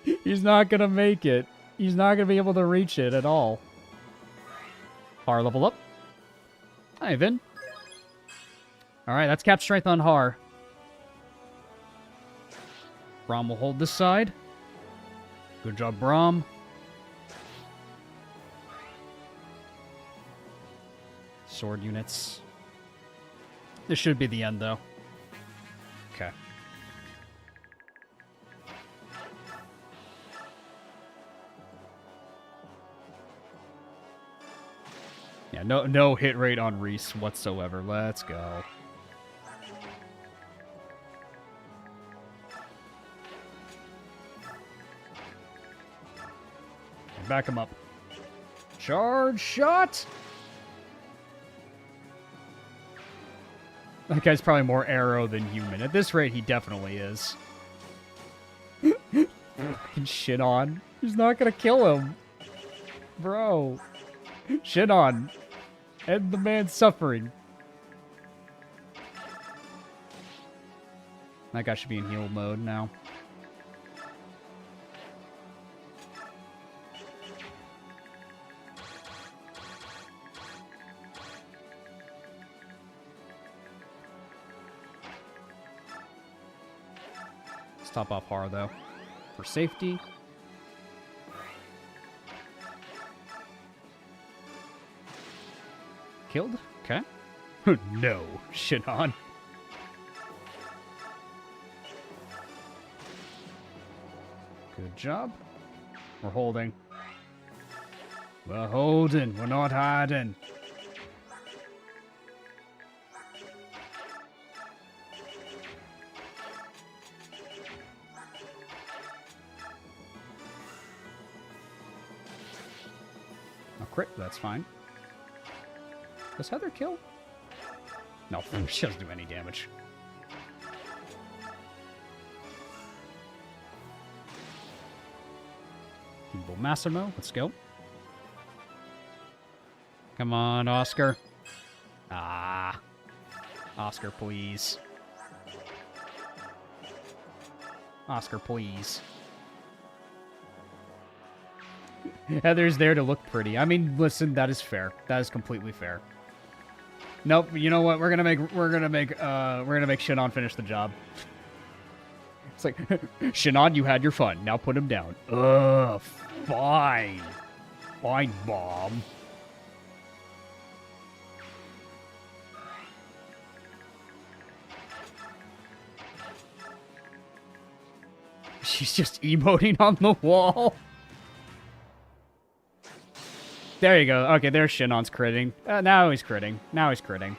He's not gonna make it. He's not gonna be able to reach it at all. Har level up. Hi, Vin. Alright, that's cap strength on Har. Braum will hold this side. Good job, Braum. Sword units. This should be the end, though. Okay. Yeah, no hit rate on Reese whatsoever. Let's go. Back him up. Charge shot! That guy's probably more arrow than human. At this rate, he definitely is. Shit on. He's not gonna kill him. Bro. Shit on. End the man's suffering. That guy should be in heal mode now. Let's top off Har, though. For safety. Killed? Okay. No. Shit on. Good job. We're holding. We're holding. We're not hiding. A crit, that's fine. Does Heather kill? No, she doesn't do any damage. Feeble Massimo, let's go. Come on, Oscar. Ah. Oscar, please. Oscar, please. Heather's there to look pretty. I mean, listen, that is fair. That is completely fair. Nope, you know what? We're gonna make Shinon finish the job. It's like, Shinon, you had your fun. Now put him down. Ugh, fine. Fine, Mom. She's just emoting on the wall. There you go. Okay, there's Shinon's critting. Now he's critting. Now he's critting.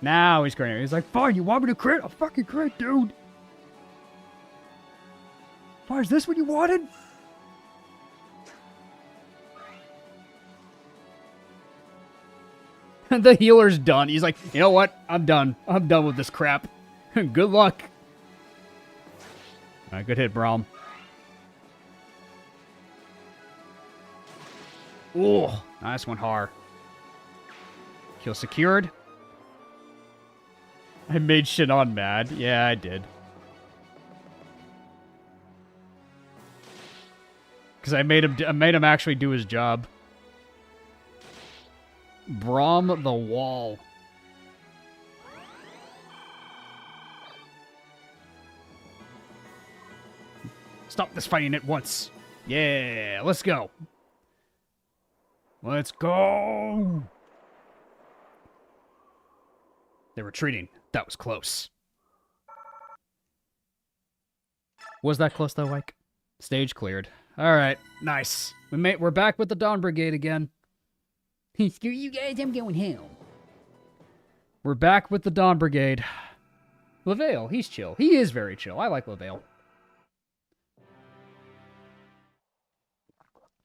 Now he's critting. He's like, fine, you want me to crit? I'll fucking crit, dude. Why, is this what you wanted? The healer's done. He's like, you know what? I'm done. I'm done with this crap. Good luck. Alright, good hit, Braum. Ooh, nice one, Har. Kill secured. I made Shinon mad. Yeah, I did. Because I made him actually do his job. Braum the wall. Stop this fighting at once. Yeah, let's go. Let's go! They're retreating. That was close. Was that close, though, Ike? Stage cleared. Alright, nice. We're back with the Dawn Brigade again. Screw you guys, I'm going home. We're back with the Dawn Brigade. LaVale, he's chill. He is very chill. I like LaVale.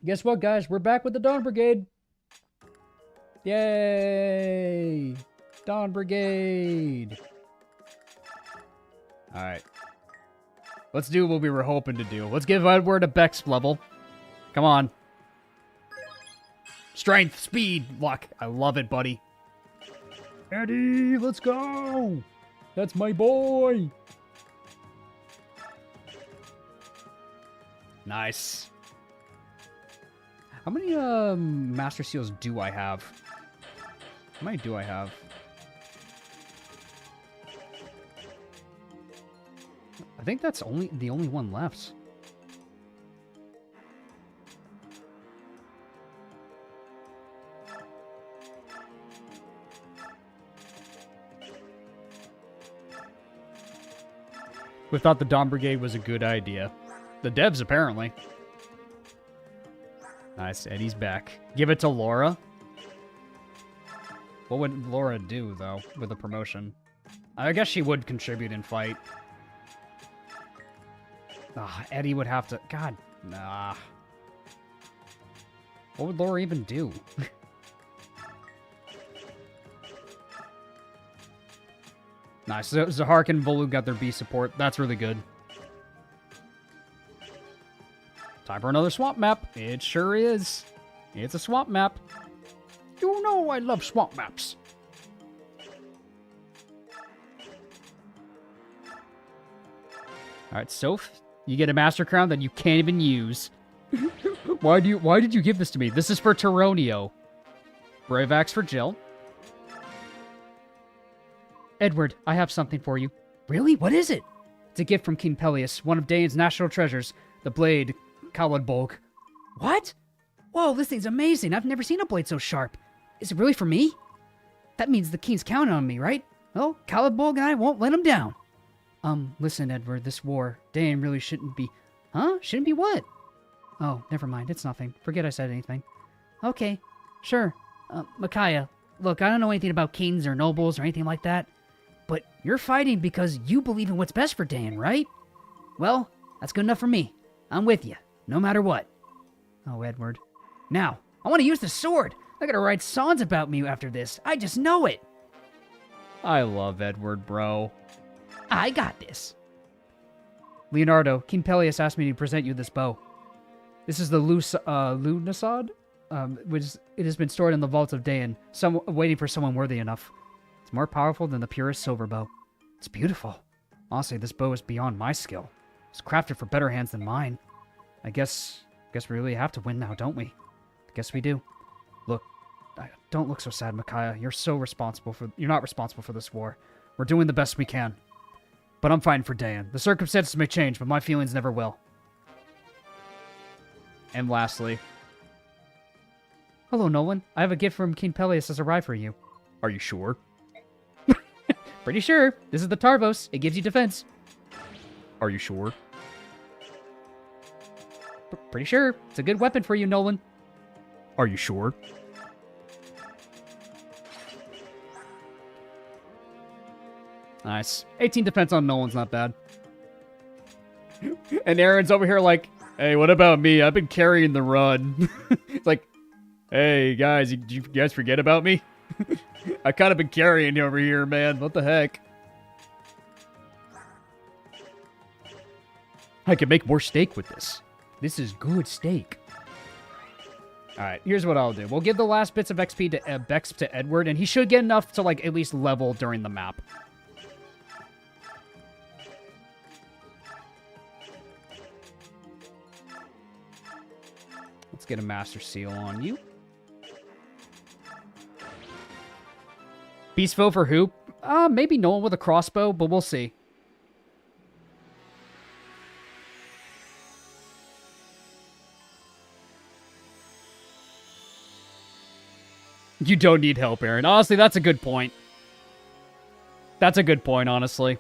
Guess what, guys? We're back with the Dawn Brigade. Yay! Dawn Brigade. Alright. Let's do what we were hoping to do. Let's give Edward a Bex level. Come on. Strength, speed, luck. I love it, buddy. Eddie, let's go! That's my boy! Nice. How many Master Seals do I have? How many do I have? I think that's the only one left. We thought the Dawn Brigade was a good idea. The devs, apparently. Nice, Eddie's back. Give it to Laura. What would Laura do, though, with a promotion? I guess she would contribute in fight. Ah, Eddie would have to... God, nah. What would Laura even do? Nice. So Zahark and Volu got their B support. That's really good. Time for another swamp map. It sure is. It's a swamp map. You know I love swamp maps. Alright, Soph, you get a Master Crown that you can't even use. Why did you give this to me? This is for Tyronio. Brave Axe for Jill. Edward, I have something for you. Really? What is it? It's a gift from King Peleus, one of Dane's national treasures, the blade Kaladbolg. What? Whoa, this thing's amazing. I've never seen a blade so sharp. Is it really for me? That means the king's counting on me, right? Well, Kaladbolg and I won't let him down. Listen, Edward, this war, Dane really shouldn't be... Huh? Shouldn't be what? Oh, never mind. It's nothing. Forget I said anything. Okay, sure. Micaiah, look, I don't know anything about kings or nobles or anything like that. But you're fighting because you believe in what's best for Dan, right? Well, that's good enough for me. I'm with you, no matter what. Oh, Edward. Now, I want to use the sword. I gotta write songs about me after this. I just know it. I love Edward, bro. I got this. Leonardo, King Peleus asked me to present you this bow. This is the Lunasad, which it has been stored in the vaults of Daen, waiting for someone worthy enough. It's more powerful than the purest silver bow. It's beautiful. Honestly, this bow is beyond my skill. It's crafted for better hands than mine. I guess we really have to win now, don't we? Guess we do. Look, don't look so sad, Micaiah. You're not responsible for this war. We're doing the best we can. But I'm fighting for Dan. The circumstances may change, but my feelings never will. And lastly... Hello, Nolan. I have a gift from King Peleus as a ride for you. Are you sure? Pretty sure. This is the Tarvos. It gives you defense. Are you sure? Pretty sure. It's a good weapon for you, Nolan. Are you sure? Nice. 18 defense on Nolan's not bad. And Aaron's over here like, hey, what about me? I've been carrying the run. It's like, hey, guys, did you guys forget about me? I kind of been carrying you over here, man. What the heck? I can make more steak with this. This is good steak. Alright, here's what I'll do. We'll give the last bits of XP to Bex to Edward, and he should get enough to, like, at least level during the map. Let's get a Master Seal on you. Beastfoe for who? Maybe Nolan with a crossbow, but we'll see. You don't need help, Aaron. Honestly, that's a good point. That's a good point, honestly.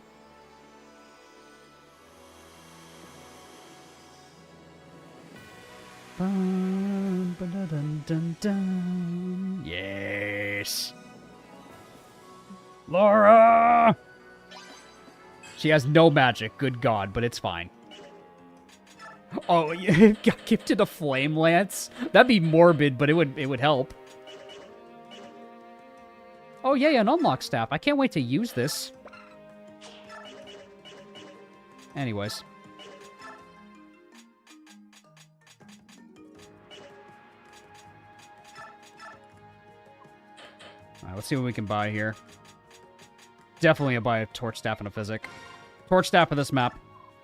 Yes. Laura! She has no magic, good god, but it's fine. Oh, you got gifted a flame lance? That'd be morbid, but it would help. Oh, yay, an unlock staff. I can't wait to use this. Anyways. Alright, let's see what we can buy here. Definitely buy a torch staff and a physic. Torch staff for this map.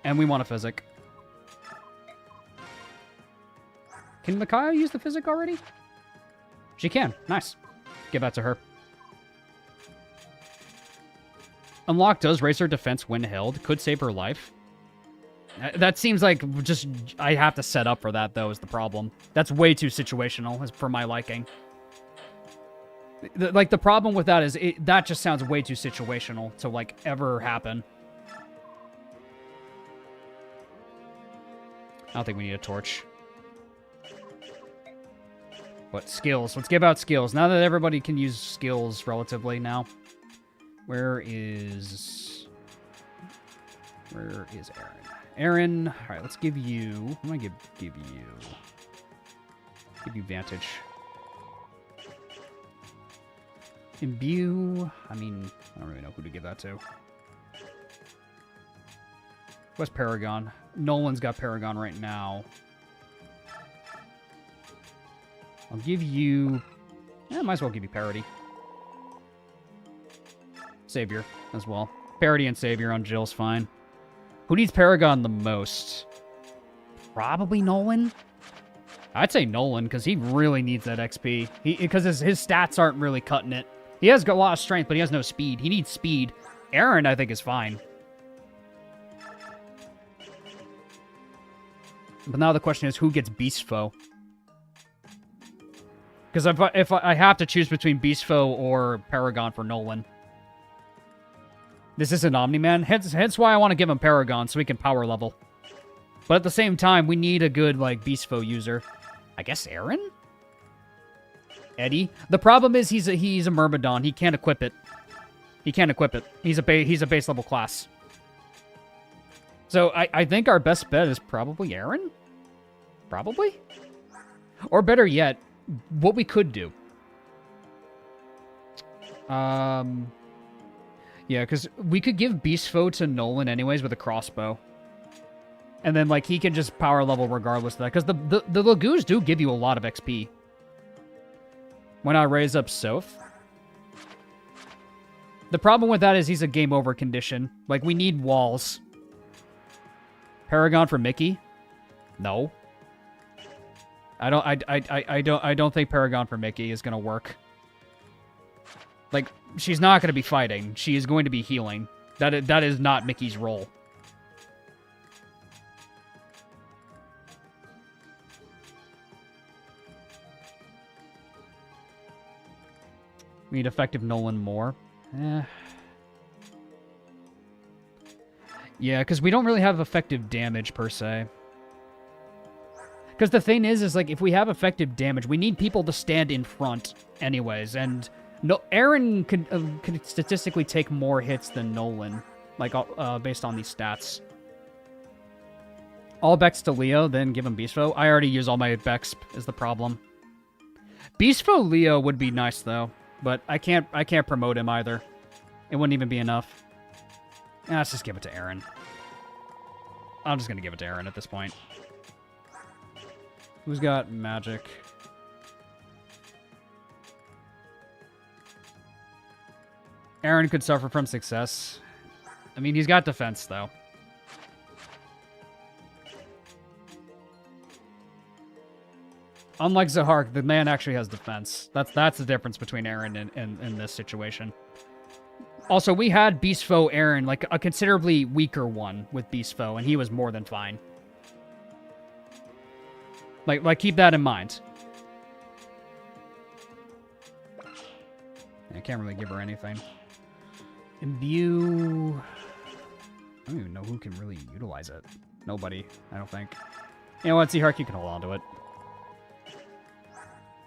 And we want a physic. Can Micaiah use the physic already? She can. Nice. Give that to her. Unlock does raise her defense when held. Could save her life. That seems like just... I have to set up for that, though, is the problem. That's way too situational for my liking. Like, the problem with that is that just sounds way too situational to, like, ever happen. I don't think we need a torch. But skills. Let's give out skills. Now that everybody can use skills relatively now. Where is Aaron? Aaron, all right, let's give you... I'm going to give you Vantage. Imbue, I mean, I don't really know who to give that to. What's Paragon? Nolan's got Paragon right now. I'll give you... might as well give you Parity. Savior as well. Parity and Savior on Jill's fine. Who needs Paragon the most? Probably Nolan? I'd say Nolan, because he really needs that XP. Because his stats aren't really cutting it. He has got a lot of strength, but he has no speed. He needs speed. Aaron, I think, is fine. But now the question is, who gets Beast Foe? Because if I have to choose between Beast Foe or Paragon for Nolan. This isn't Omni-Man, hence why I want to give him Paragon, so he can power level. But at the same time, we need a good, like, Beast Foe user. I guess Aaron? Eddie? The problem is he's a Myrmidon. He can't equip it. He can't equip it. He's a base level class. So I think our best bet is probably Aaron? Probably? Or better yet, what we could do. Yeah, because we could give Beast Foe to Nolan anyways with a crossbow. And then, like, he can just power level regardless of that. Because the Lagoons do give you a lot of XP. When I raise up Soph. The problem with that is he's a game over condition. Like, we need walls. Paragon for Mickey? No. I don't think Paragon for Mickey is gonna work. Like, she's not gonna be fighting. She is going to be healing. That is not Mickey's role. We need effective Nolan more. Yeah, because we don't really have effective damage, per se. Because the thing is like, if we have effective damage, we need people to stand in front anyways, and no, Aaron could statistically take more hits than Nolan, like, based on these stats. All Bex to Leo, then give him Beast Foe. I already use all my Bex, is the problem. Beast Foe Leo would be nice, though, but I can't promote him either. It wouldn't even be enough. Let's just give it to Aaron. I'm just gonna give it to Aaron at this point. Who's got magic? Aaron could suffer from success. I mean, he's got defense, though. Unlike Zahark, the man actually has defense. That's the difference between Aaron and this situation. Also, we had Beast Foe Aaron, like a considerably weaker one with Beast Foe, and he was more than fine. Like keep that in mind. I can't really give her anything. Imbue... I don't even know who can really utilize it. Nobody, I don't think. You know what, Zahark, you can hold on to it.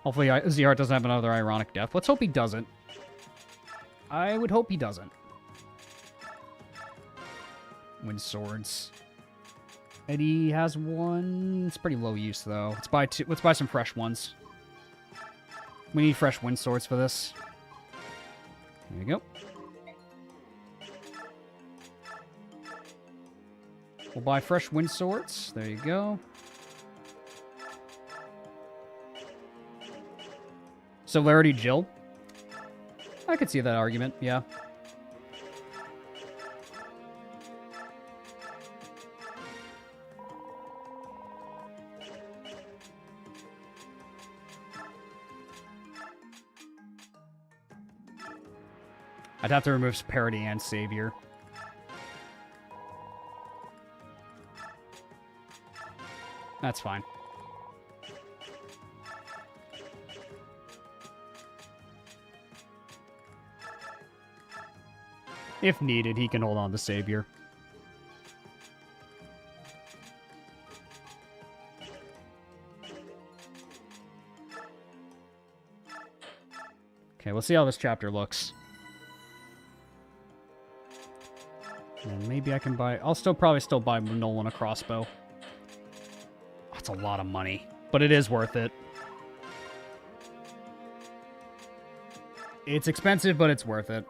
Hopefully Zahark doesn't have another ironic death. Let's hope he doesn't. I would hope he doesn't. Wind swords. Eddie has one. It's pretty low use, though. Let's buy two. Let's buy some fresh ones. We need fresh wind swords for this. There you go. We'll buy fresh wind swords. There you go. Celerity Jill. I could see that argument, yeah. I'd have to remove Parity and Savior. That's fine. If needed, he can hold on to Savior. Okay, we'll see how this chapter looks. And maybe I can buy... I'll probably still buy Nolan a crossbow. That's a lot of money, but it is worth it. It's expensive, but it's worth it.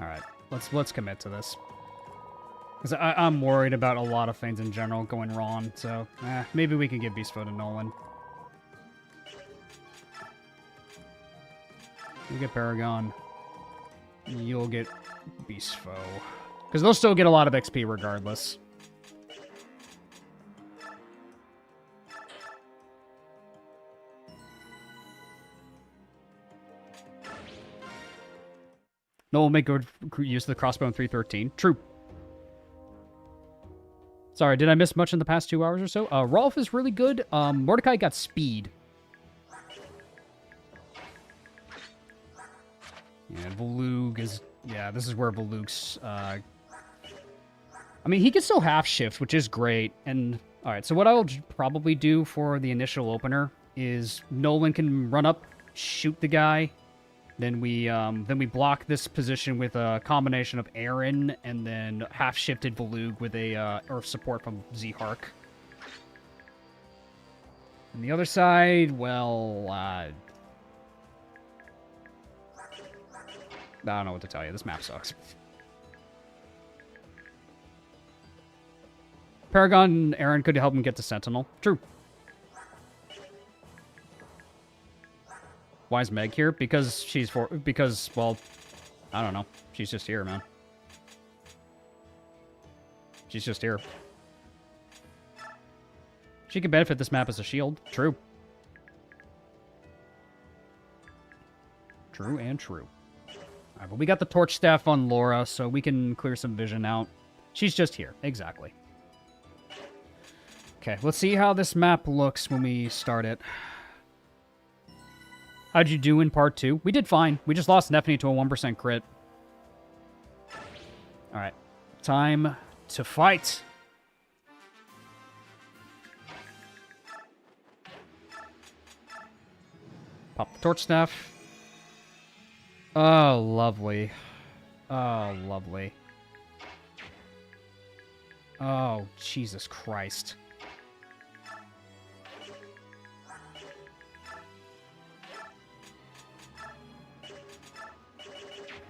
All right, let's commit to this. Because I'm worried about a lot of things in general going wrong, so maybe we can give Beast Foe to Nolan. You get Paragon. You'll get Beast Foe. Because they'll still get a lot of XP regardless. Nolan will make good use of the crossbow in 313. True. Sorry, did I miss much in the past 2 hours or so? Rolf is really good. Mordecai got speed. Yeah, Volug is... Yeah, this is where Volug's... I mean, he can still half shift, which is great. And, alright, so what I'll probably do for the initial opener is Nolan can run up, shoot the guy. Then we block this position with a combination of Aaron and then half-shifted Volug with a Earth support from Z-Hark. And the other side, well, I don't know what to tell you. This map sucks. Paragon and Aaron could help him get to Sentinel. True. Why is Meg here? Because well, I don't know. She's just here, man. She's just here. She can benefit this map as a shield. True. True and true. Alright, but we got the torch staff on Laura, so we can clear some vision out. She's just here. Exactly. Okay, let's see how this map looks when we start it. How'd you do in part 2? We did fine. We just lost Nephany to a 1% crit. Alright. Time to fight. Pop the torch staff. Oh, lovely. Oh, lovely. Oh, Jesus Christ.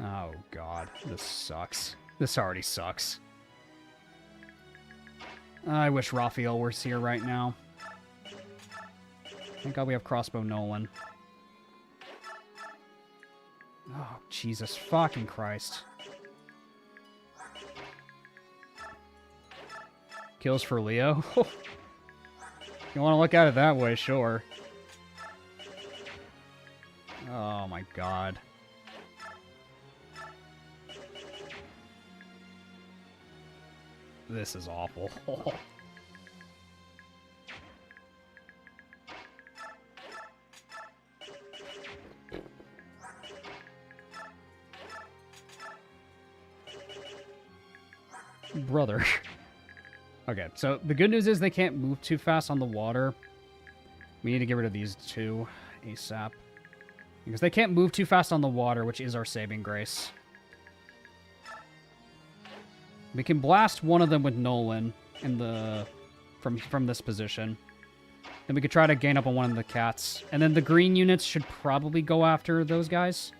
Oh, God. This sucks. This already sucks. I wish Raphael were here right now. Thank God we have Crossbow Nolan. Oh, Jesus fucking Christ. Kills for Leo? You want to look at it that way, sure. Oh, my God. This is awful. Brother. Okay, so the good news is they can't move too fast on the water. We need to get rid of these two ASAP. Because they can't move too fast on the water, which is our saving grace. We can blast one of them with Nolan in the from this position. Then we could try to gain up on one of the cats. And then the green units should probably go after those guys.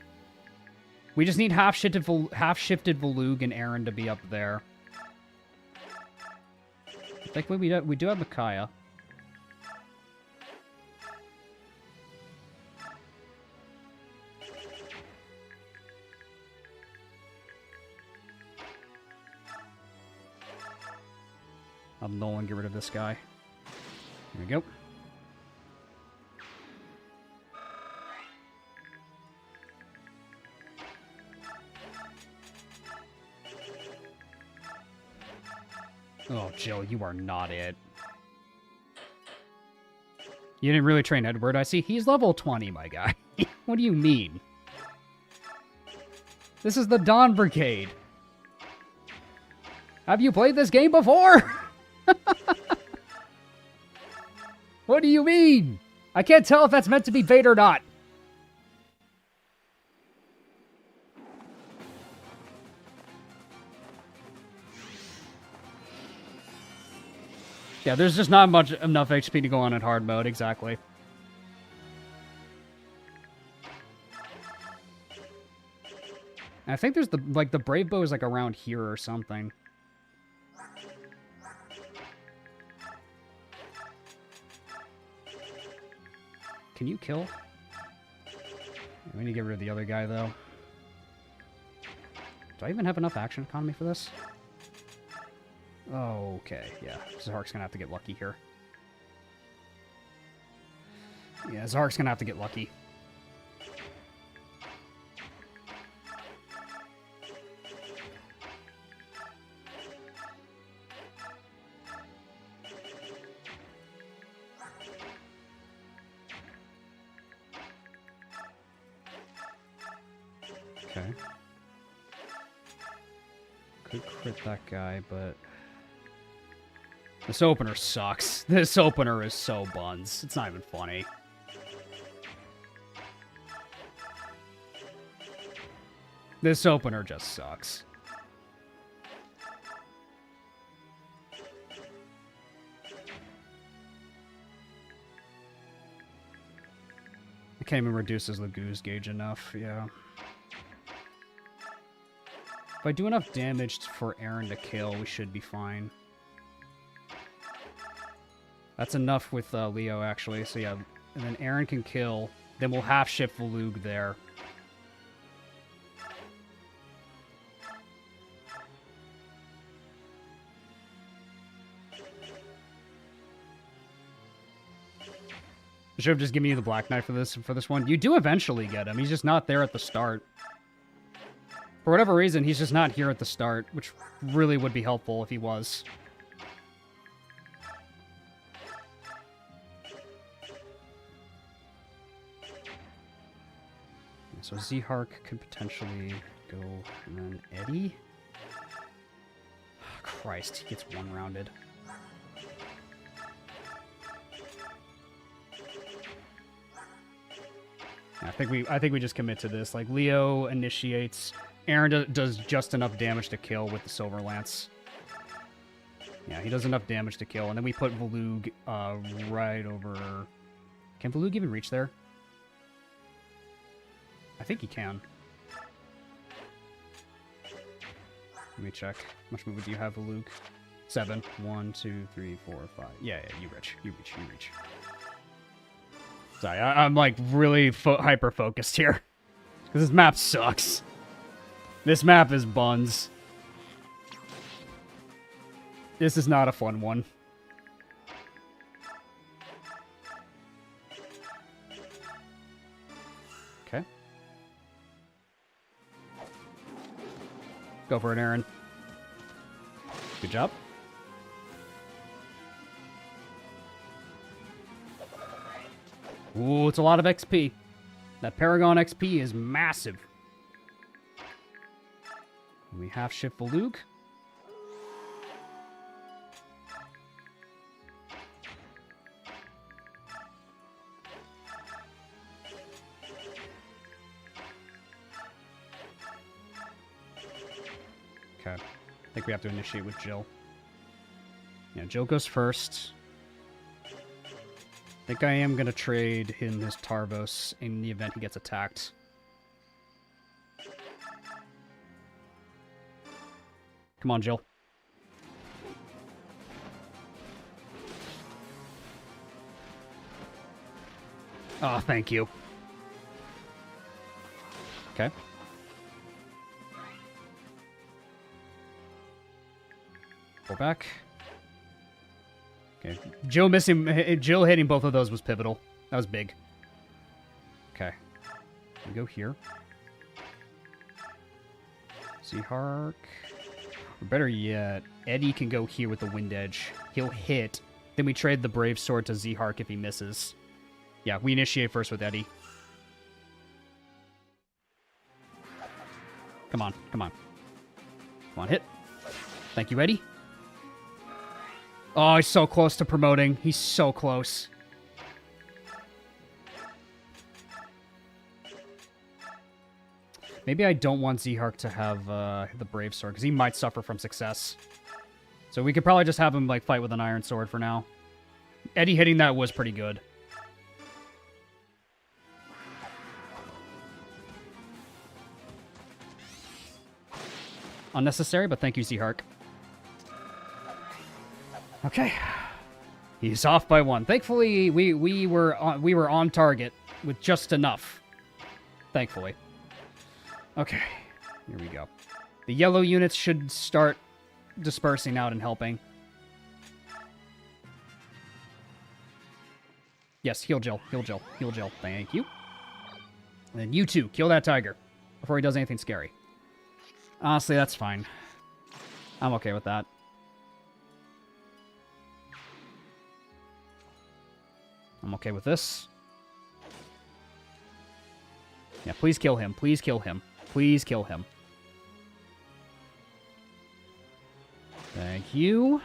We just need half-shifted Volug and Aaron to be up there. Thankfully, we do have Micaiah. I'll Nolan get rid of this guy. Here we go. Oh, Jill, you are not it. You didn't really train Edward, I see. He's level 20, my guy. What do you mean? This is the Dawn Brigade. Have you played this game before? What do you mean? I can't tell if that's meant to be bait or not. Yeah, there's just not enough HP to go on in hard mode, exactly. I think there's the Brave Bow is like around here or something. Can you kill? We need to get rid of the other guy, though. Do I even have enough action economy for this? Okay, yeah. Zahark's gonna have to get lucky here. Yeah, Zahark's gonna have to get lucky. Okay. Could crit that guy, but... This opener sucks. This opener is so buns. It's not even funny. This opener just sucks. I can't even reduce his Lagoo's gauge enough, yeah. If I do enough damage for Aaron to kill, we should be fine. That's enough with Leo, actually. So yeah, and then Aaron can kill. Then we'll half-shift Valug there. Should have just given you the Black Knight for this one. You do eventually get him. He's just not there at the start. For whatever reason, he's just not here at the start, which really would be helpful if he was. So Zahark could potentially go, and then Eddie? Oh, Christ, he gets one-rounded. I think we just commit to this. Like, Leo initiates. Aaron does just enough damage to kill with the Silver Lance. Yeah, he does enough damage to kill, and then we put Valug right over... Can Valug even reach there? I think he can. Let me check. How much movement do you have, Valug? 7. 1, 2, 3, 4, 5. Yeah, you reach. You reach. Sorry, I'm like really hyper-focused here. Because this map sucks. This map is buns. This is not a fun one. Okay. Go for it, Aaron. Good job. Ooh, it's a lot of XP. That Paragon XP is massive. We half-shift Valug. Okay. I think we have to initiate with Jill. Yeah, Jill goes first. I think I am going to trade him his Tarvos in the event he gets attacked. Come on, Jill. Oh, thank you. Okay. Pull back. Okay. Jill hitting both of those was pivotal. That was big. Okay. We go here. Zahark. Or better yet, Eddie can go here with the Wind Edge. He'll hit. Then we trade the Brave Sword to Zahark if he misses. Yeah, we initiate first with Eddie. Come on, come on. Come on, hit. Thank you, Eddie. Oh, he's so close to promoting. He's so close. Maybe I don't want Zhark to have the Brave Sword, because he might suffer from success. So we could probably just have him like fight with an Iron Sword for now. Eddie hitting that was pretty good. Unnecessary, but thank you, Zhark. Okay. He's off by 1. Thankfully, we were on target with just enough. Thankfully. Okay. Here we go. The yellow units should start dispersing out and helping. Yes, heal Jill, heal Jill, heal Jill. Thank you. And then you two, kill that tiger before he does anything scary. Honestly, that's fine. I'm okay with that. I'm okay with this. Yeah, please kill him. Please kill him. Please kill him. Thank you.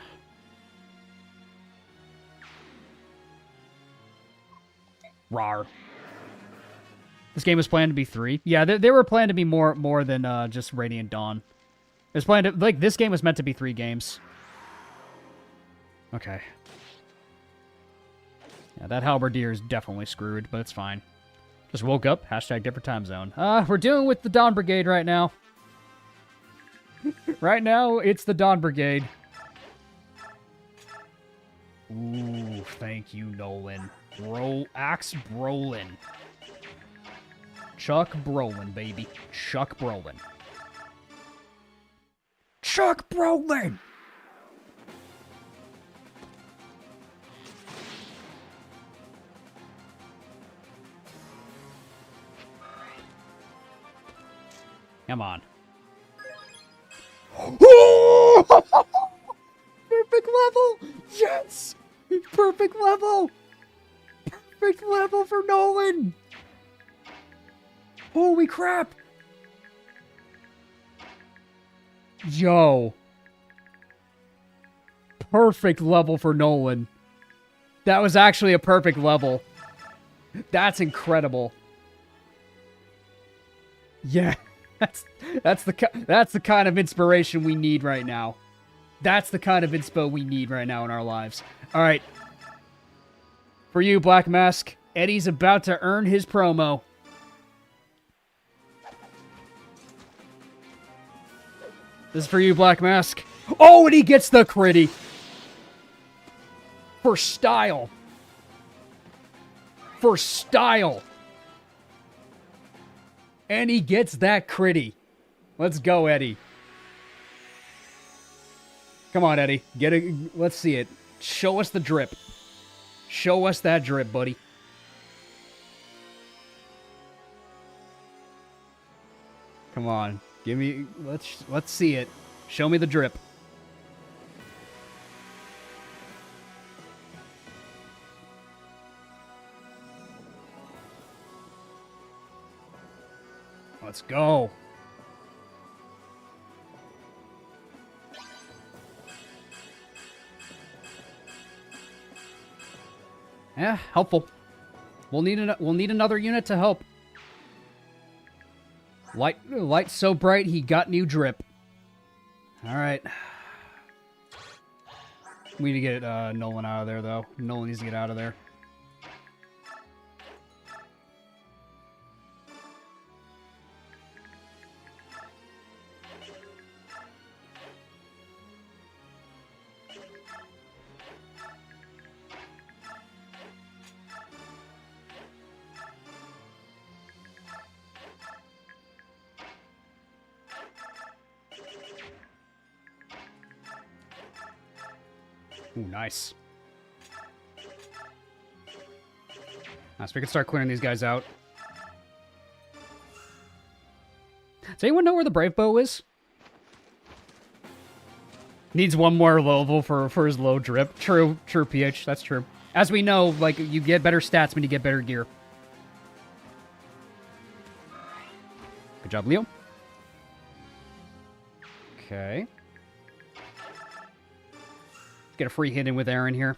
Rawr. This game was planned to be 3. Yeah, they were planned to be more than just Radiant Dawn. It was planned to, like, this game was meant to be 3 games. Okay. Yeah, that halberdier is definitely screwed, but it's fine. Just woke up. Hashtag different time zone. We're dealing with the Dawn Brigade right now. Right now, it's the Dawn Brigade. Ooh, thank you, Nolan. Axe Brolin. Chuck Brolin, baby. Chuck Brolin. Chuck Brolin! Come on. Perfect level! Yes! Perfect level! Perfect level for Nolan! Holy crap! Yo. Perfect level for Nolan. That was actually a perfect level. That's incredible. Yeah. That's the kind of inspiration we need right now. That's the kind of inspo we need right now in our lives. All right. For you, Black Mask, Eddie's about to earn his promo. This is for you, Black Mask. Oh, and he gets the critty. For style. For style. And he gets that critty. Let's go, Eddie. Come on, Eddie. Get it. Let's see it. Show us the drip. Show us that drip, buddy. Come on. Give me. Let's see it. Show me the drip. Let's go. Yeah, helpful. We'll need another unit to help. Light so bright he got new drip. All right. We need to get Nolan out of there, though. Nolan needs to get out of there. Ooh, nice. Nice, we can start clearing these guys out. Does anyone know where the Brave Bow is? Needs one more level for his low drip. True, PH, that's true. As we know, like, you get better stats when you get better gear. Good job, Leo. Okay. Let's get a free hit in with Aaron here.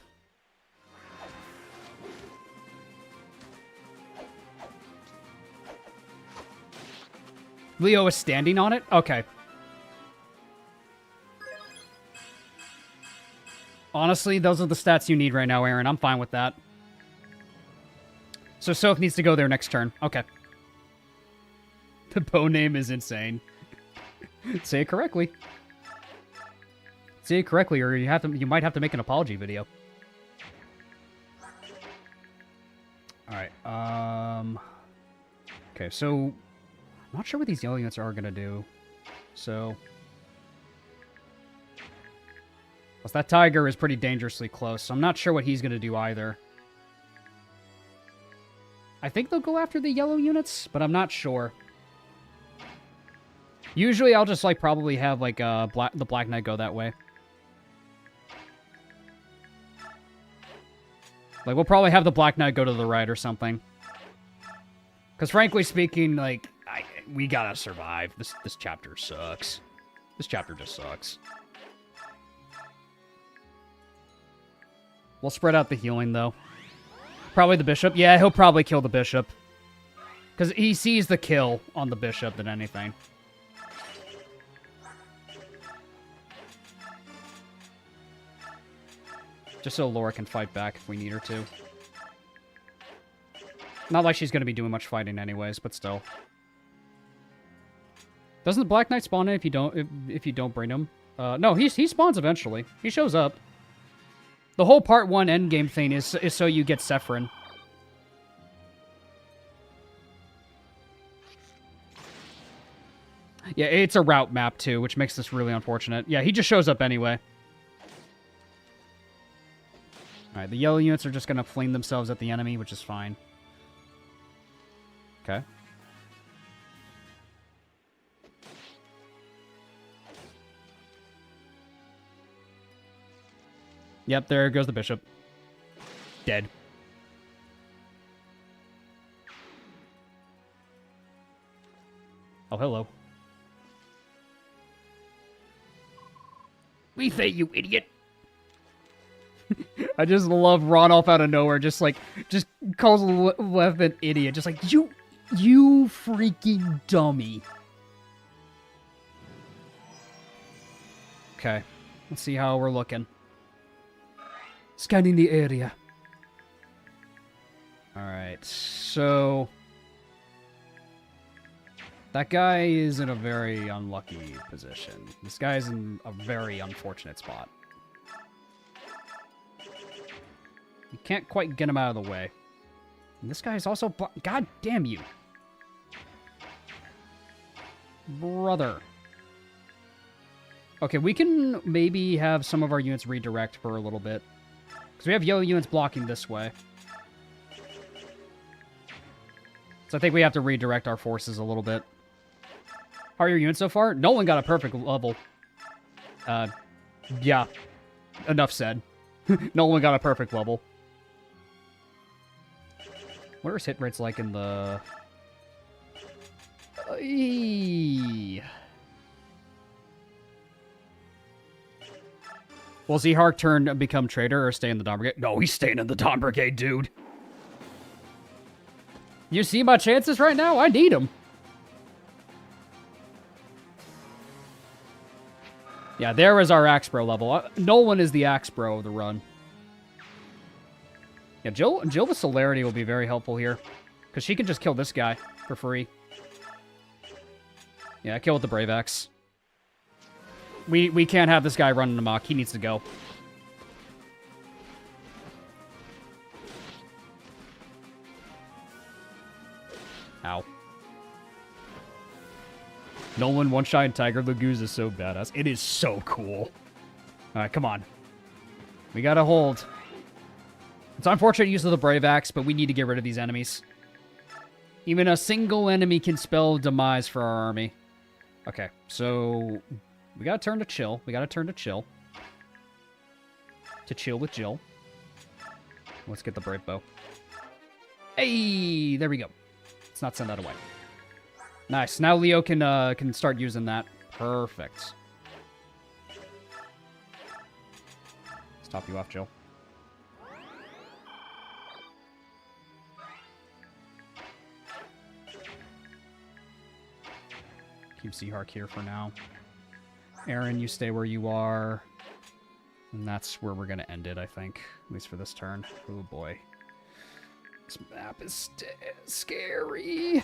Leo is standing on it? Okay. Honestly, those are the stats you need right now, Aaron. I'm fine with that. So Soph needs to go there next turn. Okay. The bow name is insane. Say it correctly. Say it correctly, or you might have to make an apology video. Alright, okay, so I'm not sure what these yellow units are gonna do. So plus that tiger is pretty dangerously close, so I'm not sure what he's gonna do either. I think they'll go after the yellow units, but I'm not sure. Usually I'll just like probably have like the Black Knight go that way. Like we'll probably have the Black Knight go to the right or something. Because frankly speaking, like we gotta survive. This chapter sucks. This chapter just sucks. We'll spread out the healing though. Probably the bishop. Yeah, he'll probably kill the bishop. Because he sees the kill on the bishop than anything. Just so Laura can fight back if we need her to. Not like she's going to be doing much fighting anyways, but still. Doesn't the Black Knight spawn in if you don't bring him? No, he spawns eventually. He shows up. The whole part 1 endgame thing is so you get Sephirin. Yeah, it's a route map too, which makes this really unfortunate. Yeah, he just shows up anyway. Alright, the yellow units are just going to fling themselves at the enemy, which is fine. Okay. Yep, there goes the bishop. Dead. Oh, hello. We fate, you idiot! I just love Ronolf out of nowhere, just calls Lev an idiot. Just like, you freaking dummy. Okay, let's see how we're looking. Scanning the area. Alright, so that guy is in a very unlucky position. This guy's in a very unfortunate spot. You can't quite get him out of the way. And this guy is also... God damn you. Brother. Okay, we can maybe have some of our units redirect for a little bit. Because we have yellow units blocking this way. So I think we have to redirect our forces a little bit. How are your units so far? Nolan got a perfect level. Yeah. Enough said. Nolan got a perfect level. What are his hit rates like in the... Will Zehark turn and become traitor or stay in the Dawn Brigade? No, he's staying in the Dawn Brigade, dude. You see my chances right now? I need them. Yeah, there is our Axe Bro level. Nolan is the Axe Bro of the run. Yeah, Jill with Celerity will be very helpful here. Because she can just kill this guy for free. Yeah, kill with the Brave Axe. We can't have this guy running amok. He needs to go. Ow. Nolan one-shot Tiger Lagoose is so badass. It is so cool. Alright, come on. We gotta hold. It's unfortunate use of the Brave Axe, but we need to get rid of these enemies. Even a single enemy can spell demise for our army. Okay, so we gotta turn to chill. We gotta turn to chill. To chill with Jill. Let's get the Brave Bow. Hey, there we go. Let's not send that away. Nice. Now Leo can start using that. Perfect. Let's top you off, Jill. Keep Seahark here for now. Aaron, you stay where you are. And that's where we're going to end it, I think. At least for this turn. Oh, boy. This map is scary.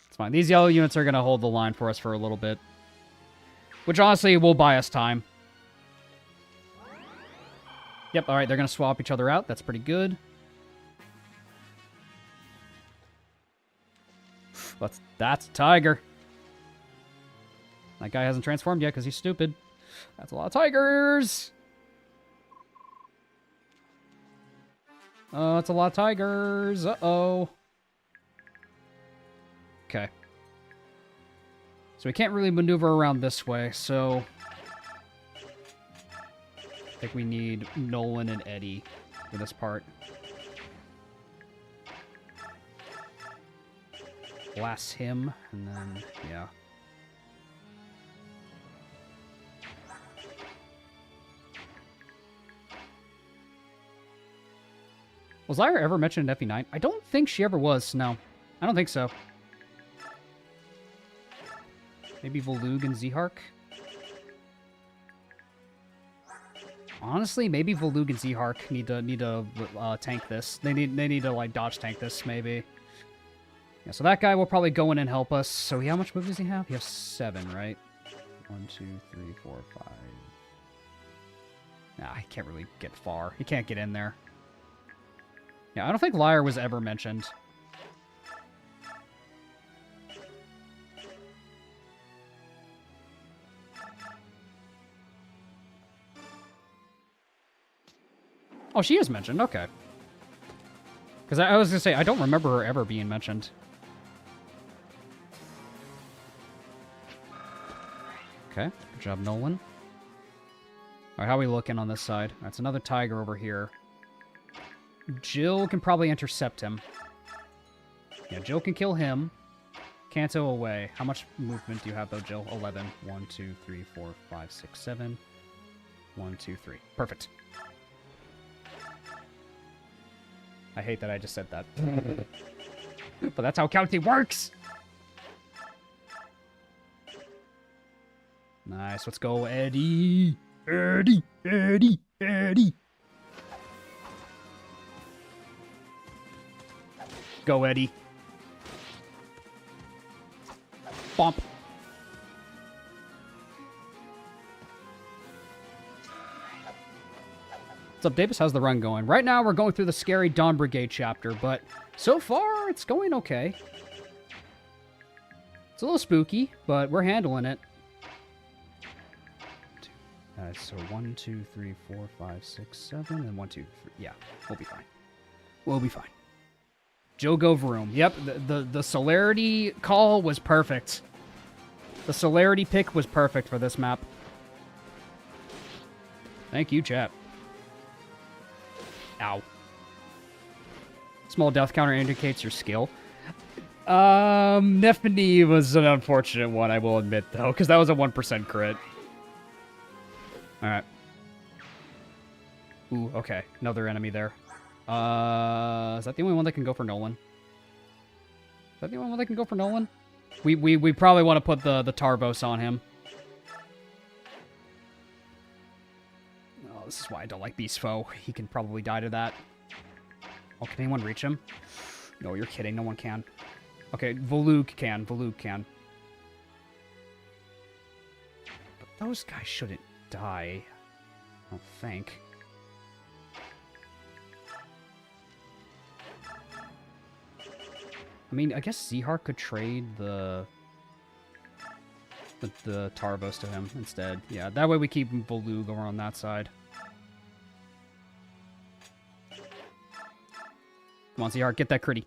It's fine. These yellow units are going to hold the line for us for a little bit. Which, honestly, will buy us time. Yep, alright, they're going to swap each other out. That's pretty good. That's a tiger. That guy hasn't transformed yet because he's stupid. That's a lot of tigers. Oh, it's a lot of tigers. Uh-oh. Okay. So we can't really maneuver around this way, so I think we need Nolan and Eddie for this part. Blast him, and then, yeah. Was Lyra ever mentioned in FE9? I don't think she ever was, no. I don't think so. Maybe Volug and Zehark? Honestly, maybe Volug and Zehark need to tank this. They need to, like, dodge tank this, maybe. Yeah, so that guy will probably go in and help us. So how much move does he have? He has 7, right? 1, 2, 3, 4, 5. Nah, he can't really get far. He can't get in there. Yeah, I don't think Lyre was ever mentioned. Oh, she is mentioned. Okay. Because I was going to say, I don't remember her ever being mentioned. Okay, good job, Nolan. Alright, how are we looking on this side? That's another tiger over here. Jill can probably intercept him. Yeah, Jill can kill him. Kanto away. How much movement do you have, though, Jill? 11. 1, 2, 3, 4, 5, 6, 7. 1, 2, 3. Perfect. I hate that I just said that. But that's how counting works! Nice, let's go, Eddie! Eddie! Eddie! Eddie! Go, Eddie. Bump. What's up, Davis? How's the run going? Right now, we're going through the scary Dawn Brigade chapter, but so far, it's going okay. It's a little spooky, but we're handling it. So 1, 2, 3, 4, 5, 6, 7, and 1, 2, 3. Yeah, we'll be fine. We'll be fine. Jill go Vroom. Yep, the celerity call was perfect. The celerity pick was perfect for this map. Thank you, chat. Ow. Small death counter indicates your skill. Nephany was an unfortunate one, I will admit, though, because that was a 1% crit. Alright. Ooh, okay. Another enemy there. Is that the only one that can go for Nolan? Is that the only one that can go for Nolan? We probably want to put the Tarvos on him. Oh, this is why I don't like Beast Foe. He can probably die to that. Oh, can anyone reach him? No, you're kidding. No one can. Okay, Volug can. Volug can. But those guys shouldn't die. I don't think. I mean, I guess Zehark could trade the Tarvos to him instead. Yeah, that way we keep Volug over on that side. Come on, Zehark, get that critty.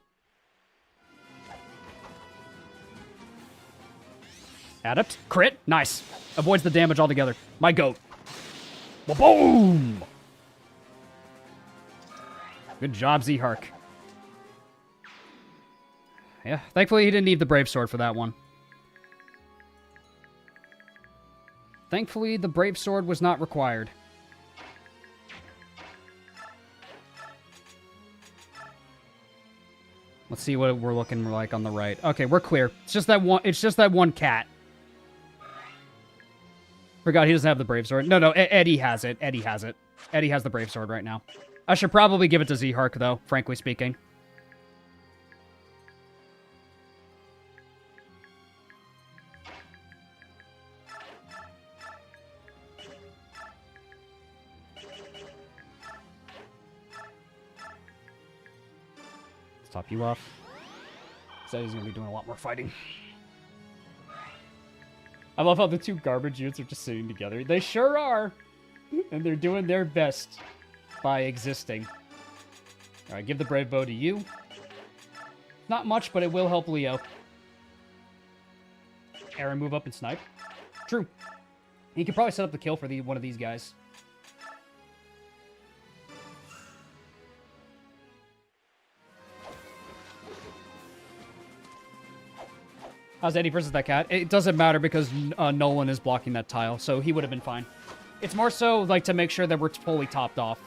Adept, crit, nice. Avoids the damage altogether. My goat. Boom! Good job, Z-Hark. Yeah, thankfully he didn't need the Brave Sword for that one. Thankfully, the Brave Sword was not required. Let's see what we're looking like on the right. Okay, we're clear. It's just that one. It's just that one cat. Forgot he doesn't have the Brave Sword. No, Eddie has it. Eddie has it. Eddie has the Brave Sword right now. I should probably give it to Z-Hark, though, frankly speaking. Let's top you off. So he's going to be doing a lot more fighting. I love how the two garbage units are just sitting together. They sure are. And they're doing their best by existing. Alright, give the Brave Bow to you. Not much, but it will help Leo. Aaron, move up and snipe. True. He could probably set up the kill for one of these guys. How's Eddie versus that cat? It doesn't matter because Nolan is blocking that tile, so he would have been fine. It's more so like to make sure that we're fully topped off.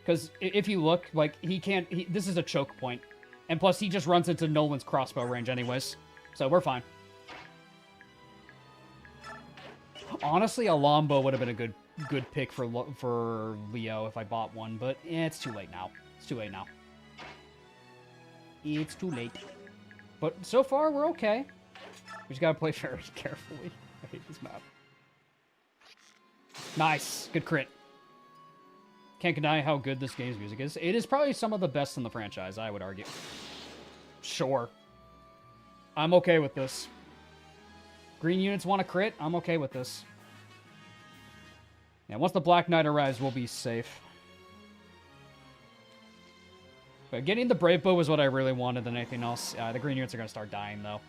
Because if you look, like, he can't... this is a choke point. And plus, he just runs into Nolan's crossbow range anyways. So we're fine. Honestly, a longbow would have been a good pick for Leo if I bought one. But it's too late now. It's too late now. It's too late. But so far, we're okay. We just gotta play very carefully. I hate this map. Nice. Good crit. Can't deny how good this game's music is. It is probably some of the best in the franchise, I would argue. Sure. I'm okay with this. Green units want to crit. I'm okay with this. Yeah, once the Black Knight arrives, we'll be safe. But getting the Brave Bow was what I really wanted than anything else. The green units are going to start dying, though.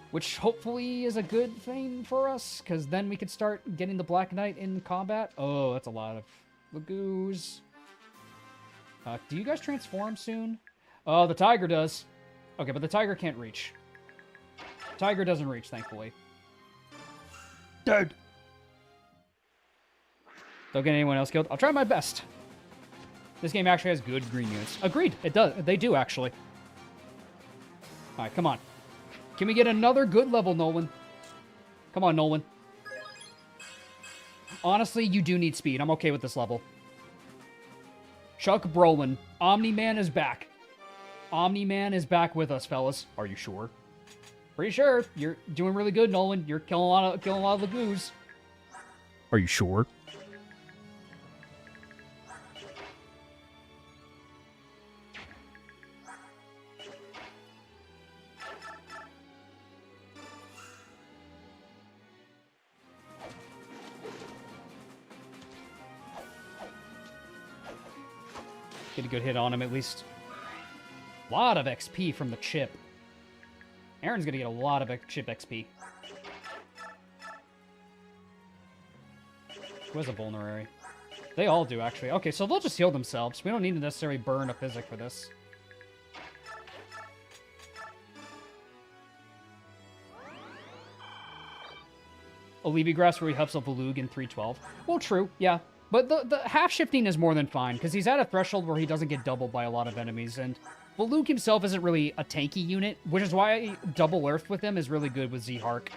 Which hopefully is a good thing for us, because then we could start getting the Black Knight in combat. Oh, that's a lot of Lagoos. Do you guys transform soon? Oh, the Tiger does. Okay, but the Tiger can't reach. Tiger doesn't reach, thankfully. Dead! Don't get anyone else killed. I'll try my best. This game actually has good green units. Agreed, it does. They do, actually. Alright, come on. Can we get another good level, Nolan? Come on, Nolan. Honestly, you do need speed. I'm okay with this level. Chuck Brolin. Omni-Man is back. Omni-Man is back with us, fellas. Are you sure? Pretty sure. You're doing really good, Nolan. You're killing a lot of Lagoos. Are you sure? Get a good hit on him, at least. A lot of XP from the chip. Aaron's gonna get a lot of chip XP. Who has a vulnerary? They all do, actually. Okay, so they'll just heal themselves. We don't need to necessarily burn a physic for this. Olivi Grass where he helps a Valug in 312. Well, true, yeah. But the half-shifting is more than fine, because he's at a threshold where he doesn't get doubled by a lot of enemies, and Valug himself isn't really a tanky unit, which is why Double Earth with him is really good with Z-Hark.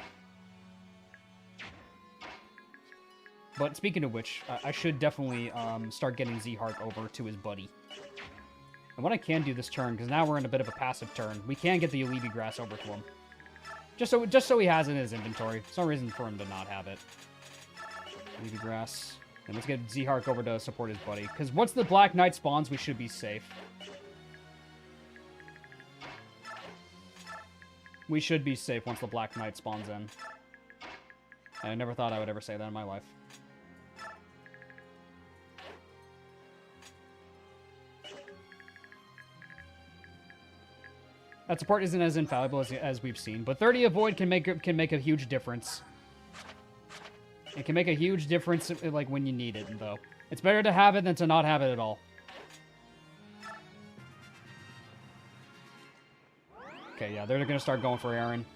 But speaking of which, I should definitely start getting Z-Hark over to his buddy. And what I can do this turn, because now we're in a bit of a passive turn, we can get the Olivi Grass over to him. Just so he has it in his inventory. There's no reason for him to not have it. Olivi Grass. And let's get Z-Hark over to support his buddy. Because once the Black Knight spawns, we should be safe. We should be safe once the Black Knight spawns in. I never thought I would ever say that in my life. That support isn't as infallible as we've seen, but 30 avoid can make a huge difference. It can make a huge difference, like, when you need it, though. It's better to have it than to not have it at all. Okay, yeah, they're gonna start going for Aaron.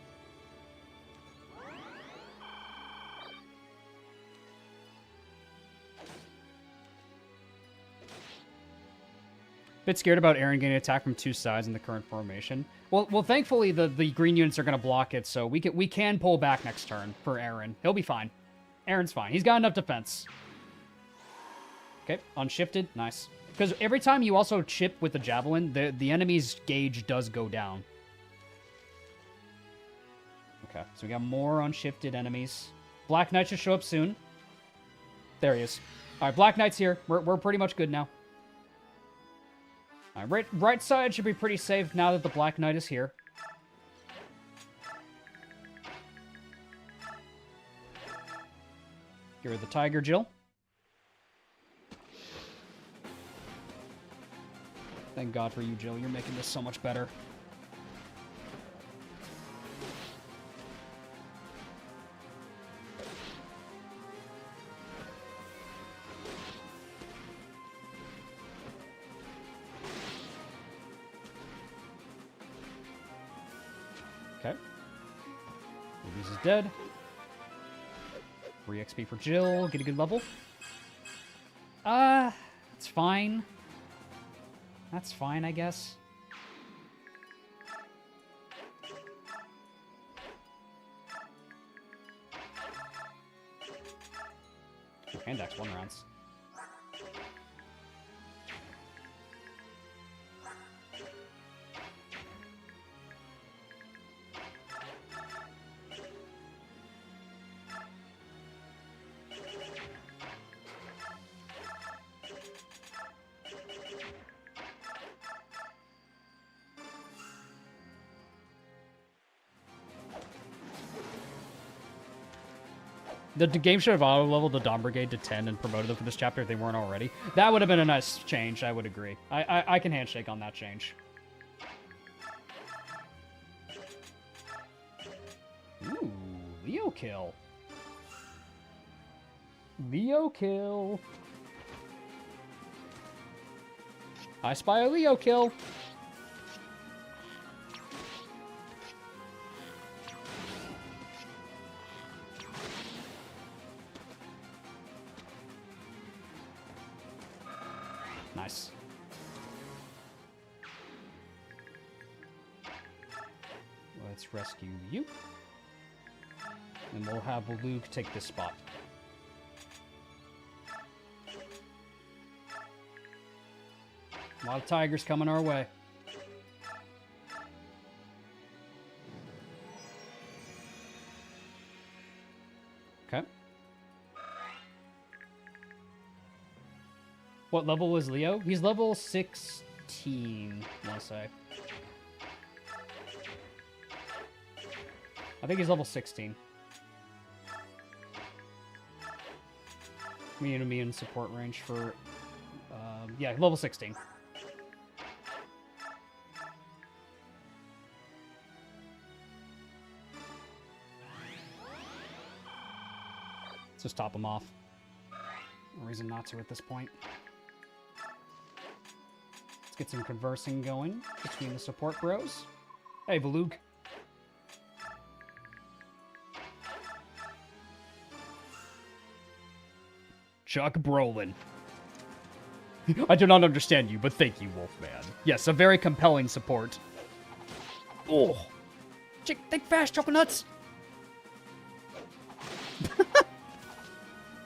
Bit scared about Aaron getting attacked from two sides in the current formation. Well, thankfully the green units are gonna block it, so we can pull back next turn for Aaron. He'll be fine. Aaron's fine. He's got enough defense. Okay, unshifted, nice. Because every time you also chip with the javelin, the enemy's gauge does go down. Okay, so we got more unshifted enemies. Black Knight should show up soon. There he is. All right, Black Knight's here. We're pretty much good now. All right, right side should be pretty safe now that the Black Knight is here. Get rid of the Tiger, Jill. Thank God for you, Jill. You're making this so much better. Okay. Ruby's is dead. 3 XP for Jill. Get a good level. It's fine. That's fine, I guess. Pandax 1 rounds. The game should have auto-leveled the Dawn Brigade to 10 and promoted them for this chapter if they weren't already. That would have been a nice change, I would agree. I can handshake on that change. Ooh, Leo kill. Leo kill. I spy a Leo kill. Nice. Let's rescue you. And we'll have Luke take this spot. A lot of tigers coming our way. Okay. What level is Leo? He's level 16, I want to say. I think he's level 16. Me support range for... yeah, level 16. Let's just top him off. No reason not to at this point. Let's get some conversing going between the support bros. Hey, Valug. Chuck Brolin. I do not understand you, but thank you, Wolfman. Yes, a very compelling support. Oh. Think fast, Chocolate Nuts.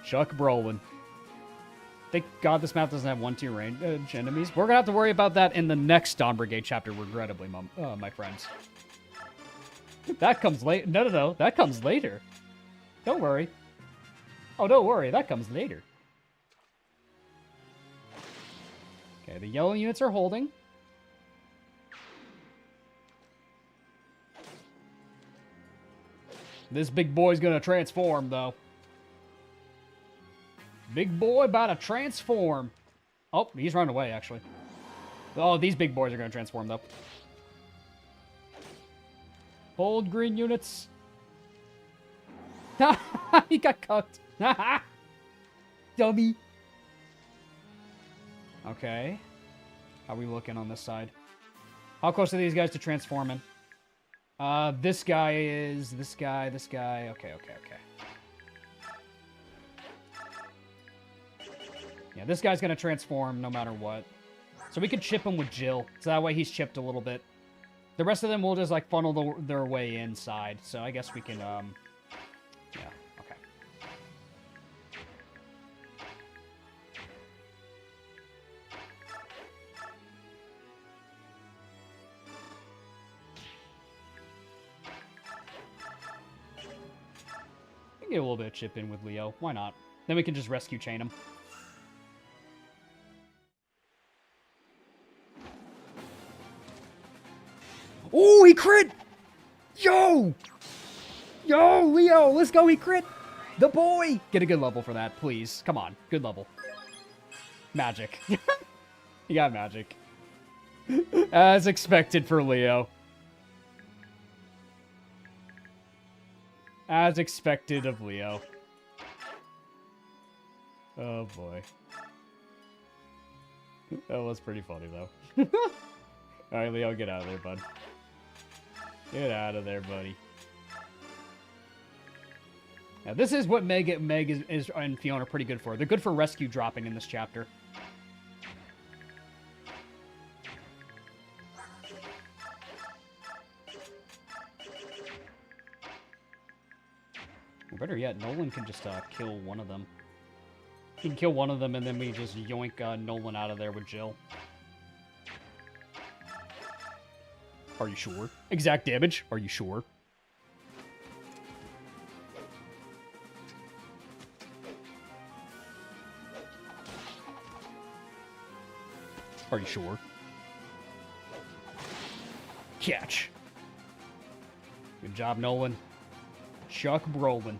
Chuck Brolin. Thank God this map doesn't have 1-2 range enemies. We're gonna have to worry about that in the next Dawn Brigade chapter, regrettably, my friends. That comes late. No. That comes later. Don't worry. Oh, don't worry. That comes later. Okay, the yellow units are holding. This big boy's gonna transform, though. Big boy about to transform. Oh, he's running away, actually. Oh, these big boys are gonna transform, though. Hold, green units. He got cooked. Dummy. Okay. How are we looking on this side? How close are these guys to transforming? This guy is... This guy. Okay. Yeah, this guy's gonna transform no matter what. So we could chip him with Jill. So that way he's chipped a little bit. The rest of them will just, like, funnel their way inside. So I guess we can, yeah, okay. We can get a little bit of chip in with Leo. Why not? Then we can just rescue chain him. Oh, he crit! Yo! Yo, Leo, let's go, he crit! The boy! Get a good level for that, please. Come on, good level. Magic. You got magic. As expected for Leo. As expected of Leo. Oh, boy. That was pretty funny, though. Alright, Leo, get out of there, bud. Get out of there, buddy. Now, this is what Meg is and Fiona are pretty good for. They're good for rescue dropping in this chapter. Or better yet, Nolan can just kill one of them. He can kill one of them, and then we just yoink Nolan out of there with Jill. Are you sure? Exact damage? Are you sure? Are you sure? Catch. Good job, Nolan. Chuck Brolin.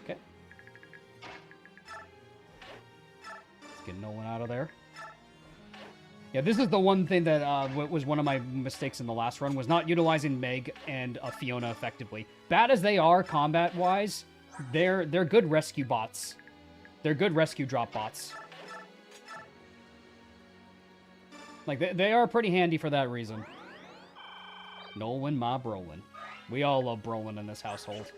Okay. Let's get Nolan out of there. Yeah, this is the one thing that was one of my mistakes in the last run, was not utilizing Meg and Fiona effectively. Bad as they are combat-wise, they're good rescue bots. They're good rescue drop bots. Like, they are pretty handy for that reason. Nolan, my Brolin. We all love Brolin in this household.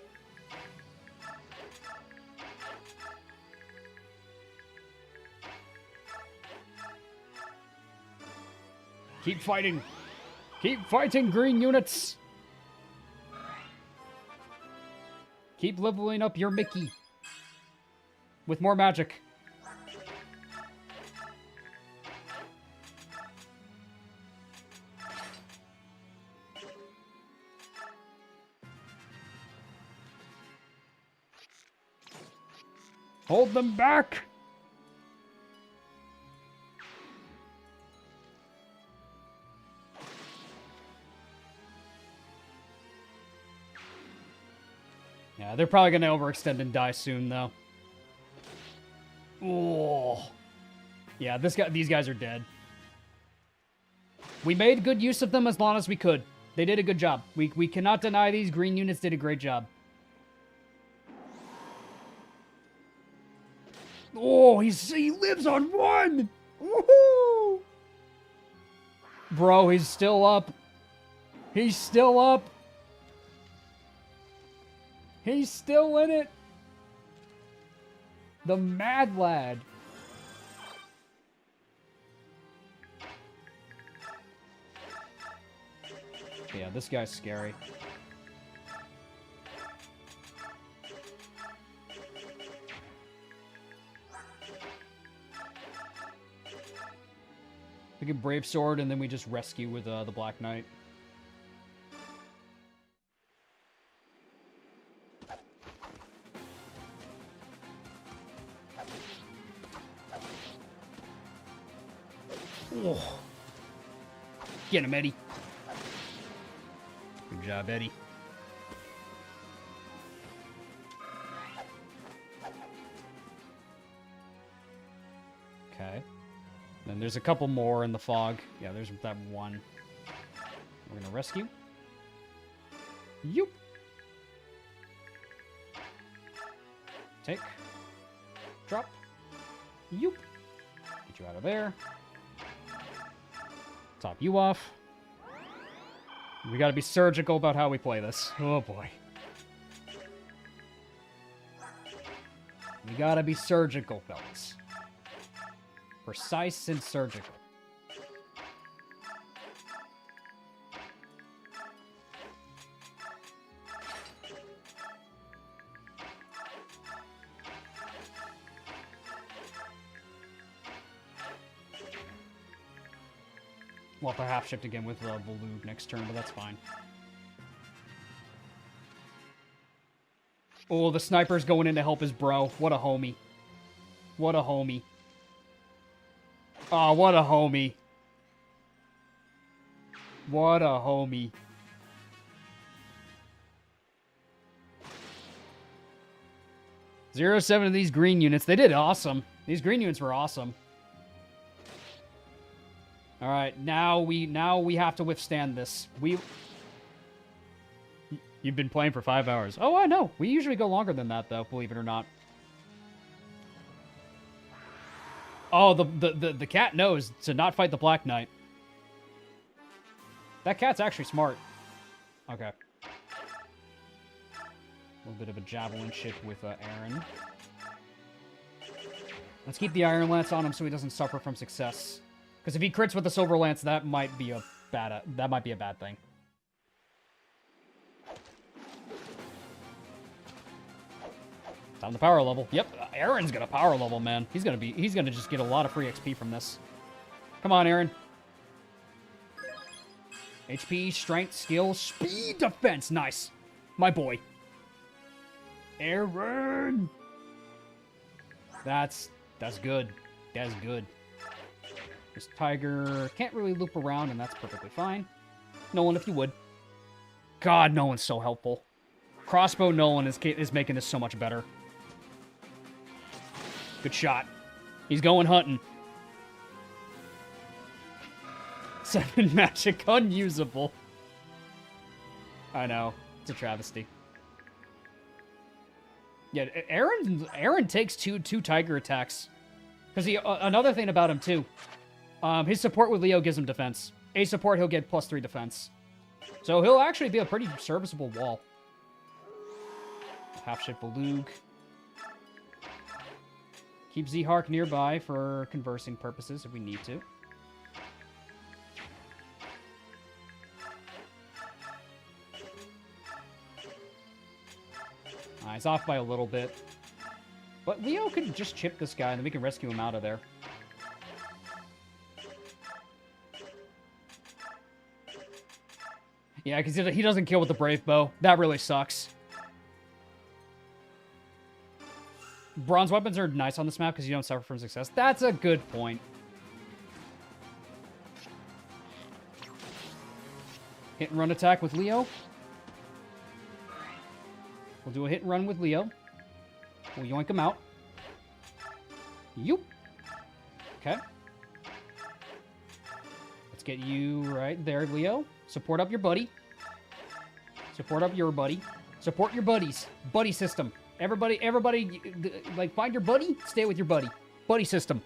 Keep fighting. Keep fighting, green units. Keep leveling up your Mickey. With more magic. Hold them back. Yeah, they're probably going to overextend and die soon, though. Oh. Yeah, these guys are dead. We made good use of them as long as we could. They did a good job. We cannot deny these green units did a great job. Oh, he lives on one! Woohoo! Bro, he's still up. He's still up. He's still in it. The Mad Lad. Yeah, this guy's scary. We can Brave Sword, and then we just rescue with the Black Knight. Oh. Get him, Eddie. Good job, Eddie. Okay. Then there's a couple more in the fog. Yeah, there's that one. We're gonna rescue. Yoop. Take. Drop. Yoop. Get you out of there. Top you off. We gotta be surgical about how we play this. Oh boy. We gotta be surgical, fellas. Precise and surgical. We'll have to half shift again with Volug next turn, but that's fine. Oh, the sniper's going in to help his bro. What a homie. What a homie. Oh, what a homie. What a homie. Zero 7 of these green units. They did awesome. These green units were awesome. All right, now we have to withstand this. You've been playing for 5 hours. Oh, I know. We usually go longer than that, though, believe it or not. Oh, the cat knows to not fight the Black Knight. That cat's actually smart. Okay. A little bit of a javelin ship with Aaron. Let's keep the Iron Lance on him so he doesn't suffer from success. Because if he crits with the Silver Lance, that might be a bad thing. Time to power level. Yep, Aaron's gonna power level, man. He's gonna just get a lot of free XP from this. Come on, Aaron. HP, strength, skill, speed, defense. Nice. My boy. Aaron. That's good. That's good. This Tiger can't really loop around, and that's perfectly fine. Nolan, if you would. God, Nolan's so helpful. Crossbow Nolan is making this so much better. Good shot. He's going hunting. 7 magic, unusable. I know. It's a travesty. Yeah, Aaron takes two Tiger attacks. Because another thing about him, too. His support with Leo gives him defense. A support, he'll get +3 defense. So he'll actually be a pretty serviceable wall. Half-ship Balug. Keep Z-Hark nearby for conversing purposes if we need to. He's off by a little bit. But Leo could just chip this guy and then we can rescue him out of there. Yeah, because he doesn't kill with the Brave Bow. That really sucks. Bronze weapons are nice on this map because you don't suffer from success. That's a good point. Hit and run attack with Leo. We'll do a hit and run with Leo. We'll yoink him out. Yoop. Okay. Let's get you right there, Leo. Support up your buddy. Support up your buddy. Support your buddies. Buddy system. Everybody, like, find your buddy, stay with your buddy. Buddy system.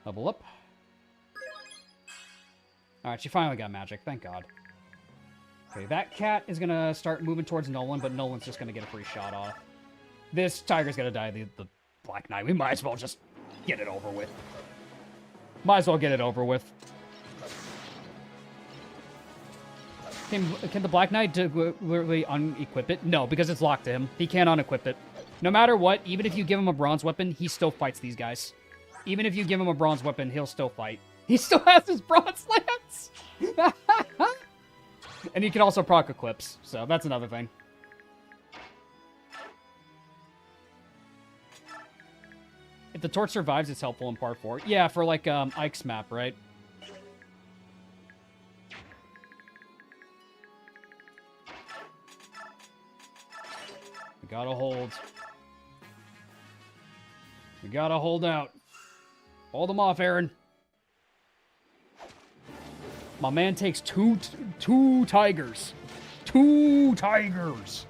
Level up. Alright, she finally got magic. Thank God. Okay, that cat is gonna start moving towards Nolan, but Nolan's just gonna get a free shot off. This Tiger's gonna die the Black Knight. We might as well just get it over with. Might as well get it over with. Can the Black Knight literally unequip it? No, because it's locked to him. He can't unequip it. No matter what, even if you give him a bronze weapon, he still fights these guys. Even if you give him a bronze weapon, he'll still fight. He still has his bronze lance! And he can also proc Eclipse, so that's another thing. If the torch survives, it's helpful in part 4. Yeah, for like Ike's map, right? We gotta hold. We gotta hold out. Hold them off, Aaron. My man takes two tigers. 2 tigers.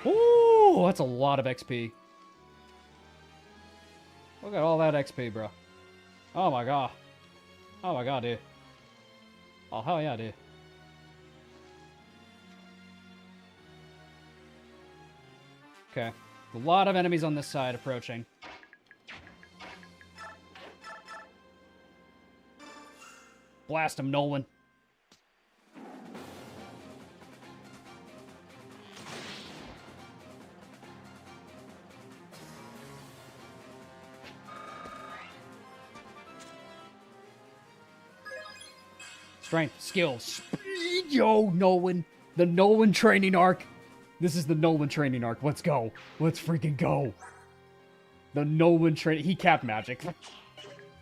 Ooh, that's a lot of XP. Look at all that XP, bro. Oh my god. Oh my god, dude. Oh, hell yeah, dude. Okay. A lot of enemies on this side approaching. Blast him, Nolan. Strength, skill, speed. Yo, Nolan. The Nolan training arc. This is the Nolan training arc. Let's go. Let's freaking go. The Nolan training. He capped magic.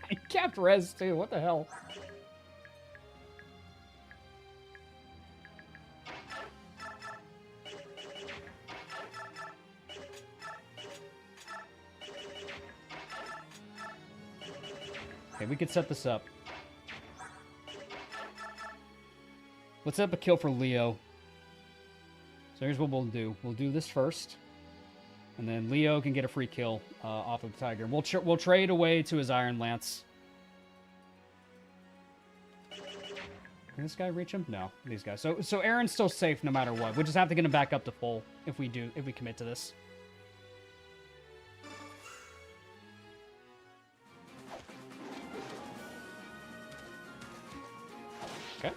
He capped res too. What the hell? Okay, we could set this up. Let's set up a kill for Leo. So here's what we'll do. We'll do this first. And then Leo can get a free kill off of the Tiger. We'll trade away to his Iron Lance. Can this guy reach him? No, these guys. So Aaron's still safe no matter what. We just have to get him back up to full if we commit to this. Okay.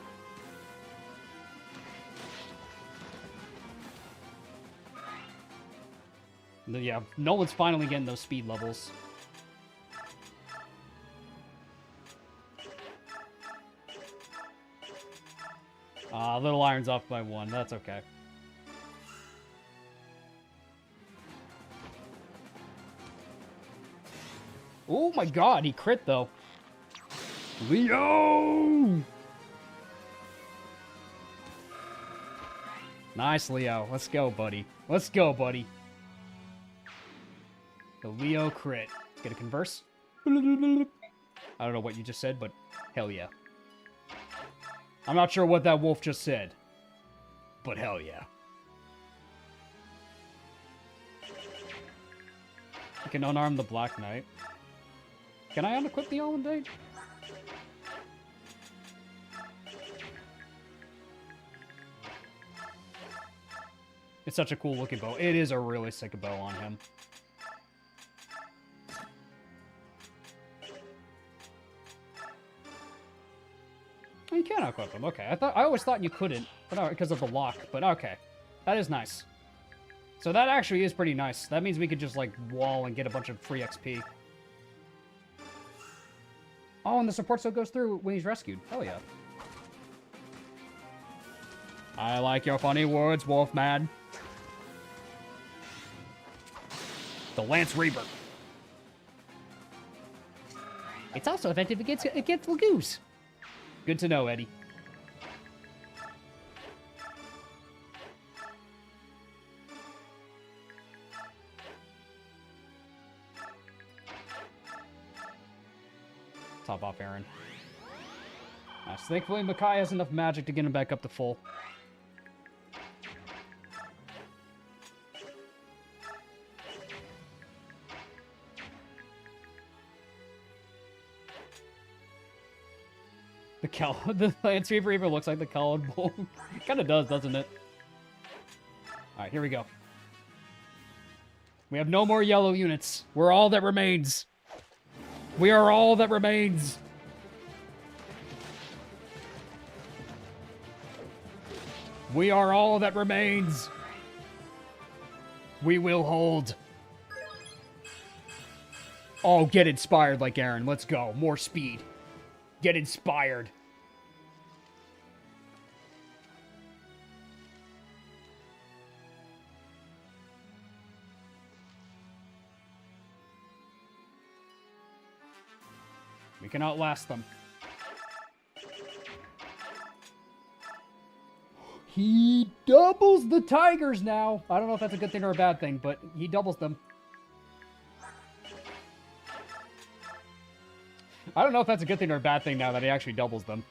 Yeah, Nolan's finally getting those speed levels. Little Iron's off by 1. That's okay. Oh my god, he crit though. Leo! Nice, Leo. Let's go, buddy. Let's go, buddy. The Leo crit. Let's get a converse. I don't know what you just said, but hell yeah. I'm not sure what that wolf just said, but hell yeah. You can unarm the Black Knight. Can I unequip the Almondate? It's such a cool looking bow. It is a really sick bow on him. You can equip him. Okay, I always thought you couldn't, but no, because of the lock. But okay, that is nice. So that actually is pretty nice. That means we could just like wall and get a bunch of free XP. Oh, and the support still goes through when he's rescued. Hell yeah. I like your funny words, Wolfman. The Lance Reaver. It's also effective against Lagoos. Good to know, Eddie. Top off Aaron. Nice. Thankfully, Makai has enough magic to get him back up to full. The Lance Reaver even looks like the Coward Bull. Kind of does, doesn't it? Alright, here we go. We have no more yellow units. We're all that remains. We are all that remains. We are all that remains. We will hold. Oh, get inspired like Aaron. Let's go. More speed. Get inspired. We can outlast them. He doubles the tigers now. I don't know if that's a good thing or a bad thing, but he doubles them. I don't know if that's a good thing or a bad thing now that he actually doubles them.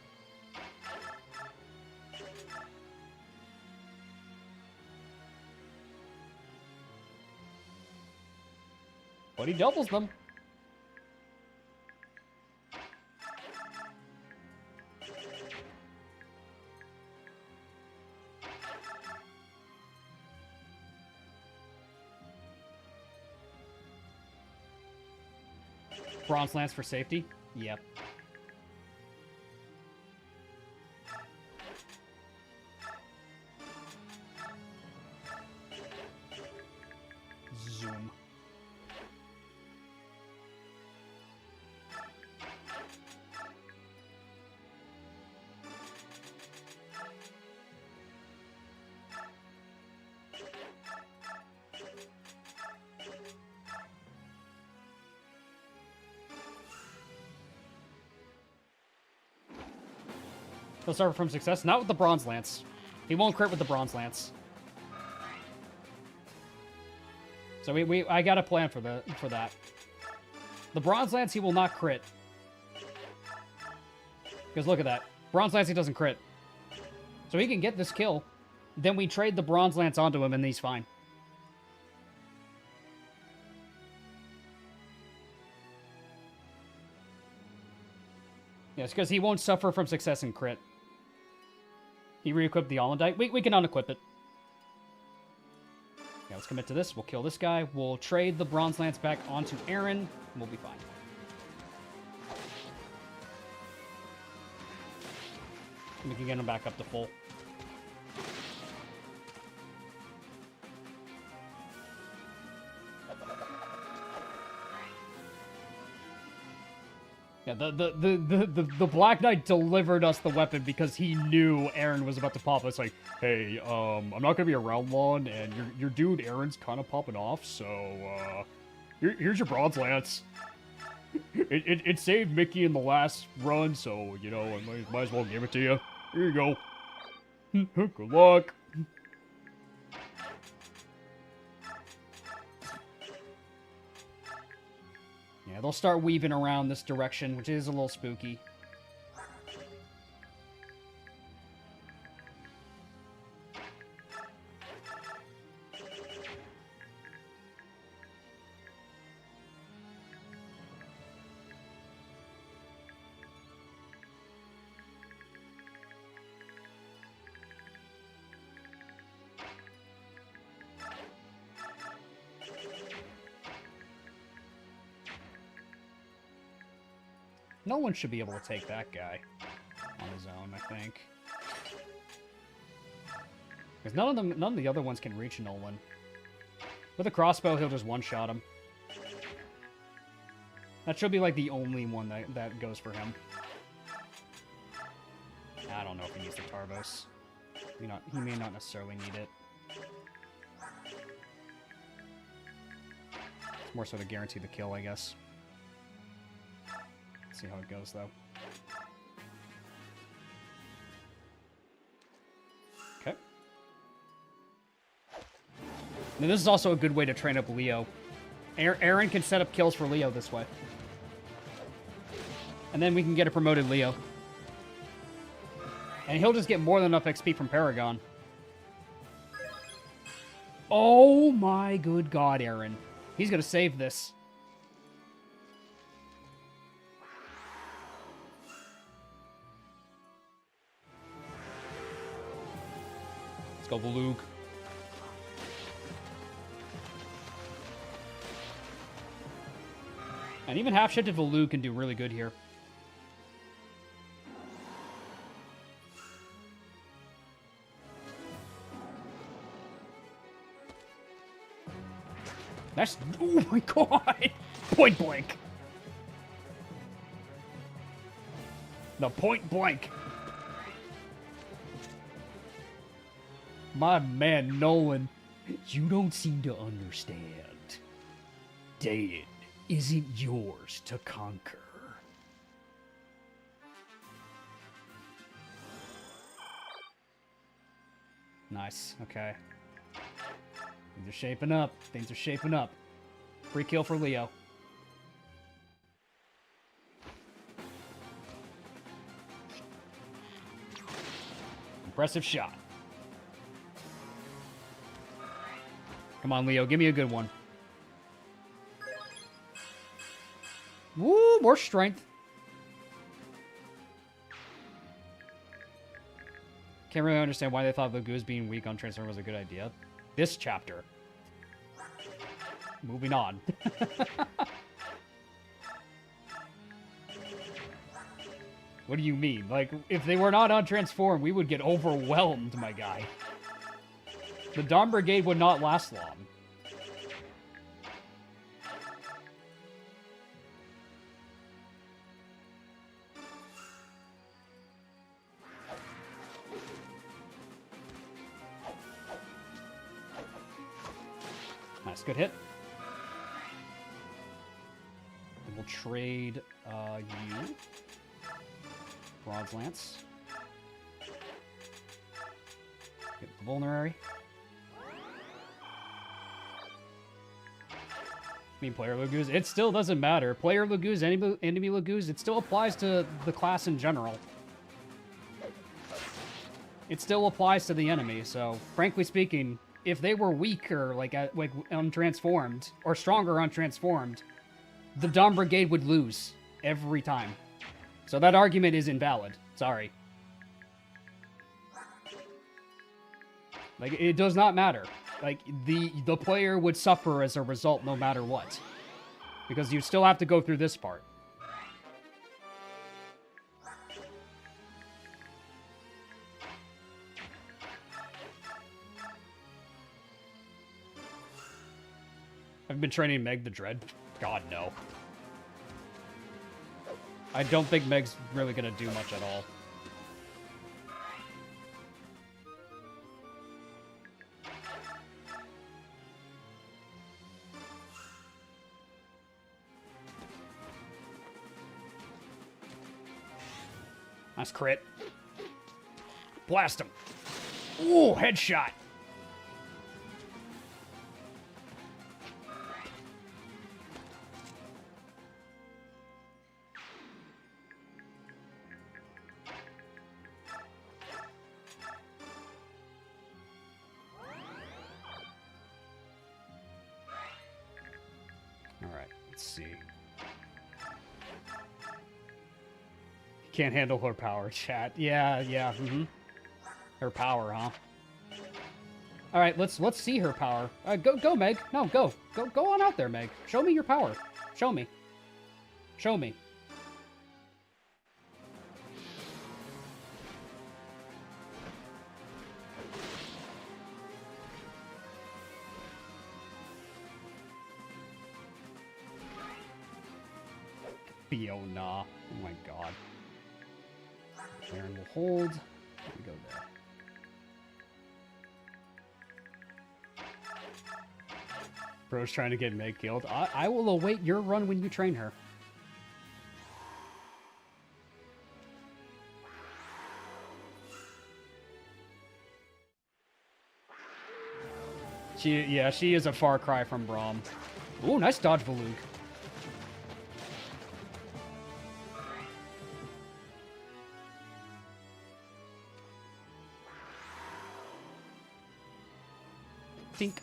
But he doubles them. Bronze Lance for safety? Yep. Zoom. He'll suffer from success. Not with the Bronze Lance. He won't crit with the Bronze Lance. So I got a plan for that. The Bronze Lance he will not crit. Because look at that. Bronze Lance he doesn't crit. So he can get this kill. Then we trade the Bronze Lance onto him and he's fine. Yes, because he won't suffer from success and crit. He re-equipped the Allandite. We can unequip it. Yeah, let's commit to this. We'll kill this guy. We'll trade the Bronze Lance back onto Aaron, and we'll be fine. We can get him back up to full. Yeah, the Black Knight delivered us the weapon because he knew Aaron was about to pop. It's like, hey, I'm not gonna be around long, and your dude Aaron's kind of popping off, so here's your Bronze Lance. It saved Mickey in the last run, so you know I might as well give it to you. Here you go. Good luck. Yeah, they'll start weaving around this direction, which is a little spooky. No one should be able to take that guy on his own, I think. Because none of the other ones can reach Nolan. With a crossbow, he'll just one-shot him. That should be like the only one that goes for him. I don't know if he needs the Tarvos. He may not necessarily need it. It's more so to guarantee the kill, I guess. See how it goes, though. Okay. Now, this is also a good way to train up Leo. Aaron can set up kills for Leo this way. And then we can get a promoted Leo. And he'll just get more than enough XP from Paragon. Oh my good god, Aaron. He's gonna save this. Let's go, Valug. And even half-shifted Valug can do really good here. That's... Oh my god! Point blank! The point blank! My man, Nolan, you don't seem to understand. Dayan isn't yours to conquer. Nice, okay. Things are shaping up. Things are shaping up. Free kill for Leo. Impressive shot. Come on, Leo. Give me a good one. Woo! More strength. Can't really understand why they thought Lagoos being weak on Transform was a good idea. This chapter. Moving on. What do you mean? Like, if they were not on Transform, we would get overwhelmed, my guy. The Dawn Brigade would not last long. Nice, good hit. And we'll trade you. Bronze Lance. Get the Vulnerary. I mean, player Lagoos, it still doesn't matter. Player Lagoos, enemy Lagoos, it still applies to the class in general. It still applies to the enemy, so frankly speaking, if they were weaker, like untransformed, or stronger untransformed, the Dawn Brigade would lose every time. So that argument is invalid. Sorry. Like, it does not matter. Like, the player would suffer as a result no matter what. Because you still have to go through this part. I've been training Meg the Dread. God, no. I don't think Meg's really gonna do much at all. Nice crit. Blast him. Ooh, headshot. Can't handle her power, chat. Yeah. Her power, huh? All right, let's see her power. Go, Meg. No, go on out there, Meg. Show me your power. Show me. Fiona. Oh my god. Aaron will hold. Let me go there. Bro's trying to get Meg killed. I will await your run when you train her. She is a far cry from Braum. Ooh, nice dodge, Valug. Think.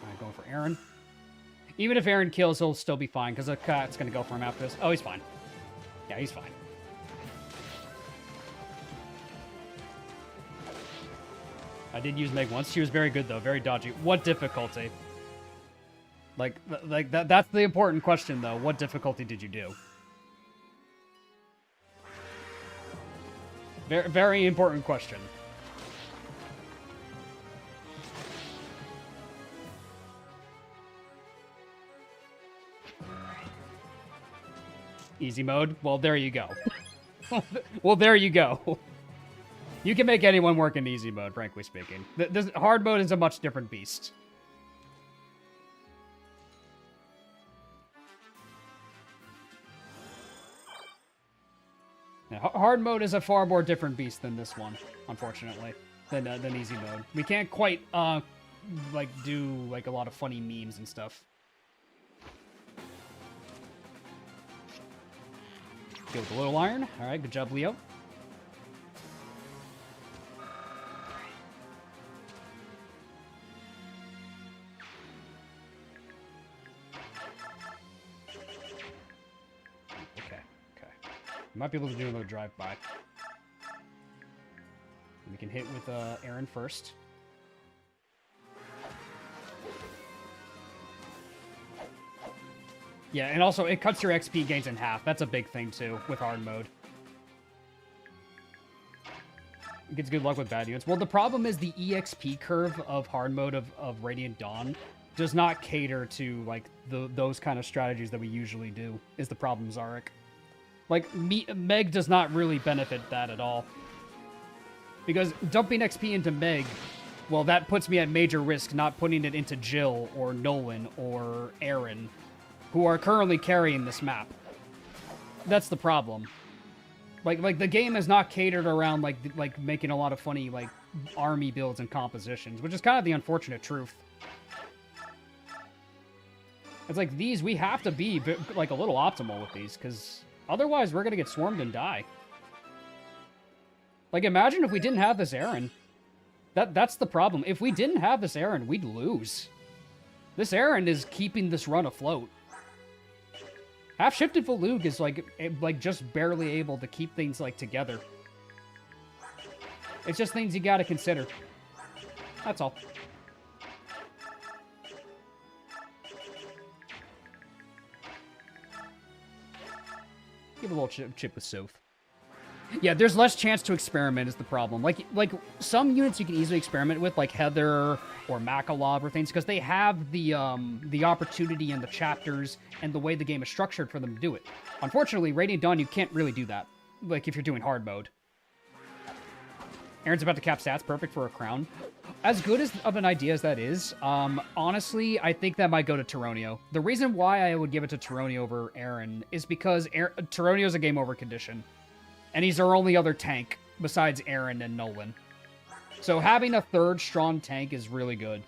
Alright, going for Aaron. Even if Aaron kills, he'll still be fine, because the cat's going to go for him after this. Oh, he's fine. Yeah, he's fine. I did use Meg once. She was very good, though. Very dodgy. What difficulty? Like that's the important question, though. What difficulty did you do? Very, very important question. Easy mode? Well, there you go. Well, there you go. You can make anyone work in easy mode, frankly speaking. This hard mode is a much different beast. Yeah, hard mode is a far more different beast than this one, unfortunately, than easy mode. We can't quite like do like a lot of funny memes and stuff. Killed the little iron. All right, good job, Leo. Okay. Might be able to do another drive-by. We can hit with Aaron first. Yeah, and also it cuts your XP gains in half. That's a big thing too with hard mode. It gets good luck with bad units. Well, the problem is the EXP curve of hard mode of Radiant Dawn does not cater to like those kind of strategies that we usually do. Is the problem, Zarek? Like Meg does not really benefit that at all. Because dumping XP into Meg, well, that puts me at major risk not putting it into Jill or Nolan or Aaron, who are currently carrying this map. That's the problem. Like the game is not catered around like making a lot of funny like army builds and compositions, which is kind of the unfortunate truth. It's like these, we have to be like a little optimal with these, because otherwise we're gonna get swarmed and die. Like imagine if we didn't have this Aaron. That's the problem. If we didn't have this Aaron, we'd lose. This Aaron is keeping this run afloat. Half-shifted Volug is like just barely able to keep things like together. It's just things you gotta consider. That's all. Give a little chip with Soph. Yeah, there's less chance to experiment is the problem. Like some units you can easily experiment with, like Heather or Makalov or things, because they have the opportunity and the chapters and the way the game is structured for them to do it. Unfortunately, Radiant Dawn, you can't really do that, like if you're doing hard mode. Aaron's about to cap stats, perfect for a crown. As good of an idea as that is, honestly, I think that might go to Tyronio. The reason why I would give it to Tyronio over Aaron is because Tyronio's a game over condition. And he's our only other tank besides Aaron and Nolan. So having a third strong tank is really good.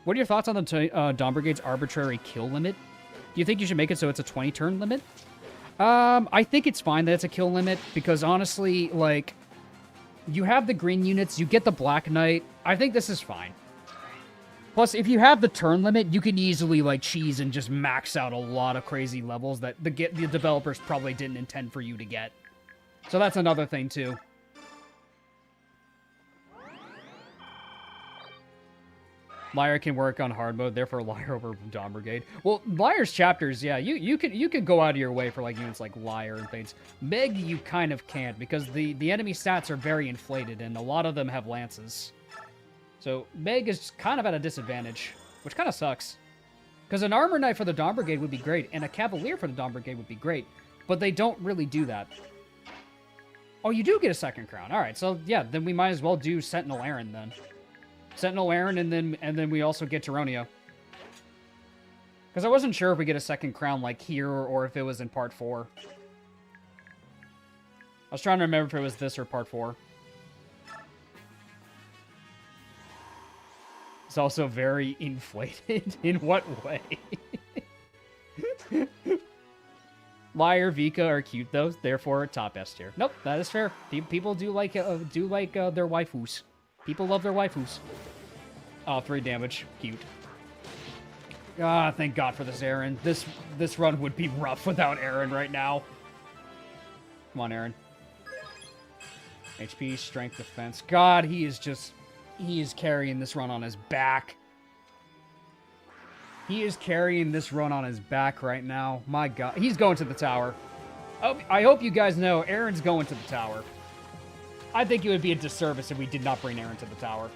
What are your thoughts on the Dawn Brigade's arbitrary kill limit? Do you think you should make it so it's a 20-turn limit? I think it's fine that it's a kill limit, because honestly, like, you have the green units, you get the Black Knight. I think this is fine. Plus, if you have the turn limit, you can easily, like, cheese and just max out a lot of crazy levels that the developers probably didn't intend for you to get. So that's another thing, too. Liar can work on hard mode, therefore Liar over Dawn Brigade. Well, Liar's chapters, yeah, you can go out of your way for, like, units like Liar and things. Meg, you kind of can't, because the enemy stats are very inflated, and a lot of them have lances. So Meg is kind of at a disadvantage, which kind of sucks. Because an Armor Knight for the Dawn Brigade would be great, and a Cavalier for the Dawn Brigade would be great, but they don't really do that. Oh, you do get a second crown. All right, so yeah, then we might as well do Sentinel Aaron then. Sentinel Aaron, and then we also get Tyronio. Because I wasn't sure if we get a second crown like here or if it was in part 4. I was trying to remember if it was this or part 4. It's also very inflated. In what way? Liar, Vika are cute though, therefore top S tier. Nope, that is fair. People do like their waifus. People love their waifus. Oh, 3 damage. Cute. Ah, thank God for this Aaron. This run would be rough without Aaron right now. Come on, Aaron. HP, strength, defense. God, he is carrying this run on his back. He is carrying this run on his back right now. My God. He's going to the tower. Oh, I hope you guys know Aaron's going to the tower. I think it would be a disservice if we did not bring Aaron to the tower.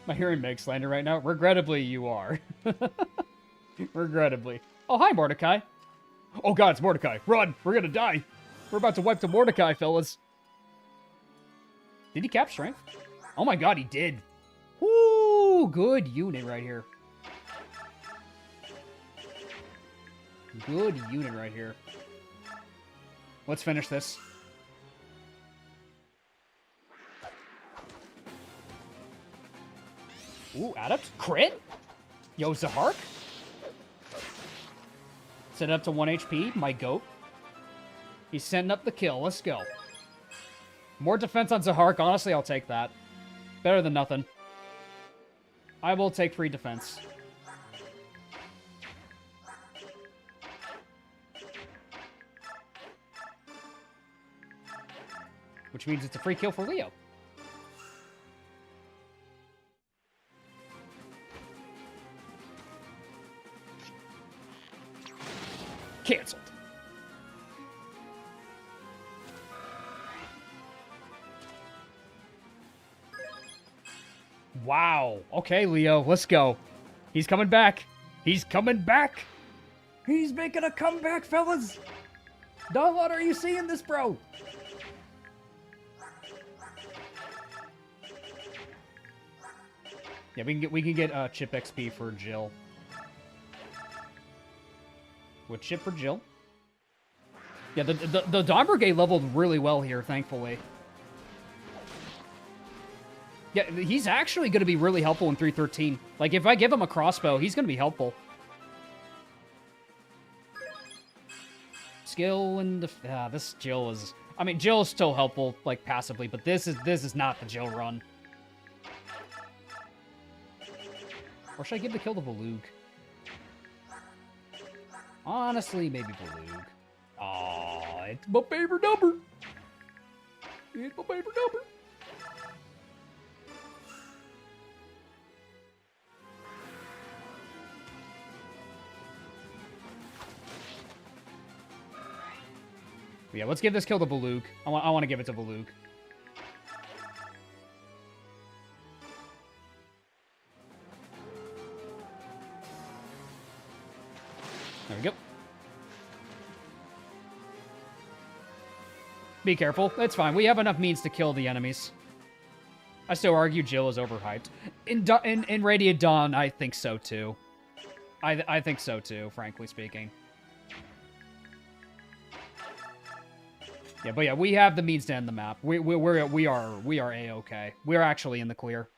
Am I hearing Meg slander right now? Regrettably, you are. Regrettably. Oh, hi, Mordecai. Oh, God, it's Mordecai. Run! We're gonna die. We're about to wipe the Mordecai, fellas. Did he cap strength? Oh, my God, he did. Woo! Good unit right here. Good unit right here. Let's finish this. Ooh, adept. Crit? Yo, Zahark? Set it up to 1 HP, my goat. He's setting up the kill. Let's go. More defense on Zahark. Honestly, I'll take that. Better than nothing. I will take 3 defense. Which means it's a free kill for Leo. Cancelled. Wow. Okay, Leo, let's go. He's coming back. He's coming back. He's making a comeback, fellas. Dawn, are you seeing this, bro? Yeah, we can get chip XP for Jill. With chip for Jill. Yeah, the Dawn Brigade leveled really well here, thankfully. Yeah, he's actually going to be really helpful in 313. Like, if I give him a crossbow, he's going to be helpful. Skill and this Jill is... I mean, Jill is still helpful, like, passively, but this is not the Jill run. Or should I give the kill to Valug? Honestly, maybe Valug. Aw, it's my favorite number. It's my favorite number. Yeah, let's give this kill to Valug. I want to give it to Valug. There we go. Be careful. It's fine. We have enough means to kill the enemies. I still argue Jill is overhyped. In Radiant Dawn, I think so too. I think so too, frankly speaking. Yeah, but yeah, we have the means to end the map. We are A-okay. We're actually in the clear.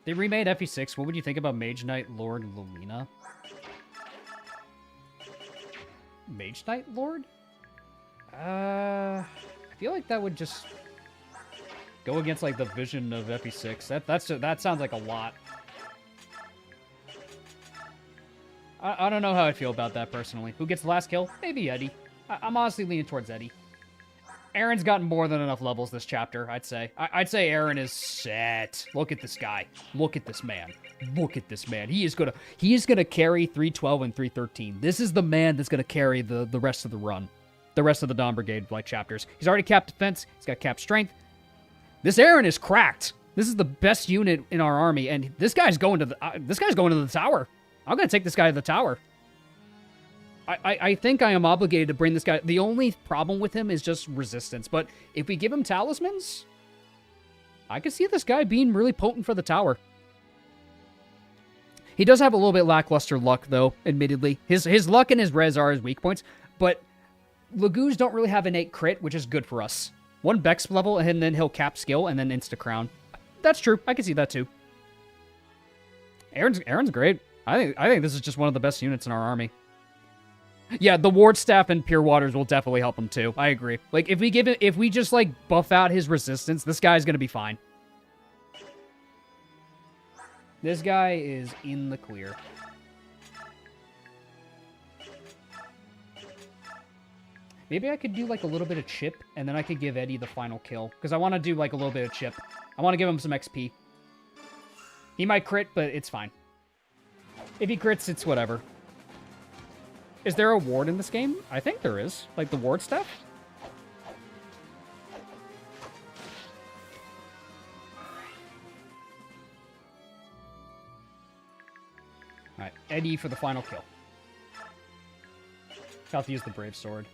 They remade FE6. What would you think about Mage Knight Lord Lumina? Mage Knight Lord? I feel like that would just go against like the vision of FE6. That sounds like a lot. I don't know how I feel about that personally. Who gets the last kill? Maybe Eddie. I'm honestly leaning towards Eddie. Aaron's gotten more than enough levels this chapter, I'd say. I'd say Aaron is set. Look at this guy. Look at this man. Look at this man. He is gonna carry 312 and 313. This is the man that's gonna carry the rest of the run. The rest of the Dawn Brigade like chapters. He's already capped defense. He's got capped strength. This Aaron is cracked. This is the best unit in our army, and this guy's going to the tower. I'm gonna take this guy to the tower. I think I am obligated to bring this guy. The only problem with him is just resistance. But if we give him talismans, I can see this guy being really potent for the tower. He does have a little bit lackluster luck, though, admittedly. His luck and his res are his weak points. But Lagoos don't really have innate crit, which is good for us. 1 Bex level, and then he'll cap skill, and then insta-crown. That's true. I can see that, too. Aaron's great. I think this is just one of the best units in our army. Yeah, the Ward Staff and Pure Waters will definitely help him too. I agree. Like, if we just, like, buff out his resistance, this guy's gonna be fine. This guy is in the clear. Maybe I could do, like, a little bit of chip, and then I could give Eddie the final kill. Because I want to do, like, a little bit of chip. I want to give him some XP. He might crit, but it's fine. If he crits, it's whatever. Is there a ward in this game? I think there is. Like the ward stuff? Alright, Eddie for the final kill. Got to use the Brave Sword.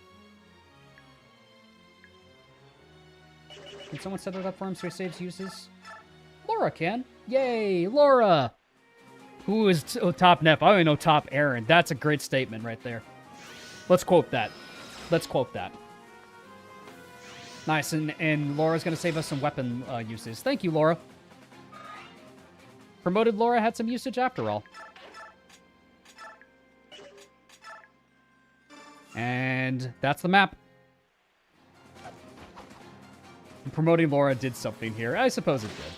Can someone set it up for him so he saves uses? Laura can. Yay, Laura! Who is top Nep? I only know top Aaron. That's a great statement right there. Let's quote that. Let's quote that. Nice, and Laura's going to save us some weapon uses. Thank you, Laura. Promoted Laura had some usage after all. And that's the map. Promoting Laura did something here. I suppose it did.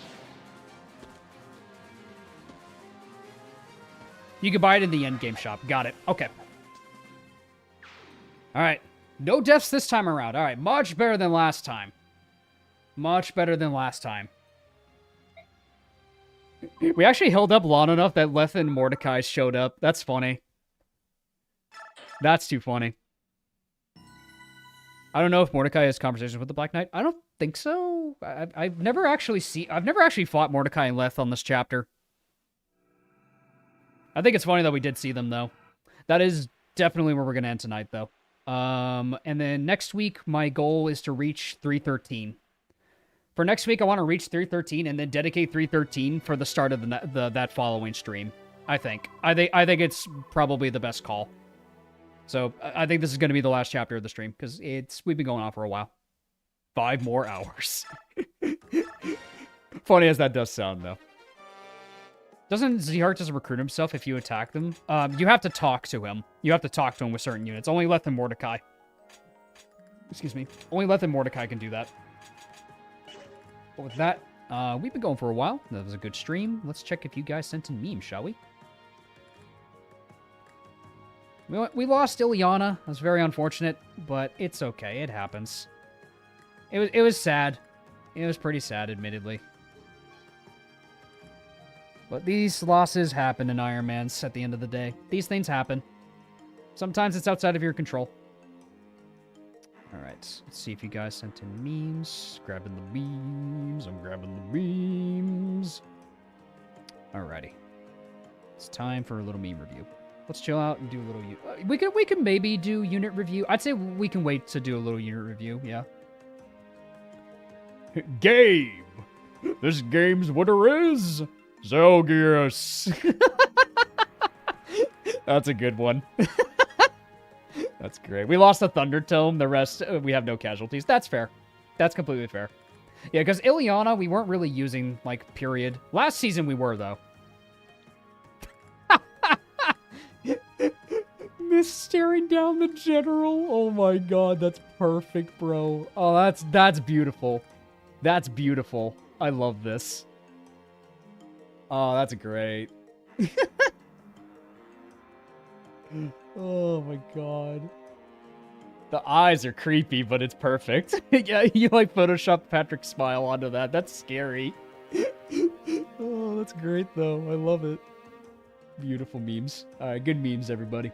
You can buy it in the endgame shop. Got it. Okay. All right. No deaths this time around. All right. Much better than last time. Much better than last time. We actually held up long enough that Leth and Mordecai showed up. That's funny. That's too funny. I don't know if Mordecai has conversations with the Black Knight. I don't think so. I've never actually fought Mordecai and Leth on this chapter. I think it's funny that we did see them, though. That is definitely where we're going to end tonight, though. And then next week, my goal is to reach 313. For next week, I want to reach 313 and then dedicate 313 for the start of that following stream. I think it's probably the best call. So I think this is going to be the last chapter of the stream because we've been going on for a while. 5 more hours. Funny as that does sound, though. Doesn't Zhart just recruit himself if you attack them? You have to talk to him. You have to talk to him with certain units. Only Leth and Mordecai. Excuse me. Only Leth and Mordecai can do that. But with that, we've been going for a while. That was a good stream. Let's check if you guys sent in memes, shall we? We lost Ilyana. That was very unfortunate, but it's okay. It happens. It was sad. It was pretty sad, admittedly. But these losses happen in Ironmans at the end of the day. These things happen. Sometimes it's outside of your control. Alright, let's see if you guys sent in memes. Grabbing the memes. I'm grabbing the memes. Alrighty. It's time for a little meme review. Let's chill out and do a little... We can maybe do unit review. I'd say we can wait to do a little unit review, yeah. Game! This game's winner is... Zelgius. That's a good one. That's great. We lost the Thunder Tome. The rest, we have no casualties. That's fair. That's completely fair. Yeah, because Ilyana, we weren't really using, like, period. Last season we were, though. Miss staring down the general. Oh my god, that's perfect, bro. Oh, that's beautiful. That's beautiful. I love this. Oh, that's great. Oh my god. The eyes are creepy, but it's perfect. Yeah, you like Photoshop Patrick's smile onto that. That's scary. Oh, that's great though. I love it. Beautiful memes. Alright, good memes, everybody.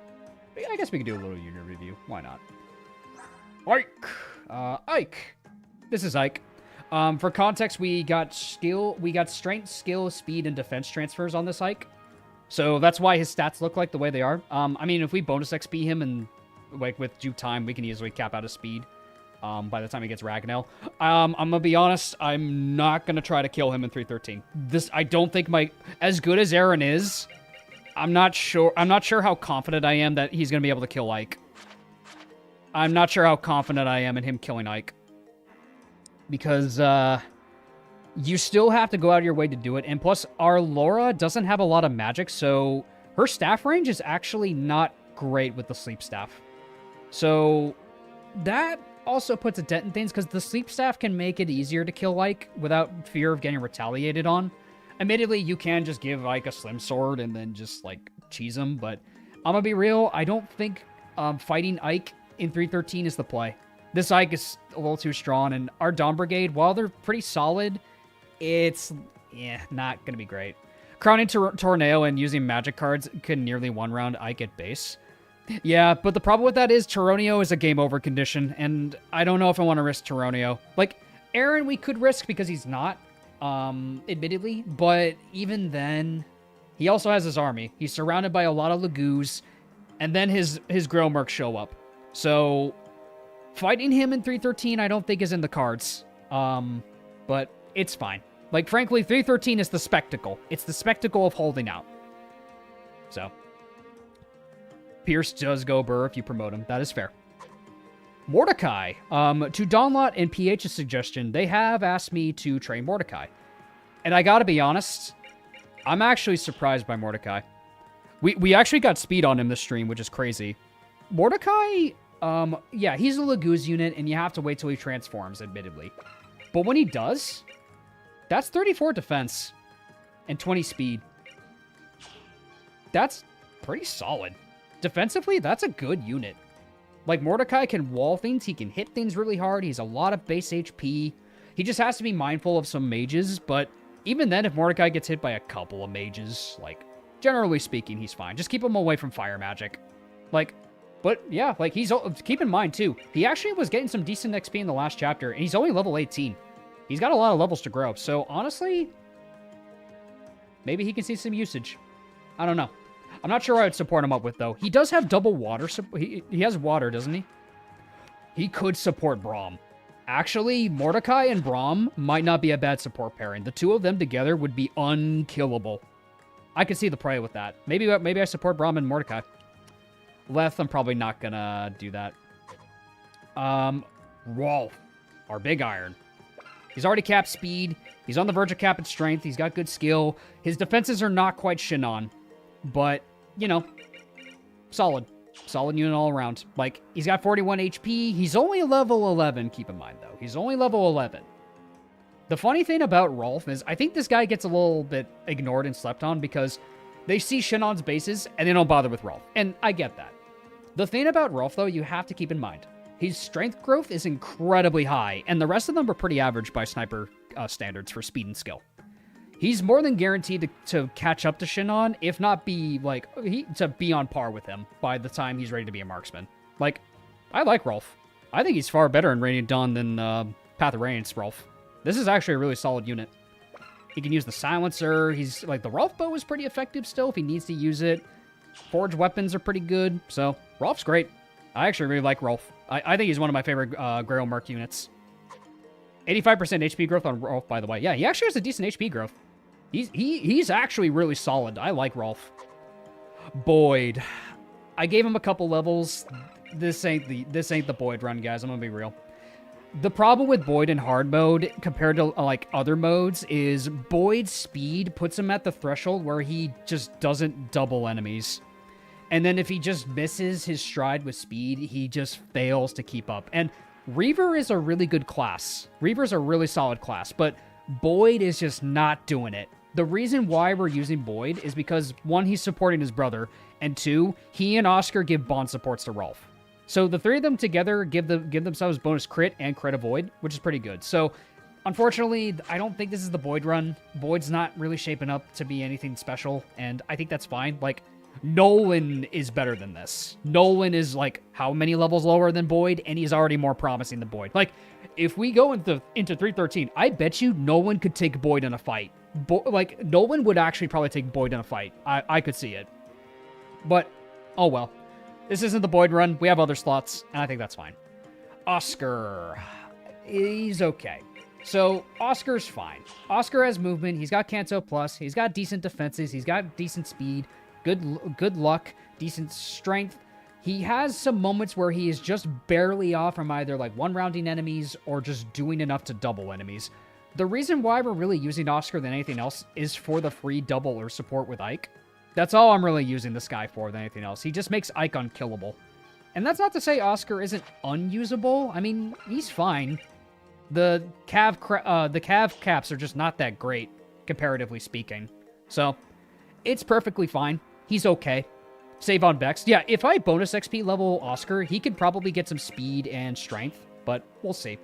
I guess we could do a little unit review. Why not? Ike! Ike. This is Ike. For context, we got strength, skill, speed, and defense transfers on this Ike. So that's why his stats look like the way they are. I mean, if we bonus XP him and like with due time, we can easily cap out his speed. By the time he gets Ragnell. I'm gonna be honest, I'm not gonna try to kill him in 313. I don't think as good as Aaron is, I'm not sure how confident I am that he's gonna be able to kill Ike. I'm not sure how confident I am in him killing Ike. Because, you still have to go out of your way to do it. And plus, our Laura doesn't have a lot of magic, so her staff range is actually not great with the sleep staff. So, that also puts a dent in things, because the sleep staff can make it easier to kill Ike without fear of getting retaliated on. Admittedly, you can just give Ike a slim sword and then just, like, cheese him, but I'm gonna be real, I don't think fighting Ike in 313 is the play. This Ike is a little too strong, and our Dawn Brigade, while they're pretty solid, it's, not going to be great. Crowning Tornado and using magic cards can nearly one-round Ike at base. Yeah, but the problem with that is Toronio is a game over condition, and I don't know if I want to risk Toronio. Like, Aaron we could risk because he's not, admittedly, but even then, he also has his army. He's surrounded by a lot of Lagoos, and then his Grillmercs show up. So... fighting him in 313, I don't think is in the cards. But it's fine. Like, frankly, 313 is the spectacle. It's the spectacle of holding out. So. Pierce does go Burr if you promote him. That is fair. Mordecai. To Dawnlot and PH's suggestion, they have asked me to train Mordecai. And I gotta be honest, I'm actually surprised by Mordecai. We actually got speed on him this stream, which is crazy. Mordecai, yeah, he's a Laguz unit, and you have to wait till he transforms, admittedly. But when he does, that's 34 defense and 20 speed. That's pretty solid. Defensively, that's a good unit. Like, Mordecai can wall things, he can hit things really hard, he's a lot of base HP. He just has to be mindful of some mages, but even then, if Mordecai gets hit by a couple of mages, like, generally speaking, he's fine. Just keep him away from fire magic. Like, but yeah, like, keep in mind, too, he actually was getting some decent XP in the last chapter, and he's only level 18. He's got a lot of levels to grow, so honestly, maybe he can see some usage. I don't know. I'm not sure I would support him up with, though. He does have double water. He has water, doesn't he? He could support Braum. Actually, Mordecai and Braum might not be a bad support pairing. The two of them together would be unkillable. I could see the play with that. Maybe I support Braum and Mordecai. Leth, I'm probably not gonna do that. Rolf, our big iron. He's already capped speed. He's on the verge of capping strength. He's got good skill. His defenses are not quite Shinon, but, you know, solid. Solid unit all around. Like, he's got 41 HP. He's only level 11, keep in mind, though. He's only level 11. The funny thing about Rolf is I think this guy gets a little bit ignored and slept on because they see Shinon's bases and they don't bother with Rolf. And I get that. The thing about Rolf, though, you have to keep in mind. His strength growth is incredibly high, and the rest of them are pretty average by sniper standards for speed and skill. He's more than guaranteed to catch up to Shinon, if not be, like, to be on par with him by the time he's ready to be a marksman. Like, I like Rolf. I think he's far better in Radiant Dawn than Path of Radiance Rolf. This is actually a really solid unit. He can use the silencer. He's, like, the Rolf bow is pretty effective still if he needs to use it. Forged weapons are pretty good, so Rolf's great. I actually really like Rolf. I think he's one of my favorite Grail Merc units. 85% HP growth on Rolf, by the way. Yeah, he actually has a decent HP growth. He's actually really solid. I like Rolf. Boyd. I gave him a couple levels. This ain't the Boyd run, guys. I'm gonna be real. The problem with Boyd in hard mode compared to like other modes is Boyd's speed puts him at the threshold where he just doesn't double enemies. And then if he just misses his stride with speed, he just fails to keep up. And Reaver is a really good class. Reaver's a really solid class, but Boyd is just not doing it. The reason why we're using Boyd is because, one, he's supporting his brother, and two, he and Oscar give bond supports to Rolf. So the three of them together give themselves bonus crit and crit avoid, which is pretty good. So, unfortunately, I don't think this is the Boyd run. Boyd's not really shaping up to be anything special, and I think that's fine. Like, Nolan is better than this. Nolan is, like, how many levels lower than Boyd, and he's already more promising than Boyd. Like, if we go into 313, I bet you Nolan could take Boyd in a fight. Like, Nolan would actually probably take Boyd in a fight. I could see it. But, oh well. This isn't the Boyd run. We have other slots, and I think that's fine. Oscar. He's okay. So, Oscar's fine. Oscar has movement. He's got Canto Plus. He's got decent defenses. He's got decent speed. Good luck, decent strength. He has some moments where he is just barely off from either like one-rounding enemies or just doing enough to double enemies. The reason why we're really using Oscar than anything else is for the free double or support with Ike. That's all I'm really using this guy for than anything else. He just makes Ike unkillable. And that's not to say Oscar isn't unusable. I mean, he's fine. The cav caps are just not that great, comparatively speaking. So, it's perfectly fine. He's okay. Save on Bex. Yeah, if I bonus XP level Oscar, he could probably get some speed and strength, but we'll see.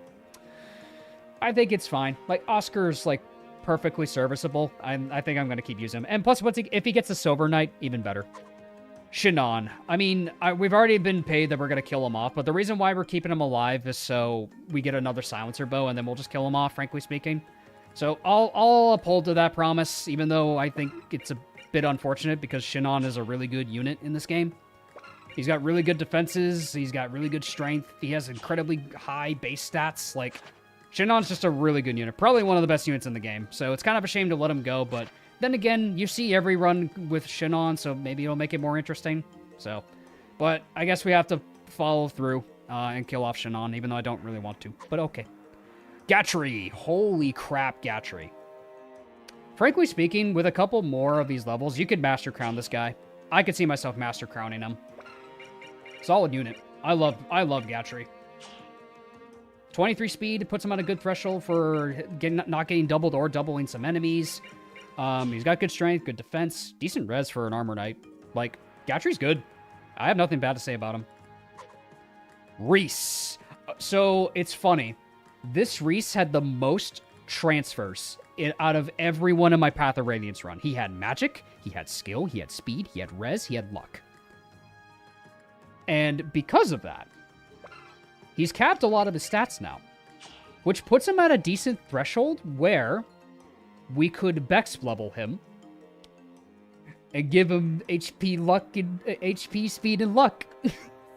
I think it's fine. Like, Oscar's, like, perfectly serviceable. I think I'm going to keep using him. And plus, if he gets a Silver Knight, even better. Shinon. I mean, we've already been paid that we're going to kill him off, but the reason why we're keeping him alive is so we get another Silencer bow, and then we'll just kill him off, frankly speaking. So I'll uphold to that promise, even though I think it's a bit unfortunate because Shinon is a really good unit in this game. He's got really good defenses. He's got really good strength. He has incredibly high base stats. Like, Shinon's just a really good unit. Probably one of the best units in the game. So it's kind of a shame to let him go, but then again, you see every run with Shinon, so maybe it'll make it more interesting. So, but I guess we have to follow through. and kill off Shannon, even though I don't really want to. But okay. Gatry. Holy crap, Gatry. Frankly speaking, with a couple more of these levels, you could Master Crown this guy. I could see myself Master Crowning him. Solid unit. I love Gatry. 23 speed puts him on a good threshold for not getting doubled or doubling some enemies. He's got good strength, good defense, decent res for an armor knight. Like, Gatry's good. I have nothing bad to say about him. Reese. So, it's funny. This Reese had the most transfers out of everyone in my Path of Radiance run. He had magic, he had skill, he had speed, he had res, he had luck. And because of that, he's capped a lot of his stats now, which puts him at a decent threshold where we could Bex level him and give him HP luck and HP speed and luck.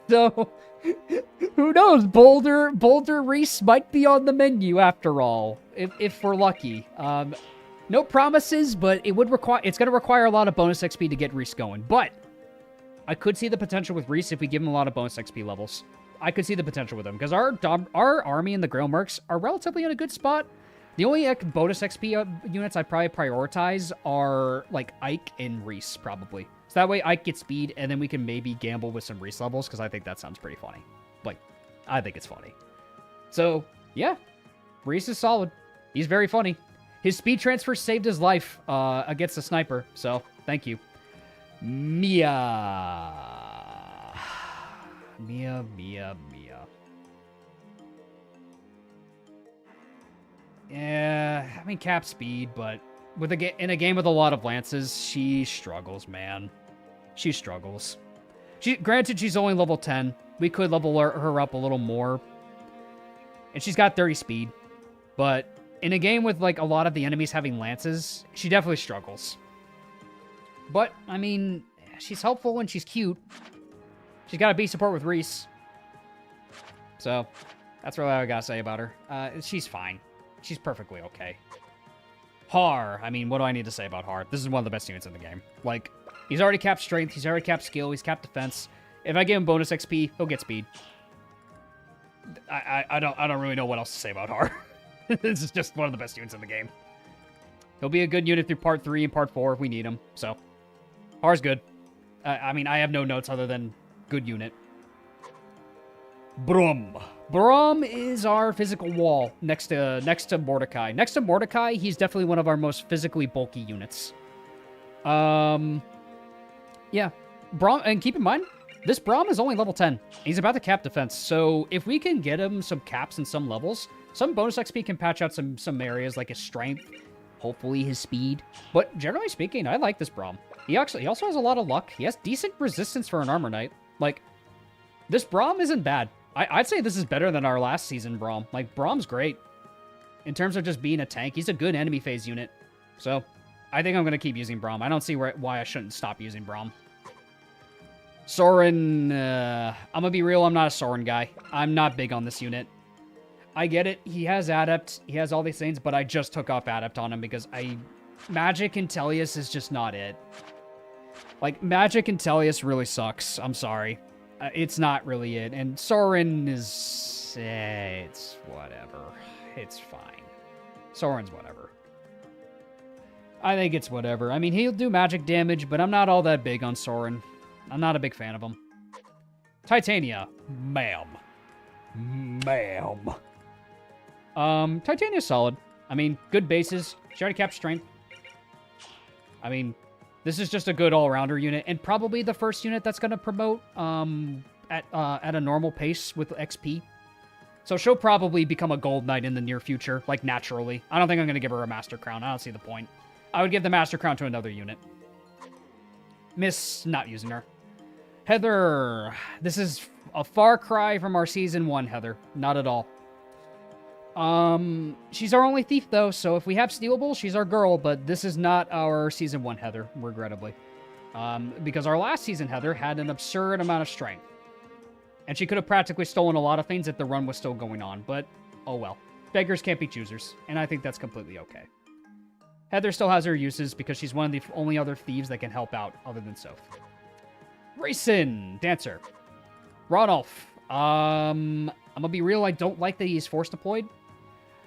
So who knows? Boulder Reese might be on the menu after all, if we're lucky. No promises, but it's going to require a lot of bonus XP to get Reese going. But I could see the potential with Reese if we give him a lot of bonus XP levels. I could see the potential with him, because our army and the Grail Mercs are relatively in a good spot. The only bonus XP units I'd probably prioritize are, like, Ike and Reese, probably. So that way Ike gets speed, and then we can maybe gamble with some Reese levels, because I think that sounds pretty funny. Like, I think it's funny. So, yeah. Reese is solid. He's very funny. His speed transfer saved his life against a sniper, so thank you. Mia. Yeah, I mean, cap speed, but in a game with a lot of lances, she struggles, man. She struggles. Granted, she's only level 10. We could level her up a little more. And she's got 30 speed. But in a game with, like, a lot of the enemies having lances, she definitely struggles. But, I mean, she's helpful and she's cute. She's got a B support with Reese. So, that's really all I gotta say about her. She's fine. She's perfectly okay. Har. I mean, what do I need to say about Har? This is one of the best units in the game. Like, he's already capped strength, he's already capped skill, he's capped defense. If I give him bonus XP, he'll get speed. I don't really know what else to say about Har. This is just one of the best units in the game. He'll be a good unit through part 3 and part 4 if we need him. So, Har's good. I mean, I have no notes other than good unit. Brum. Brum is our physical wall next to Mordecai. Next to Mordecai, he's definitely one of our most physically bulky units. Yeah. Brum, and keep in mind, this Brom is only level 10. He's about to cap defense, so if we can get him some caps in some levels, some bonus XP can patch out some areas like his strength, hopefully his speed. But generally speaking, I like this Brom. He also has a lot of luck. He has decent resistance for an armor knight. Like, this Brom isn't bad. I'd say this is better than our last season Brom. Like, Brom's great. In terms of just being a tank, he's a good enemy phase unit. So, I think I'm going to keep using Brom. I don't see why I shouldn't stop using Brom. Soren, I'm going to be real, I'm not a Soren guy. I'm not big on this unit. I get it, he has Adept, he has all these things, but I just took off Adept on him because Magic and Tellius is just not it. Like, Magic and Tellius really sucks. I'm sorry. It's not really it. And Soren is... it's whatever. It's fine. Soren's whatever. I think it's whatever. I mean, he'll do magic damage, but I'm not all that big on Soren. I'm not a big fan of him. Titania. Ma'am. Titania's solid. I mean, good bases. She already capped strength. I mean, this is just a good all-rounder unit, and probably the first unit that's going to promote at a normal pace with XP. So she'll probably become a gold knight in the near future, like naturally. I don't think I'm going to give her a Master Crown. I don't see the point. I would give the Master Crown to another unit. Miss not using her. Heather. This is a far cry from our Season 1 Heather. Not at all. She's our only thief, though, so if we have stealable, she's our girl, but this is not our Season 1 Heather, regrettably. Because our last season Heather had an absurd amount of strength. And she could have practically stolen a lot of things if the run was still going on, but oh well. Beggars can't be choosers, and I think that's completely okay. Heather still has her uses because she's one of the only other thieves that can help out other than Soph. Racing Dancer. Ronolf. I'm gonna be real. I don't like that he's force deployed.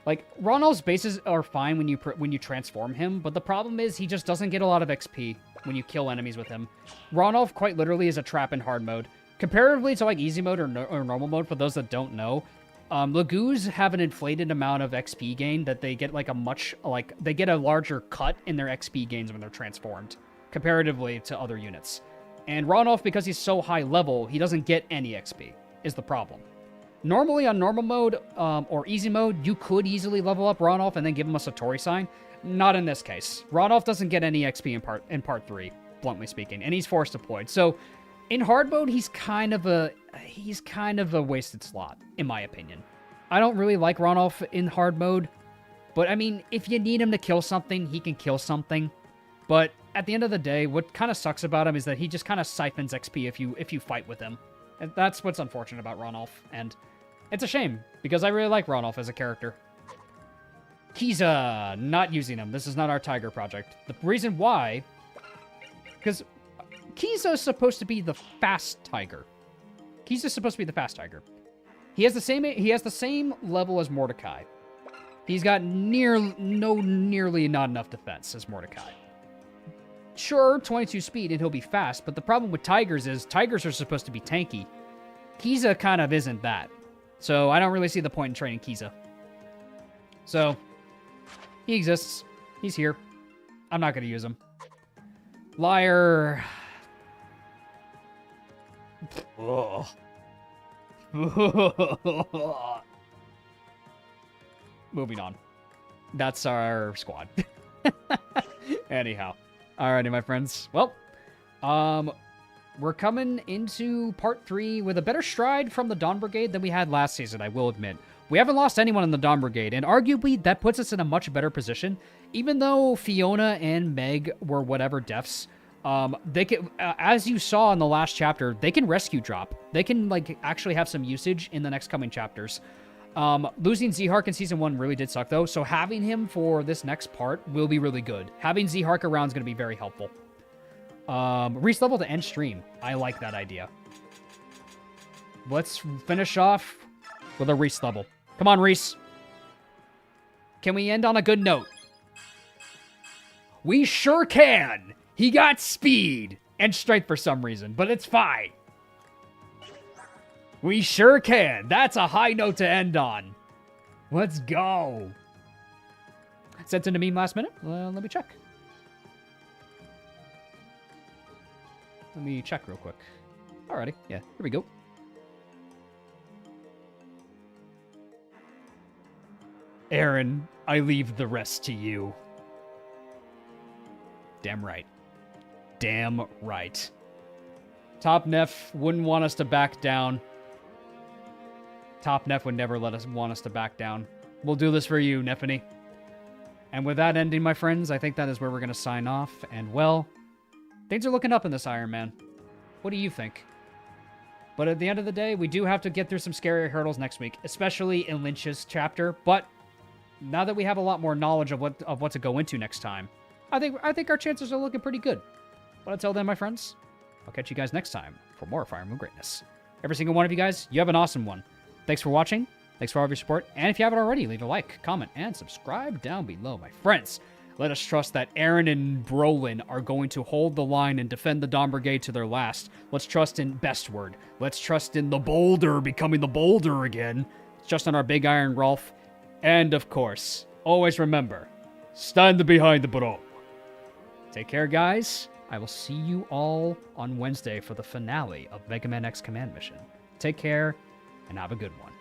Like, Ronald's bases are fine when you transform him, but the problem is he just doesn't get a lot of XP when you kill enemies with him. Ronald quite literally is a trap in hard mode. Comparatively to like easy mode or normal mode, for those that don't know, Lagoos have an inflated amount of XP gain that they get like they get a larger cut in their XP gains when they're transformed, comparatively to other units. And Ronald, because he's so high level, he doesn't get any XP, is the problem. Normally on normal mode or easy mode, you could easily level up Ronolf and then give him a Satori sign. Not in this case. Ronolf doesn't get any XP in part 3, bluntly speaking, and he's force deployed. So in hard mode, he's kind of a wasted slot, in my opinion. I don't really like Ronolf in hard mode, but I mean, if you need him to kill something, he can kill something. But at the end of the day, what kind of sucks about him is that he just kind of siphons XP if you fight with him. And that's what's unfortunate about Ronolf, and it's a shame, because I really like Ronolf as a character. Kiza, not using him. This is not our Tiger project. The reason why, because Kiza is supposed to be the fast Tiger. Kiza's supposed to be the fast Tiger. He has the same level as Mordecai. He's got nearly not enough defense as Mordecai. Sure, 22 speed and he'll be fast, but the problem with Tigers is Tigers are supposed to be tanky. Kiza kind of isn't that. So I don't really see the point in training Kiza. So, he exists. He's here. I'm not going to use him. Liar. Ugh. Moving on. That's our squad. Anyhow. Alrighty, my friends. Well, we're coming into part 3 with a better stride from the Dawn Brigade than we had last season, I will admit. We haven't lost anyone in the Dawn Brigade, and arguably that puts us in a much better position. Even though Fiona and Meg were whatever deaths, they can, as you saw in the last chapter, they can rescue drop. They can like actually have some usage in the next coming chapters. Losing Z-Hark in Season 1 really did suck, though, so having him for this next part will be really good. Having Z-Hark around is going to be very helpful. Reese level to end stream. I like that idea. Let's finish off with a Reese level. Come on, Reese. Can we end on a good note? We sure can! He got speed and strength for some reason, but it's fine. We sure can. That's a high note to end on. Let's go. Sent in a meme last minute? Let me check. Let me check real quick. Alrighty. Yeah, here we go. Aaron, I leave the rest to you. Damn right. Damn right. Top Neff wouldn't want us to back down. Top Neff would never want us to back down. We'll do this for you, Neffany. And with that ending, my friends, I think that is where we're going to sign off. And, well, things are looking up in this Ironman. What do you think? But at the end of the day, we do have to get through some scary hurdles next week, especially in Lynch's chapter. But now that we have a lot more knowledge of what to go into next time, I think our chances are looking pretty good. But until then, my friends, I'll catch you guys next time for more Fire Emblem greatness. Every single one of you guys, you have an awesome one. Thanks for watching. Thanks for all of your support. And if you haven't already, leave a like, comment, and subscribe down below, my friends. Let us trust that Aaron and Brolin are going to hold the line and defend the Dawn Brigade to their last. Let's trust in Bestward. Let's trust in the Boulder becoming the Boulder again. Let's trust in our Big Iron Rolf. And, of course, always remember, stand behind the bro. Take care, guys. I will see you all on Wednesday for the finale of Mega Man X Command Mission. Take care, and have a good one.